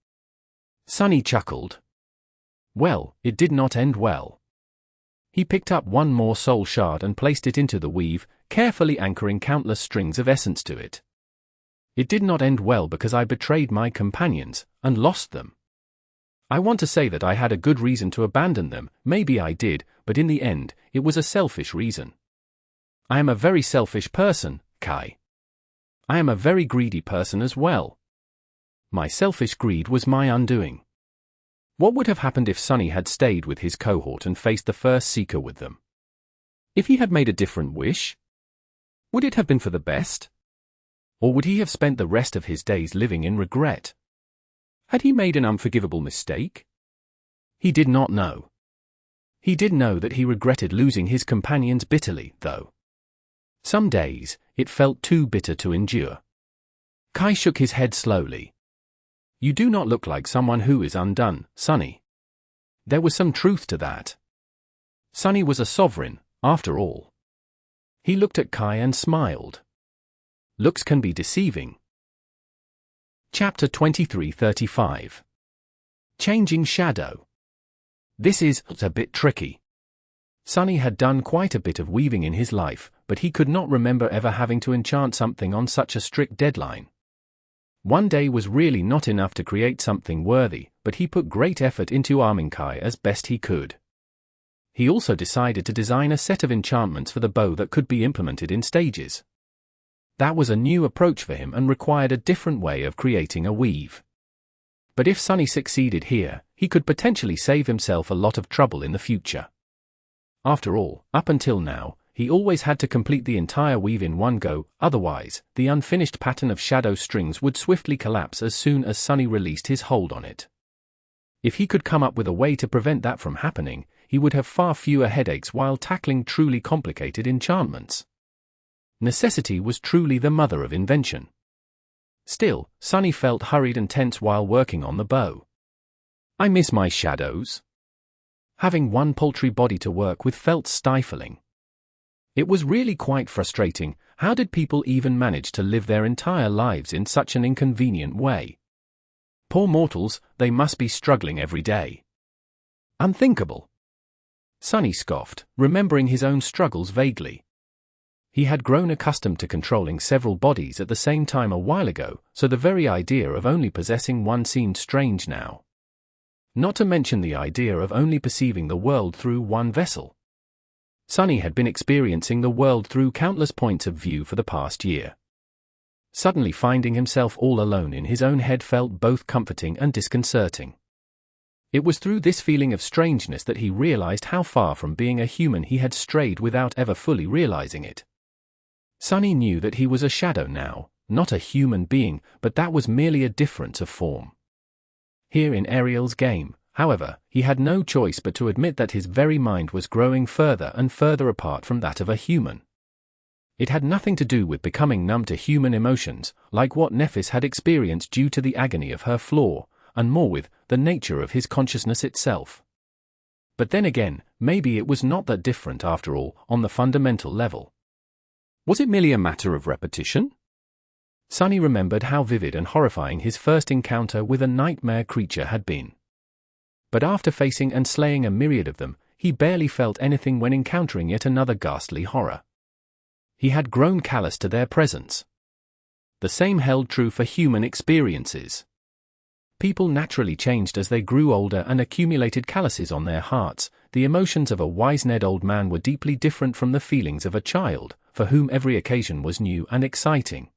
Sunny chuckled. Well, it did not end well. He picked up one more soul shard and placed it into the weave, carefully anchoring countless strings of essence to it. It did not end well because I betrayed my companions, and lost them. I want to say that I had a good reason to abandon them, maybe I did, but in the end, it was a selfish reason. I am a very selfish person, Kai. I am a very greedy person as well. My selfish greed was my undoing. What would have happened if Sunny had stayed with his cohort and faced the first Seeker with them? If he had made a different wish? Would it have been for the best? Or would he have spent the rest of his days living in regret? Had he made an unforgivable mistake? He did not know. He did know that he regretted losing his companions bitterly, though. Some days, it felt too bitter to endure. Kai shook his head slowly. You do not look like someone who is undone, Sunny. There was some truth to that. Sunny was a sovereign, after all. He looked at Kai and smiled. Looks can be deceiving. Chapter 23:35. Changing Shadow. This is a bit tricky. Sunny had done quite a bit of weaving in his life, but he could not remember ever having to enchant something on such a strict deadline. One day was really not enough to create something worthy, but he put great effort into arming Kai as best he could. He also decided to design a set of enchantments for the bow that could be implemented in stages. That was a new approach for him and required a different way of creating a weave. But if Sunny succeeded here, he could potentially save himself a lot of trouble in the future. After all, up until now, he always had to complete the entire weave in one go, otherwise, the unfinished pattern of shadow strings would swiftly collapse as soon as Sunny released his hold on it. If he could come up with a way to prevent that from happening, he would have far fewer headaches while tackling truly complicated enchantments. Necessity was truly the mother of invention. Still, Sunny felt hurried and tense while working on the bow. I miss my shadows. Having one paltry body to work with felt stifling. It was really quite frustrating. How did people even manage to live their entire lives in such an inconvenient way? Poor mortals, they must be struggling every day. Unthinkable. Sunny scoffed, remembering his own struggles vaguely. He had grown accustomed to controlling several bodies at the same time a while ago, so the very idea of only possessing one seemed strange now. Not to mention the idea of only perceiving the world through one vessel. Sunny had been experiencing the world through countless points of view for the past year. Suddenly finding himself all alone in his own head felt both comforting and disconcerting. It was through this feeling of strangeness that he realized how far from being a human he had strayed without ever fully realizing it. Sunny knew that he was a shadow now, not a human being, but that was merely a difference of form. Here in Ariel's game, however, he had no choice but to admit that his very mind was growing further and further apart from that of a human. It had nothing to do with becoming numb to human emotions, like what Nephis had experienced due to the agony of her flaw, and more with the nature of his consciousness itself. But then again, maybe it was not that different after all, on the fundamental level. Was it merely a matter of repetition? Sunny remembered how vivid and horrifying his first encounter with a nightmare creature had been. But after facing and slaying a myriad of them, he barely felt anything when encountering yet another ghastly horror. He had grown callous to their presence. The same held true for human experiences. People naturally changed as they grew older and accumulated calluses on their hearts. The emotions of a wise-Ned old man were deeply different from the feelings of a child, for whom every occasion was new and exciting.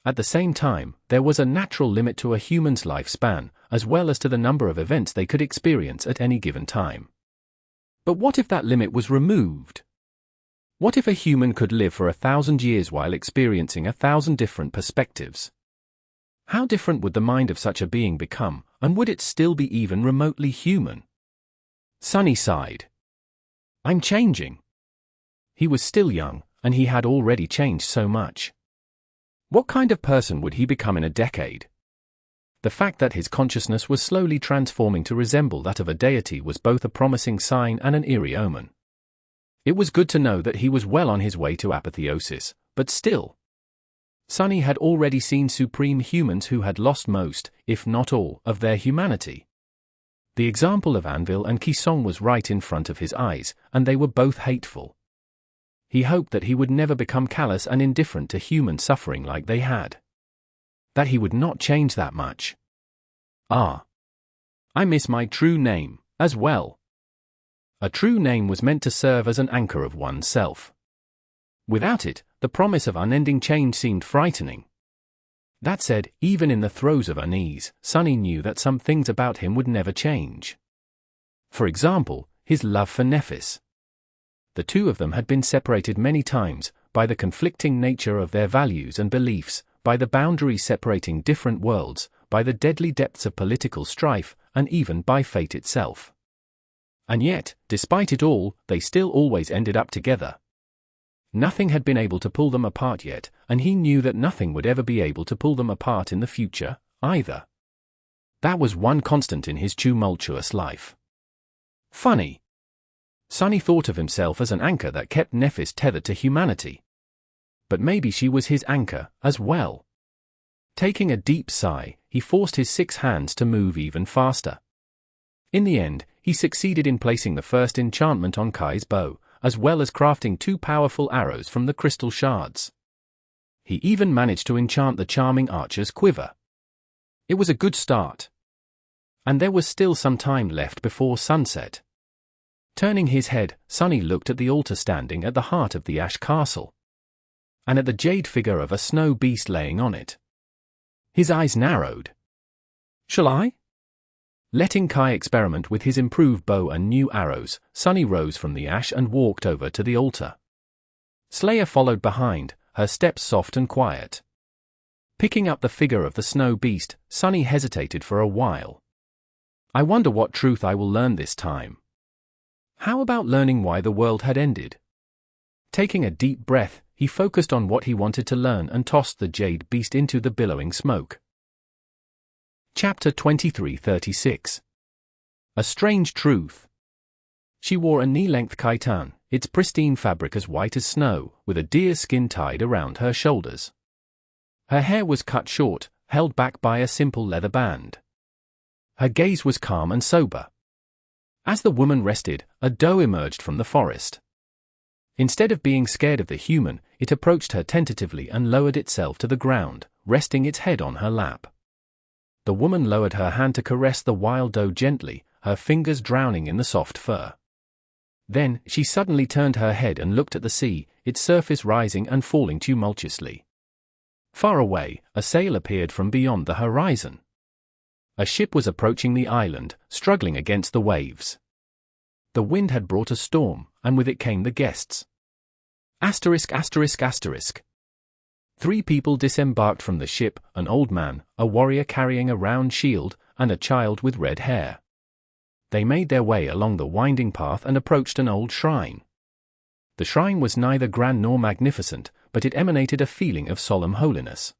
At the same time, there was a natural limit to a human's lifespan, as well as to the number of events they could experience at any given time. But what if that limit was removed? What if a human could live for 1,000 years while experiencing 1,000 different perspectives? How different would the mind of such a being become, and would it still be even remotely human? Sunny sighed. I'm changing. He was still young, and he had already changed so much. What kind of person would he become in a decade? The fact that his consciousness was slowly transforming to resemble that of a deity was both a promising sign and an eerie omen. It was good to know that he was well on his way to apotheosis, but still. Sunny had already seen supreme humans who had lost most, if not all, of their humanity. The example of Anvil and Kisong was right in front of his eyes, and they were both hateful. He hoped that he would never become callous and indifferent to human suffering like they had. That he would not change that much. I miss my true name, as well. A true name was meant to serve as an anchor of oneself. Without it, the promise of unending change seemed frightening. That said, even in the throes of unease, Sunny knew that some things about him would never change. For example, his love for Nephis. The two of them had been separated many times, by the conflicting nature of their values and beliefs, by the boundaries separating different worlds, by the deadly depths of political strife, and even by fate itself. And yet, despite it all, they still always ended up together. Nothing had been able to pull them apart yet, and he knew that nothing would ever be able to pull them apart in the future, either. That was one constant in his tumultuous life. Funny. Sunny thought of himself as an anchor that kept Nephis tethered to humanity. But maybe she was his anchor, as well. Taking a deep sigh, he forced his 6 hands to move even faster. In the end, he succeeded in placing the first enchantment on Kai's bow, as well as crafting 2 powerful arrows from the crystal shards. He even managed to enchant the charming archer's quiver. It was a good start. And there was still some time left before sunset. Turning his head, Sunny looked at the altar standing at the heart of the ash castle. And at the jade figure of a snow beast laying on it. His eyes narrowed. Shall I? Letting Kai experiment with his improved bow and new arrows, Sunny rose from the ash and walked over to the altar. Slayer followed behind, her steps soft and quiet. Picking up the figure of the snow beast, Sunny hesitated for a while. I wonder what truth I will learn this time. How about learning why the world had ended? Taking a deep breath, he focused on what he wanted to learn and tossed the jade beast into the billowing smoke. Chapter 23:36. A Strange Truth. She wore a knee-length kaitan, its pristine fabric as white as snow, with a deer skin tied around her shoulders. Her hair was cut short, held back by a simple leather band. Her gaze was calm and sober. As the woman rested, a doe emerged from the forest. Instead of being scared of the human, it approached her tentatively and lowered itself to the ground, resting its head on her lap. The woman lowered her hand to caress the wild doe gently, her fingers drowning in the soft fur. Then, she suddenly turned her head and looked at the sea, its surface rising and falling tumultuously. Far away, a sail appeared from beyond the horizon. A ship was approaching the island, struggling against the waves. The wind had brought a storm, and with it came the guests. Asterisk. 3 people disembarked from the ship, an old man, a warrior carrying a round shield, and a child with red hair. They made their way along the winding path and approached an old shrine. The shrine was neither grand nor magnificent, but it emanated a feeling of solemn holiness.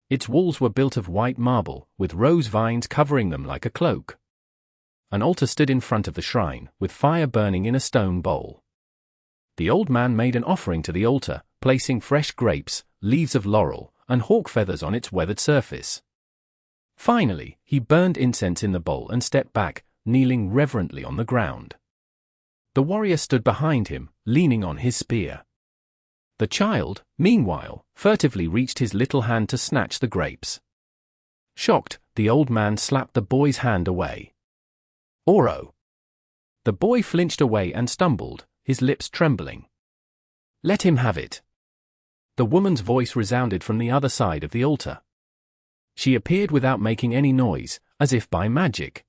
Its walls were built of white marble, with rose vines covering them like a cloak. An altar stood in front of the shrine, with fire burning in a stone bowl. The old man made an offering to the altar, placing fresh grapes, leaves of laurel, and hawk feathers on its weathered surface. Finally, he burned incense in the bowl and stepped back, kneeling reverently on the ground. The warrior stood behind him, leaning on his spear. The child, meanwhile, furtively reached his little hand to snatch the grapes. Shocked, the old man slapped the boy's hand away. Oro. The boy flinched away and stumbled, his lips trembling. Let him have it. The woman's voice resounded from the other side of the altar. She appeared without making any noise, as if by magic.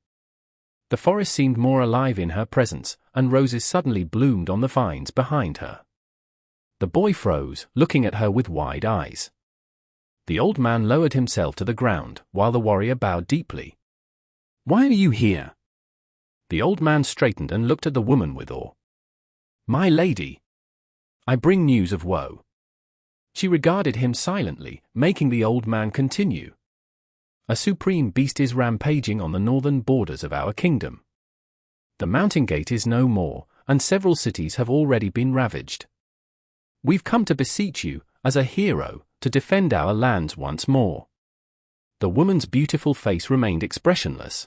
The forest seemed more alive in her presence, and roses suddenly bloomed on the vines behind her. The boy froze, looking at her with wide eyes. The old man lowered himself to the ground, while the warrior bowed deeply. Why are you here? The old man straightened and looked at the woman with awe. My lady. I bring news of woe. She regarded him silently, making the old man continue. A supreme beast is rampaging on the northern borders of our kingdom. The mountain gate is no more, and several cities have already been ravaged. We've come to beseech you, as a hero, to defend our lands once more. The woman's beautiful face remained expressionless.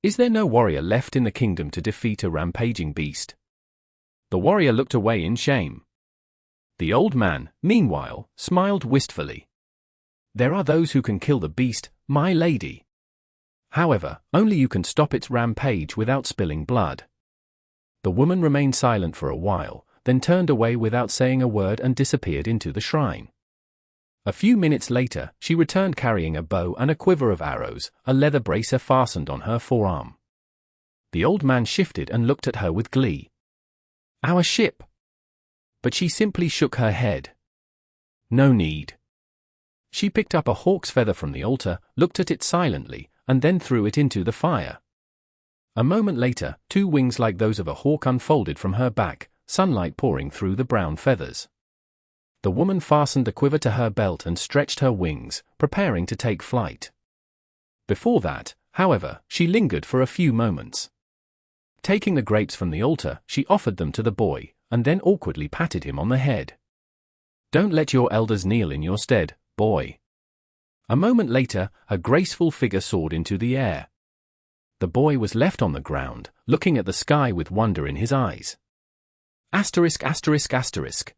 Is there no warrior left in the kingdom to defeat a rampaging beast? The warrior looked away in shame. The old man, meanwhile, smiled wistfully. There are those who can kill the beast, my lady. However, only you can stop its rampage without spilling blood. The woman remained silent for a while, then turned away without saying a word and disappeared into the shrine. A few minutes later, she returned carrying a bow and a quiver of arrows, a leather bracer fastened on her forearm. The old man shifted and looked at her with glee. Our ship. But she simply shook her head. No need. She picked up a hawk's feather from the altar, looked at it silently, and then threw it into the fire. A moment later, two wings like those of a hawk unfolded from her back, sunlight pouring through the brown feathers. The woman fastened the quiver to her belt and stretched her wings, preparing to take flight. Before that, however, she lingered for a few moments. Taking the grapes from the altar, she offered them to the boy, and then awkwardly patted him on the head. Don't let your elders kneel in your stead, boy. A moment later, a graceful figure soared into the air. The boy was left on the ground, looking at the sky with wonder in his eyes. Asterisk asterisk asterisk.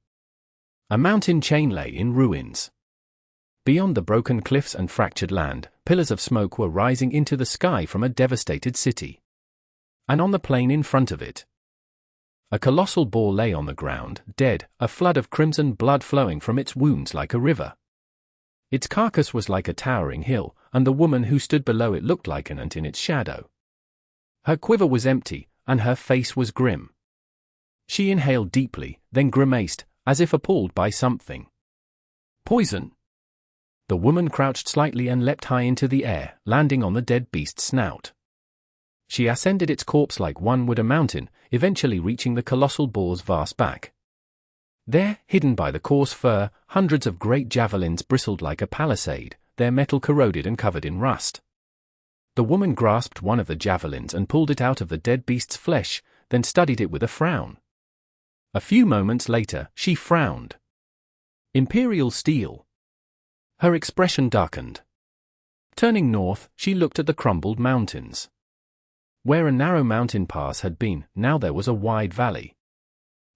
A mountain chain lay in ruins. Beyond the broken cliffs and fractured land, pillars of smoke were rising into the sky from a devastated city. And on the plain in front of it, a colossal boar lay on the ground, dead, a flood of crimson blood flowing from its wounds like a river. Its carcass was like a towering hill, and the woman who stood below it looked like an ant in its shadow. Her quiver was empty, and her face was grim. She inhaled deeply, then grimaced, as if appalled by something. Poison! The woman crouched slightly and leapt high into the air, landing on the dead beast's snout. She ascended its corpse like one would a mountain, eventually reaching the colossal boar's vast back. There, hidden by the coarse fur, hundreds of great javelins bristled like a palisade, their metal corroded and covered in rust. The woman grasped one of the javelins and pulled it out of the dead beast's flesh, then studied it with a frown. A few moments later, she frowned. Imperial steel. Her expression darkened. Turning north, she looked at the crumbled mountains. Where a narrow mountain pass had been, now there was a wide valley.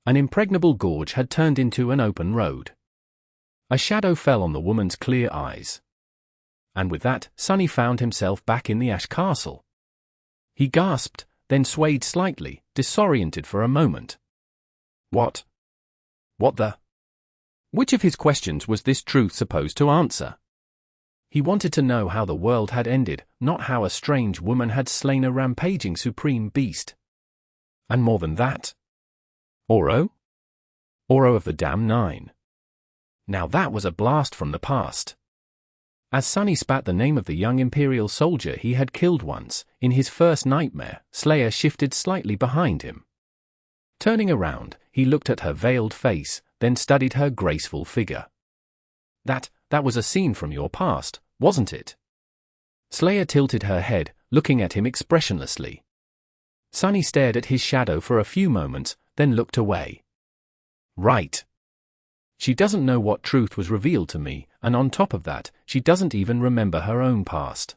An impregnable gorge had turned into an open road. A shadow fell on the woman's clear eyes. And with that, Sonny found himself back in the ash castle. He gasped, then swayed slightly, disoriented for a moment. What? What the? Which of his questions was this truth supposed to answer? He wanted to know how the world had ended, not how a strange woman had slain a rampaging supreme beast. And more than that. Oro? Oro of the Damn Nine. Now that was a blast from the past. As Sonny spat the name of the young Imperial soldier he had killed once, in his first nightmare, Slayer shifted slightly behind him. Turning around, he looked at her veiled face, then studied her graceful figure. That was a scene from your past, wasn't it? Slayer tilted her head, looking at him expressionlessly. Sonny stared at his shadow for a few moments, then looked away. Right. She doesn't know what truth was revealed to me, and on top of that, she doesn't even remember her own past.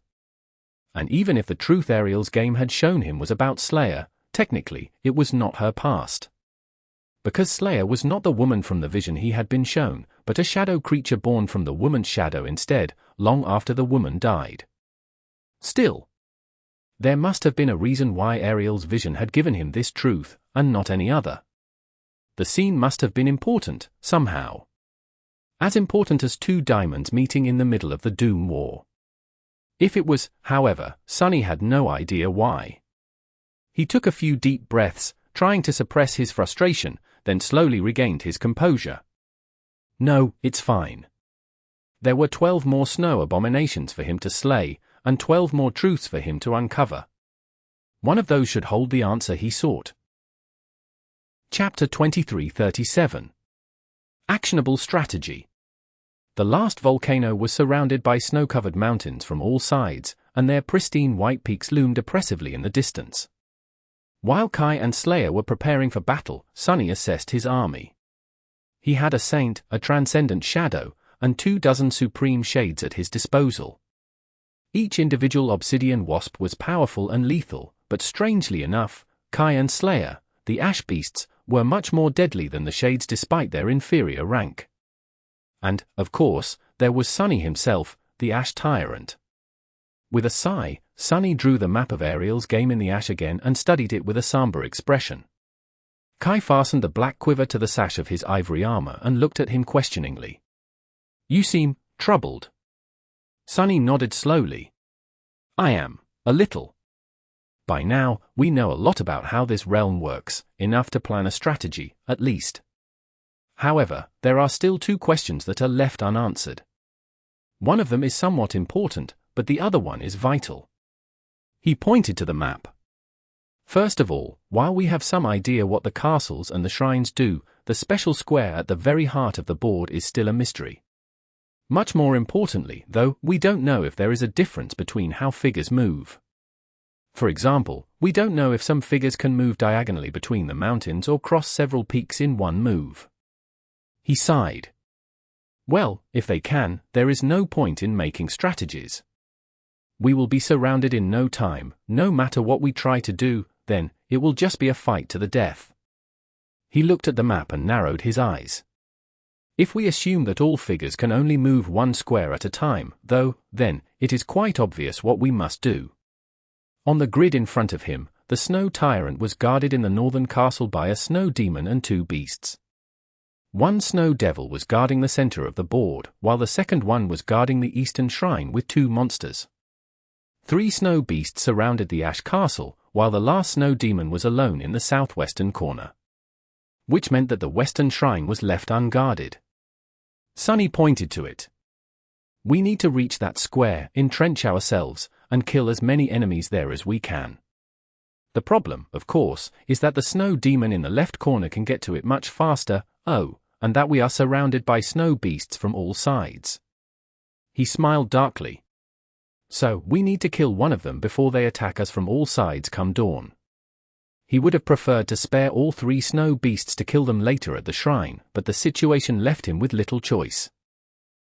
And even if the truth Ariel's game had shown him was about Slayer, technically, it was not her past. Because Slayer was not the woman from the vision he had been shown, but a shadow creature born from the woman's shadow instead, long after the woman died. Still, there must have been a reason why Ariel's vision had given him this truth, and not any other. The scene must have been important, somehow. As important as two diamonds meeting in the middle of the Doom War. If it was, however, Sonny had no idea why. He took a few deep breaths, trying to suppress his frustration, then slowly regained his composure. No, it's fine. There were 12 more snow abominations for him to slay, and 12 more truths for him to uncover. One of those should hold the answer he sought. Chapter 2337. Actionable Strategy. The last volcano was surrounded by snow-covered mountains from all sides, and their pristine white peaks loomed oppressively in the distance. While Kai and Slayer were preparing for battle, Sonny assessed his army. He had a Saint, a Transcendent Shadow, and 24 Supreme Shades at his disposal. Each individual Obsidian Wasp was powerful and lethal, but strangely enough, Kai and Slayer, the Ash Beasts, were much more deadly than the Shades despite their inferior rank. And, of course, there was Sonny himself, the Ash Tyrant. With a sigh, Sonny drew the map of Ariel's game in the ash again and studied it with a somber expression. Kai fastened the black quiver to the sash of his ivory armor and looked at him questioningly. "You seem troubled." Sonny nodded slowly. "I am, a little. By now, we know a lot about how this realm works, enough to plan a strategy, at least. However, there are still two questions that are left unanswered. One of them is somewhat important, but the other one is vital." He pointed to the map. "First of all, while we have some idea what the castles and the shrines do, the special square at the very heart of the board is still a mystery. Much more importantly, though, we don't know if there is a difference between how figures move. For example, we don't know if some figures can move diagonally between the mountains or cross several peaks in one move." He sighed. "Well, if they can, there is no point in making strategies. We will be surrounded in no time, no matter what we try to do, then, it will just be a fight to the death." He looked at the map and narrowed his eyes. "If we assume that all figures can only move one square at a time, though, then, it is quite obvious what we must do." On the grid in front of him, the Snow Tyrant was guarded in the northern castle by a Snow Demon and 2 beasts. One Snow Devil was guarding the center of the board, while the second one was guarding the eastern shrine with 2 monsters. 3 Snow Beasts surrounded the Ash Castle, while the last Snow Demon was alone in the southwestern corner. Which meant that the western shrine was left unguarded. Sonny pointed to it. "We need to reach that square, entrench ourselves, and kill as many enemies there as we can. The problem, of course, is that the Snow Demon in the left corner can get to it much faster, and that we are surrounded by snow beasts from all sides." He smiled darkly. "So, we need to kill one of them before they attack us from all sides come dawn." He would have preferred to spare all 3 snow beasts to kill them later at the shrine, but the situation left him with little choice.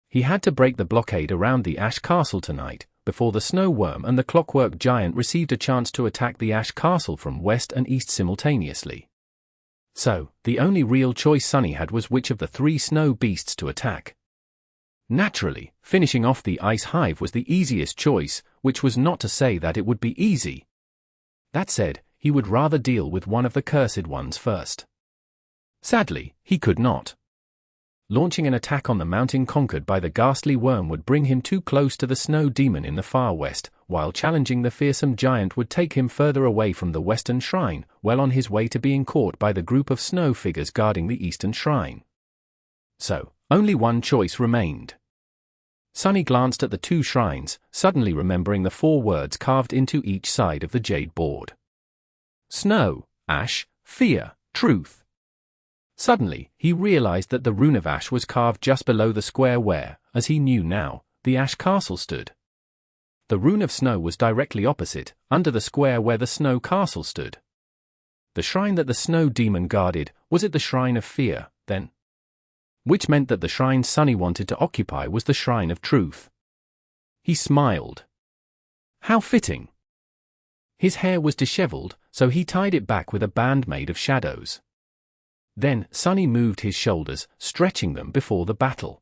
He had to break the blockade around the Ash Castle tonight, before the Snow Worm and the Clockwork Giant received a chance to attack the Ash Castle from west and east simultaneously. So, the only real choice Sonny had was which of the 3 snow beasts to attack. Naturally, finishing off the Ice Hive was the easiest choice, which was not to say that it would be easy. That said, he would rather deal with one of the cursed ones first. Sadly, he could not. Launching an attack on the mountain conquered by the ghastly worm would bring him too close to the Snow Demon in the far west, while challenging the fearsome giant would take him further away from the western shrine, well on his way to being caught by the group of snow figures guarding the eastern shrine. So, only one choice remained. Sonny glanced at the 2 shrines, suddenly remembering the 4 words carved into each side of the jade board. Snow, Ash, Fear, Truth. Suddenly, he realized that the rune of Ash was carved just below the square where, as he knew now, the Ash Castle stood. The rune of Snow was directly opposite, under the square where the Snow Castle stood. The shrine that the Snow Demon guarded, was it the Shrine of Fear, then? Which meant that the shrine Sonny wanted to occupy was the Shrine of Truth. He smiled. How fitting. His hair was disheveled, so he tied it back with a band made of shadows. Then, Sonny moved his shoulders, stretching them before the battle.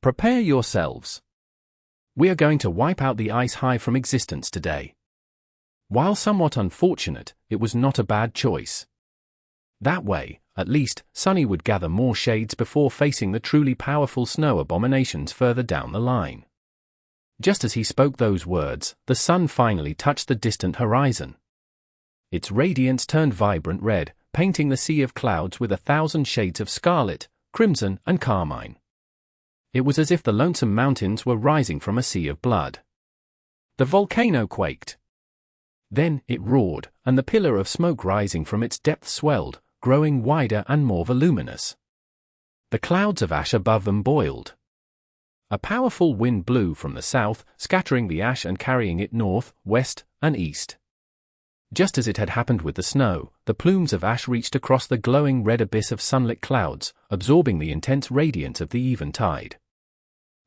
"Prepare yourselves." We are going to wipe out the ice hive from existence today. While somewhat unfortunate, it was not a bad choice. That way, at least, Sunny would gather more shades before facing the truly powerful snow abominations further down the line. Just as he spoke those words, the sun finally touched the distant horizon. Its radiance turned vibrant red, painting the sea of clouds with 1,000 shades of scarlet, crimson, and carmine. It was as if the lonesome mountains were rising from a sea of blood. The volcano quaked. Then it roared, and the pillar of smoke rising from its depths swelled, growing wider and more voluminous. The clouds of ash above them boiled. A powerful wind blew from the south, scattering the ash and carrying it north, west, and east. Just as it had happened with the snow, the plumes of ash reached across the glowing red abyss of sunlit clouds, absorbing the intense radiance of the eventide.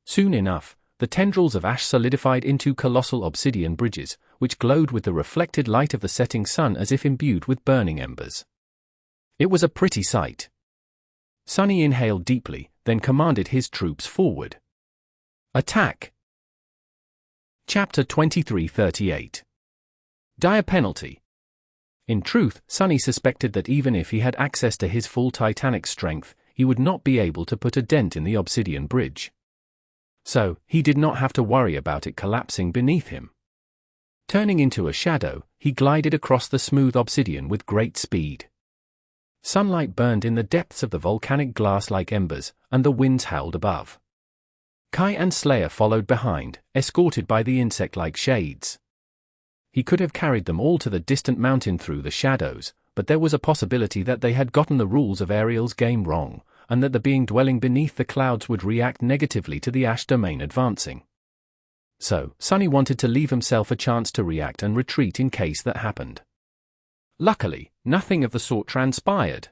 Soon enough, the tendrils of ash solidified into colossal obsidian bridges, which glowed with the reflected light of the setting sun as if imbued with burning embers. It was a pretty sight. Sunny inhaled deeply, then commanded his troops forward. Attack! Chapter 2338. Dire Penalty. In truth, Sunny suspected that even if he had access to his full titanic strength, he would not be able to put a dent in the obsidian bridge. So, he did not have to worry about it collapsing beneath him. Turning into a shadow, he glided across the smooth obsidian with great speed. Sunlight burned in the depths of the volcanic glass like embers, and the winds howled above. Kai and Slayer followed behind, escorted by the insect-like shades. He could have carried them all to the distant mountain through the shadows, but there was a possibility that they had gotten the rules of Ariel's game wrong, and that the being dwelling beneath the clouds would react negatively to the ash domain advancing. So, Sunny wanted to leave himself a chance to react and retreat in case that happened. Luckily, nothing of the sort transpired.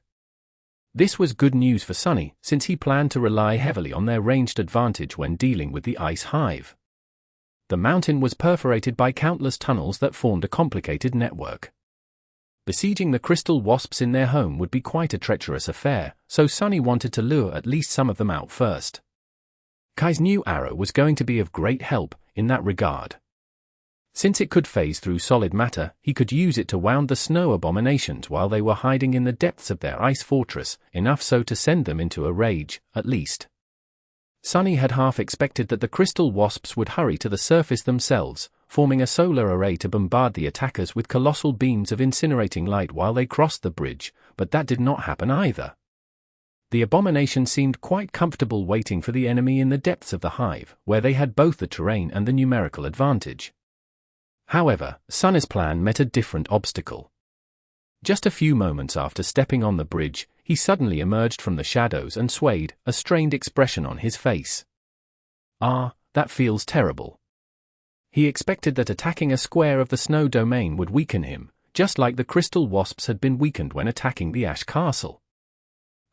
This was good news for Sunny, since he planned to rely heavily on their ranged advantage when dealing with the ice hive. The mountain was perforated by countless tunnels that formed a complicated network. Besieging the crystal wasps in their home would be quite a treacherous affair, so Sunny wanted to lure at least some of them out first. Kai's new arrow was going to be of great help in that regard. Since it could phase through solid matter, he could use it to wound the snow abominations while they were hiding in the depths of their ice fortress, enough so to send them into a rage, at least. Sunny had half expected that the crystal wasps would hurry to the surface themselves, forming a solar array to bombard the attackers with colossal beams of incinerating light while they crossed the bridge, but that did not happen either. The abomination seemed quite comfortable waiting for the enemy in the depths of the hive, where they had both the terrain and the numerical advantage. However, Sunny's plan met a different obstacle. Just a few moments after stepping on the bridge, he suddenly emerged from the shadows and swayed, a strained expression on his face. Ah, that feels terrible. He expected that attacking a square of the snow domain would weaken him, just like the crystal wasps had been weakened when attacking the ash castle.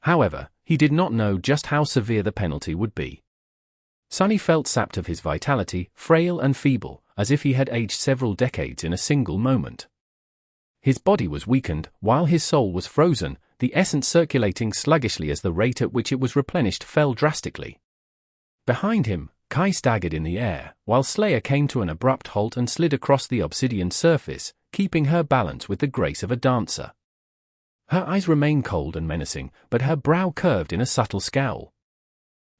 However, he did not know just how severe the penalty would be. Sunny felt sapped of his vitality, frail and feeble, as if he had aged several decades in a single moment. His body was weakened, while his soul was frozen, the essence circulating sluggishly as the rate at which it was replenished fell drastically. Behind him, Kai staggered in the air, while Slayer came to an abrupt halt and slid across the obsidian surface, keeping her balance with the grace of a dancer. Her eyes remained cold and menacing, but her brow curved in a subtle scowl.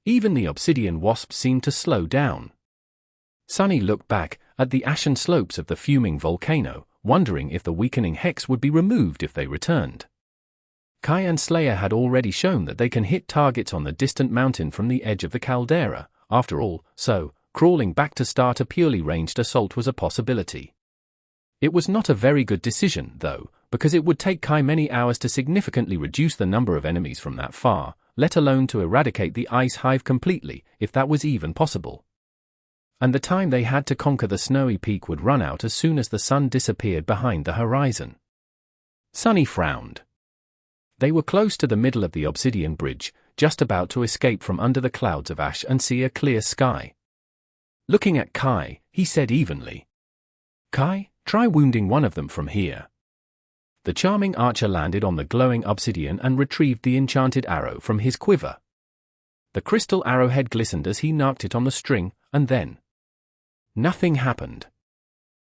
Even the obsidian wasp seemed to slow down. Sunny looked back at the ashen slopes of the fuming volcano, wondering if the weakening hex would be removed if they returned. Kai and Slayer had already shown that they can hit targets on the distant mountain from the edge of the caldera, after all, so, crawling back to start a purely ranged assault was a possibility. It was not a very good decision, though, because it would take Kai many hours to significantly reduce the number of enemies from that far, let alone to eradicate the ice hive completely, if that was even possible. And the time they had to conquer the snowy peak would run out as soon as the sun disappeared behind the horizon. Sunny frowned. They were close to the middle of the obsidian bridge, just about to escape from under the clouds of ash and see a clear sky. Looking at Kai, he said evenly, "Kai, try wounding one of them from here." The charming archer landed on the glowing obsidian and retrieved the enchanted arrow from his quiver. The crystal arrowhead glistened as he narked it on the string, and then Nothing happened.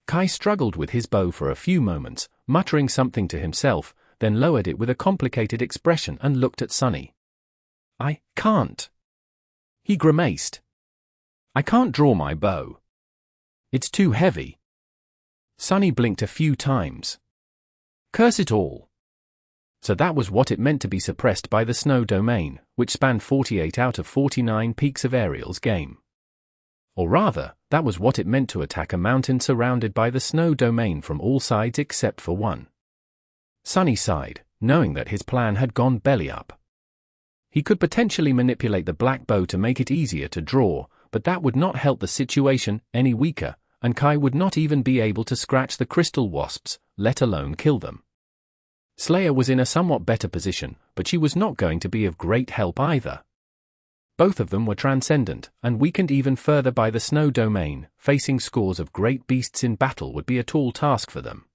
Kai struggled with his bow for a few moments, muttering something to himself, then lowered it with a complicated expression and looked at Sunny. "I can't." He grimaced. "I can't draw my bow. It's too heavy." Sunny blinked a few times. Curse it all. So that was what it meant to be suppressed by the snow domain, which spanned 48 out of 49 peaks of Ariel's game. Or rather, that was what it meant to attack a mountain surrounded by the snow domain from all sides except for one. Sunny sighed, knowing that his plan had gone belly up. He could potentially manipulate the black bow to make it easier to draw, but that would not help the situation any weaker, and Kai would not even be able to scratch the crystal wasps, let alone kill them. Slayer was in a somewhat better position, but she was not going to be of great help either. Both of them were transcendent, and weakened even further by the snow domain. Facing scores of great beasts in battle would be a tall task for them.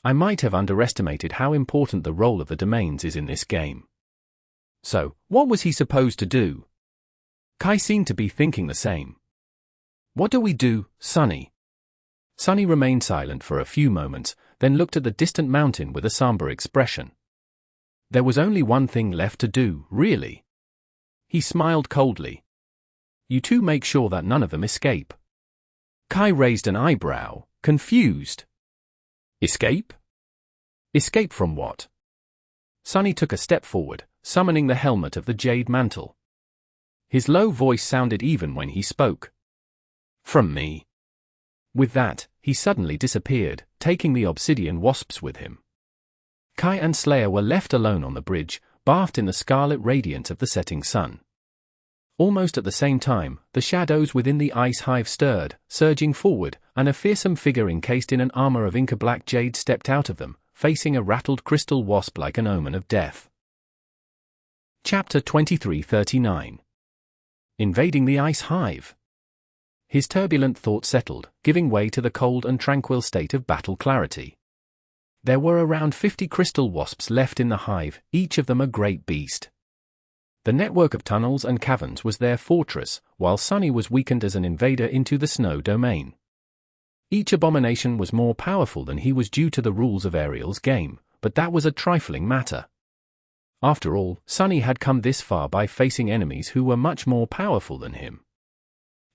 I might have underestimated how important the role of the domains is in this game. So, what was he supposed to do? Kai seemed to be thinking the same. "What do we do, Sunny?" Sunny remained silent for a few moments, then looked at the distant mountain with a somber expression. There was only one thing left to do, really. He smiled coldly. "You two make sure that none of them escape." Kai raised an eyebrow, confused. "Escape? Escape from what?" Sunny took a step forward, summoning the helmet of the Jade mantle. His low voice sounded even when he spoke. "From me." With that, he suddenly disappeared, taking the obsidian wasps with him. Kai and Slayer were left alone on the bridge, bathed in the scarlet radiance of the setting sun. Almost at the same time, the shadows within the ice hive stirred, surging forward, and a fearsome figure encased in an armor of inca-black jade stepped out of them, facing a rattled crystal wasp like an omen of death. Chapter 2339. Invading the Ice Hive. His turbulent thoughts settled, giving way to the cold and tranquil state of battle clarity. There were around 50 crystal wasps left in the hive, each of them a great beast. The network of tunnels and caverns was their fortress, while Sunny was weakened as an invader into the snow domain. Each abomination was more powerful than he was due to the rules of Ariel's game, but that was a trifling matter. After all, Sunny had come this far by facing enemies who were much more powerful than him.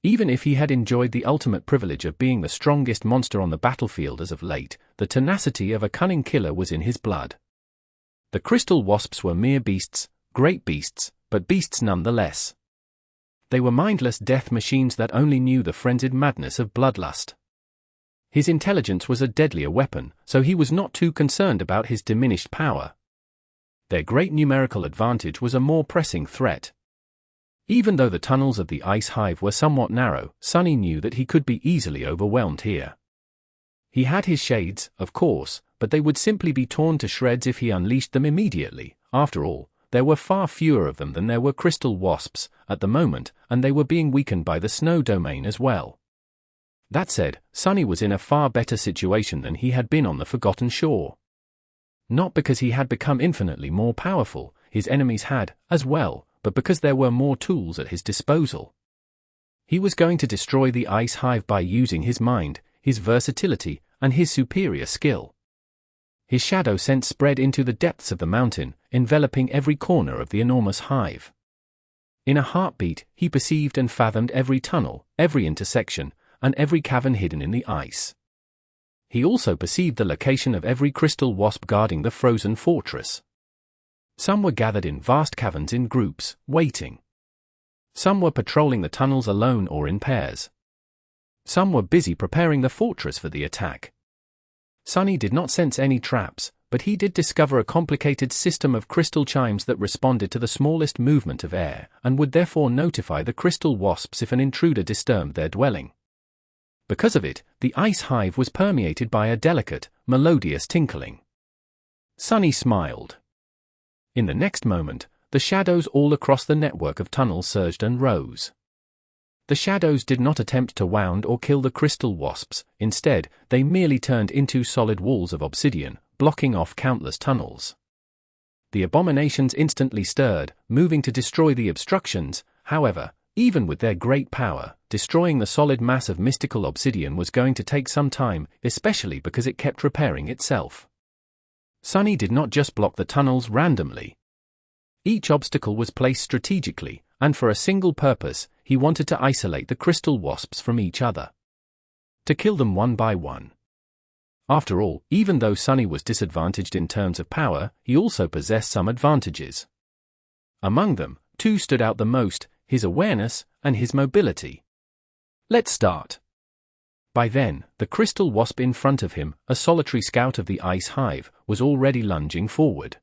Even if he had enjoyed the ultimate privilege of being the strongest monster on the battlefield as of late, the tenacity of a cunning killer was in his blood. The crystal wasps were mere beasts, great beasts, but beasts nonetheless. They were mindless death machines that only knew the frenzied madness of bloodlust. His intelligence was a deadlier weapon, so he was not too concerned about his diminished power. Their great numerical advantage was a more pressing threat. Even though the tunnels of the ice hive were somewhat narrow, Sunny knew that he could be easily overwhelmed here. He had his shades, of course, but they would simply be torn to shreds if he unleashed them immediately. After all, there were far fewer of them than there were crystal wasps at the moment, and they were being weakened by the snow domain as well. That said, Sunny was in a far better situation than he had been on the Forgotten Shore. Not because he had become infinitely more powerful, his enemies had, as well, but because there were more tools at his disposal. He was going to destroy the ice hive by using his mind, his versatility, and his superior skill. His shadow sense spread into the depths of the mountain, enveloping every corner of the enormous hive. In a heartbeat, he perceived and fathomed every tunnel, every intersection, and every cavern hidden in the ice. He also perceived the location of every crystal wasp guarding the frozen fortress. Some were gathered in vast caverns in groups, waiting. Some were patrolling the tunnels alone or in pairs. Some were busy preparing the fortress for the attack. Sunny did not sense any traps, but he did discover a complicated system of crystal chimes that responded to the smallest movement of air, and would therefore notify the crystal wasps if an intruder disturbed their dwelling. Because of it, the ice hive was permeated by a delicate, melodious tinkling. Sunny smiled. In the next moment, the shadows all across the network of tunnels surged and rose. The shadows did not attempt to wound or kill the crystal wasps, instead, they merely turned into solid walls of obsidian, blocking off countless tunnels. The abominations instantly stirred, moving to destroy the obstructions. However, even with their great power, destroying the solid mass of mystical obsidian was going to take some time, especially because it kept repairing itself. Sunny did not just block the tunnels randomly. Each obstacle was placed strategically, and for a single purpose: he wanted to isolate the crystal wasps from each other. To kill them one by one. After all, even though Sunny was disadvantaged in terms of power, he also possessed some advantages. Among them, two stood out the most: his awareness and his mobility. Let's start. By then, the crystal wasp in front of him, a solitary scout of the ice hive, was already lunging forward.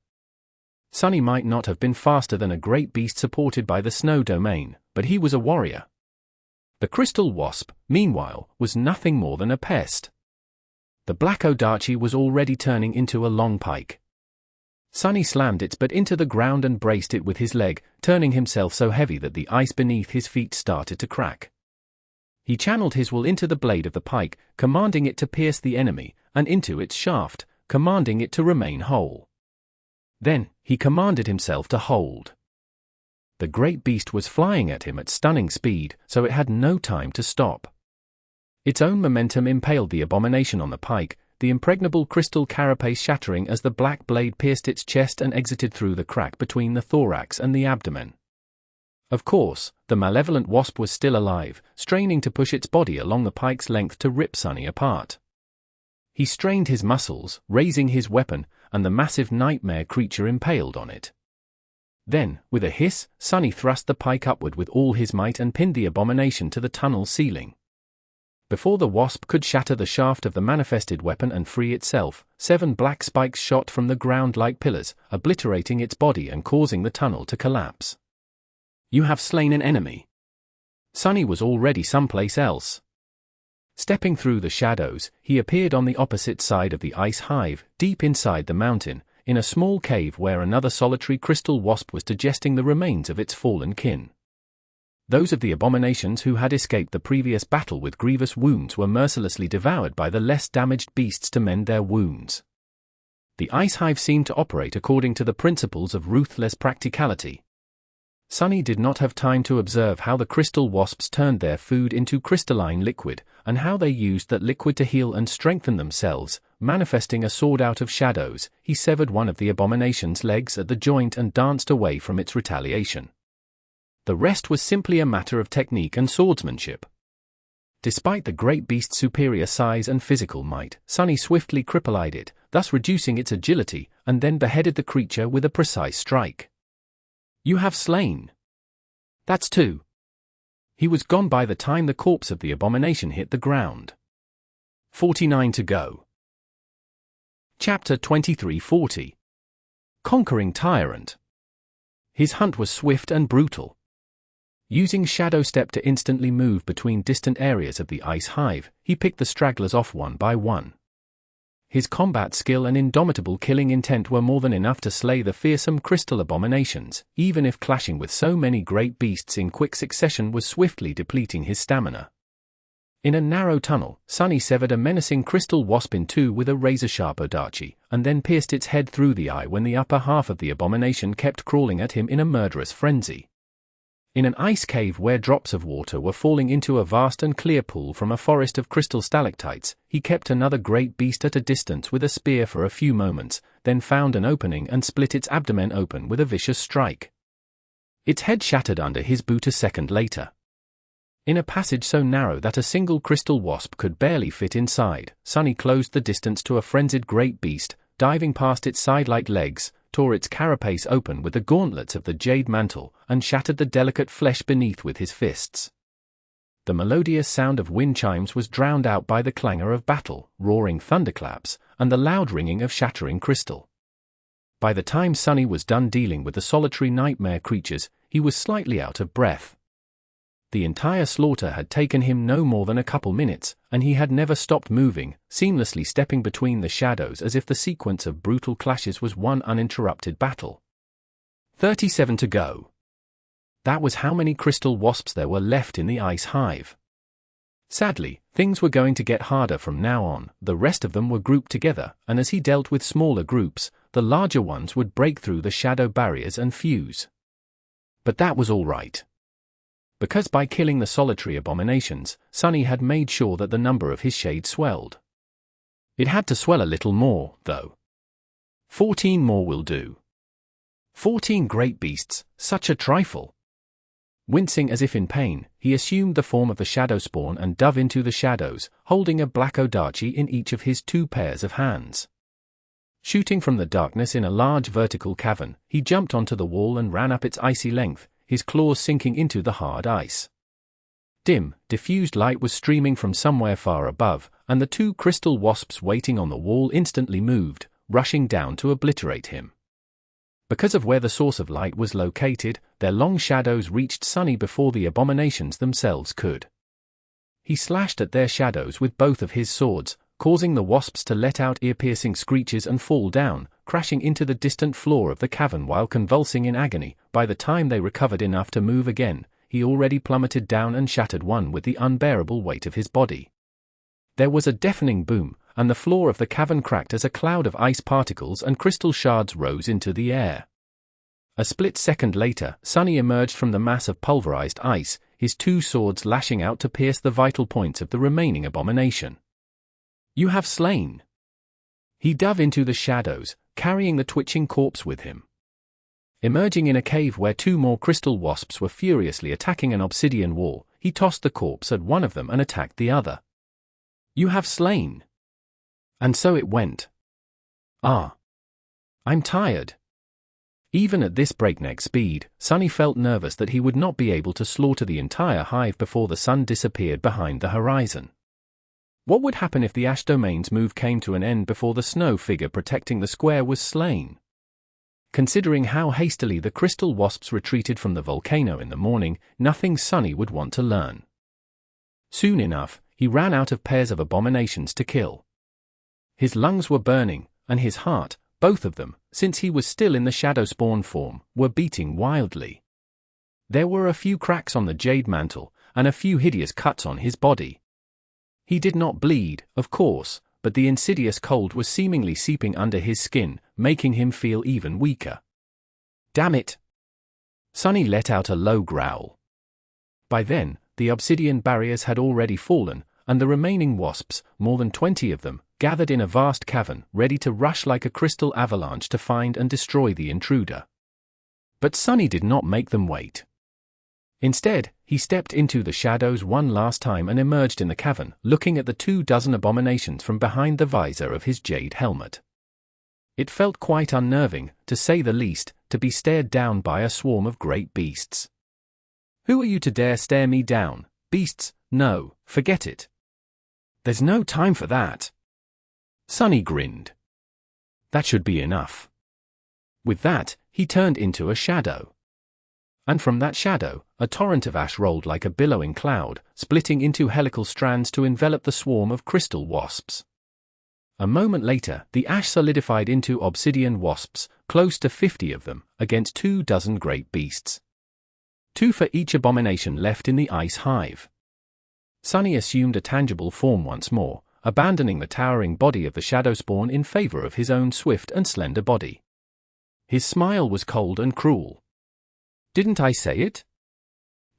Sunny might not have been faster than a great beast supported by the snow domain, but he was a warrior. The crystal wasp, meanwhile, was nothing more than a pest. The black Odachi was already turning into a long pike. Sunny slammed its butt into the ground and braced it with his leg, turning himself so heavy that the ice beneath his feet started to crack. He channeled his will into the blade of the pike, commanding it to pierce the enemy, and into its shaft, commanding it to remain whole. Then, he commanded himself to hold. The great beast was flying at him at stunning speed, so it had no time to stop. Its own momentum impaled the abomination on the pike, the impregnable crystal carapace shattering as the black blade pierced its chest and exited through the crack between the thorax and the abdomen. Of course, the malevolent wasp was still alive, straining to push its body along the pike's length to rip Sunny apart. He strained his muscles, raising his weapon, and the massive nightmare creature impaled on it. Then, with a hiss, Sunny thrust the pike upward with all his might and pinned the abomination to the tunnel ceiling. Before the wasp could shatter the shaft of the manifested weapon and free itself, 7 black spikes shot from the ground like pillars, obliterating its body and causing the tunnel to collapse. You have slain an enemy. Sunny was already someplace else. Stepping through the shadows, he appeared on the opposite side of the ice hive, deep inside the mountain, in a small cave where another solitary crystal wasp was digesting the remains of its fallen kin. Those of the abominations who had escaped the previous battle with grievous wounds were mercilessly devoured by the less damaged beasts to mend their wounds. The ice hive seemed to operate according to the principles of ruthless practicality. Sunny did not have time to observe how the crystal wasps turned their food into crystalline liquid, and how they used that liquid to heal and strengthen themselves. Manifesting a sword out of shadows, he severed one of the abomination's legs at the joint and danced away from its retaliation. The rest was simply a matter of technique and swordsmanship. Despite the great beast's superior size and physical might, Sunny swiftly crippled it, thus reducing its agility, and then beheaded the creature with a precise strike. You have slain. That's 2. He was gone by the time the corpse of the abomination hit the ground. 49 to go. Chapter 2340. Conquering Tyrant. His hunt was swift and brutal. Using Shadow Step to instantly move between distant areas of the ice hive, he picked the stragglers off one by one. His combat skill and indomitable killing intent were more than enough to slay the fearsome crystal abominations, even if clashing with so many great beasts in quick succession was swiftly depleting his stamina. In a narrow tunnel, Sunny severed a menacing crystal wasp in 2 with a razor-sharp Odachi, and then pierced its head through the eye when the upper half of the abomination kept crawling at him in a murderous frenzy. In an ice cave where drops of water were falling into a vast and clear pool from a forest of crystal stalactites, he kept another great beast at a distance with a spear for a few moments, then found an opening and split its abdomen open with a vicious strike. Its head shattered under his boot a second later. In a passage so narrow that a single crystal wasp could barely fit inside, Sunny closed the distance to a frenzied great beast, diving past its side-like legs, tore its carapace open with the gauntlets of the Jade mantle, and shattered the delicate flesh beneath with his fists. The melodious sound of wind chimes was drowned out by the clangor of battle, roaring thunderclaps, and the loud ringing of shattering crystal. By the time Sunny was done dealing with the solitary nightmare creatures, he was slightly out of breath. The entire slaughter had taken him no more than a couple minutes, and he had never stopped moving, seamlessly stepping between the shadows as if the sequence of brutal clashes was one uninterrupted battle. 37 to go. That was how many crystal wasps there were left in the ice hive. Sadly, things were going to get harder from now on. The rest of them were grouped together, and as he dealt with smaller groups, the larger ones would break through the shadow barriers and fuse. But that was all right. because by killing the solitary abominations, Sunny had made sure that the number of his shades swelled. It had to swell a little more, though. 14 more will do. 14 great beasts, such a trifle. Wincing as if in pain, he assumed the form of the shadow spawn and dove into the shadows, holding a black odachi in each of his 2 pairs of hands. Shooting from the darkness in a large vertical cavern, he jumped onto the wall and ran up its icy length, his claws sinking into the hard ice. Dim, diffused light was streaming from somewhere far above, and the 2 crystal wasps waiting on the wall instantly moved, rushing down to obliterate him. Because of where the source of light was located, their long shadows reached Sunny before the abominations themselves could. He slashed at their shadows with both of his swords, causing the wasps to let out ear-piercing screeches and fall down, crashing into the distant floor of the cavern while convulsing in agony. By the time they recovered enough to move again, he already plummeted down and shattered one with the unbearable weight of his body. There was a deafening boom, and the floor of the cavern cracked as a cloud of ice particles and crystal shards rose into the air. A split second later, Sunny emerged from the mass of pulverized ice, his 2 swords lashing out to pierce the vital points of the remaining abomination. "You have slain." He dove into the shadows, carrying the twitching corpse with him. Emerging in a cave where 2 more crystal wasps were furiously attacking an obsidian wall, he tossed the corpse at one of them and attacked the other. "You have slain." And so it went. I'm tired. Even at this breakneck speed, Sunny felt nervous that he would not be able to slaughter the entire hive before the sun disappeared behind the horizon. What would happen if the Ash Domain's move came to an end before the snow figure protecting the square was slain? Considering how hastily the crystal wasps retreated from the volcano in the morning, nothing Sunny would want to learn. Soon enough, he ran out of pairs of abominations to kill. His lungs were burning, and his heart, both of them, since he was still in the shadow spawn form, were beating wildly. There were a few cracks on the jade mantle, and a few hideous cuts on his body. He did not bleed, of course, but the insidious cold was seemingly seeping under his skin, making him feel even weaker. "Damn it!" Sunny let out a low growl. By then, the obsidian barriers had already fallen, and the remaining wasps, more than 20 of them, gathered in a vast cavern, ready to rush like a crystal avalanche to find and destroy the intruder. But Sunny did not make them wait. Instead, he stepped into the shadows one last time and emerged in the cavern, looking at the 24 abominations from behind the visor of his jade helmet. It felt quite unnerving, to say the least, to be stared down by a swarm of great beasts. "Who are you to dare stare me down, beasts? No, forget it. There's no time for that." Sunny grinned. That should be enough. With that, he turned into a shadow. And from that shadow, a torrent of ash rolled like a billowing cloud, splitting into helical strands to envelop the swarm of crystal wasps. A moment later, the ash solidified into obsidian wasps, close to 50 of them, against 24 great beasts. 2 for each abomination left in the ice hive. Sunny assumed a tangible form once more, abandoning the towering body of the shadow spawn in favor of his own swift and slender body. His smile was cold and cruel. "Didn't I say it?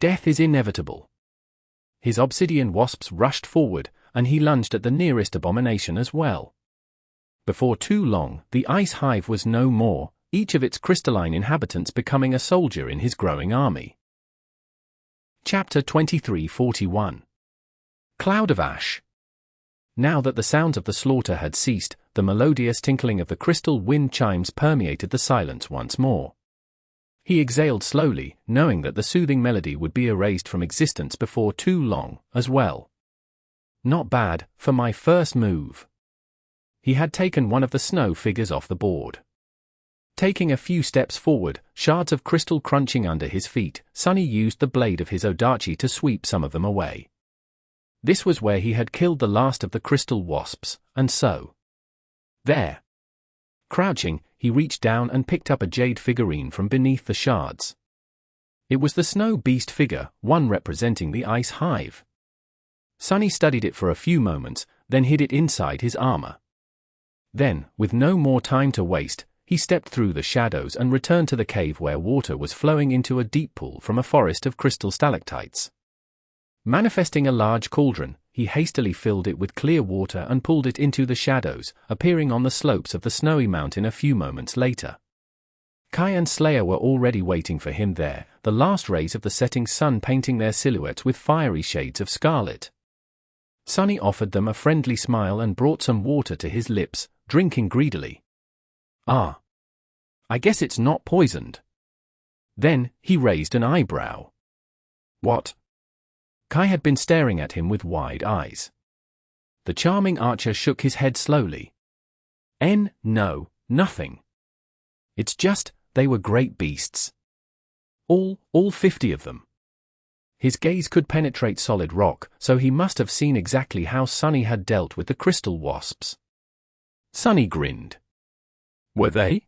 Death is inevitable." His obsidian wasps rushed forward, and he lunged at the nearest abomination as well. Before too long, the ice hive was no more, each of its crystalline inhabitants becoming a soldier in his growing army. Chapter 2341. Cloud of Ash. Now that the sounds of the slaughter had ceased, the melodious tinkling of the crystal wind chimes permeated the silence once more. He exhaled slowly, knowing that the soothing melody would be erased from existence before too long, as well. Not bad, for my first move. He had taken one of the snow figures off the board. Taking a few steps forward, shards of crystal crunching under his feet, Sunny used the blade of his odachi to sweep some of them away. This was where he had killed the last of the crystal wasps, and so. There. Crouching, he reached down and picked up a jade figurine from beneath the shards. It was the snow beast figure, one representing the ice hive. Sunny studied it for a few moments, then hid it inside his armor. Then, with no more time to waste, he stepped through the shadows and returned to the cave where water was flowing into a deep pool from a forest of crystal stalactites. Manifesting a large cauldron, he hastily filled it with clear water and pulled it into the shadows, appearing on the slopes of the snowy mountain a few moments later. Kai and Slayer were already waiting for him there, the last rays of the setting sun painting their silhouettes with fiery shades of scarlet. Sunny offered them a friendly smile and brought some water to his lips, drinking greedily. "Ah. I guess it's not poisoned." Then, he raised an eyebrow. "What?" Kai had been staring at him with wide eyes. The charming archer shook his head slowly. No, nothing. It's just, they were great beasts. All 50 of them." His gaze could penetrate solid rock, so he must have seen exactly how Sunny had dealt with the crystal wasps. Sunny grinned. "Were they?"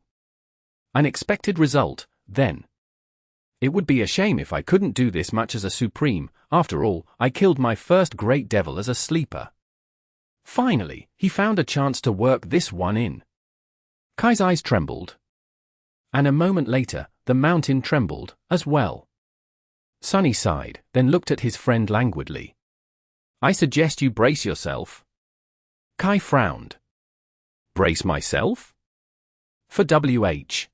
"An expected result, then. It would be a shame if I couldn't do this much as a supreme. After all, I killed my first great devil as a sleeper." Finally, he found a chance to work this one in. Kai's eyes trembled. And a moment later, the mountain trembled, as well. Sunny sighed, then looked at his friend languidly. "I suggest you brace yourself." Kai frowned. "Brace myself?" "For WH.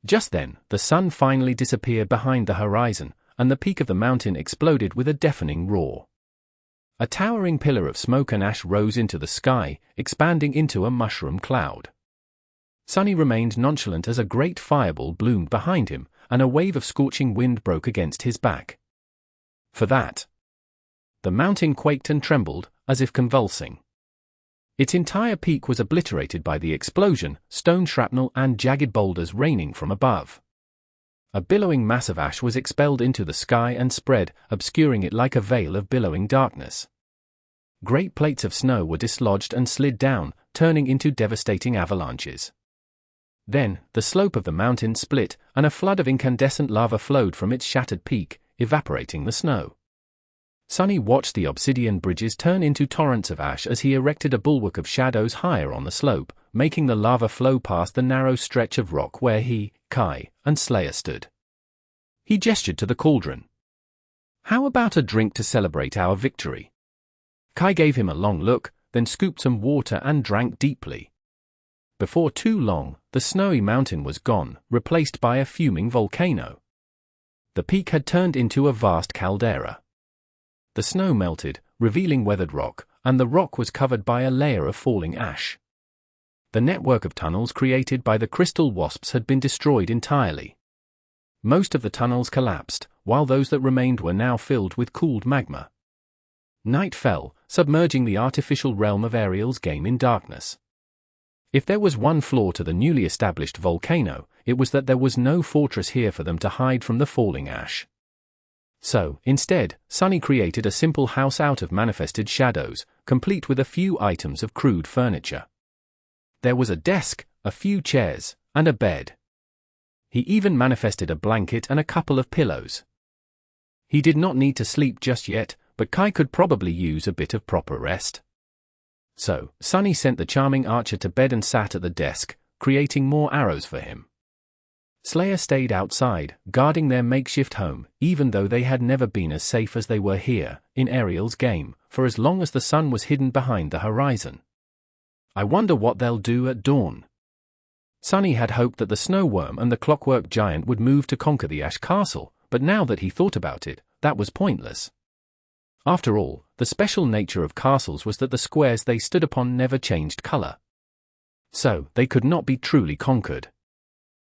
Just then, the sun finally disappeared behind the horizon, and the peak of the mountain exploded with a deafening roar. A towering pillar of smoke and ash rose into the sky, expanding into a mushroom cloud. Sunny remained nonchalant as a great fireball bloomed behind him, and a wave of scorching wind broke against his back. For that, the mountain quaked and trembled, as if convulsing. Its entire peak was obliterated by the explosion, stone shrapnel and jagged boulders raining from above. A billowing mass of ash was expelled into the sky and spread, obscuring it like a veil of billowing darkness. Great plates of snow were dislodged and slid down, turning into devastating avalanches. Then, the slope of the mountain split, and a flood of incandescent lava flowed from its shattered peak, evaporating the snow. Sunny watched the obsidian bridges turn into torrents of ash as he erected a bulwark of shadows higher on the slope, making the lava flow past the narrow stretch of rock where he, Kai, and Slayer stood. He gestured to the cauldron. "How about a drink to celebrate our victory?" Kai gave him a long look, then scooped some water and drank deeply. Before too long, the snowy mountain was gone, replaced by a fuming volcano. The peak had turned into a vast caldera. The snow melted, revealing weathered rock, and the rock was covered by a layer of falling ash. The network of tunnels created by the crystal wasps had been destroyed entirely. Most of the tunnels collapsed, while those that remained were now filled with cooled magma. Night fell, submerging the artificial realm of Ariel's game in darkness. If there was one flaw to the newly established volcano, it was that there was no fortress here for them to hide from the falling ash. So, instead, Sunny created a simple house out of manifested shadows, complete with a few items of crude furniture. There was a desk, a few chairs, and a bed. He even manifested a blanket and a couple of pillows. He did not need to sleep just yet, but Kai could probably use a bit of proper rest. So, Sunny sent the charming archer to bed and sat at the desk, creating more arrows for him. Slayer stayed outside, guarding their makeshift home, even though they had never been as safe as they were here, in Ariel's game, for as long as the sun was hidden behind the horizon. "I wonder what they'll do at dawn." Sunny had hoped that the snow worm and the clockwork giant would move to conquer the Ash Castle, but now that he thought about it, that was pointless. After all, the special nature of castles was that the squares they stood upon never changed color. So, they could not be truly conquered.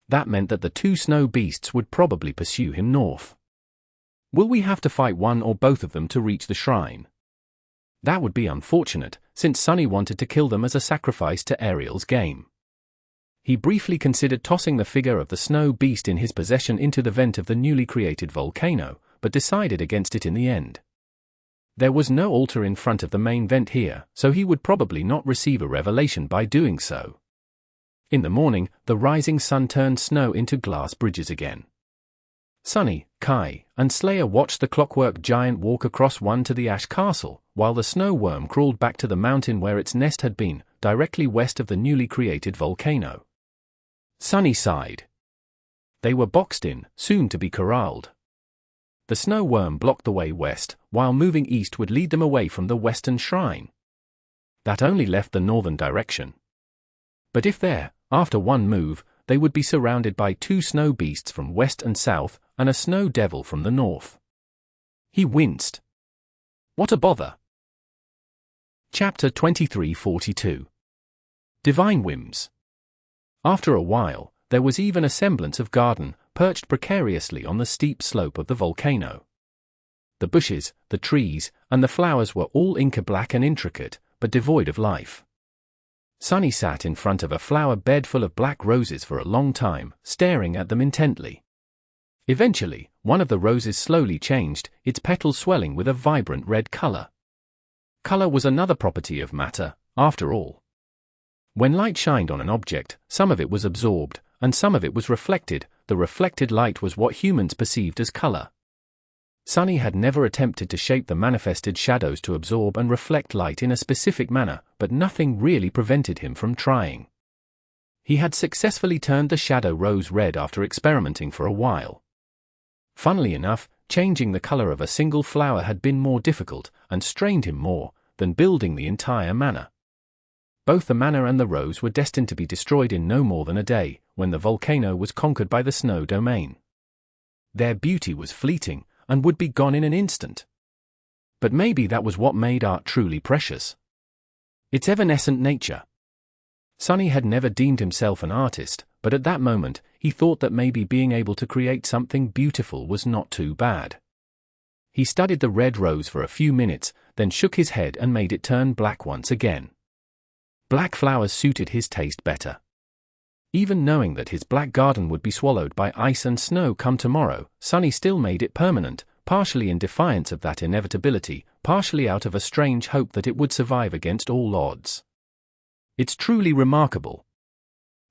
That meant that the two snow beasts would probably pursue him north. Will we have to fight one or both of them to reach the shrine? That would be unfortunate, since Sunny wanted to kill them as a sacrifice to Ariel's game. He briefly considered tossing the figure of the snow beast in his possession into the vent of the newly created volcano, but decided against it in the end. There was no altar in front of the main vent here, so he would probably not receive a revelation by doing so. In the morning, the rising sun turned snow into glass bridges again. Sunny, Kai, and Slayer watched the clockwork giant walk across one to the Ash Castle, while the snow worm crawled back to the mountain where its nest had been, directly west of the newly created volcano. Sunny sighed. They were boxed in, soon to be corralled. The snow worm blocked the way west, while moving east would lead them away from the western shrine. That only left the northern direction. But if there, after one move, they would be surrounded by 2 snow beasts from west and south, and a snow devil from the north. He winced. What a bother. Chapter 2342. Divine Whims. After a while, there was even a semblance of garden, perched precariously on the steep slope of the volcano. The bushes, the trees, and the flowers were all inca black and intricate, but devoid of life. Sunny sat in front of a flower bed full of black roses for a long time, staring at them intently. Eventually, one of the roses slowly changed, its petals swelling with a vibrant red color. Color was another property of matter, after all. When light shined on an object, some of it was absorbed, and some of it was reflected. The reflected light was what humans perceived as color. Sunny had never attempted to shape the manifested shadows to absorb and reflect light in a specific manner, but nothing really prevented him from trying. He had successfully turned the shadow rose red after experimenting for a while. Funnily enough, changing the color of a single flower had been more difficult, and strained him more, than building the entire manor. Both the manor and the rose were destined to be destroyed in no more than a day, when the volcano was conquered by the snow domain. Their beauty was fleeting, and would be gone in an instant. But maybe that was what made art truly precious. Its evanescent nature. Sunny had never deemed himself an artist, but at that moment, he thought that maybe being able to create something beautiful was not too bad. He studied the red rose for a few minutes, then shook his head and made it turn black once again. Black flowers suited his taste better. Even knowing that his black garden would be swallowed by ice and snow come tomorrow, Sunny still made it permanent, partially in defiance of that inevitability, partially out of a strange hope that it would survive against all odds. It's truly remarkable.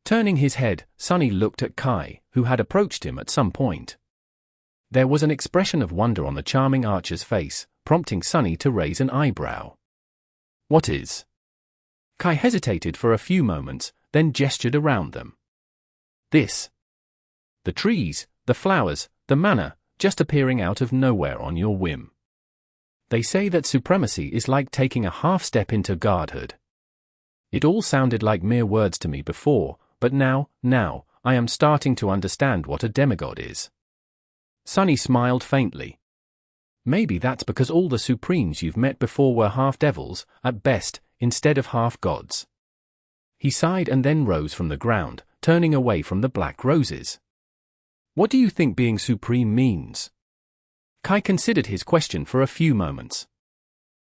Turning his head, Sunny looked at Kai, who had approached him at some point. There was an expression of wonder on the charming archer's face, prompting Sunny to raise an eyebrow. What is? Kai hesitated for a few moments, then gestured around them. This. The trees, the flowers, the manor, just appearing out of nowhere on your whim. They say that supremacy is like taking a half step into godhood. It all sounded like mere words to me before, but now, I am starting to understand what a demigod is. Sunny smiled faintly. Maybe that's because all the supremes you've met before were half devils, at best, instead of half gods. He sighed and then rose from the ground, turning away from the black roses. What do you think being supreme means? Kai considered his question for a few moments.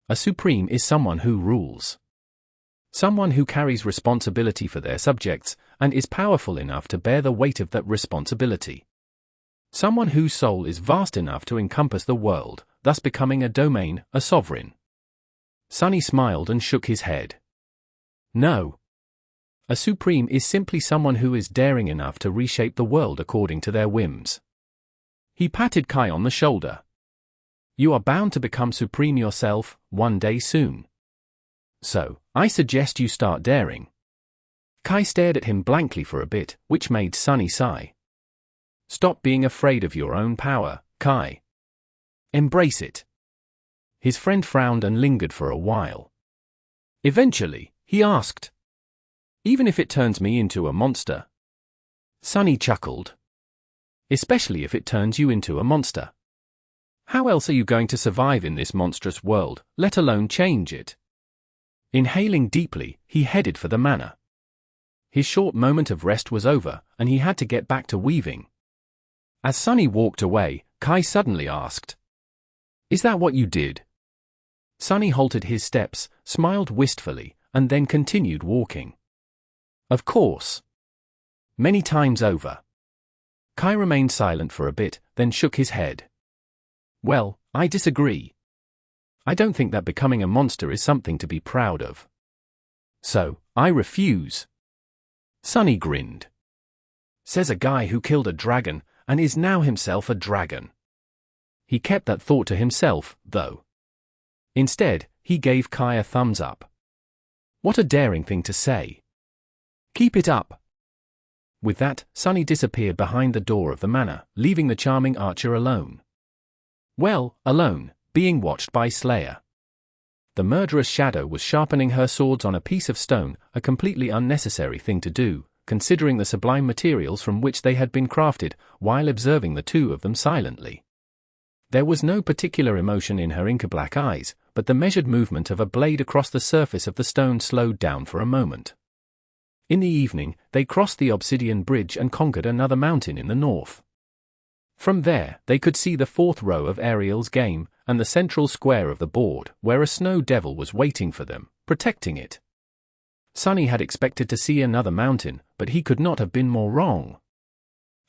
A supreme is someone who rules. Someone who carries responsibility for their subjects, and is powerful enough to bear the weight of that responsibility. Someone whose soul is vast enough to encompass the world, thus becoming a domain, a sovereign. Sunny smiled and shook his head. No. A supreme is simply someone who is daring enough to reshape the world according to their whims. He patted Kai on the shoulder. You are bound to become supreme yourself, one day soon. So, I suggest you start daring. Kai stared at him blankly for a bit, which made Sunny sigh. Stop being afraid of your own power, Kai. Embrace it. His friend frowned and lingered for a while. Eventually, he asked. Even if it turns me into a monster? Sunny chuckled. Especially if it turns you into a monster. How else are you going to survive in this monstrous world, let alone change it? Inhaling deeply, he headed for the manor. His short moment of rest was over, and he had to get back to weaving. As Sunny walked away, Kai suddenly asked, Is that what you did? Sunny halted his steps, smiled wistfully, and then continued walking. Of course. Many times over. Kai remained silent for a bit, then shook his head. Well, I disagree. I don't think that becoming a monster is something to be proud of. So, I refuse. Sunny grinned. Says a guy who killed a dragon, and is now himself a dragon. He kept that thought to himself, though. Instead, he gave Kai a thumbs up. What a daring thing to say. Keep it up. With that, Sunny disappeared behind the door of the manor, leaving the charming archer alone. Well, alone, being watched by Slayer. The murderous shadow was sharpening her swords on a piece of stone, a completely unnecessary thing to do, considering the sublime materials from which they had been crafted, while observing the two of them silently. There was no particular emotion in her inka-black eyes, but the measured movement of a blade across the surface of the stone slowed down for a moment. In the evening, they crossed the obsidian bridge and conquered another mountain in the north. From there, they could see the fourth row of Ariel's game, and the central square of the board, where a snow devil was waiting for them, protecting it. Sunny had expected to see another mountain, but he could not have been more wrong.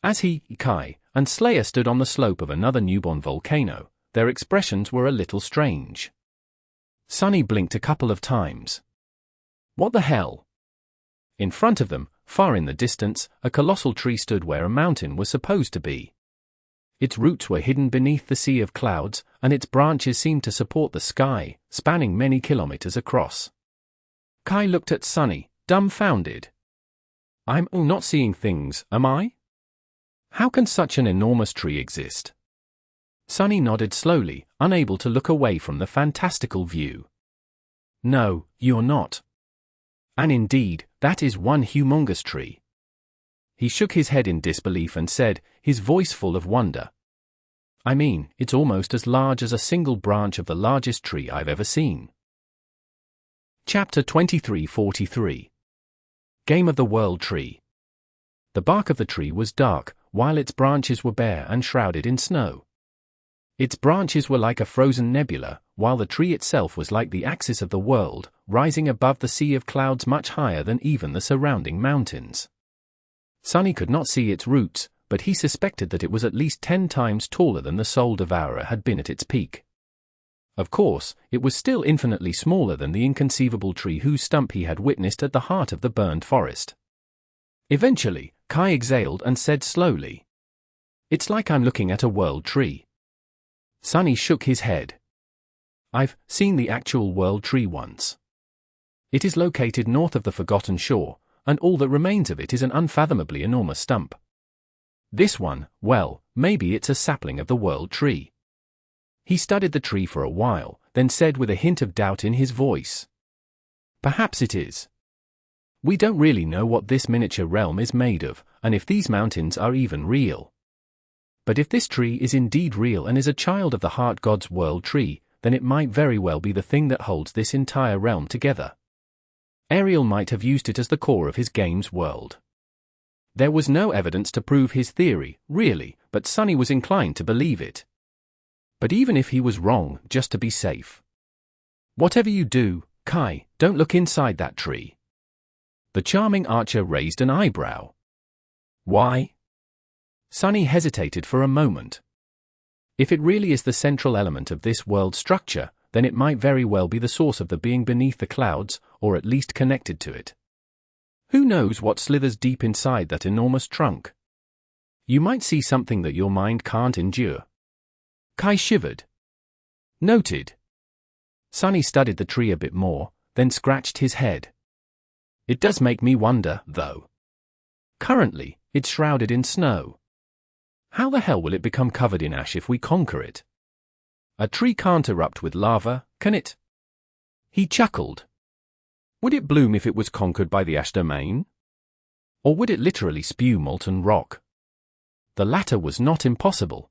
As he, Kai, and Slayer stood on the slope of another newborn volcano, their expressions were a little strange. Sunny blinked a couple of times. What the hell? In front of them, far in the distance, a colossal tree stood where a mountain was supposed to be. Its roots were hidden beneath the sea of clouds, and its branches seemed to support the sky, spanning many kilometers across. Kai looked at Sunny, dumbfounded. I'm not seeing things, am I? How can such an enormous tree exist? Sunny nodded slowly, unable to look away from the fantastical view. No, you're not. And indeed, that is one humongous tree. He shook his head in disbelief and said, his voice full of wonder. I mean, it's almost as large as a single branch of the largest tree I've ever seen. Chapter 23:43. Game of the World Tree. The bark of the tree was dark, while its branches were bare and shrouded in snow. Its branches were like a frozen nebula, while the tree itself was like the axis of the world, rising above the sea of clouds much higher than even the surrounding mountains. Sunny could not see its roots, but he suspected that it was at least 10 times taller than the Soul Devourer had been at its peak. Of course, it was still infinitely smaller than the inconceivable tree whose stump he had witnessed at the heart of the burned forest. Eventually, Kai exhaled and said slowly, "It's like I'm looking at a world tree." Sunny shook his head. "I've seen the actual world tree once. It is located north of the Forgotten Shore, and all that remains of it is an unfathomably enormous stump. This one, well, maybe it's a sapling of the world tree." He studied the tree for a while, then said with a hint of doubt in his voice, "Perhaps it is. We don't really know what this miniature realm is made of, and if these mountains are even real. But if this tree is indeed real and is a child of the Heart God's world tree, then it might very well be the thing that holds this entire realm together. Ariel might have used it as the core of his game's world." There was no evidence to prove his theory, really, but Sunny was inclined to believe it. But even if he was wrong, just to be safe. "Whatever you do, Kai, don't look inside that tree." The charming archer raised an eyebrow. "Why?" Sunny hesitated for a moment. If it really is the central element of this world structure, then it might very well be the source of the being beneath the clouds, or at least connected to it. Who knows what slithers deep inside that enormous trunk? You might see something that your mind can't endure. Kai shivered. Noted. Sunny studied the tree a bit more, then scratched his head. It does make me wonder, though. Currently, it's shrouded in snow. How the hell will it become covered in ash if we conquer it? A tree can't erupt with lava, can it? He chuckled. Would it bloom if it was conquered by the ash domain? Or would it literally spew molten rock? The latter was not impossible.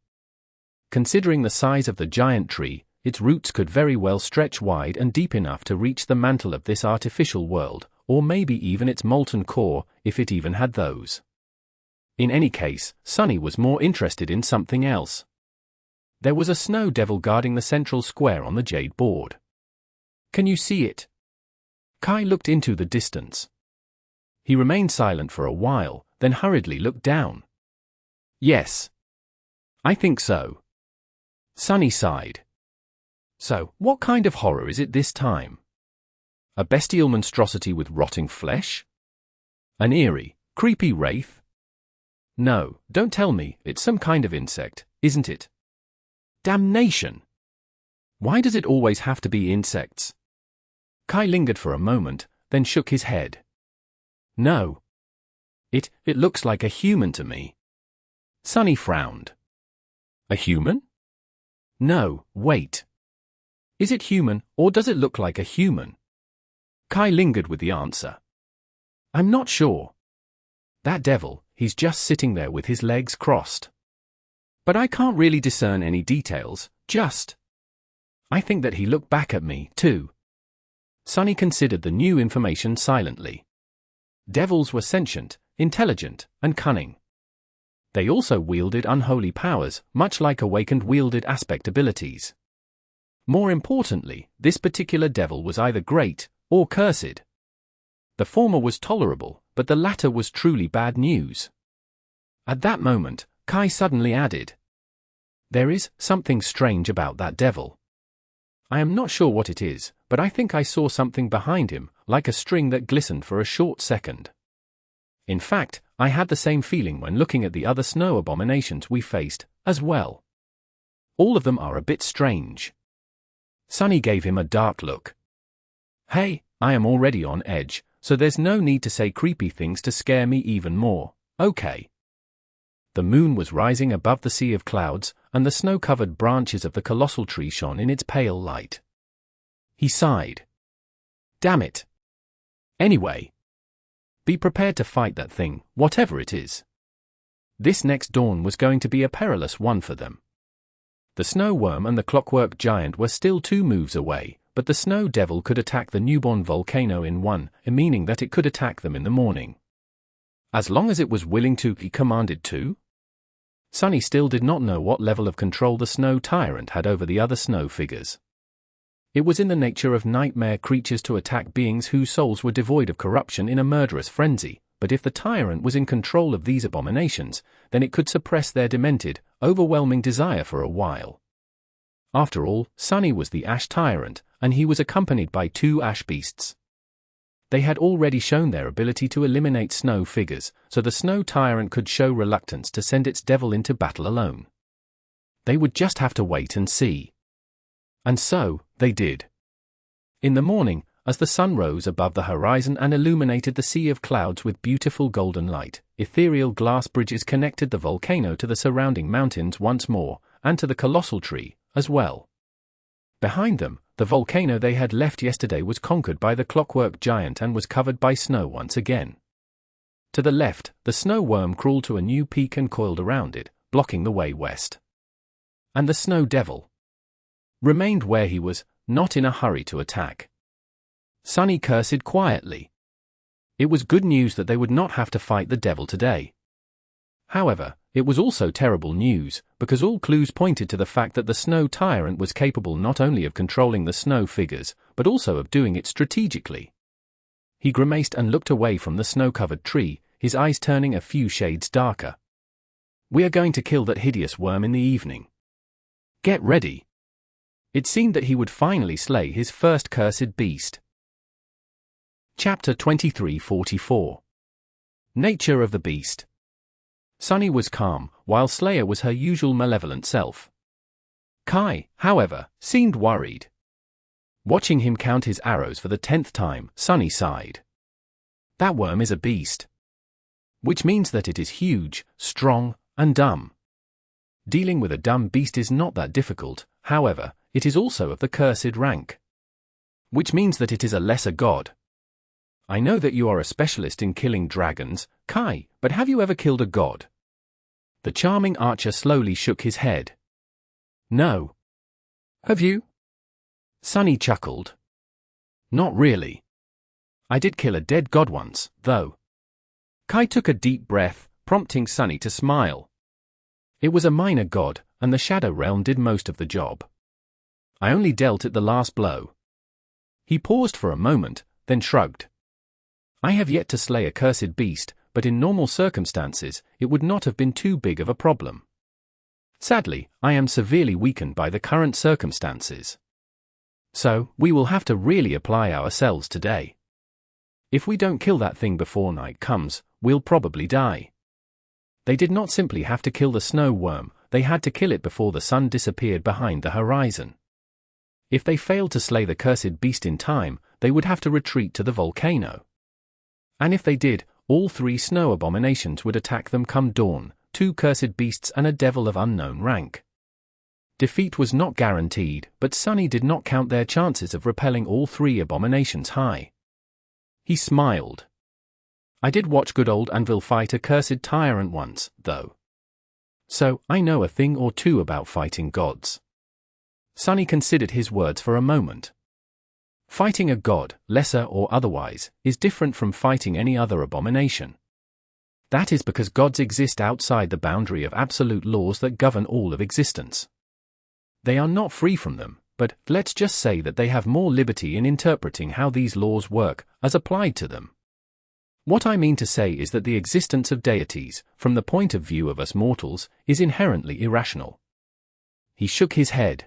Considering the size of the giant tree, its roots could very well stretch wide and deep enough to reach the mantle of this artificial world, or maybe even its molten core, if it even had those. In any case, Sunny was more interested in something else. There was a snow devil guarding the central square on the jade board. Can you see it? Kai looked into the distance. He remained silent for a while, then hurriedly looked down. Yes. I think so. Sunny sighed. So, what kind of horror is it this time? A bestial monstrosity with rotting flesh? An eerie, creepy wraith? No, don't tell me, it's some kind of insect, isn't it? Damnation! Why does it always have to be insects? Kai lingered for a moment, then shook his head. No. It looks like a human to me. Sunny frowned. A human? No, wait. Is it human, or does it look like a human? Kai lingered with the answer. I'm not sure. That devil, he's just sitting there with his legs crossed. But I can't really discern any details, just. I think that he looked back at me, too. Sunny considered the new information silently. Devils were sentient, intelligent, and cunning. They also wielded unholy powers, much like Awakened wielded aspect abilities. More importantly, this particular devil was either great, or cursed. The former was tolerable, but the latter was truly bad news. At that moment, Kai suddenly added, "There is something strange about that devil. I am not sure what it is, but I think I saw something behind him, like a string that glistened for a short second. In fact, I had the same feeling when looking at the other snow abominations we faced, as well. All of them are a bit strange." Sunny gave him a dark look. "Hey, I am already on edge, so there's no need to say creepy things to scare me even more, okay?" The moon was rising above the sea of clouds, and the snow-covered branches of the colossal tree shone in its pale light. He sighed. Damn it. Anyway, be prepared to fight that thing, whatever it is. This next dawn was going to be a perilous one for them. The snow worm and the clockwork giant were still 2 moves away, but the snow devil could attack the newborn volcano in 1, meaning that it could attack them in the morning. As long as it was willing to, he commanded to. Sunny still did not know what level of control the snow tyrant had over the other snow figures. It was in the nature of nightmare creatures to attack beings whose souls were devoid of corruption in a murderous frenzy, but if the tyrant was in control of these abominations, then it could suppress their demented, overwhelming desire for a while. After all, Sunny was the ash tyrant, and he was accompanied by 2 ash beasts. They had already shown their ability to eliminate snow figures, so the snow tyrant could show reluctance to send its devil into battle alone. They would just have to wait and see. And so, they did. In the morning, as the sun rose above the horizon and illuminated the sea of clouds with beautiful golden light, ethereal glass bridges connected the volcano to the surrounding mountains once more, and to the colossal tree, as well. Behind them, the volcano they had left yesterday was conquered by the clockwork giant and was covered by snow once again. To the left, the snow worm crawled to a new peak and coiled around it, blocking the way west. And the snow devil remained where he was, not in a hurry to attack. Sunny cursed quietly. It was good news that they would not have to fight the devil today. However, it was also terrible news, because all clues pointed to the fact that the snow tyrant was capable not only of controlling the snow figures, but also of doing it strategically. He grimaced and looked away from the snow-covered tree, his eyes turning a few shades darker. "We are going to kill that hideous worm in the evening. Get ready." It seemed that he would finally slay his first cursed beast. Chapter 23:44. Nature of the Beast. Sunny was calm, while Slayer was her usual malevolent self. Kai, however, seemed worried. Watching him count his arrows for the 10th time, Sunny sighed. That worm is a beast. Which means that it is huge, strong, and dumb. Dealing with a dumb beast is not that difficult, however, it is also of the cursed rank. Which means that it is a lesser god. I know that you are a specialist in killing dragons, Kai, but have you ever killed a god? The charming archer slowly shook his head. No. Have you? Sunny chuckled. Not really. I did kill a dead god once, though. Kai took a deep breath, prompting Sunny to smile. It was a minor god, and the Shadow Realm did most of the job. I only dealt it the last blow. He paused for a moment, then shrugged. I have yet to slay a cursed beast, but in normal circumstances, it would not have been too big of a problem. Sadly, I am severely weakened by the current circumstances. So, we will have to really apply ourselves today. If we don't kill that thing before night comes, we'll probably die. They did not simply have to kill the snow worm, they had to kill it before the sun disappeared behind the horizon. If they failed to slay the cursed beast in time, they would have to retreat to the volcano. And if they did, all 3 snow abominations would attack them come dawn, 2 cursed beasts and a devil of unknown rank. Defeat was not guaranteed, but Sunny did not count their chances of repelling all 3 abominations high. He smiled. I did watch good old Anvil fight a cursed tyrant once, though. So, I know a thing or two about fighting gods. Sunny considered his words for a moment. Fighting a god, lesser or otherwise, is different from fighting any other abomination. That is because gods exist outside the boundary of absolute laws that govern all of existence. They are not free from them, but let's just say that they have more liberty in interpreting how these laws work, as applied to them. What I mean to say is that the existence of deities, from the point of view of us mortals, is inherently irrational. He shook his head.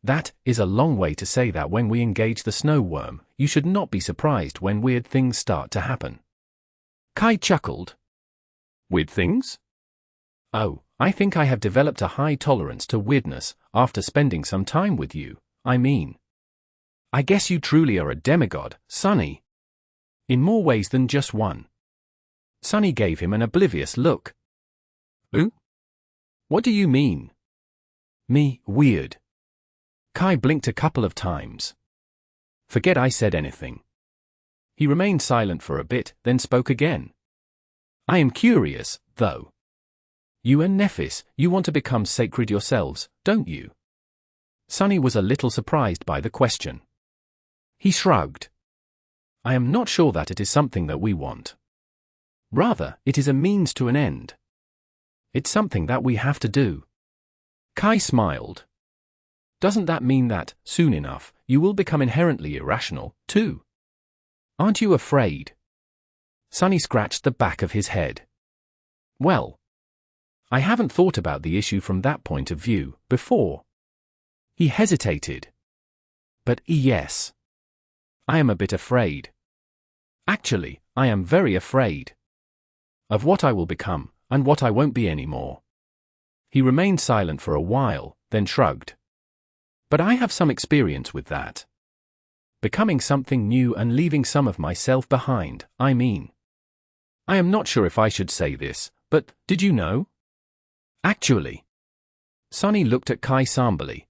That is a long way to say that when we engage the snow worm, you should not be surprised when weird things start to happen. Kai chuckled. Weird things? Oh, I think I have developed a high tolerance to weirdness after spending some time with you, I mean. I guess you truly are a demigod, Sunny. In more ways than just one. Sunny gave him an oblivious look. Who? What do you mean? Me, weird. Kai blinked a couple of times. Forget I said anything. He remained silent for a bit, then spoke again. I am curious, though. You and Nephis, you want to become sacred yourselves, don't you? Sunny was a little surprised by the question. He shrugged. I am not sure that it is something that we want. Rather, it is a means to an end. It's something that we have to do. Kai smiled. Doesn't that mean that, soon enough, you will become inherently irrational, too? Aren't you afraid? Sunny scratched the back of his head. Well, I haven't thought about the issue from that point of view before. He hesitated. But yes. I am a bit afraid. Actually, I am very afraid. Of what I will become, and what I won't be anymore. He remained silent for a while, then shrugged. But I have some experience with that. Becoming something new and leaving some of myself behind, I mean. I am not sure if I should say this, but did you know? Actually. Sunny looked at Kai somberly.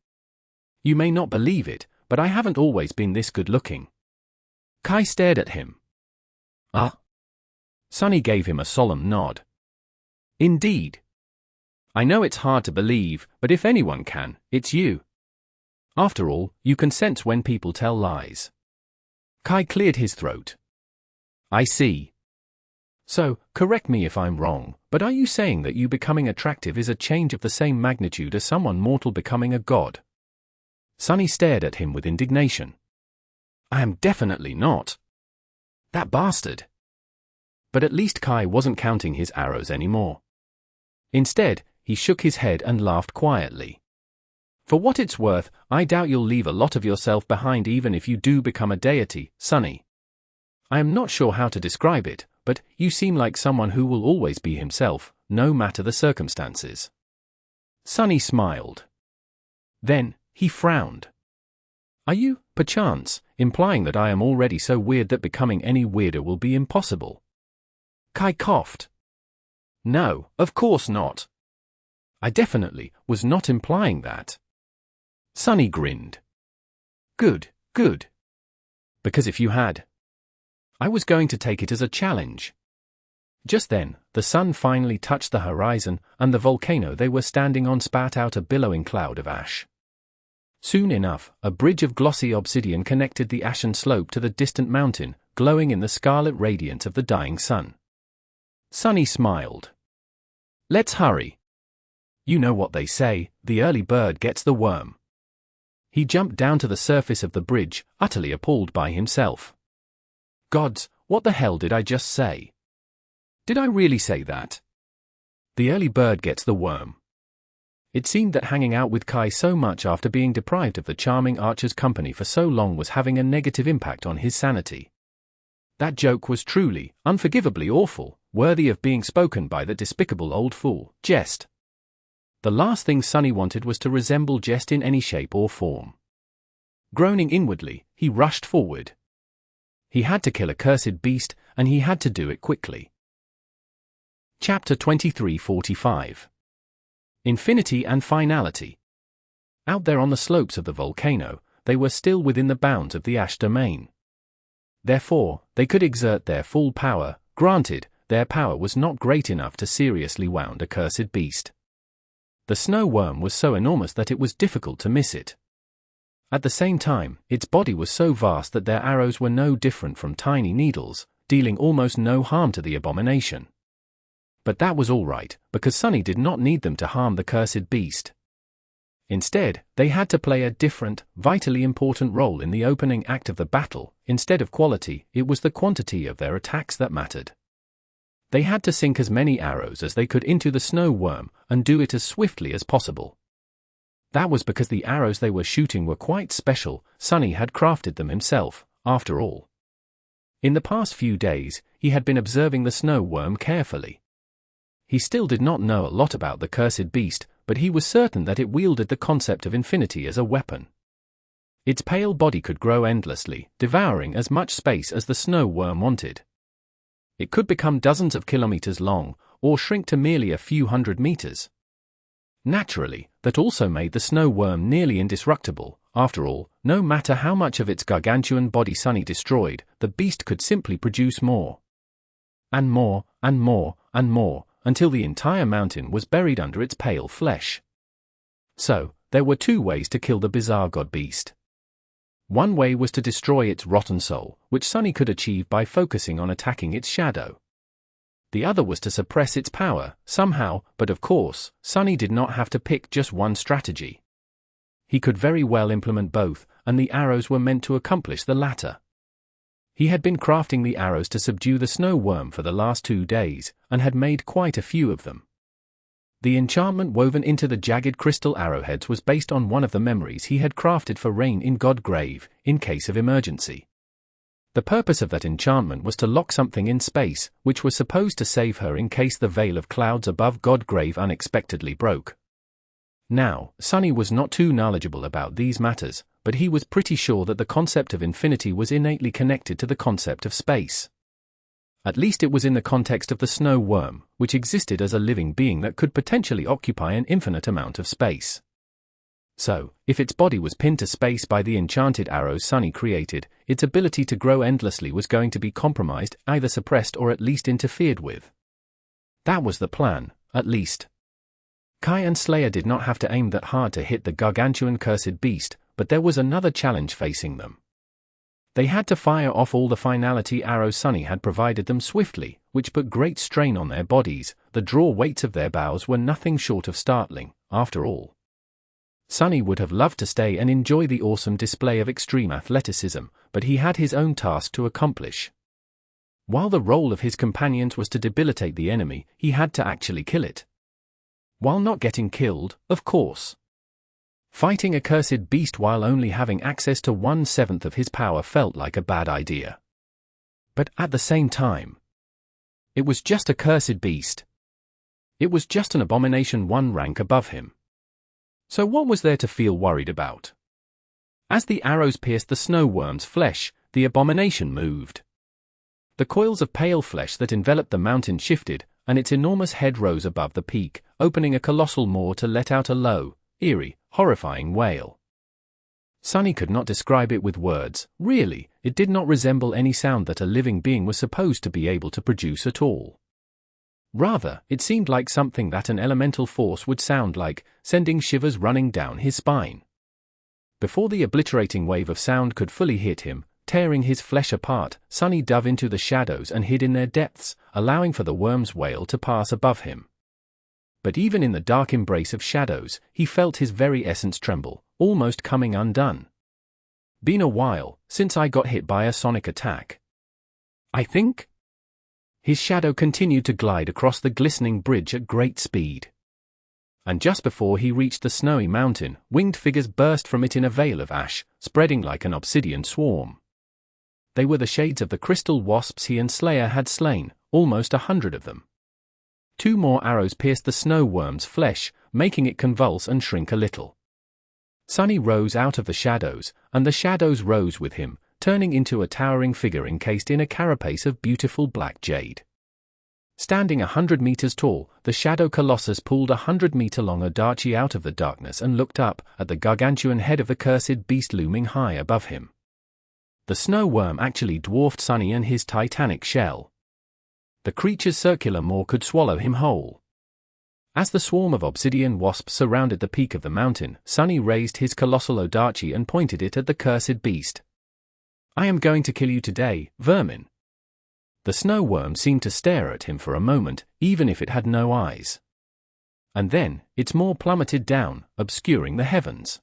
You may not believe it, but I haven't always been this good looking. Kai stared at him. Ah? Sunny gave him a solemn nod. Indeed. I know it's hard to believe, but if anyone can, it's you. After all, you can sense when people tell lies. Kai cleared his throat. I see. So, correct me if I'm wrong, but are you saying that you becoming attractive is a change of the same magnitude as someone mortal becoming a god? Sunny stared at him with indignation. I am definitely not. That bastard. But at least Kai wasn't counting his arrows anymore. Instead, he shook his head and laughed quietly. For what it's worth, I doubt you'll leave a lot of yourself behind even if you do become a deity, Sunny. I am not sure how to describe it, but you seem like someone who will always be himself, no matter the circumstances. Sunny smiled. Then, he frowned. Are you, perchance, implying that I am already so weird that becoming any weirder will be impossible? Kai coughed. No, of course not. I definitely was not implying that. Sunny grinned. Good, good. Because if you had, I was going to take it as a challenge. Just then, the sun finally touched the horizon, and the volcano they were standing on spat out a billowing cloud of ash. Soon enough, a bridge of glossy obsidian connected the ashen slope to the distant mountain, glowing in the scarlet radiance of the dying sun. Sunny smiled. Let's hurry. You know what they say, the early bird gets the worm. He jumped down to the surface of the bridge, utterly appalled by himself. Gods, what the hell did I just say? Did I really say that? The early bird gets the worm. It seemed that hanging out with Kai so much after being deprived of the charming archer's company for so long was having a negative impact on his sanity. That joke was truly, unforgivably awful, worthy of being spoken by the despicable old fool, Jest. The last thing Sunny wanted was to resemble Jest in any shape or form. Groaning inwardly, he rushed forward. He had to kill a cursed beast, and he had to do it quickly. Chapter 23:45. Infinity and Finality. Out there on the slopes of the volcano, they were still within the bounds of the ash domain. Therefore, they could exert their full power. Granted, their power was not great enough to seriously wound a cursed beast. The snow worm was so enormous that it was difficult to miss it. At the same time, its body was so vast that their arrows were no different from tiny needles, dealing almost no harm to the abomination. But that was all right, because Sunny did not need them to harm the cursed beast. Instead, they had to play a different, vitally important role in the opening act of the battle. Instead of quality, it was the quantity of their attacks that mattered. They had to sink as many arrows as they could into the snow worm, and do it as swiftly as possible. That was because the arrows they were shooting were quite special. Sunny had crafted them himself, after all. In the past few days, he had been observing the snow worm carefully. He still did not know a lot about the cursed beast, but he was certain that it wielded the concept of infinity as a weapon. Its pale body could grow endlessly, devouring as much space as the snow worm wanted. It could become dozens of kilometers long, or shrink to merely a few hundred meters. Naturally, that also made the snow worm nearly indestructible. After all, no matter how much of its gargantuan body Sunny destroyed, the beast could simply produce more. And more, and more, and more, until the entire mountain was buried under its pale flesh. So, there were two ways to kill the bizarre god beast. One way was to destroy its rotten soul, which Sunny could achieve by focusing on attacking its shadow. The other was to suppress its power, somehow, but of course, Sunny did not have to pick just one strategy. He could very well implement both, and the arrows were meant to accomplish the latter. He had been crafting the arrows to subdue the snow worm for the last 2 days, and had made quite a few of them. The enchantment woven into the jagged crystal arrowheads was based on one of the memories he had crafted for Rain in Godgrave, in case of emergency. The purpose of that enchantment was to lock something in space, which was supposed to save her in case the veil of clouds above Godgrave unexpectedly broke. Now, Sunny was not too knowledgeable about these matters, but he was pretty sure that the concept of infinity was innately connected to the concept of space. At least it was in the context of the snow worm, which existed as a living being that could potentially occupy an infinite amount of space. So, if its body was pinned to space by the enchanted arrows Sunny created, its ability to grow endlessly was going to be compromised, either suppressed or at least interfered with. That was the plan, at least. Kai and Slayer did not have to aim that hard to hit the gargantuan cursed beast, but there was another challenge facing them. They had to fire off all the Finality arrows Sunny had provided them swiftly, which put great strain on their bodies. The draw weights of their bows were nothing short of startling, after all. Sunny would have loved to stay and enjoy the awesome display of extreme athleticism, but he had his own task to accomplish. While the role of his companions was to debilitate the enemy, he had to actually kill it. While not getting killed, of course. Fighting a cursed beast while only having access to 1/7 of his power felt like a bad idea. But at the same time, it was just a cursed beast. It was just an abomination 1 rank above him. So what was there to feel worried about? As the arrows pierced the snow worm's flesh, the abomination moved. The coils of pale flesh that enveloped the mountain shifted, and its enormous head rose above the peak, opening a colossal maw to let out a low, eerie, horrifying wail. Sunny could not describe it with words. Really, it did not resemble any sound that a living being was supposed to be able to produce at all. Rather, it seemed like something that an elemental force would sound like, sending shivers running down his spine. Before the obliterating wave of sound could fully hit him, tearing his flesh apart, Sunny dove into the shadows and hid in their depths, allowing for the worm's wail to pass above him. But even in the dark embrace of shadows, he felt his very essence tremble, almost coming undone. Been a while since I got hit by a sonic attack, I think? His shadow continued to glide across the glistening bridge at great speed. And just before he reached the snowy mountain, winged figures burst from it in a veil of ash, spreading like an obsidian swarm. They were the shades of the crystal wasps he and Slayer had slain, almost 100 of them. 2 more arrows pierced the snow worm's flesh, making it convulse and shrink a little. Sunny rose out of the shadows, and the shadows rose with him, turning into a towering figure encased in a carapace of beautiful black jade. Standing 100 meters tall, the Shadow Colossus pulled a 100-meter-long Odachi out of the darkness and looked up at the gargantuan head of the cursed beast looming high above him. The snow worm actually dwarfed Sunny and his titanic shell. The creature's circular maw could swallow him whole. As the swarm of obsidian wasps surrounded the peak of the mountain, Sunny raised his colossal Odachi and pointed it at the cursed beast. "I am going to kill you today, vermin." The snow worm seemed to stare at him for a moment, even if it had no eyes. And then, its maw plummeted down, obscuring the heavens.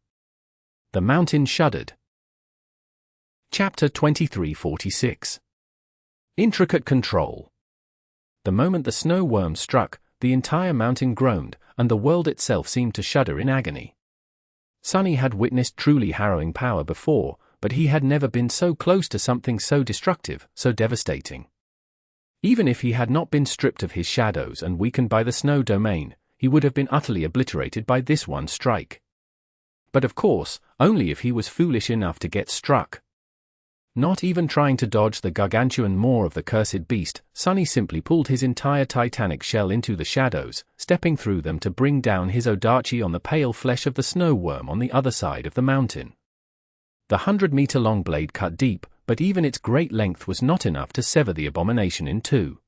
The mountain shuddered. Chapter 2346. Intricate Control. The moment the snow worm struck, the entire mountain groaned, and the world itself seemed to shudder in agony. Sunny had witnessed truly harrowing power before, but he had never been so close to something so destructive, so devastating. Even if he had not been stripped of his shadows and weakened by the snow domain, he would have been utterly obliterated by this one strike. But of course, only if he was foolish enough to get struck. Not even trying to dodge the gargantuan maw of the cursed beast, Sunny simply pulled his entire titanic shell into the shadows, stepping through them to bring down his Odachi on the pale flesh of the snow worm on the other side of the mountain. The 100-meter-long blade cut deep, but even its great length was not enough to sever the abomination in two.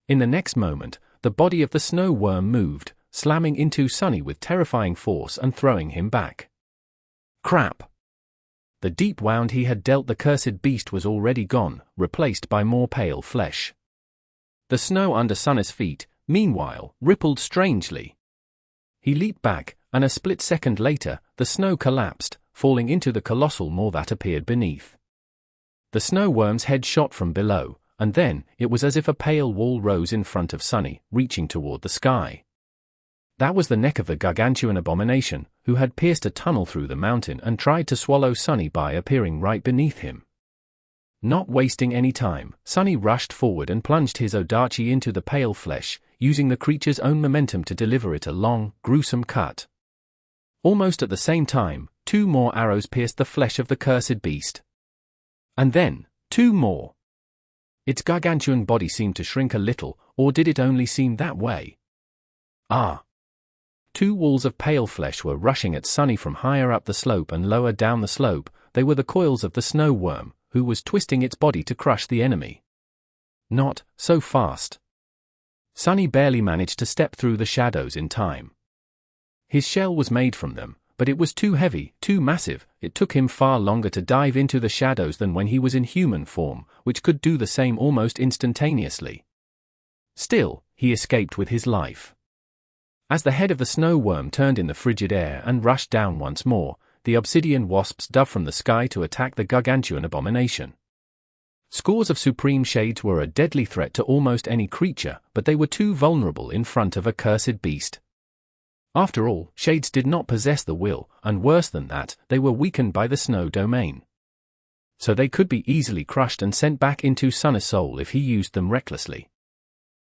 In the next moment, the body of the snow worm moved, slamming into Sunny with terrifying force and throwing him back. Crap! The deep wound he had dealt the cursed beast was already gone, replaced by more pale flesh. The snow under Sunny's feet, meanwhile, rippled strangely. He leaped back, and a split second later, the snow collapsed, falling into the colossal maw that appeared beneath. The snow worm's head shot from below, and then, it was as if a pale wall rose in front of Sunny, reaching toward the sky. That was the neck of the gargantuan abomination, who had pierced a tunnel through the mountain and tried to swallow Sunny by appearing right beneath him. Not wasting any time, Sunny rushed forward and plunged his Odachi into the pale flesh, using the creature's own momentum to deliver it a long, gruesome cut. Almost at the same time, 2 more arrows pierced the flesh of the cursed beast. And then, 2 more. Its gargantuan body seemed to shrink a little, or did it only seem that way? Ah! 2 walls of pale flesh were rushing at Sunny from higher up the slope and lower down the slope. They were the coils of the snow worm, who was twisting its body to crush the enemy. Not so fast. Sunny barely managed to step through the shadows in time. His shell was made from them, but it was too heavy, too massive. It took him far longer to dive into the shadows than when he was in human form, which could do the same almost instantaneously. Still, he escaped with his life. As the head of the snow worm turned in the frigid air and rushed down once more, the obsidian wasps dove from the sky to attack the gargantuan abomination. Scores of supreme shades were a deadly threat to almost any creature, but they were too vulnerable in front of a cursed beast. After all, shades did not possess the will, and worse than that, they were weakened by the snow domain. So they could be easily crushed and sent back into Sunny's soul if he used them recklessly.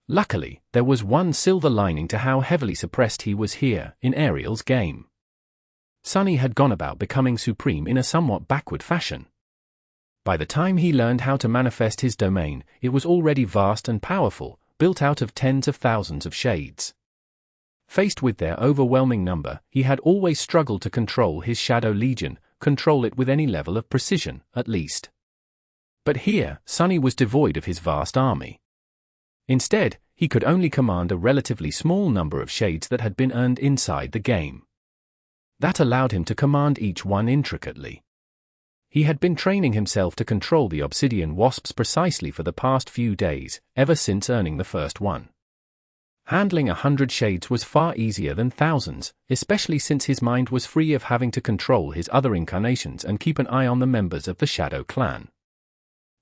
Luckily, there was one silver lining to how heavily suppressed he was here, in Ariel's game. Sunny had gone about becoming supreme in a somewhat backward fashion. By the time he learned how to manifest his domain, it was already vast and powerful, built out of tens of thousands of shades. Faced with their overwhelming number, he had always struggled to control his Shadow Legion, control it with any level of precision, at least. But here, Sunny was devoid of his vast army. Instead, he could only command a relatively small number of shades that had been earned inside the game. That allowed him to command each one intricately. He had been training himself to control the obsidian wasps precisely for the past few days, ever since earning the first one. Handling 100 shades was far easier than thousands, especially since his mind was free of having to control his other incarnations and keep an eye on the members of the Shadow Clan.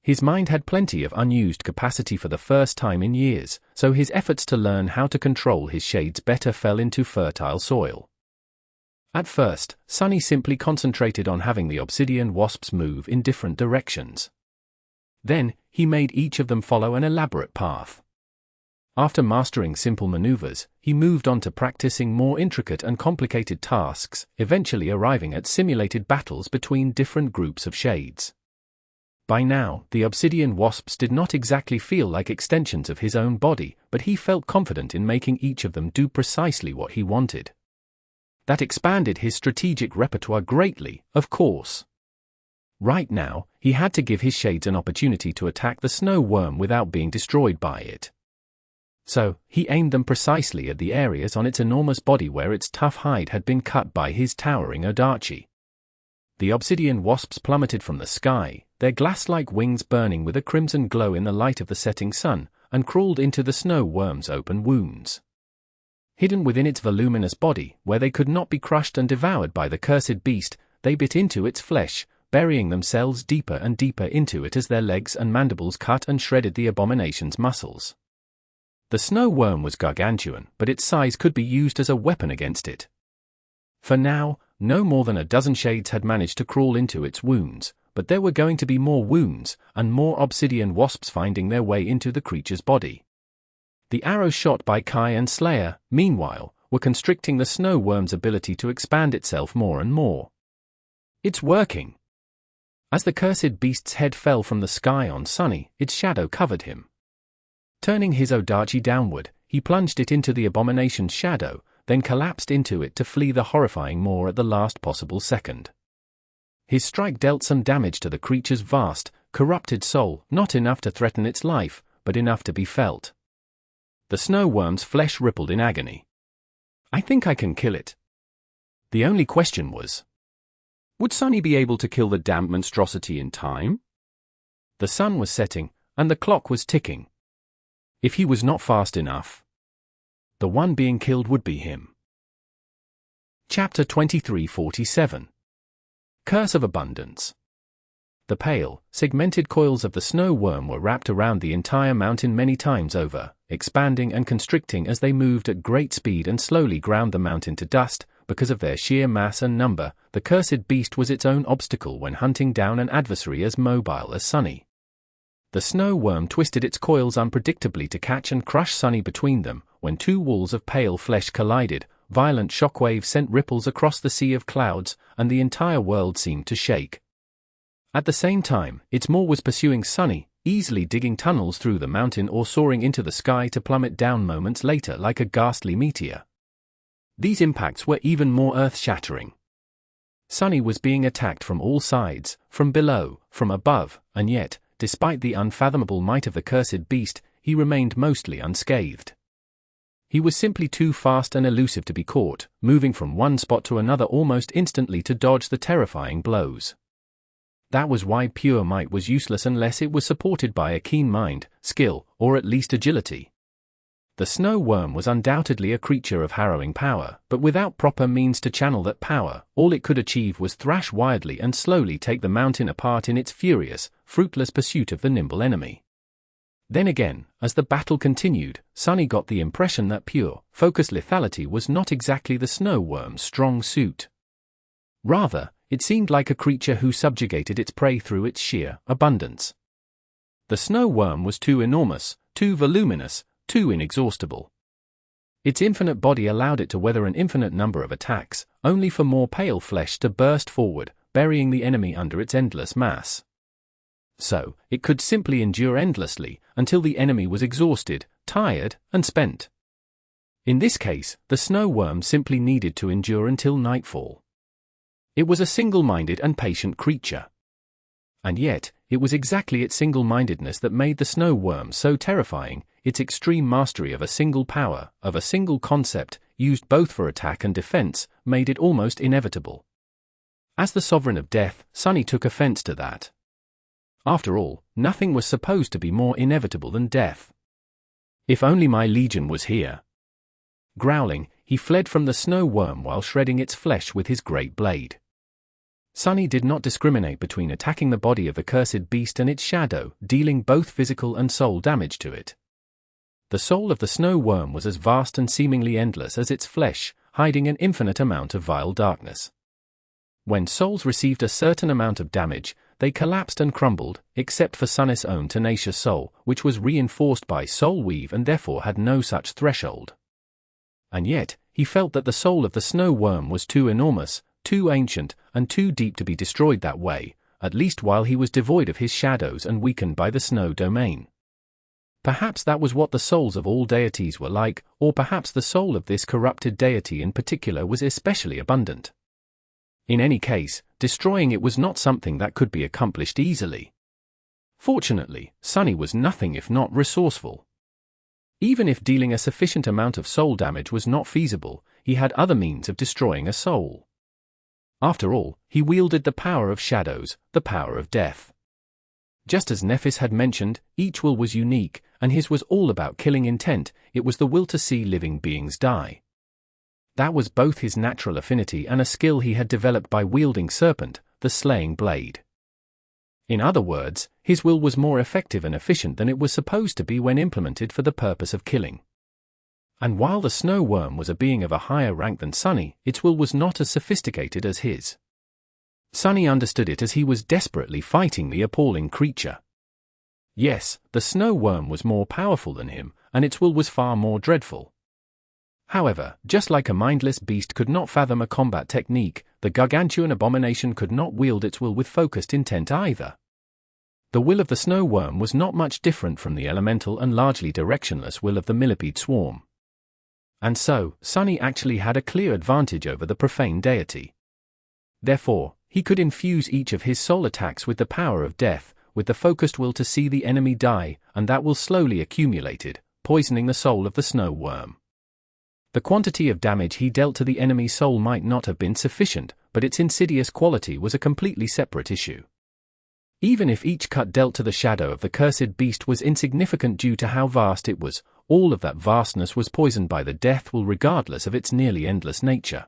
His mind had plenty of unused capacity for the first time in years, so his efforts to learn how to control his shades better fell into fertile soil. At first, Sunny simply concentrated on having the obsidian wasps move in different directions. Then, he made each of them follow an elaborate path. After mastering simple maneuvers, he moved on to practicing more intricate and complicated tasks, eventually arriving at simulated battles between different groups of shades. By now, the obsidian wasps did not exactly feel like extensions of his own body, but he felt confident in making each of them do precisely what he wanted. That expanded his strategic repertoire greatly, of course. Right now, he had to give his shades an opportunity to attack the snow worm without being destroyed by it. So, he aimed them precisely at the areas on its enormous body where its tough hide had been cut by his towering Odachi. The obsidian wasps plummeted from the sky, their glass-like wings burning with a crimson glow in the light of the setting sun, and crawled into the snow worm's open wounds. Hidden within its voluminous body, where they could not be crushed and devoured by the cursed beast, they bit into its flesh, burying themselves deeper and deeper into it as their legs and mandibles cut and shredded the abomination's muscles. The snow worm was gargantuan, but its size could be used as a weapon against it. For now, no more than a dozen shades had managed to crawl into its wounds, but there were going to be more wounds, and more obsidian wasps finding their way into the creature's body. The arrows shot by Kai and Slayer, meanwhile, were constricting the snow worm's ability to expand itself more and more. It's working. As the cursed beast's head fell from the sky on Sunny, its shadow covered him. Turning his Odachi downward, he plunged it into the abomination's shadow, then collapsed into it to flee the horrifying maw at the last possible second. His strike dealt some damage to the creature's vast, corrupted soul, not enough to threaten its life, but enough to be felt. The snow worm's flesh rippled in agony. I think I can kill it. The only question was, would Sunny be able to kill the damp monstrosity in time? The sun was setting, and the clock was ticking. If he was not fast enough, the one being killed would be him. Chapter 2347. Curse of Abundance. The pale, segmented coils of the snow worm were wrapped around the entire mountain many times over, expanding and constricting as they moved at great speed and slowly ground the mountain to dust. Because of their sheer mass and number, the cursed beast was its own obstacle when hunting down an adversary as mobile as Sunny. The snow worm twisted its coils unpredictably to catch and crush Sunny between them. When two walls of pale flesh collided, violent shockwaves sent ripples across the sea of clouds, and the entire world seemed to shake. At the same time, its maw was pursuing Sunny, easily digging tunnels through the mountain or soaring into the sky to plummet down moments later like a ghastly meteor. These impacts were even more earth-shattering. Sunny was being attacked from all sides, from below, from above, and yet, despite the unfathomable might of the cursed beast, he remained mostly unscathed. He was simply too fast and elusive to be caught, moving from one spot to another almost instantly to dodge the terrifying blows. That was why pure might was useless unless it was supported by a keen mind, skill, or at least agility. The snow worm was undoubtedly a creature of harrowing power, but without proper means to channel that power, all it could achieve was thrash wildly and slowly take the mountain apart in its furious, fruitless pursuit of the nimble enemy. Then again, as the battle continued, Sunny got the impression that pure, focused lethality was not exactly the snow worm's strong suit. Rather, it seemed like a creature who subjugated its prey through its sheer abundance. The snow worm was too enormous, too voluminous, too inexhaustible. Its infinite body allowed it to weather an infinite number of attacks, only for more pale flesh to burst forward, burying the enemy under its endless mass. So, it could simply endure endlessly, until the enemy was exhausted, tired, and spent. In this case, the snow worm simply needed to endure until nightfall. It was a single-minded and patient creature. And yet, it was exactly its single-mindedness that made the snow worm so terrifying. Its extreme mastery of a single power, of a single concept, used both for attack and defense, made it almost inevitable. As the sovereign of death, Sunny took offense to that. After all, nothing was supposed to be more inevitable than death. If only my legion was here. Growling, he fled from the snow worm while shredding its flesh with his great blade. Sunny did not discriminate between attacking the body of the cursed beast and its shadow, dealing both physical and soul damage to it. The soul of the snow worm was as vast and seemingly endless as its flesh, hiding an infinite amount of vile darkness. When souls received a certain amount of damage, they collapsed and crumbled, except for Sunny's own tenacious soul, which was reinforced by soul weave and therefore had no such threshold. And yet, he felt that the soul of the snow worm was too enormous, too ancient, and too deep to be destroyed that way, at least while he was devoid of his shadows and weakened by the snow domain. Perhaps that was what the souls of all deities were like, or perhaps the soul of this corrupted deity in particular was especially abundant. In any case, destroying it was not something that could be accomplished easily. Fortunately, Sunny was nothing if not resourceful. Even if dealing a sufficient amount of soul damage was not feasible, he had other means of destroying a soul. After all, he wielded the power of shadows, the power of death. Just as Nephis had mentioned, each will was unique, and his was all about killing intent. It was the will to see living beings die. That was both his natural affinity and a skill he had developed by wielding Serpent, the slaying blade. In other words, his will was more effective and efficient than it was supposed to be when implemented for the purpose of killing. And while the snow worm was a being of a higher rank than Sunny, its will was not as sophisticated as his. Sunny understood it as he was desperately fighting the appalling creature. Yes, the snow worm was more powerful than him, and its will was far more dreadful. However, just like a mindless beast could not fathom a combat technique, the gargantuan abomination could not wield its will with focused intent either. The will of the snow worm was not much different from the elemental and largely directionless will of the millipede swarm. And so, Sunny actually had a clear advantage over the profane deity. Therefore, he could infuse each of his soul attacks with the power of death, with the focused will to see the enemy die, and that will slowly accumulated, poisoning the soul of the snow worm. The quantity of damage he dealt to the enemy soul might not have been sufficient, but its insidious quality was a completely separate issue. Even if each cut dealt to the shadow of the cursed beast was insignificant due to how vast it was, all of that vastness was poisoned by the death will regardless of its nearly endless nature.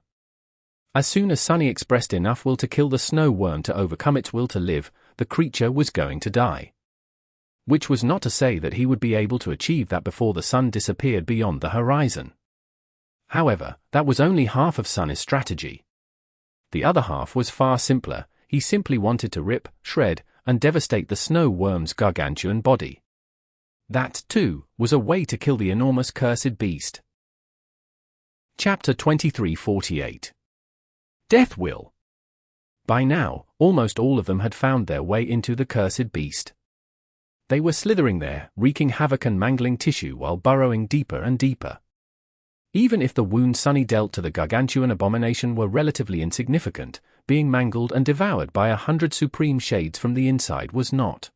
As soon as Sunny expressed enough will to kill the snow worm to overcome its will to live, the creature was going to die. Which was not to say that he would be able to achieve that before the sun disappeared beyond the horizon. However, that was only half of Sunny's strategy. The other half was far simpler. He simply wanted to rip, shred, and devastate the snow worm's gargantuan body. That, too, was a way to kill the enormous cursed beast. Chapter 2348. Death Will. By now, almost all of them had found their way into the cursed beast. They were slithering there, wreaking havoc and mangling tissue while burrowing deeper and deeper. Even if the wounds Sunny dealt to the gargantuan abomination were relatively insignificant, being mangled and devoured by 100 supreme shades from the inside was not.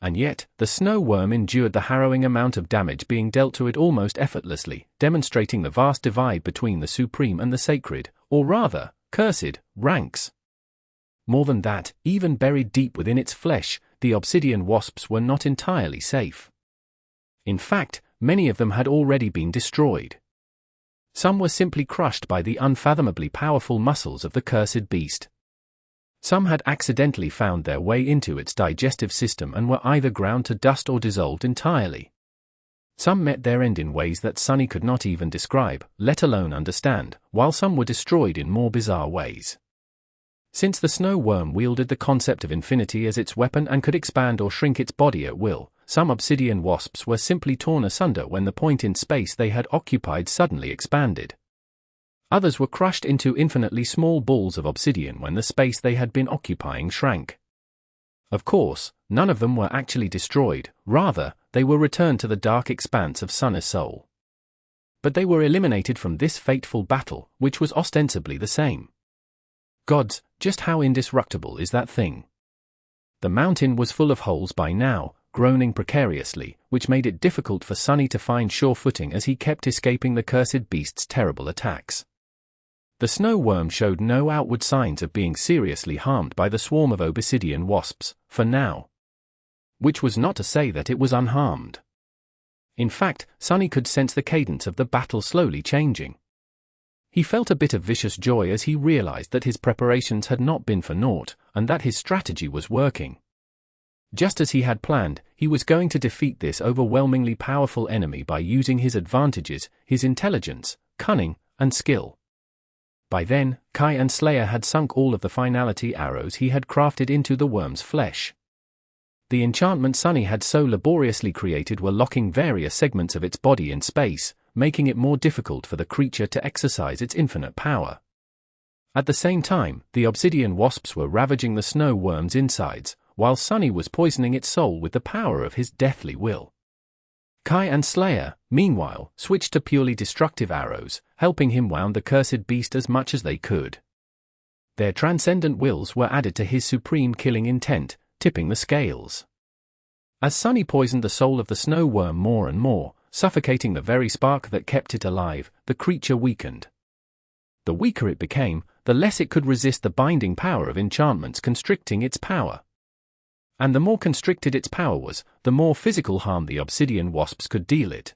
And yet, the snow worm endured the harrowing amount of damage being dealt to it almost effortlessly, demonstrating the vast divide between the supreme and the sacred, or rather, cursed, ranks. More than that, even buried deep within its flesh, the obsidian wasps were not entirely safe. In fact, many of them had already been destroyed. Some were simply crushed by the unfathomably powerful muscles of the cursed beast. Some had accidentally found their way into its digestive system and were either ground to dust or dissolved entirely. Some met their end in ways that Sunny could not even describe, let alone understand, while some were destroyed in more bizarre ways. Since the snow worm wielded the concept of infinity as its weapon and could expand or shrink its body at will, some obsidian wasps were simply torn asunder when the point in space they had occupied suddenly expanded. Others were crushed into infinitely small balls of obsidian when the space they had been occupying shrank. Of course, none of them were actually destroyed, rather, they were returned to the dark expanse of Sunny's soul. But they were eliminated from this fateful battle, which was ostensibly the same. Gods, just how indestructible is that thing? The mountain was full of holes by now, groaning precariously, which made it difficult for Sunny to find sure footing as he kept escaping the cursed beast's terrible attacks. The snow worm showed no outward signs of being seriously harmed by the swarm of obsidian wasps, for now. Which was not to say that it was unharmed. In fact, Sunny could sense the cadence of the battle slowly changing. He felt a bit of vicious joy as he realized that his preparations had not been for naught, and that his strategy was working. Just as he had planned, he was going to defeat this overwhelmingly powerful enemy by using his advantages, his intelligence, cunning, and skill. By then, Kai and Slayer had sunk all of the finality arrows he had crafted into the worm's flesh. The enchantment Sunny had so laboriously created were locking various segments of its body in space, making it more difficult for the creature to exercise its infinite power. At the same time, the obsidian wasps were ravaging the snow worm's insides, while Sunny was poisoning its soul with the power of his deathly will. Kai and Slayer, meanwhile, switched to purely destructive arrows, helping him wound the cursed beast as much as they could. Their transcendent wills were added to his supreme killing intent, tipping the scales. As Sunny poisoned the soul of the snow worm more and more, suffocating the very spark that kept it alive, the creature weakened. The weaker it became, the less it could resist the binding power of enchantments constricting its power. And the more constricted its power was, the more physical harm the obsidian wasps could deal it.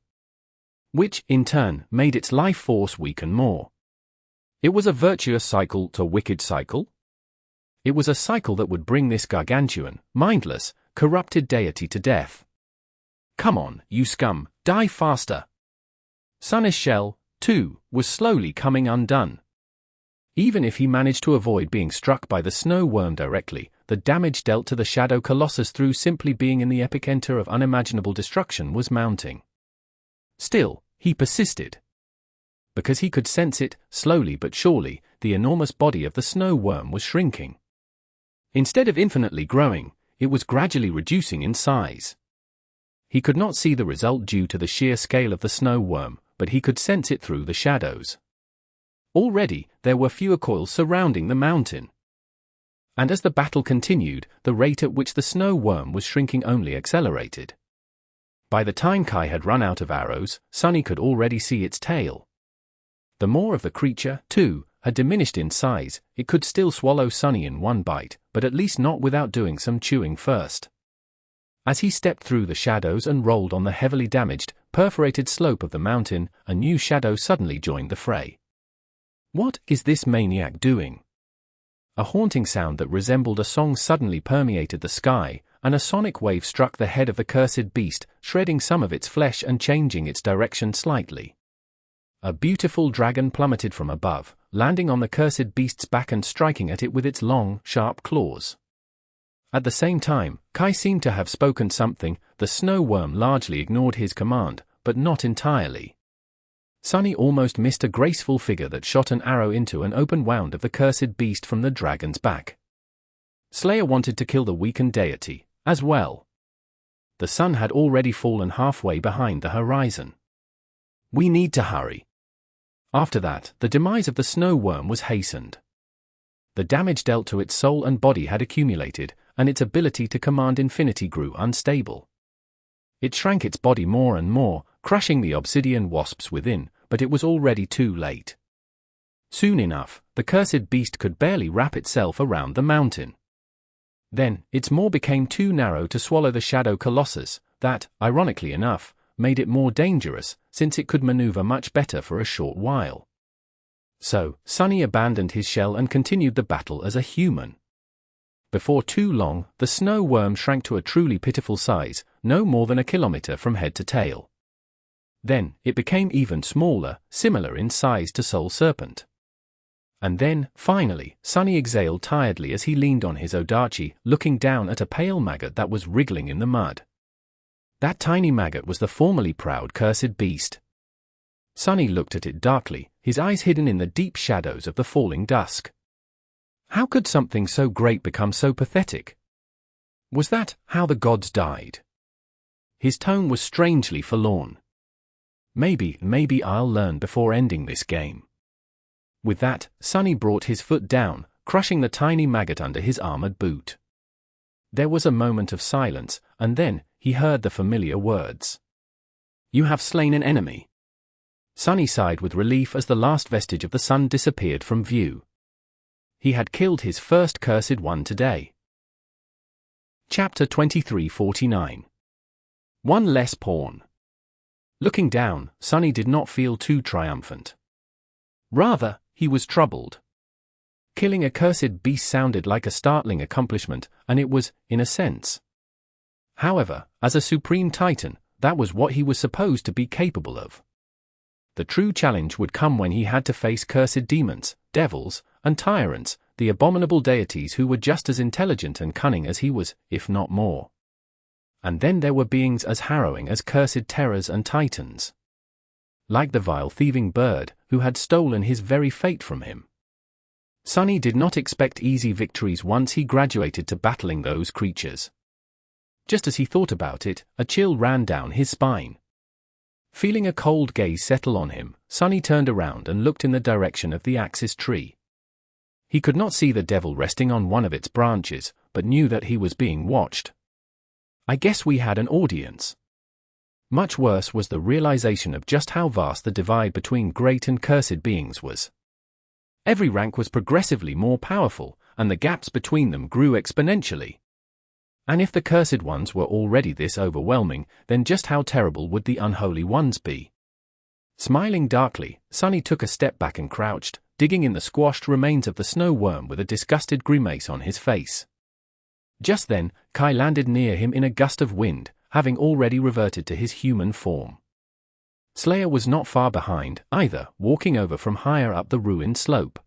Which, in turn, made its life force weaken more. It was a virtuous cycle to wicked cycle? It was a cycle that would bring this gargantuan, mindless, corrupted deity to death. Come on, you scum, die faster! Sunny's shell, too, was slowly coming undone. Even if he managed to avoid being struck by the snow worm directly, the damage dealt to the shadow colossus through simply being in the epicenter of unimaginable destruction was mounting. Still, he persisted. Because he could sense it, slowly but surely, the enormous body of the snow worm was shrinking. Instead of infinitely growing, it was gradually reducing in size. He could not see the result due to the sheer scale of the snow worm, but he could sense it through the shadows. Already, there were fewer coils surrounding the mountain. And as the battle continued, the rate at which the snow worm was shrinking only accelerated. By the time Kai had run out of arrows, Sunny could already see its tail. The more of the creature, too, had diminished in size. It could still swallow Sunny in one bite, but at least not without doing some chewing first. As he stepped through the shadows and rolled on the heavily damaged, perforated slope of the mountain, a new shadow suddenly joined the fray. What is this maniac doing? A haunting sound that resembled a song suddenly permeated the sky, and a sonic wave struck the head of the cursed beast, shredding some of its flesh and changing its direction slightly. A beautiful dragon plummeted from above, landing on the cursed beast's back and striking at it with its long, sharp claws. At the same time, Kai seemed to have spoken something. The snow worm largely ignored his command, but not entirely. Sunny almost missed a graceful figure that shot an arrow into an open wound of the cursed beast from the dragon's back. Slayer wanted to kill the weakened deity, as well. The sun had already fallen halfway behind the horizon. We need to hurry. After that, the demise of the snow worm was hastened. The damage dealt to its soul and body had accumulated, and its ability to command infinity grew unstable. It shrank its body more and more, crushing the obsidian wasps within, but it was already too late. Soon enough, the cursed beast could barely wrap itself around the mountain. Then, its maw became too narrow to swallow the shadow colossus, that, ironically enough, made it more dangerous, since it could maneuver much better for a short while. So, Sunny abandoned his shell and continued the battle as a human. Before too long, the snow worm shrank to a truly pitiful size, no more than a kilometer from head to tail. Then, it became even smaller, similar in size to Soul Serpent. And then, finally, Sunny exhaled tiredly as he leaned on his odachi, looking down at a pale maggot that was wriggling in the mud. That tiny maggot was the formerly proud cursed beast. Sunny looked at it darkly, his eyes hidden in the deep shadows of the falling dusk. How could something so great become so pathetic? Was that how the gods died? His tone was strangely forlorn. Maybe I'll learn before ending this game. With that, Sunny brought his foot down, crushing the tiny maggot under his armored boot. There was a moment of silence, and then, he heard the familiar words. You have slain an enemy. Sunny sighed with relief as the last vestige of the sun disappeared from view. He had killed his first cursed one today. Chapter 2349. One less pawn. Looking down, Sunny did not feel too triumphant. Rather, he was troubled. Killing a cursed beast sounded like a startling accomplishment, and it was, in a sense. However, as a supreme titan, that was what he was supposed to be capable of. The true challenge would come when he had to face cursed demons, devils, and tyrants, the abominable deities who were just as intelligent and cunning as he was, if not more. And then there were beings as harrowing as cursed terrors and titans. Like the vile thieving bird, who had stolen his very fate from him. Sunny did not expect easy victories once he graduated to battling those creatures. Just as he thought about it, a chill ran down his spine. Feeling a cold gaze settle on him, Sunny turned around and looked in the direction of the axis tree. He could not see the devil resting on one of its branches, but knew that he was being watched. I guess we had an audience. Much worse was the realization of just how vast the divide between great and cursed beings was. Every rank was progressively more powerful, and the gaps between them grew exponentially. And if the cursed ones were already this overwhelming, then just how terrible would the unholy ones be? Smiling darkly, Sunny took a step back and crouched, digging in the squashed remains of the snow worm with a disgusted grimace on his face. Just then, Kai landed near him in a gust of wind, having already reverted to his human form. Slayer was not far behind, either, walking over from higher up the ruined slope.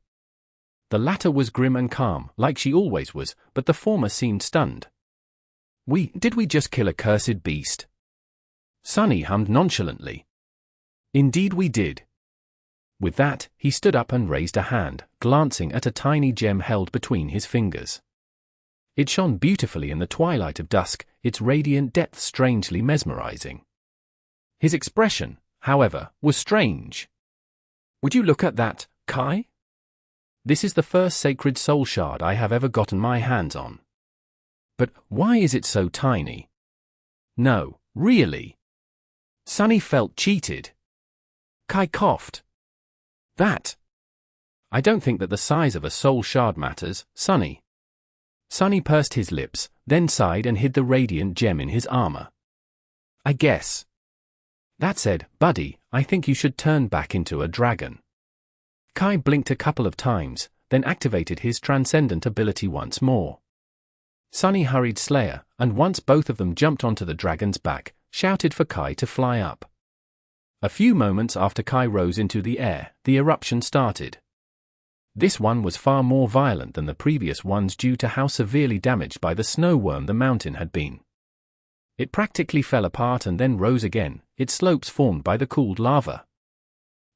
The latter was grim and calm, like she always was, but the former seemed stunned. Did we just kill a cursed beast? Sunny hummed nonchalantly. Indeed we did. With that, he stood up and raised a hand, glancing at a tiny gem held between his fingers. It shone beautifully in the twilight of dusk, its radiant depth strangely mesmerizing. His expression, however, was strange. Would you look at that, Kai? This is the first sacred soul shard I have ever gotten my hands on. But why is it so tiny? No, really. Sunny felt cheated. Kai coughed. I don't think that the size of a soul shard matters, Sunny. Sunny pursed his lips, then sighed and hid the radiant gem in his armor. I guess. That said, buddy, I think you should turn back into a dragon. Kai blinked a couple of times, then activated his transcendent ability once more. Sunny hurried Slayer, and once both of them jumped onto the dragon's back, shouted for Kai to fly up. A few moments after Kai rose into the air, the eruption started. This one was far more violent than the previous ones due to how severely damaged by the snow worm the mountain had been. It practically fell apart and then rose again, its slopes formed by the cooled lava.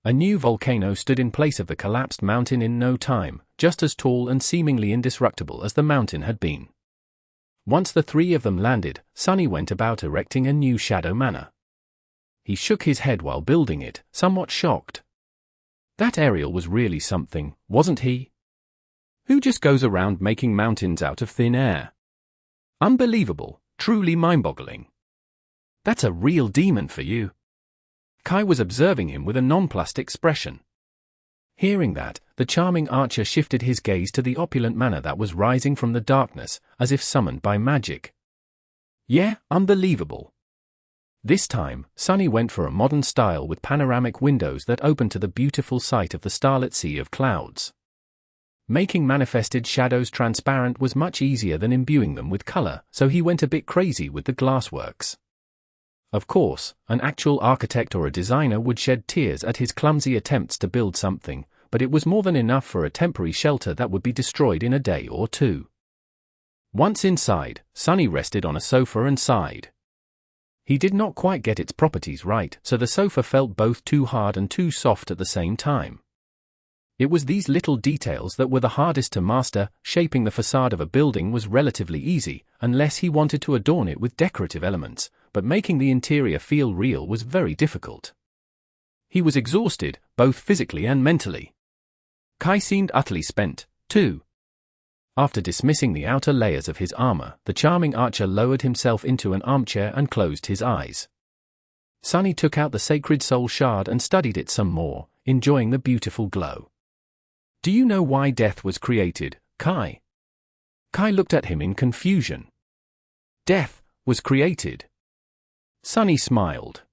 A new volcano stood in place of the collapsed mountain in no time, just as tall and seemingly indestructible as the mountain had been. Once the three of them landed, Sunny went about erecting a new shadow manor. He shook his head while building it, somewhat shocked. That Ariel was really something, wasn't he? Who just goes around making mountains out of thin air? Unbelievable, truly mind-boggling. That's a real demon for you. Kai was observing him with a nonplussed expression. Hearing that, the charming archer shifted his gaze to the opulent manor that was rising from the darkness, as if summoned by magic. Yeah, unbelievable. This time, Sunny went for a modern style with panoramic windows that opened to the beautiful sight of the starlit sea of clouds. Making manifested shadows transparent was much easier than imbuing them with color, so he went a bit crazy with the glassworks. Of course, an actual architect or a designer would shed tears at his clumsy attempts to build something, but it was more than enough for a temporary shelter that would be destroyed in a day or two. Once inside, Sunny rested on a sofa and sighed. He did not quite get its properties right, so the sofa felt both too hard and too soft at the same time. It was these little details that were the hardest to master. Shaping the facade of a building was relatively easy, unless he wanted to adorn it with decorative elements, but making the interior feel real was very difficult. He was exhausted, both physically and mentally. Kai seemed utterly spent, too. After dismissing the outer layers of his armor, the charming archer lowered himself into an armchair and closed his eyes. Sunny took out the sacred soul shard and studied it some more, enjoying the beautiful glow. Do you know why death was created, Kai? Kai looked at him in confusion. Death was created. Sunny smiled.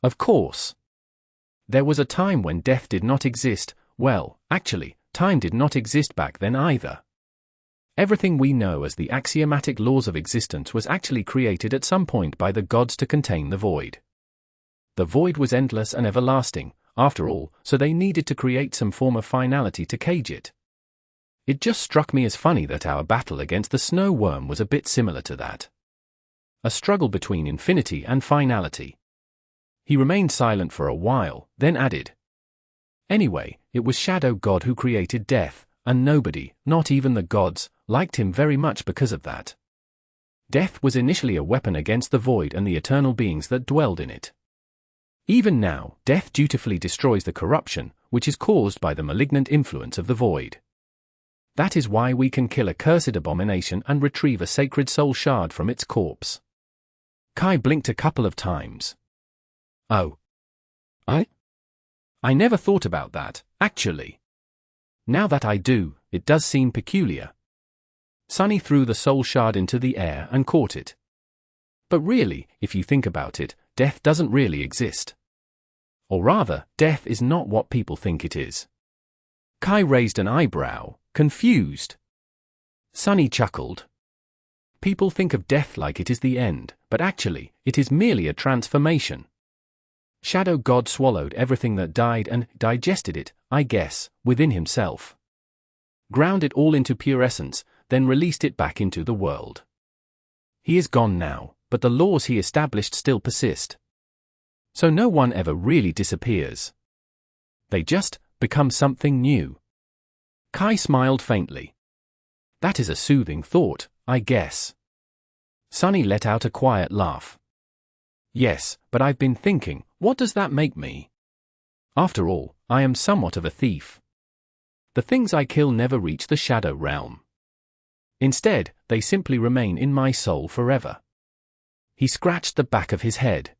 Of course. There was a time when death did not exist. Well, actually, time did not exist back then either. Everything we know as the axiomatic laws of existence was actually created at some point by the gods to contain the void. The void was endless and everlasting, after all, so they needed to create some form of finality to cage it. It just struck me as funny that our battle against the snow worm was a bit similar to that. A struggle between infinity and finality. He remained silent for a while, then added. Anyway, it was Shadow God who created death, and nobody, not even the gods, liked him very much because of that. Death was initially a weapon against the void and the eternal beings that dwelled in it. Even now, death dutifully destroys the corruption, which is caused by the malignant influence of the void. That is why we can kill a cursed abomination and retrieve a sacred soul shard from its corpse. Kai blinked a couple of times. Oh. I never thought about that, actually. Now that I do, it does seem peculiar. Sunny threw the soul shard into the air and caught it. But really, if you think about it, death doesn't really exist. Or rather, death is not what people think it is. Kai raised an eyebrow, confused. Sunny chuckled. People think of death like it is the end, but actually, it is merely a transformation. Shadow God swallowed everything that died and digested it, I guess, within himself. Ground it all into pure essence, then released it back into the world. He is gone now, but the laws he established still persist. So no one ever really disappears. They just become something new. Kai smiled faintly. That is a soothing thought, I guess. Sunny let out a quiet laugh. Yes, but I've been thinking, what does that make me? After all, I am somewhat of a thief. The things I kill never reach the shadow realm. Instead, they simply remain in my soul forever. He scratched the back of his head.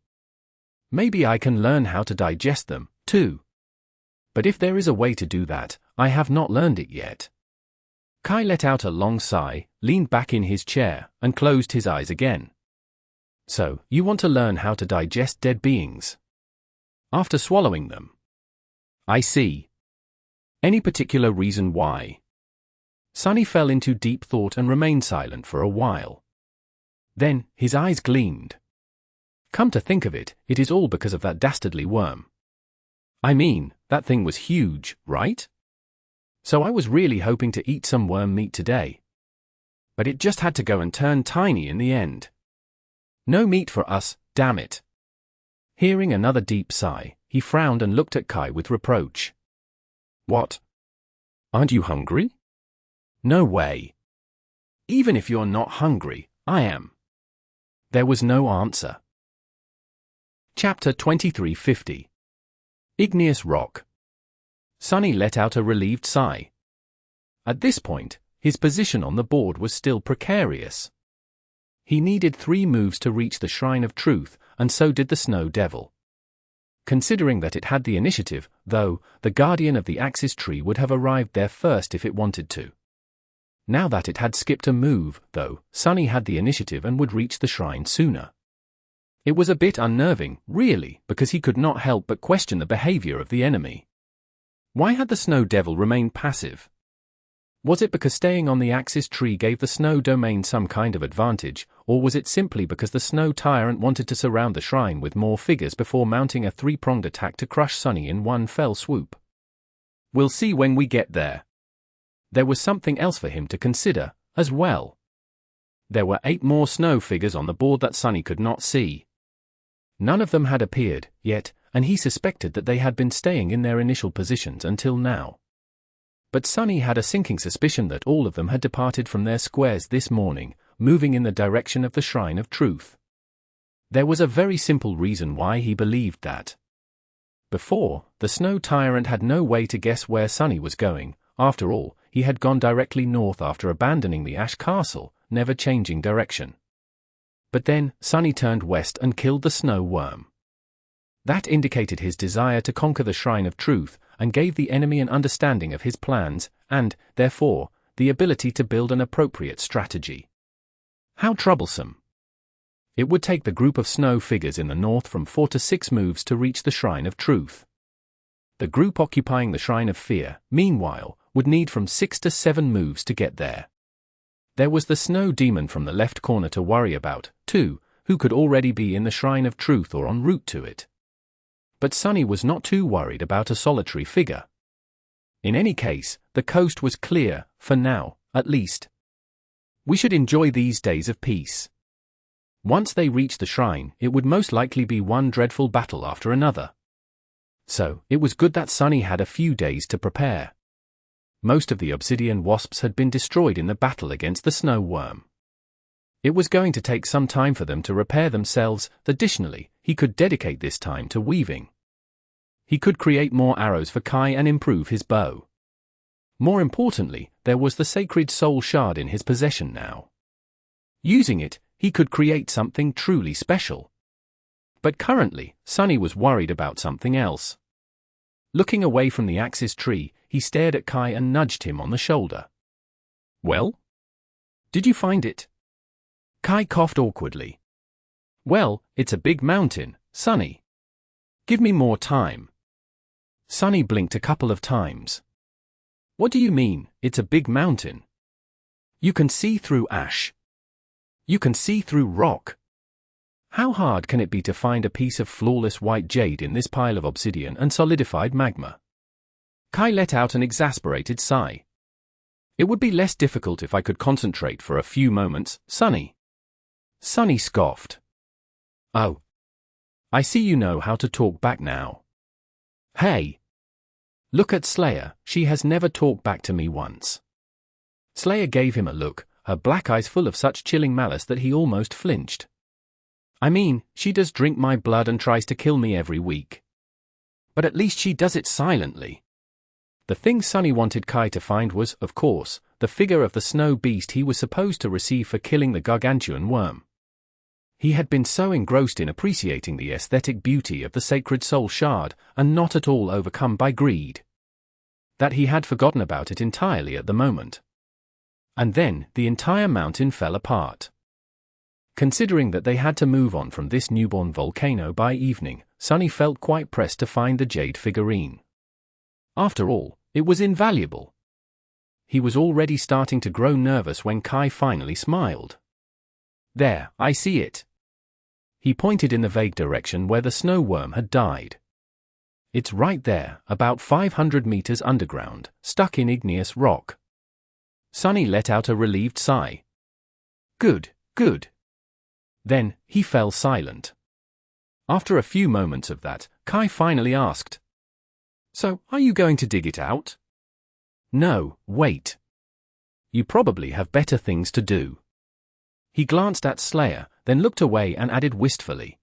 Maybe I can learn how to digest them, too. But if there is a way to do that, I have not learned it yet. Kai let out a long sigh, leaned back in his chair, and closed his eyes again. So, you want to learn how to digest dead beings? After swallowing them? I see. Any particular reason why? Sunny fell into deep thought and remained silent for a while. Then, his eyes gleamed. Come to think of it, it is all because of that dastardly worm. I mean, that thing was huge, right? So I was really hoping to eat some worm meat today. But it just had to go and turn tiny in the end. No meat for us, damn it. Hearing another deep sigh, he frowned and looked at Kai with reproach. What? Aren't you hungry? No way. Even if you're not hungry, I am. There was no answer. Chapter 2350. Igneous Rock. Sunny let out a relieved sigh. At this point, his position on the board was still precarious. He needed 3 moves to reach the Shrine of Truth, and so did the Snow Devil. Considering that it had the initiative, though, the Guardian of the Axis Tree would have arrived there first if it wanted to. Now that it had skipped a move, though, Sunny had the initiative and would reach the shrine sooner. It was a bit unnerving, really, because he could not help but question the behavior of the enemy. Why had the Snow Devil remained passive? Was it because staying on the Axis Tree gave the Snow Domain some kind of advantage, or was it simply because the Snow Tyrant wanted to surround the shrine with more figures before mounting a 3-pronged attack to crush Sunny in one fell swoop? We'll see when we get there. There was something else for him to consider, as well. There were 8 more snow figures on the board that Sunny could not see. None of them had appeared, yet, and he suspected that they had been staying in their initial positions until now. But Sunny had a sinking suspicion that all of them had departed from their squares this morning, moving in the direction of the Shrine of Truth. There was a very simple reason why he believed that. Before, the Snow Tyrant had no way to guess where Sunny was going. After all, he had gone directly north after abandoning the Ash Castle, never changing direction. But then, Sunny turned west and killed the Snow Worm. That indicated his desire to conquer the Shrine of Truth, and gave the enemy an understanding of his plans, and, therefore, the ability to build an appropriate strategy. How troublesome. It would take the group of snow figures in the north from 4 to 6 moves to reach the Shrine of Truth. The group occupying the Shrine of Fear, meanwhile, would need from 6 to 7 moves to get there. There was the Snow Demon from the left corner to worry about, too, who could already be in the Shrine of Truth or en route to it. But Sunny was not too worried about a solitary figure. In any case, the coast was clear, for now, at least. We should enjoy these days of peace. Once they reached the shrine, it would most likely be one dreadful battle after another. So, it was good that Sunny had a few days to prepare. Most of the obsidian wasps had been destroyed in the battle against the snow worm. It was going to take some time for them to repair themselves. Additionally, he could dedicate this time to weaving. He could create more arrows for Kai and improve his bow. More importantly, there was the sacred soul shard in his possession now. Using it, he could create something truly special. But currently, Sunny was worried about something else. Looking away from the axis tree, he stared at Kai and nudged him on the shoulder. "Well? Did you find it?" Kai coughed awkwardly. "Well, it's a big mountain, Sunny. Give me more time." Sunny blinked a couple of times. "What do you mean, it's a big mountain? You can see through ash. You can see through rock. How hard can it be to find a piece of flawless white jade in this pile of obsidian and solidified magma?" Kai let out an exasperated sigh. "It would be less difficult if I could concentrate for a few moments, Sunny." Sunny scoffed. "Oh. I see you know how to talk back now. Hey. Look at Slayer, she has never talked back to me once." Slayer gave him a look, her black eyes full of such chilling malice that he almost flinched. "I mean, she does drink my blood and tries to kill me every week. But at least she does it silently." The thing Sunny wanted Kai to find was, of course, the figure of the snow beast he was supposed to receive for killing the gargantuan worm. He had been so engrossed in appreciating the aesthetic beauty of the sacred soul shard, and not at all overcome by greed, that he had forgotten about it entirely at the moment. And then, the entire mountain fell apart. Considering that they had to move on from this newborn volcano by evening, Sunny felt quite pressed to find the jade figurine. After all, it was invaluable. He was already starting to grow nervous when Kai finally smiled. "There, I see it." He pointed in the vague direction where the snow worm had died. "It's right there, about 500 meters underground, stuck in igneous rock." Sunny let out a relieved sigh. "Good, good." Then, he fell silent. After a few moments of that, Kai finally asked, "So, are you going to dig it out?" "No, wait. You probably have better things to do." He glanced at Slayer, then looked away and added wistfully,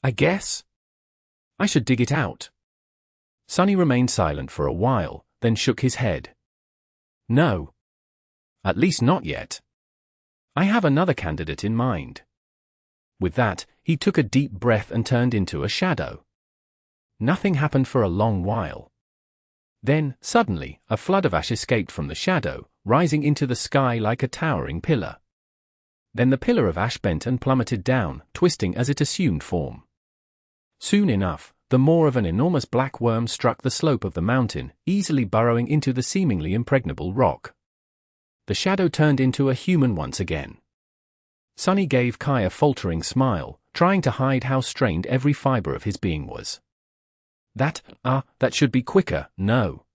"I guess I should dig it out." Sunny remained silent for a while, then shook his head. "No. At least not yet. I have another candidate in mind." With that, he took a deep breath and turned into a shadow. Nothing happened for a long while. Then, suddenly, a flood of ash escaped from the shadow, rising into the sky like a towering pillar. Then the pillar of ash bent and plummeted down, twisting as it assumed form. Soon enough, the maw of an enormous black worm struck the slope of the mountain, easily burrowing into the seemingly impregnable rock. The shadow turned into a human once again. Sunny gave Kai a faltering smile, trying to hide how strained every fiber of his being was. That should be quicker, no."